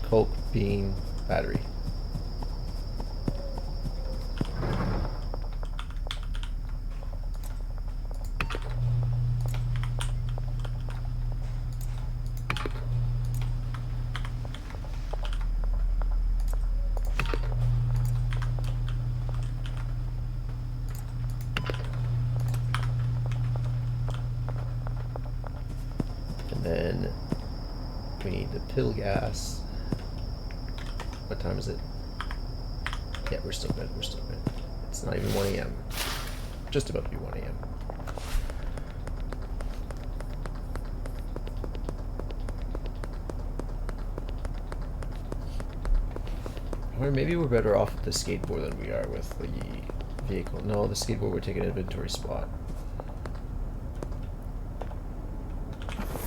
Coke, bean, battery. Then we need the pill gas. What time is it? Yeah, we're still good. We're still good. It's not even 1 a.m. Just about to be 1 a.m. Or maybe we're better off with the skateboard than we are with the vehicle. No, the skateboard would take an inventory spot.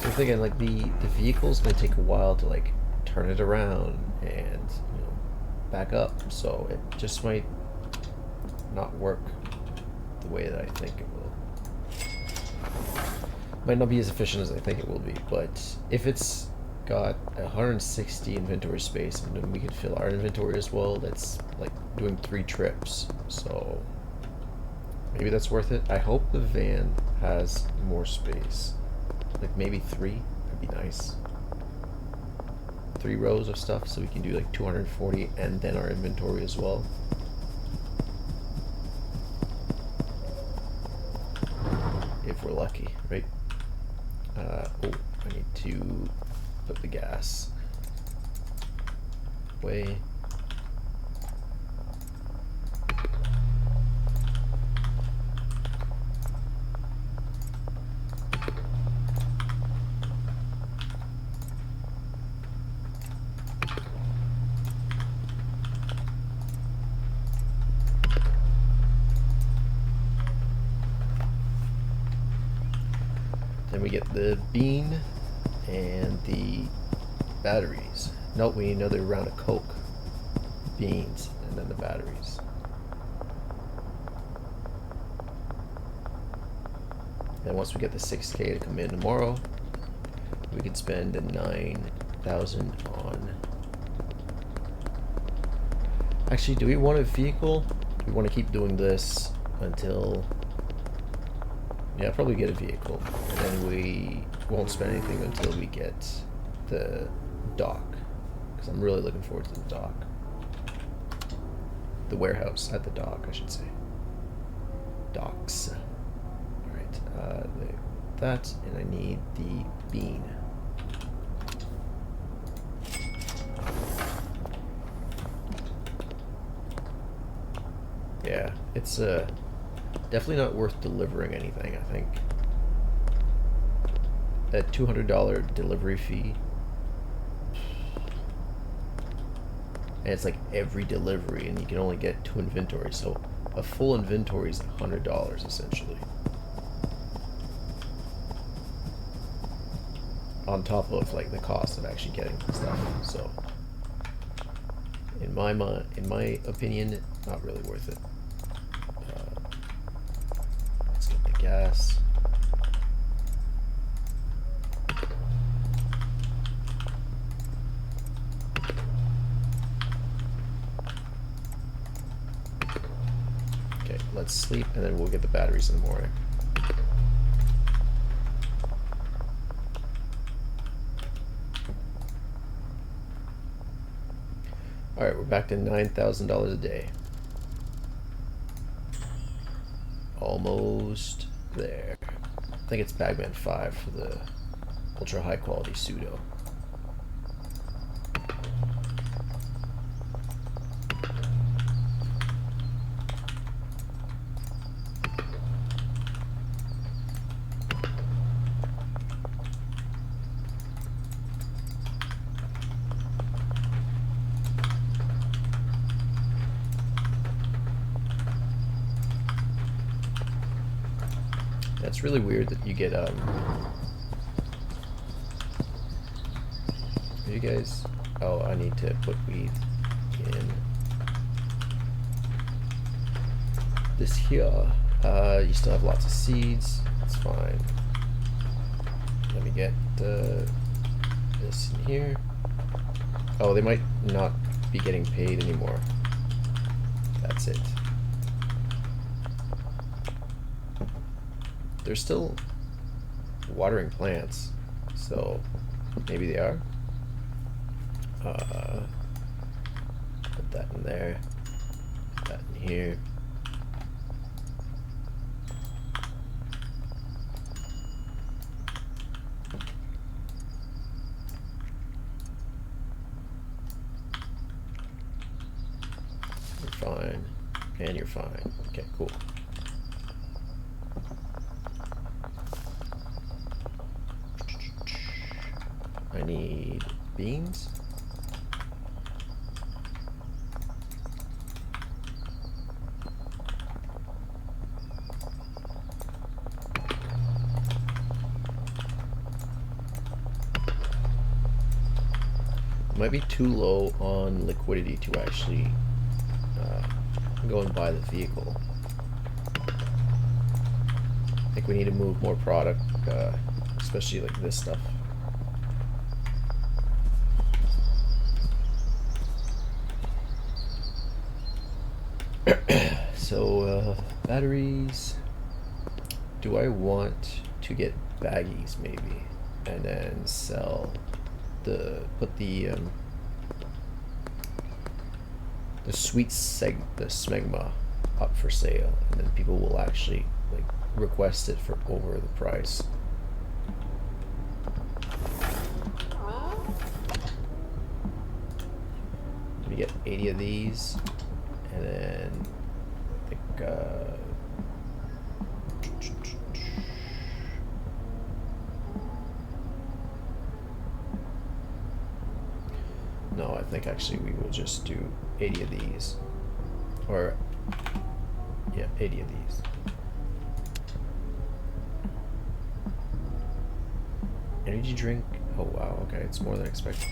So I'm thinking like the vehicle's gonna take a while to like turn it around and back up, so it just might not work the way that I think it will. Might not be as efficient as I think it will be, but if it's got 160 inventory space and then we can fill our inventory as well, that's like doing 3 trips, so maybe that's worth it. I hope the van has more space, like maybe 3 would be nice. 3 rows of stuff, so we can do like 240 and then our inventory as well. If we're lucky, right? Oh, I need to put the gas away. Then we get the bean and the batteries. Nope, we need another round of Coke, beans, and then the batteries. Then once we get the 6K to come in tomorrow, we can spend 9,000 on... Actually, do we want a vehicle? Do we want to keep doing this until... Yeah, probably get a vehicle, and then we won't spend anything until we get the dock, because I'm really looking forward to the dock. The warehouse at the dock, I should say. Docks. Alright, that, and I need the bean. Yeah, it's definitely not worth delivering anything, I think. That $200 delivery fee. And it's like every delivery, and you can only get 2 inventory, so a full inventory is $100 essentially. On top of like the cost of actually getting the stuff, so In my opinion, not really worth it. Let's get the gas. Okay, let's sleep and then we'll get the batteries in the morning. Alright, we're back to $9,000 a day. Almost there. I think it's Bagman 5 for the ultra high quality pseudo. That's really weird that you get you guys, oh, I need to put weed in this here. You still have lots of seeds, it's fine. Let me get this in here. Oh, they might not be getting paid anymore. That's it. They're still watering plants, so maybe they are. Put that in there, put that in here. You're fine, and you're fine. Okay, cool. I need beans. Might be too low on liquidity to actually go and buy the vehicle. I think we need to move more product, especially like this stuff. So, batteries. Do I want to get baggies maybe, and then sell put the smegma up for sale, and then people will actually like request it for over the price. Let me get 80 of these, and then I think no, I think actually we will just do 80 of these, or yeah, 80 of these. Energy drink. Oh wow, okay, it's more than expected.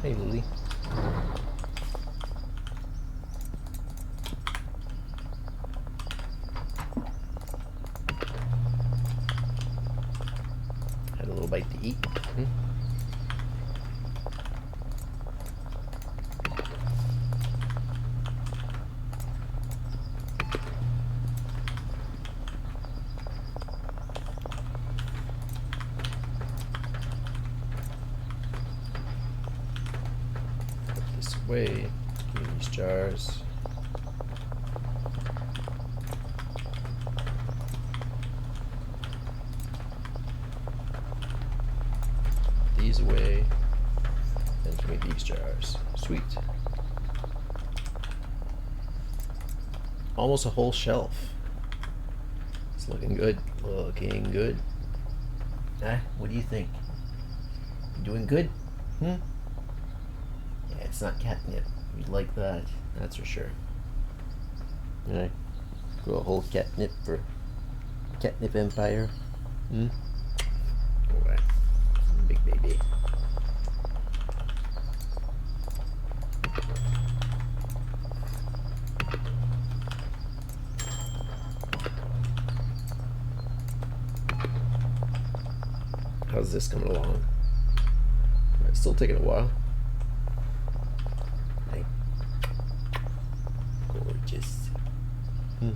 Hey, Lily. Had a little bite to eat. Way in these jars. These away, and give me these jars. Sweet. almost a whole shelf. It's looking good. Looking good. Huh? What do you think? You doing good? Yeah, it's not catnip. You'd like that. That's for sure. Yeah. Grow a whole catnip empire. Alright. Big baby. How's this coming along? It's still taking a while. Hey. Gorgeous. You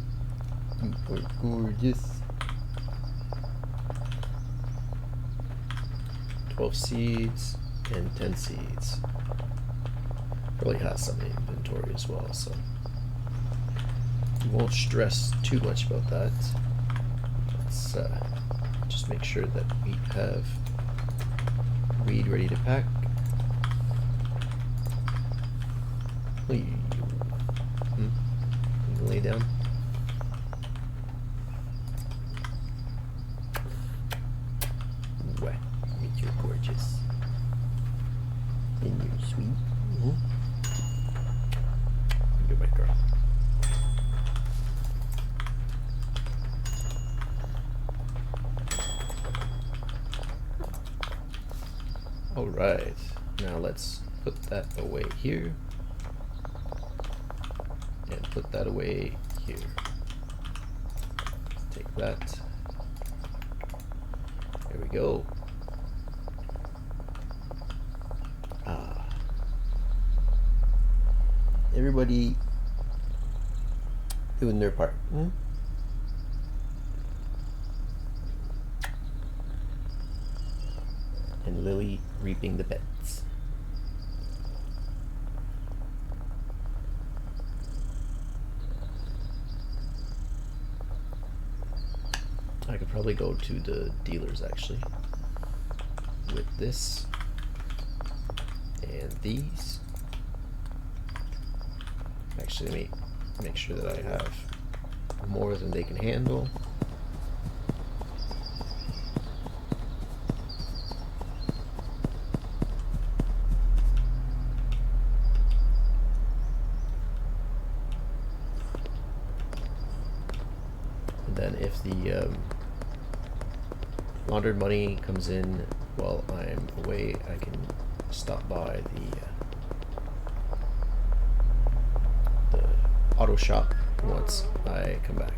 are gorgeous. 12 seeds and 10 seeds. Probably has some inventory as well, so you won't stress too much about that. Let's just make sure that we have weed ready to pack. You can lay down. What? You're gorgeous. And you're sweet. You're my girl. All right, now let's put that away here and put that away here. Let's take that. There we go. Everybody doing their part. And Lily reaping the beds. I could probably go to the dealers actually with this and these. Actually, let me make sure that I have more than they can handle. And then if the laundered money comes in while I'm away, I can stop by the auto shop once I come back.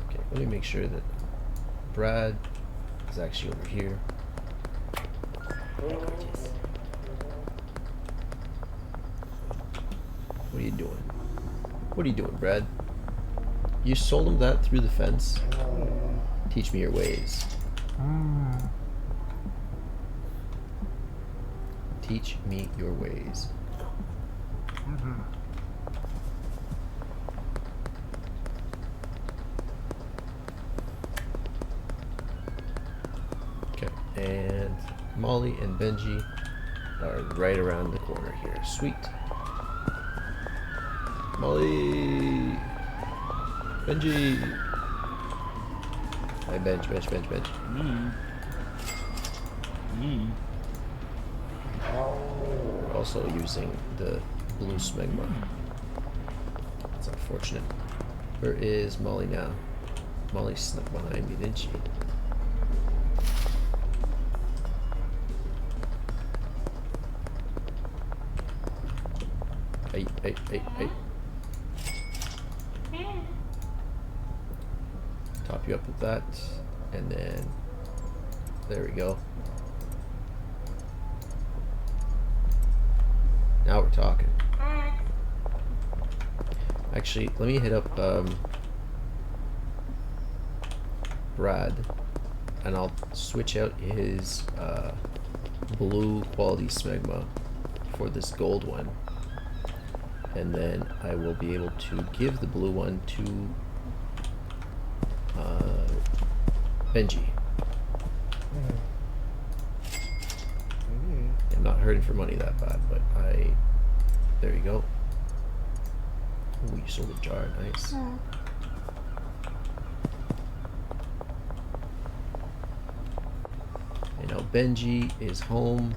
Okay, let me make sure that Brad is actually over here. What are you doing? What are you doing, Brad? You sold him that through the fence? Teach me your ways. Teach me your ways. Okay, and Molly and Benji are right around the corner here. Sweet. Molly! Benji! Hi, Benj. We're also using the blue smegma. It's unfortunate. Where is Molly now? Molly snuck behind me, didn't she? Hey. Top you up with that, and then there we go. Now we're talking. Actually, let me hit up Brad, and I'll switch out his blue quality smegma for this gold one, and then I will be able to give the blue one to Benji. I'm not hurting for money that bad, but there you go. Oh, you sold a jar. Nice. And now Benji is home.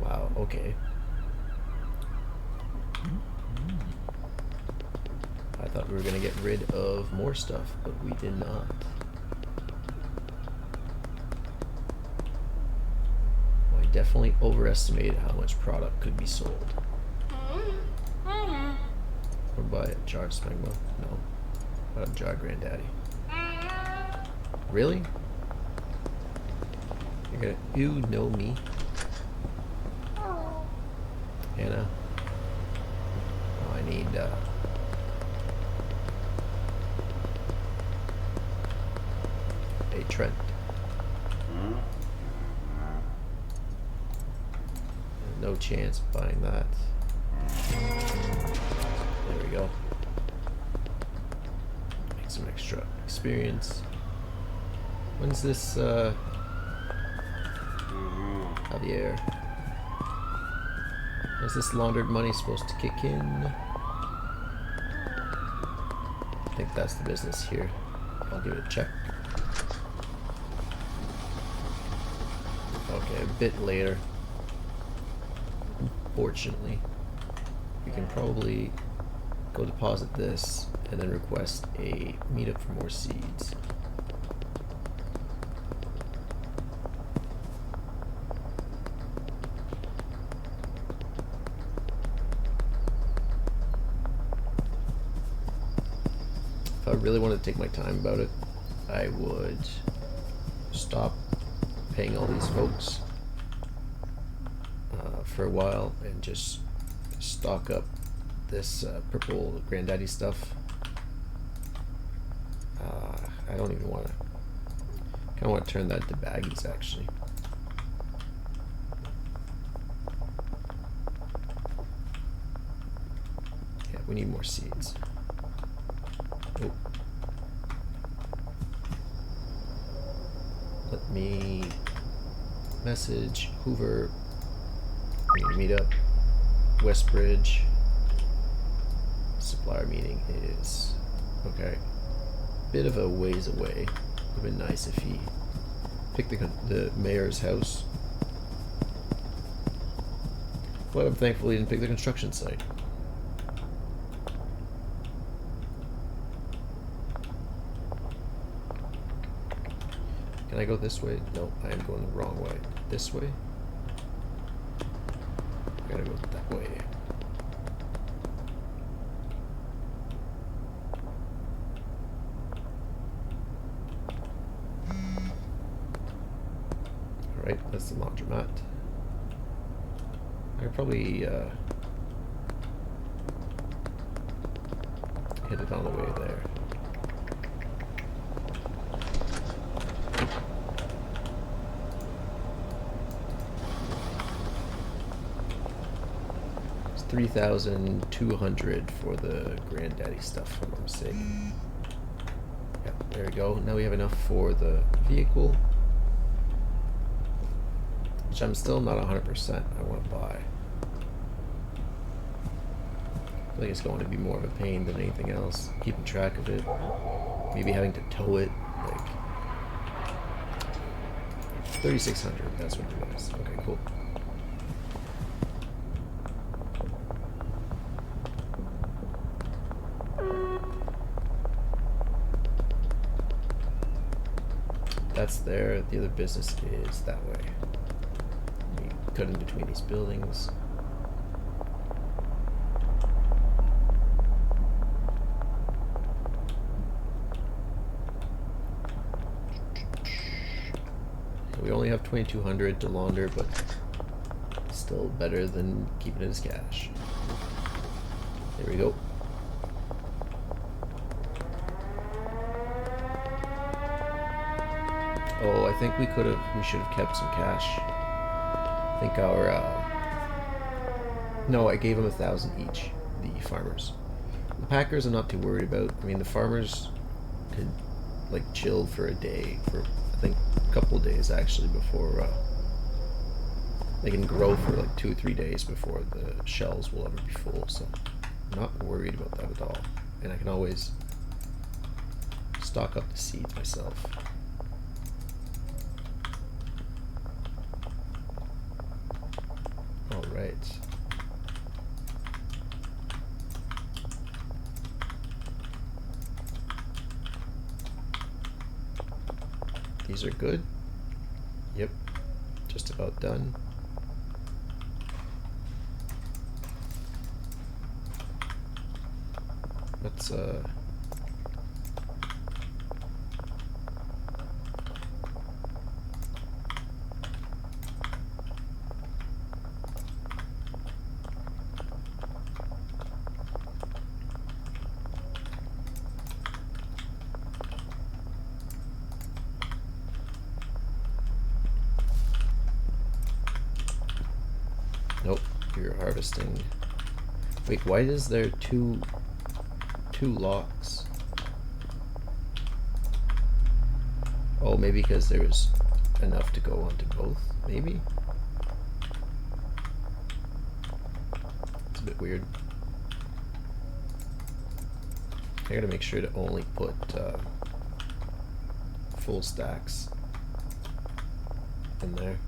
Wow, okay. I thought we were going to get rid of more stuff, but we did not. I definitely overestimated how much product could be sold. Or buy a jar of Smegma? No. Buy a jar of Granddaddy. Really? You're gonna... You know me. Anna. Oh, I need, Hey, Trent. No chance of buying that. There we go. Make some extra experience. When's this, Javier? Is this laundered money supposed to kick in? I think that's the business here. I'll give it a check. Okay, a bit later. Fortunately, we can probably go deposit this and then request a meetup for more seeds. If I really wanted to take my time about it, I would stop paying all these folks for a while and just stock up this purple Granddaddy stuff. I don't even want to. Kind of want to turn that into baggies actually. Yeah, we need more seeds. Oh. Let me message Hoover. We need to meet up. Westbridge. Supplier meeting is okay. Bit of a ways away. Would have been nice if he picked the mayor's house. But I'm thankful he didn't pick the construction site. Can I go this way? No, I am going the wrong way. This way? I gotta go that way. Alright, that's the laundromat. I could probably hit it on the way there. It's 3,200 for the Granddaddy stuff, if I'm not mistaken. Yeah, there we go. Now we have enough for the vehicle, which I'm still not 100% I want to buy. I feel like it's going to be more of a pain than anything else, keeping track of it. Maybe having to tow it, like 3,600, that's what it was. Okay, cool. That's there, the other business is that way. We cut in between these buildings. We only have 2,200 to launder, but still better than keeping it as cash. There we go. Oh, I think we should have kept some cash. I think our, no, I gave them 1,000 each, the farmers. The packers I'm not too worried about. I mean, the farmers, could like chill for a day, for I think a couple of days actually, before they can grow for like 2 or 3 days before the shells will ever be full. So I'm not worried about that at all, and I can always stock up the seeds myself. All right. These are good. Yep, just about done. Let's nope, you're harvesting. Wait, why is there two locks? Oh, maybe because there's enough to go onto both, maybe? It's a bit weird. I gotta make sure to only put full stacks in there.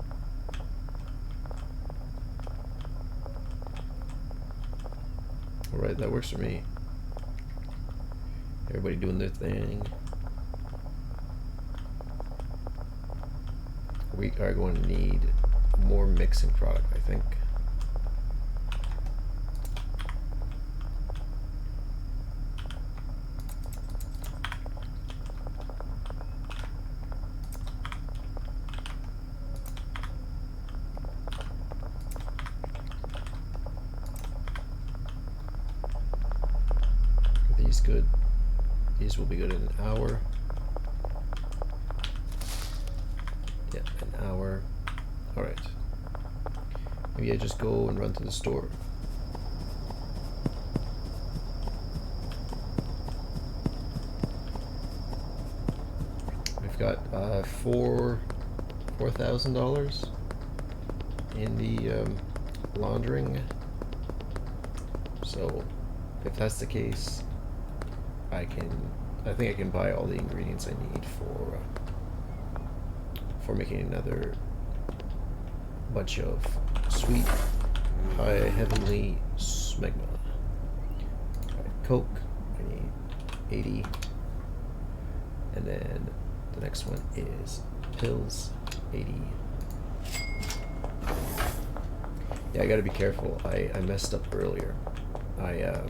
Alright, that works for me. Everybody doing their thing. We are going to need more mixing product, I think. Are these good? These will be good in an hour. Yeah, an hour. Alright. Maybe I just go and run to the store. We've got $4,000 in the laundering. So if that's the case, I think I can buy all the ingredients I need for making another bunch of sweet, high, heavenly smegma. Right, Coke, I need 80. And then the next one is pills, 80. Yeah, I gotta be careful. I messed up earlier. Okay,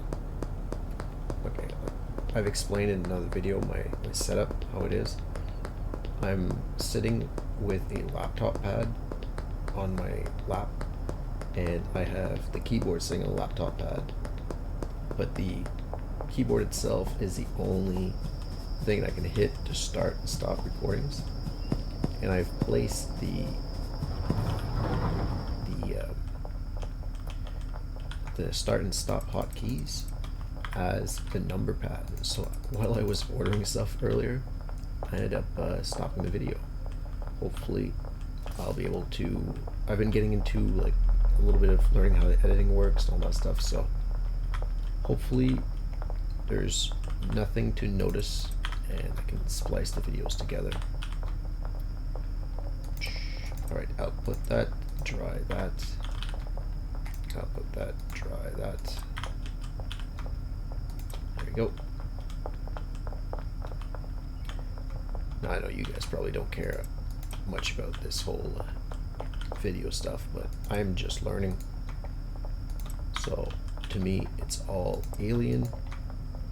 I've explained in another video my setup, how it is. I'm sitting with a laptop pad on my lap, and I have the keyboard sitting on the laptop pad, but the keyboard itself is the only thing I can hit to start and stop recordings. And I've placed the start and stop hotkeys as the number pad. So while I was ordering stuff earlier, I ended up stopping the video. Hopefully I'll be able to, I've been getting into like a little bit of learning how the editing works and all that stuff, so hopefully there's nothing to notice and I can splice the videos together. Alright, output that, dry that, output that, dry that. There we go. Now I know you guys probably don't care much about this whole video stuff, but I'm just learning. So to me it's all alien,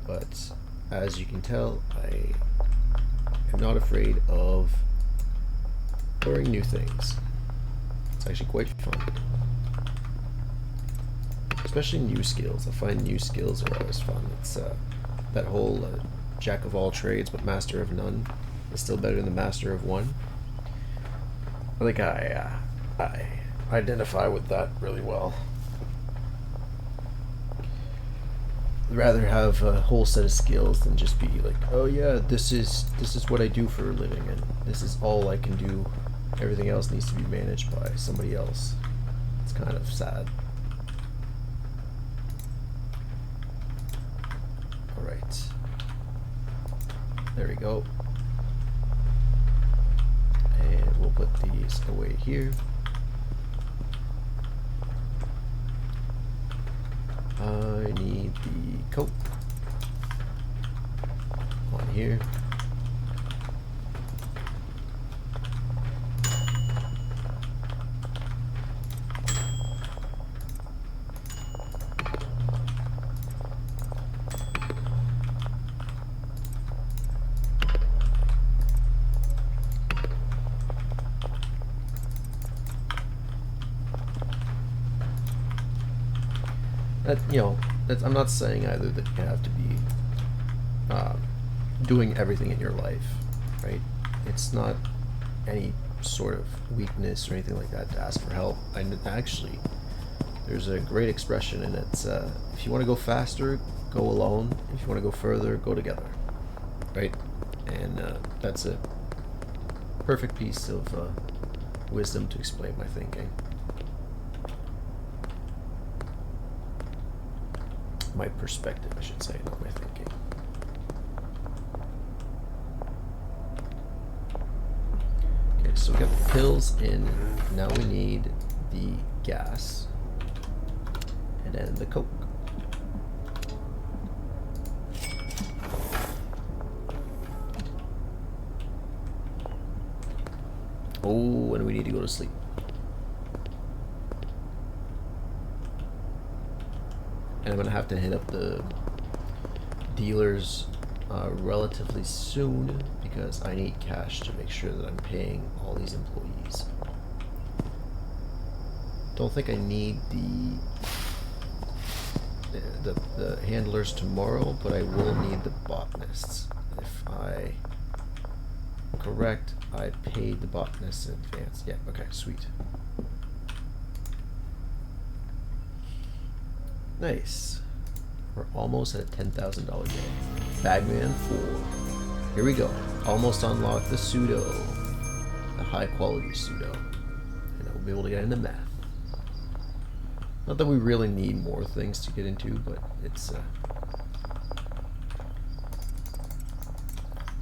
but as you can tell, I am not afraid of learning new things. It's actually quite fun. Especially new skills. I find new skills are always fun. It's that whole jack of all trades but master of none is still better than the master of one. I think I identify with that really well. rather have a whole set of skills than just be like, oh yeah, this is what I do for a living, and this is all I can do. Everything else needs to be managed by somebody else. It's kind of sad. All right, there we go, and we'll put these away here. I need the coat on here. That, you know, I'm not saying either that you have to be doing everything in your life, right? It's not any sort of weakness or anything like that to ask for help. Actually, there's a great expression, and it's if you want to go faster, go alone. If you want to go further, go together, right? And that's a perfect piece of wisdom to explain my thinking. My perspective, I should say, not my thinking. Okay, so we got the pills in. Now we need the gas. And then the coke. Oh, and we need to go to sleep. And I'm going to have to hit up the dealers relatively soon because I need cash to make sure that I'm paying all these employees. Don't think I need the handlers tomorrow, but I will need the botanists. If I am correct, I paid the botanists in advance. Yeah, okay, sweet. Nice. We're almost at a $10,000 day. Bagman 4. Here we go. Almost unlocked the pseudo. The high quality pseudo. And I will be able to get into math. Not that we really need more things to get into, but it's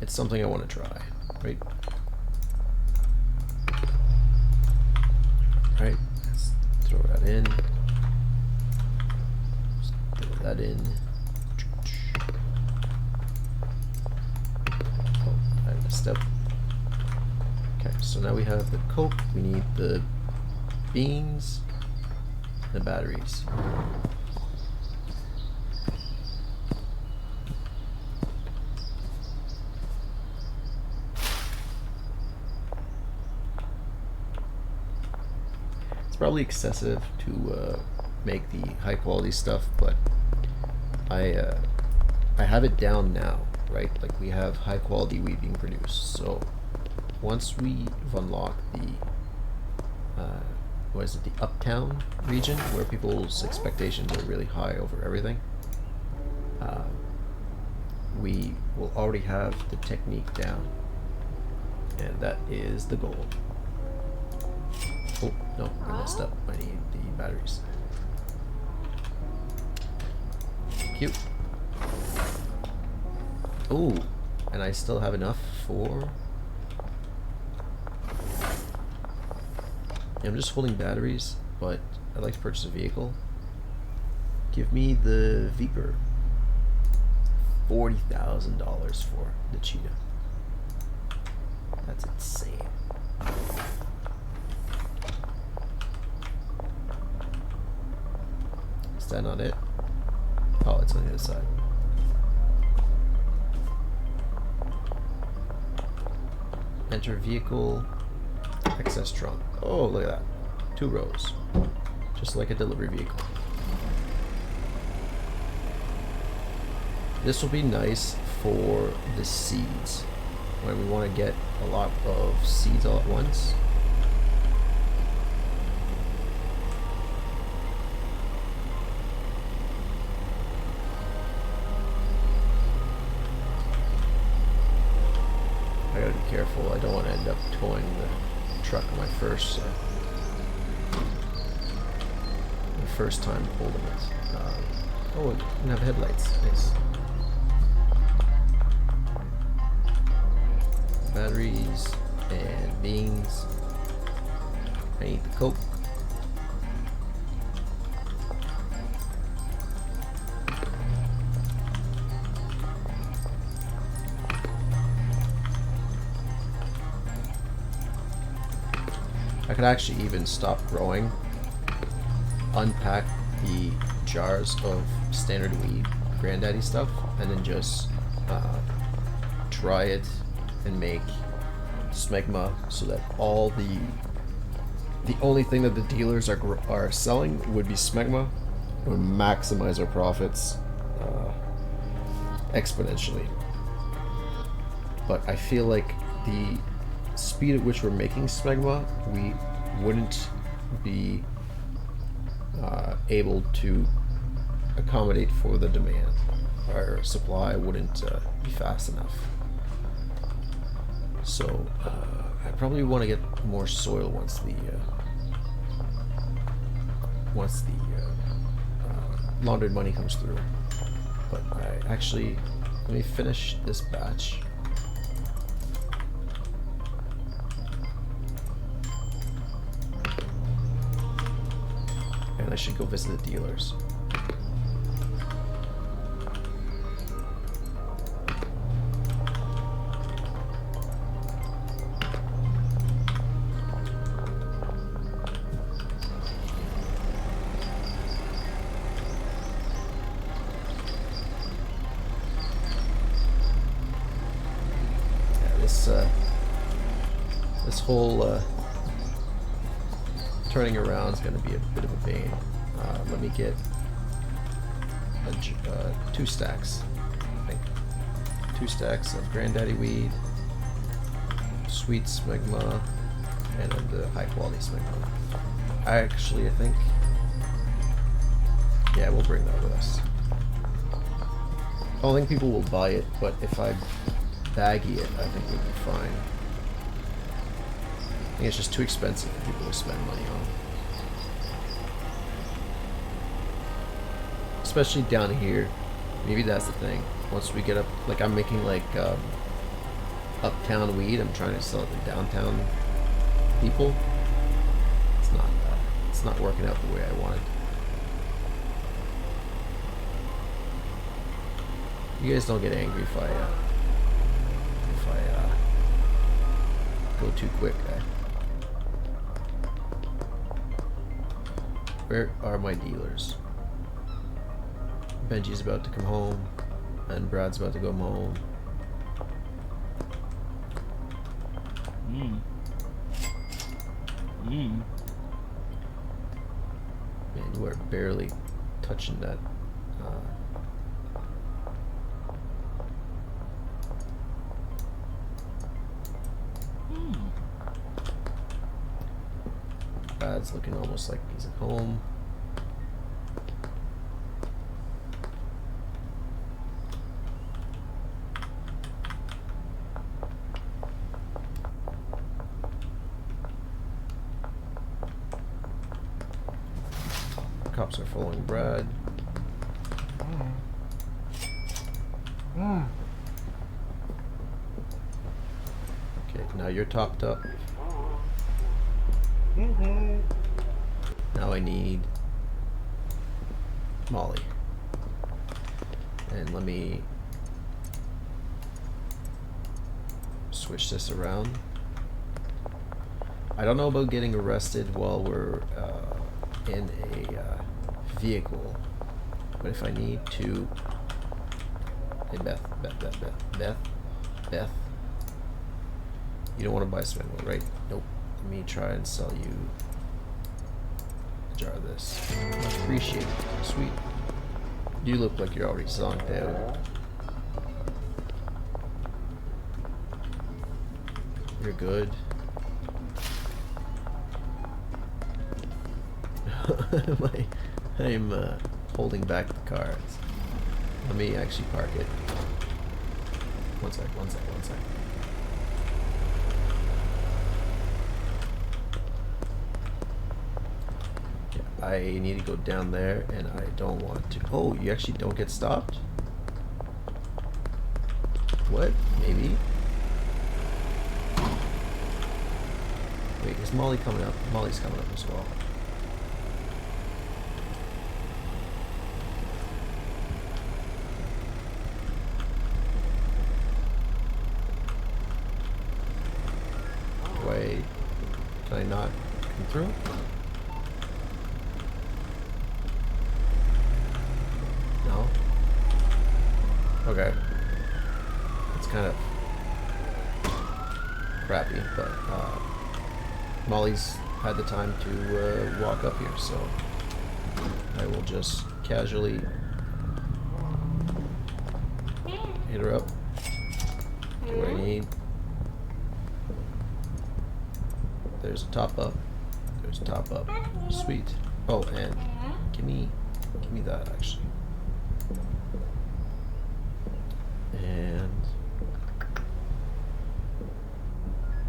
something I want to try, right? Alright, let's throw that in. That in. Oh, I messed up. Okay, so now we have the coke. We need the beans, the batteries. It's probably excessive to make the high quality stuff, but I have it down now, right? Like we have high quality wheat being produced. So once we've unlocked the what is it, the uptown region where people's expectations are really high over everything, we will already have the technique down, and that is the goal. Oh no, I messed up. I need the batteries. Cute. Oh, and I still have enough for... I'm just holding batteries, but I'd like to purchase a vehicle. Give me the Viper. $40,000 for the Cheetah. That's insane. Is that not it? Oh, it's on the other side. Enter vehicle. Access trunk. Oh, look at that. 2 rows. Just like a delivery vehicle. This will be nice for the seeds. When we want to get a lot of seeds all at once. truck on my first time holding it. Oh, it didn't have headlights. Nice. Batteries and beans. I need the Coke. I could actually even stop growing, unpack the jars of standard weed, granddaddy stuff, and then just dry it and make smegma, so that all the only thing that the dealers are selling would be smegma. It would maximize our profits exponentially. But I feel like the speed at which we're making smegma, we wouldn't be able to accommodate for the demand. Our supply wouldn't be fast enough. So I probably want to get more soil once the laundered money comes through. But let me finish this batch. And I should go visit the dealers. This whole turning around is going to be a bit of a pain. Let me get 2 stacks. I think 2 stacks of granddaddy weed, sweet smegma, and then the high quality smegma. I think, yeah, we'll bring that with us. I don't think people will buy it, but if I baggy it, I think we'll be fine. I think it's just too expensive for people to spend money on. Especially down here. Maybe that's the thing. Once we get up, like I'm making like uptown weed, I'm trying to sell it to downtown people. It's not working out the way I wanted. You guys don't get angry if I go too quick. Where are my dealers? Benji's about to come home, and Brad's about to go home. Man, you are barely touching that. Brad's looking almost like he's at home. Cops are following Brad. Okay, now you're topped up. Now I need Molly. And let me switch this around. I don't know about getting arrested while we're in a vehicle, but if I need to... Hey Beth, you don't want to buy Svenwell, right? Nope. Let me try and sell you a jar of this. Much appreciated. Sweet. You look like you're already zonked out. You're good. I'm holding back the cards. Let me actually park it. One sec. I need to go down there, and I don't want to. Oh, you actually don't get stopped? What? Maybe? Wait, is Molly coming up? Molly's coming up as well. Wait, can I not come through? No? Okay. It's kind of crappy, but Molly's had the time to walk up here, so I will just casually hit her up. Get what I need. There's a top up. There's a top up. Sweet. Oh, and give me that actually. And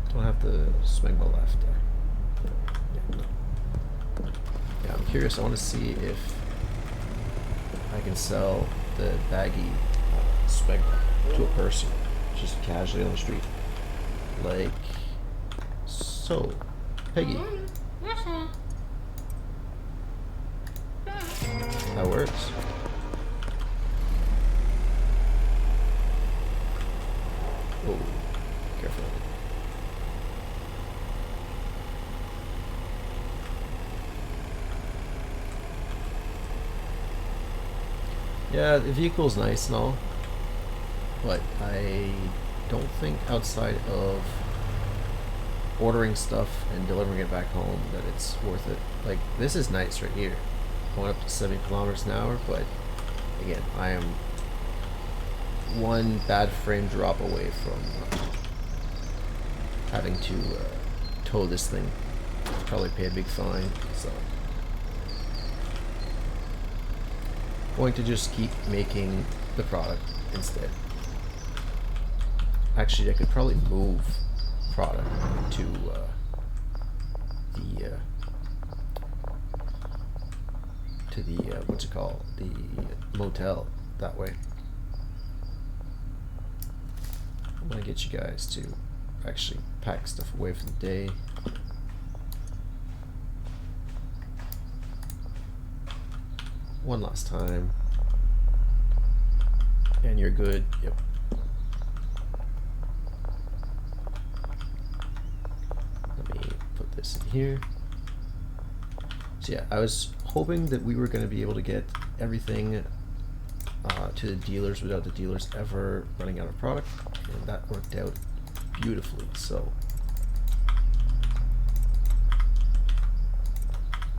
don't have to swing my left there. Yeah, I'm curious. I want to see if I can sell the baggy Smegma to a person, just casually on the street, like so. Peggy, that works. Oh, careful. Yeah, the vehicle's nice and all, but I don't think outside of ordering stuff and delivering it back home that it's worth it. Like, this is nice right here, going up to 70 kilometers an hour, but again, I am one bad frame drop away from having to tow this thing. Probably pay a big fine, so going to just keep making the product instead. Actually, I could probably move product to the what's it called, the motel that way. I'm gonna get you guys to actually pack stuff away for the day. One last time, and you're good. Yep. This in here. So yeah, I was hoping that we were going to be able to get everything to the dealers without the dealers ever running out of product, and that worked out beautifully. So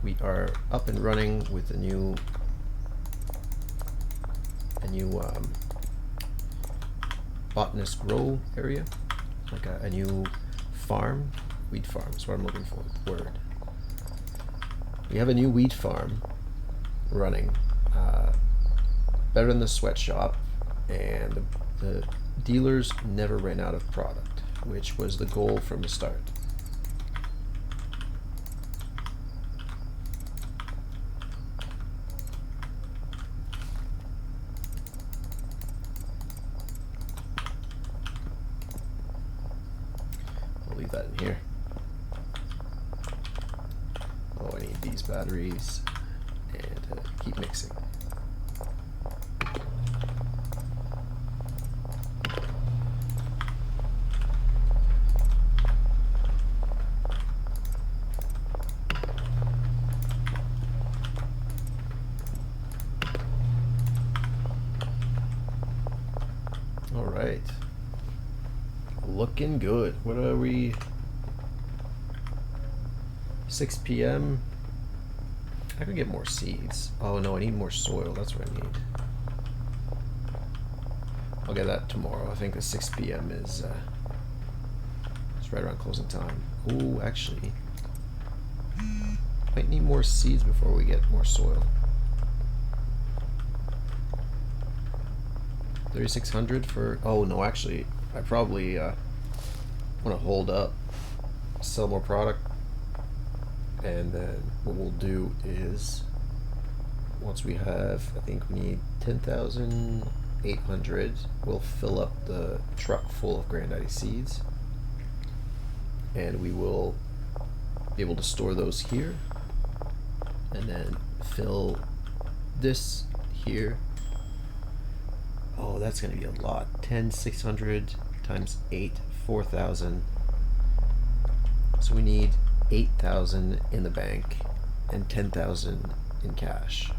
we are up and running with a new botanist grow area, like a new farm. Wheat farm is what I'm looking for. Word. We have a new wheat farm running, better than the sweatshop, and the dealers never ran out of product, which was the goal from the start. I'll leave that in here. Oh, I need these batteries, and keep mixing. All right, looking good. What are we? 6 p.m. I could get more seeds. Oh no, I need more soil. That's what I need. I'll get that tomorrow. I think the 6 p.m. is it's right around closing time. Oh, actually, might need more seeds before we get more soil. 3,600 for. Oh no, actually, I probably want to hold up, sell more product, And then what we'll do is, once we have, I think we need 10,800, we'll fill up the truck full of Granddaddy seeds. And we will be able to store those here. And then fill this here. Oh, that's going to be a lot. 10,600 times 8, 4,000. So we need 8,000 in the bank and 10,000 in cash.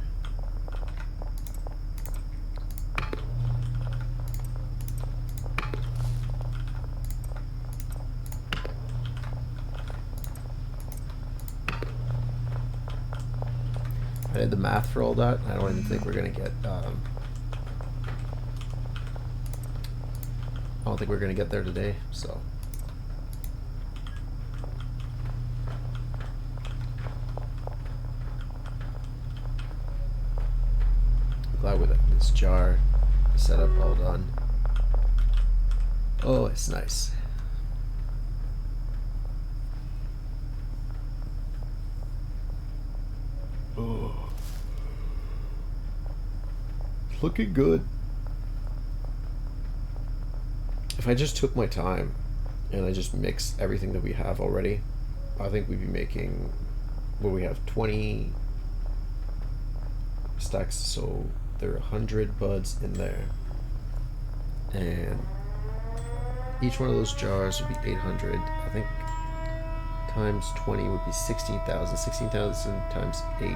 I did the math for all that. I don't even think we're gonna get. I don't think we're gonna get there today. So. Glad with it. This jar setup all done. Oh, it's nice. Oh. Looking good. If I just took my time and I just mixed everything that we have already, I think we'd be making, what we have, 20 stacks, so there are 100 buds in there. And each one of those jars would be 800. I think times 20 would be 16,000. 16,000 times 8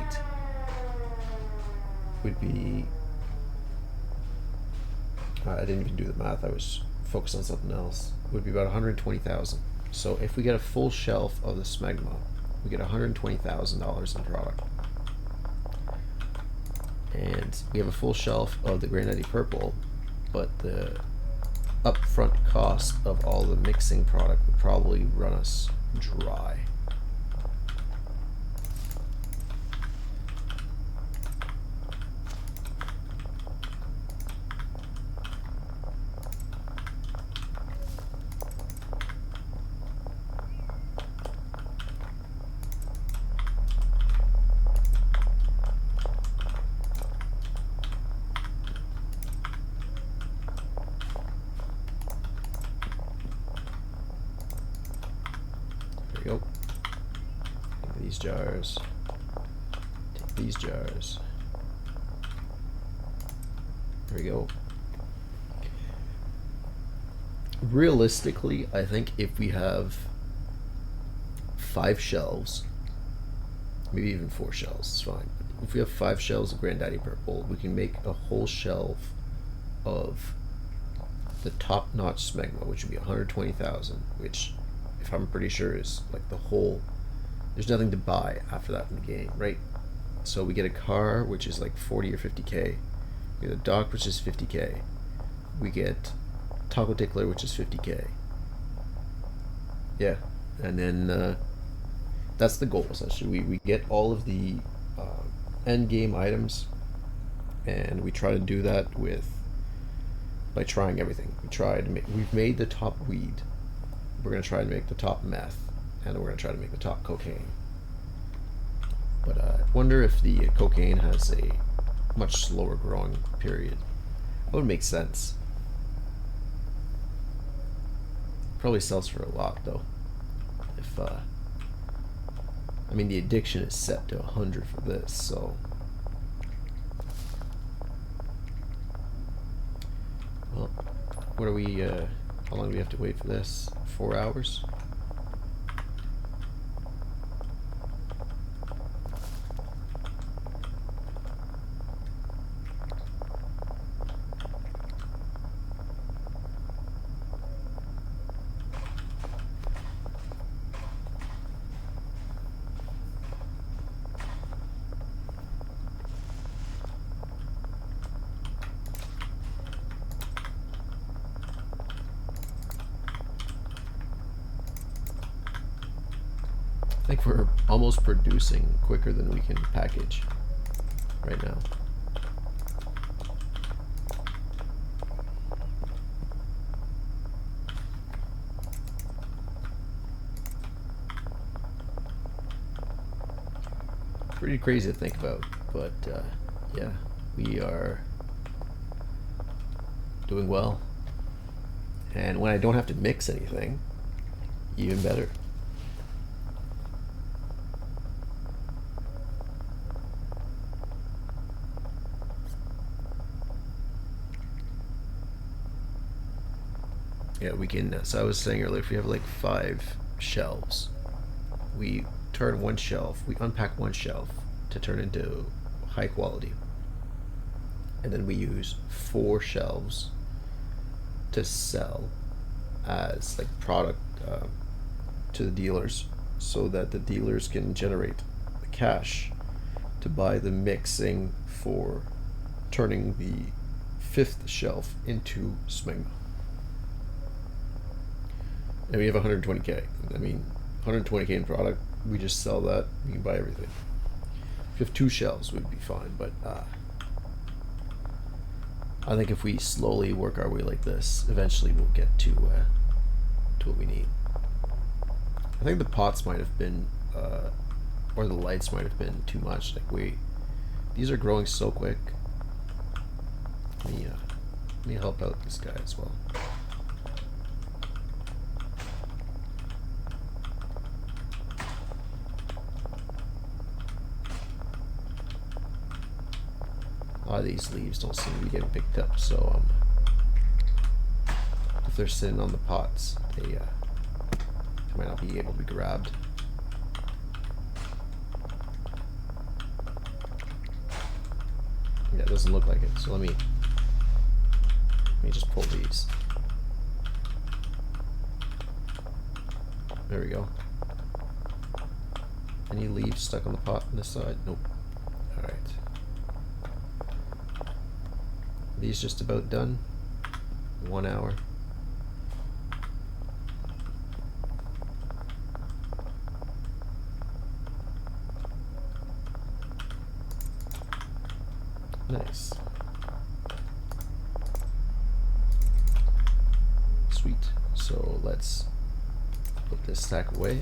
would be... I didn't even do the math. I was focused on something else. It would be about 120,000. So if we get a full shelf of the Smegma, we get $120,000 in product. And we have a full shelf of the Granddaddy Purple, but the upfront cost of all the mixing product would probably run us dry. There we go. Take these jars. Take these jars. There we go. Realistically, I think if we have 5 shelves, maybe even 4 shelves, it's fine. If we have 5 shelves of Granddaddy Purple, we can make a whole shelf of the top-notch Smegma, which would be 120,000, which, if I'm pretty sure, is like the whole. There's nothing to buy after that in the game, right? So we get a car, which is like 40 or 50k. We get a dock, which is 50k. We get Taco Tickler, which is 50k. Yeah, and then that's the goal essentially. We get all of the end game items, and we try to do that by trying everything. We've made the top weed. We're gonna try to make the top meth, and we're gonna try to make the top cocaine. But I wonder if the cocaine has a much slower growing period. That would make sense. Probably sells for a lot though. If I mean, the addiction is set to 100 for this, so. Well, what are we? How long do we have to wait for this? 4 hours? I think we're almost producing quicker than we can package right now. pretty crazy to think about, but yeah, we are doing well. And when I don't have to mix anything, even better. Yeah, we can, so I was saying earlier, if we have like 5 shelves, we turn one shelf, we unpack one shelf to turn into high quality. And then we use 4 shelves to sell as like product to the dealers, so that the dealers can generate the cash to buy the mixing for turning the 5th shelf into Smegma. And we have 120k. I mean, 120k in product, we just sell that, we can buy everything. If you have 2 shelves, we'd be fine, but I think if we slowly work our way like this, eventually we'll get to what we need. I think the pots might have been, or the lights might have been too much. Like these are growing so quick. Let me help out this guy as well. A lot of these leaves don't seem to be getting picked up, so if they're sitting on the pots, they might not be able to be grabbed. Yeah, it doesn't look like it, so let me just pull these. There we go. Any leaves stuck on the pot on this side? Nope. Alright. These just about done. 1 hour. Nice. Sweet. So let's put this stack away.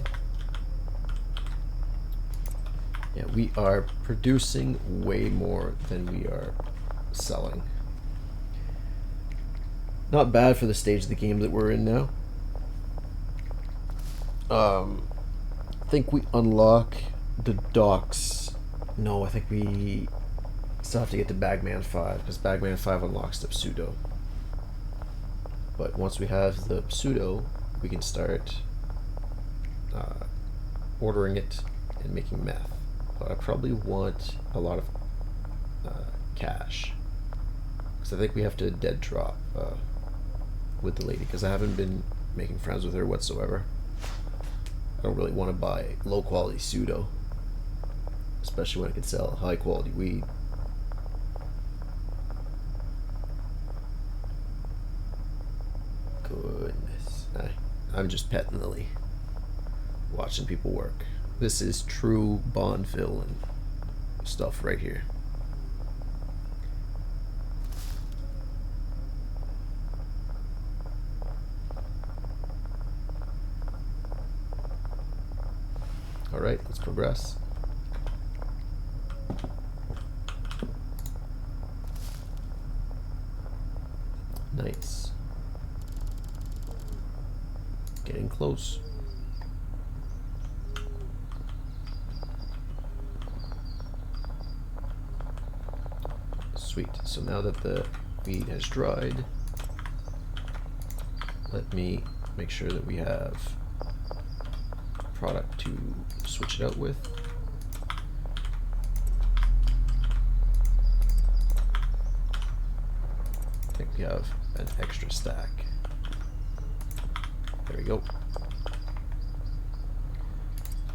Yeah, we are producing way more than we are selling. Not bad for the stage of the game that we're in now. I think we unlock the docks. No, I think we still have to get to Bagman 5, because Bagman 5 unlocks the pseudo. But once we have the pseudo, we can start ordering it and making meth. But I probably want a lot of cash, because I think we have to dead drop with the lady, because I haven't been making friends with her whatsoever. I don't really want to buy low quality pseudo, especially when I can sell high quality weed. Goodness. I'm just petting Lily, watching people work. This is true Bond villain stuff right here. Alright, let's progress. Nice. Getting close. Sweet. So now that the weed has dried, let me make sure that we have product to switch it out with. I think we have an extra stack. There we go.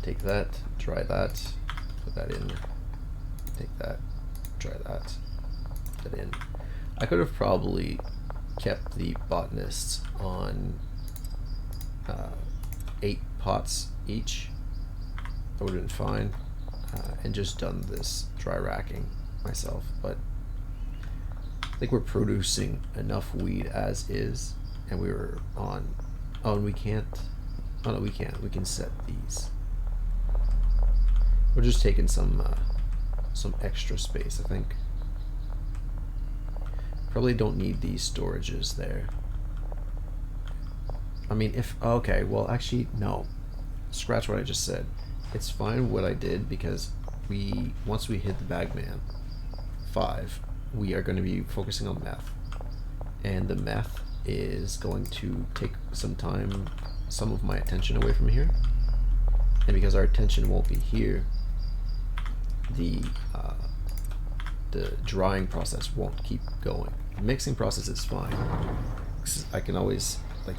Take that, try that, put that in. Take that, try that, put that in. I could have probably kept the botanists on 8 pots each. That would have been fine, and just done this dry racking myself, but I think we're producing enough weed as is, and we were on, oh, and we can't, oh no, we can't, we can set these. We're just taking some some extra space, I think. Probably don't need these storages there. I mean, if... Okay, well, actually, no. Scratch what I just said. It's fine what I did because once we hit the Bagman 5, we are going to be focusing on meth. And the meth is going to take some of my attention away from here. And because our attention won't be here, the drying process won't keep going. The mixing process is fine. I can always, like,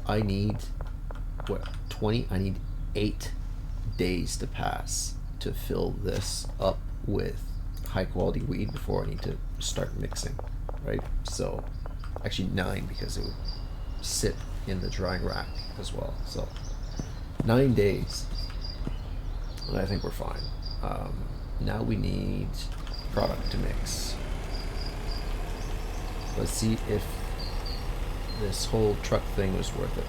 I need, what, 20? I need 8 days to pass to fill this up with high quality weed before I need to start mixing, right? So, actually 9 because it would sit in the drying rack as well. So, 9 days, and I think we're fine. Now we need product to mix. Let's see if this whole truck thing was worth it.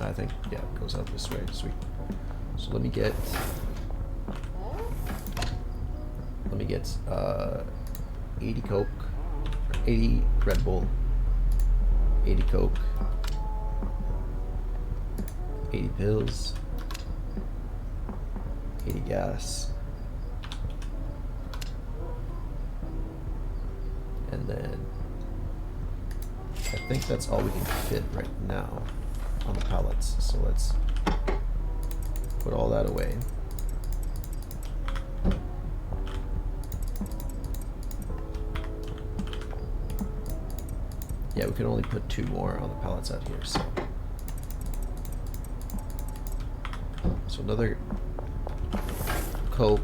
I think, yeah, it goes out this way. Sweet. So let me get 80 Coke, 80 Red Bull, 80 Coke, 80 pills, 80 gas, and then I think that's all we can fit right now on the pallets. So let's put all that away. Yeah, we can only put 2 more on the pallets out here, so another Coke.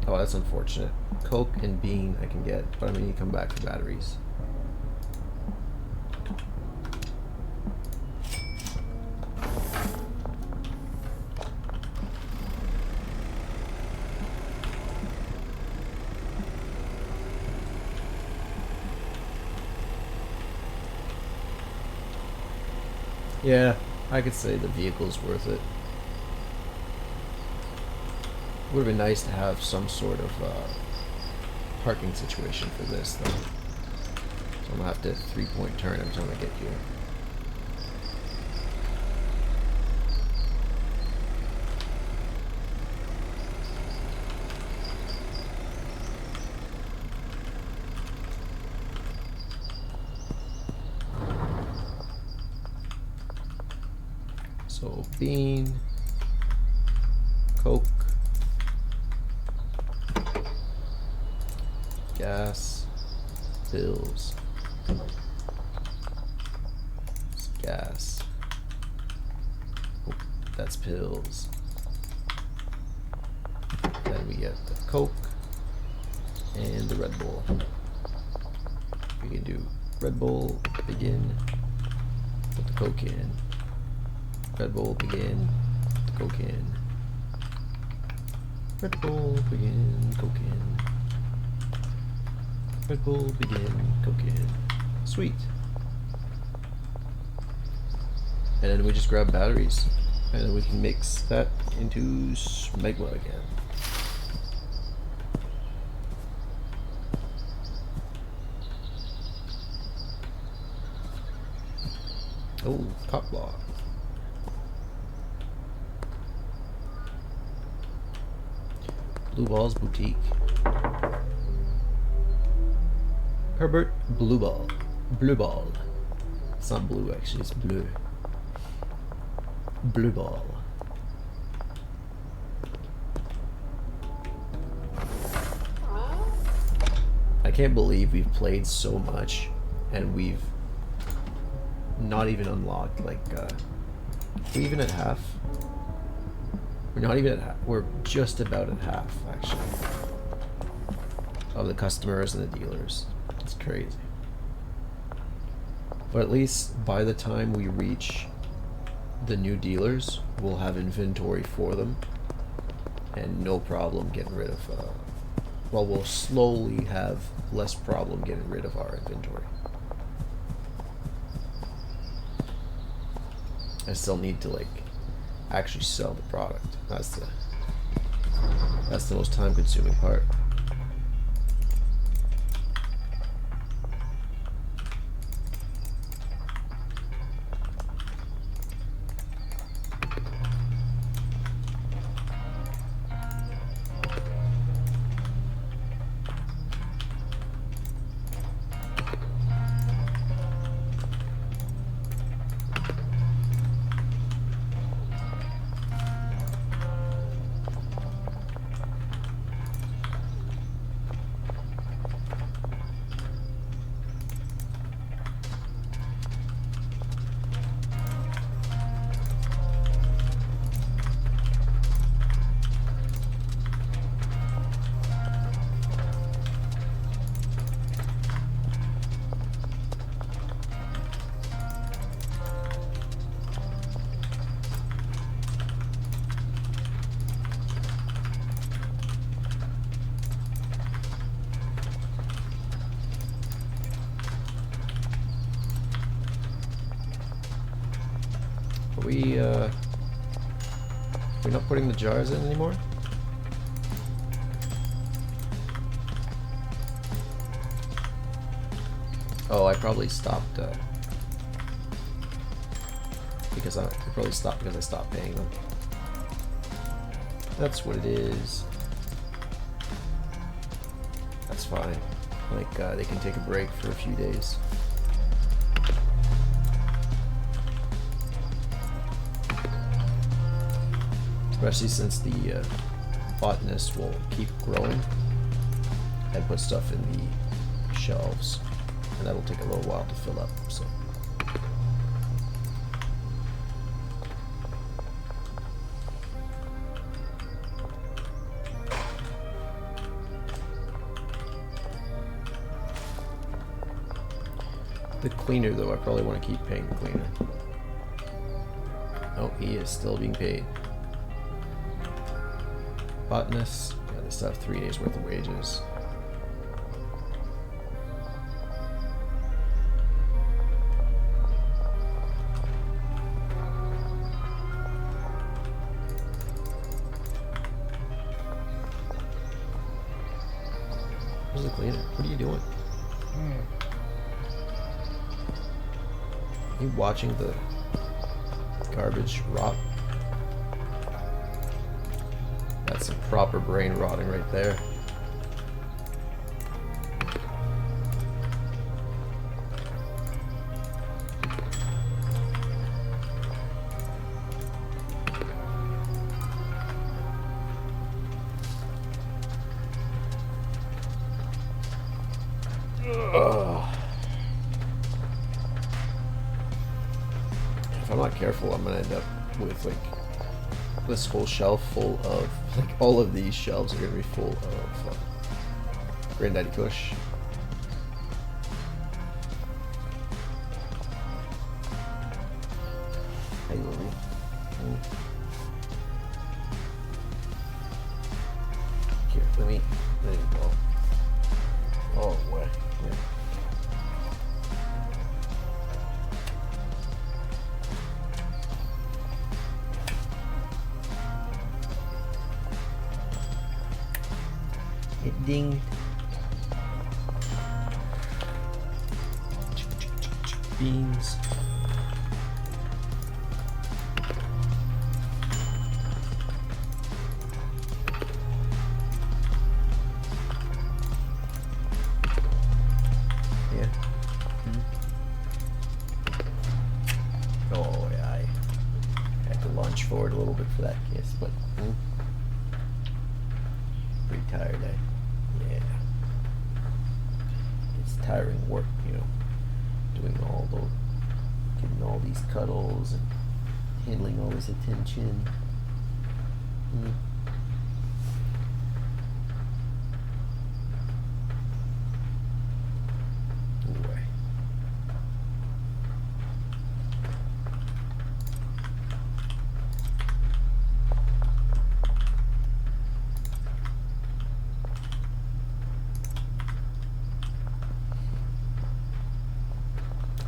Oh, that's unfortunate. Coke and bean I can get, but I'm gonna need to come back for batteries. Yeah, I could say the vehicle's worth it. Would have been nice to have some sort of parking situation for this, though. So I'm gonna have to 3-point turn every time I get here. So bean, Coke, gas, pills, gas, oh, that's pills. Then we get the Coke and the Red Bull. We can do Red Bull, begin, put the Coke in. Red Bull, begin, put the Coke in. Red Bull, begin, Coke in. Red Bull, begin, Coke in. Sweet. And then we just grab batteries. And then we can mix that into smegma again. Oh, cop block. Blue Ball's Boutique. Herbert Blue Ball. Blue Ball. It's not blue actually, it's blue. Blue Ball. I can't believe we've played so much and we've not even unlocked, like, we're even at half. We're not even at half. We're just about at half, actually, of the customers and the dealers. It's crazy. But at least by the time we reach the new dealers, we'll have inventory for them and no problem getting rid of well, we'll slowly have less problem getting rid of our inventory. I still need to like actually sell the product. That's the most time consuming part. We're not putting the jars in anymore? Oh, I probably stopped, because I probably stopped because I stopped paying them. That's what it is. That's fine. Like, they can take a break for a few days. Especially since the botanist will keep growing and put stuff in the shelves, and that'll take a little while to fill up. So. The cleaner, though, I probably want to keep paying the cleaner. Oh, he is still being paid. Botanist, yeah, they still have 3 days worth of wages. Where's the cleaner? What are you doing? Are you watching the garbage rot? That's some proper brain rotting right there. If I'm not careful, I'm gonna end up with like this whole shelf full of, like, all of these shelves are gonna be full of Granddaddy Kush. Hey, Lily. Here, there you go. Oh, boy. Yeah. It dinged. Beans. Yeah. Oh, yeah, I had to lunge forward a little bit for that kiss, but pretty tired, eh? Yeah. It's tiring work, you know, doing all those, getting all these cuddles and handling all this attention. Boy.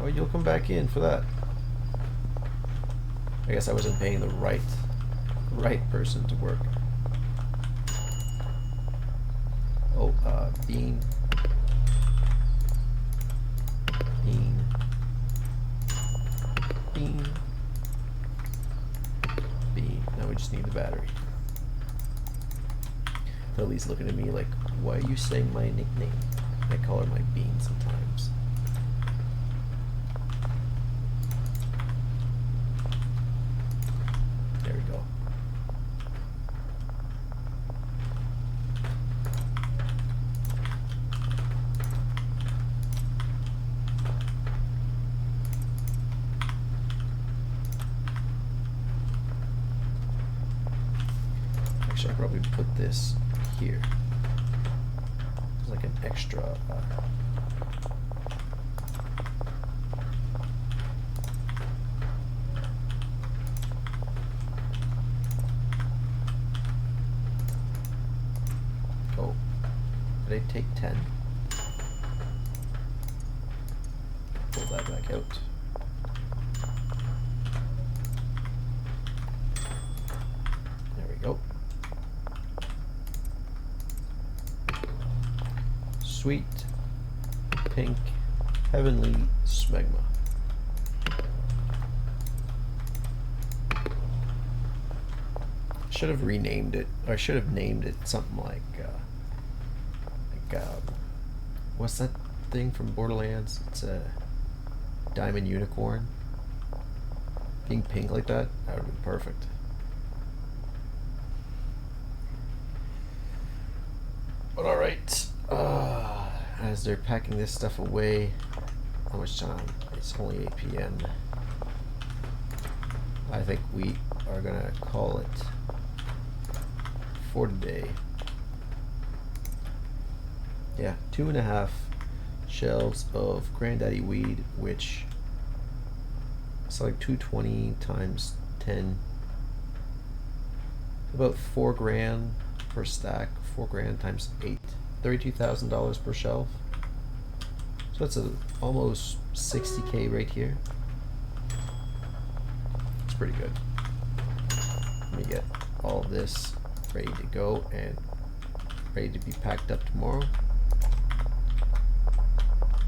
Oh, you'll come back in for that. I guess I wasn't paying the right person to work. Oh, bean. Bean. Bean. Bean. Now we just need the battery. Lily's looking at me like, why are you saying my nickname? I call her my bean sometimes. There we go. Actually, I'll probably put this here. It's like an extra. Oh, did I take 10? Pull that back out. There we go. Sweet, pink, heavenly smegma. Should have renamed it, or I should have named it something like what's that thing from Borderlands? It's a diamond unicorn. Being pink like that, that would have been perfect. But alright, as they're packing this stuff away, how much time? It's only 8 p.m. I think we are gonna call it for today. Yeah, 2.5 shelves of Granddaddy weed, which it's like 220 times 10, about $4,000 per stack. 4 grand times 8, $32,000 per shelf. So that's almost 60K right here. It's pretty good. Let me get all this ready to go and ready to be packed up tomorrow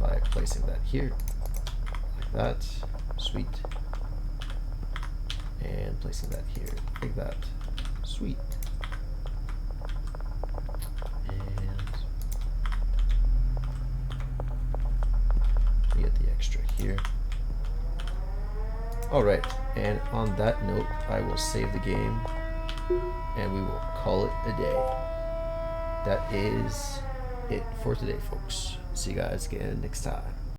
by placing that here, like that, sweet, and placing that here, like that, sweet. Here. Alright, and on that note, I will save the game and we will call it a day. That is it for today, folks. See you guys again next time.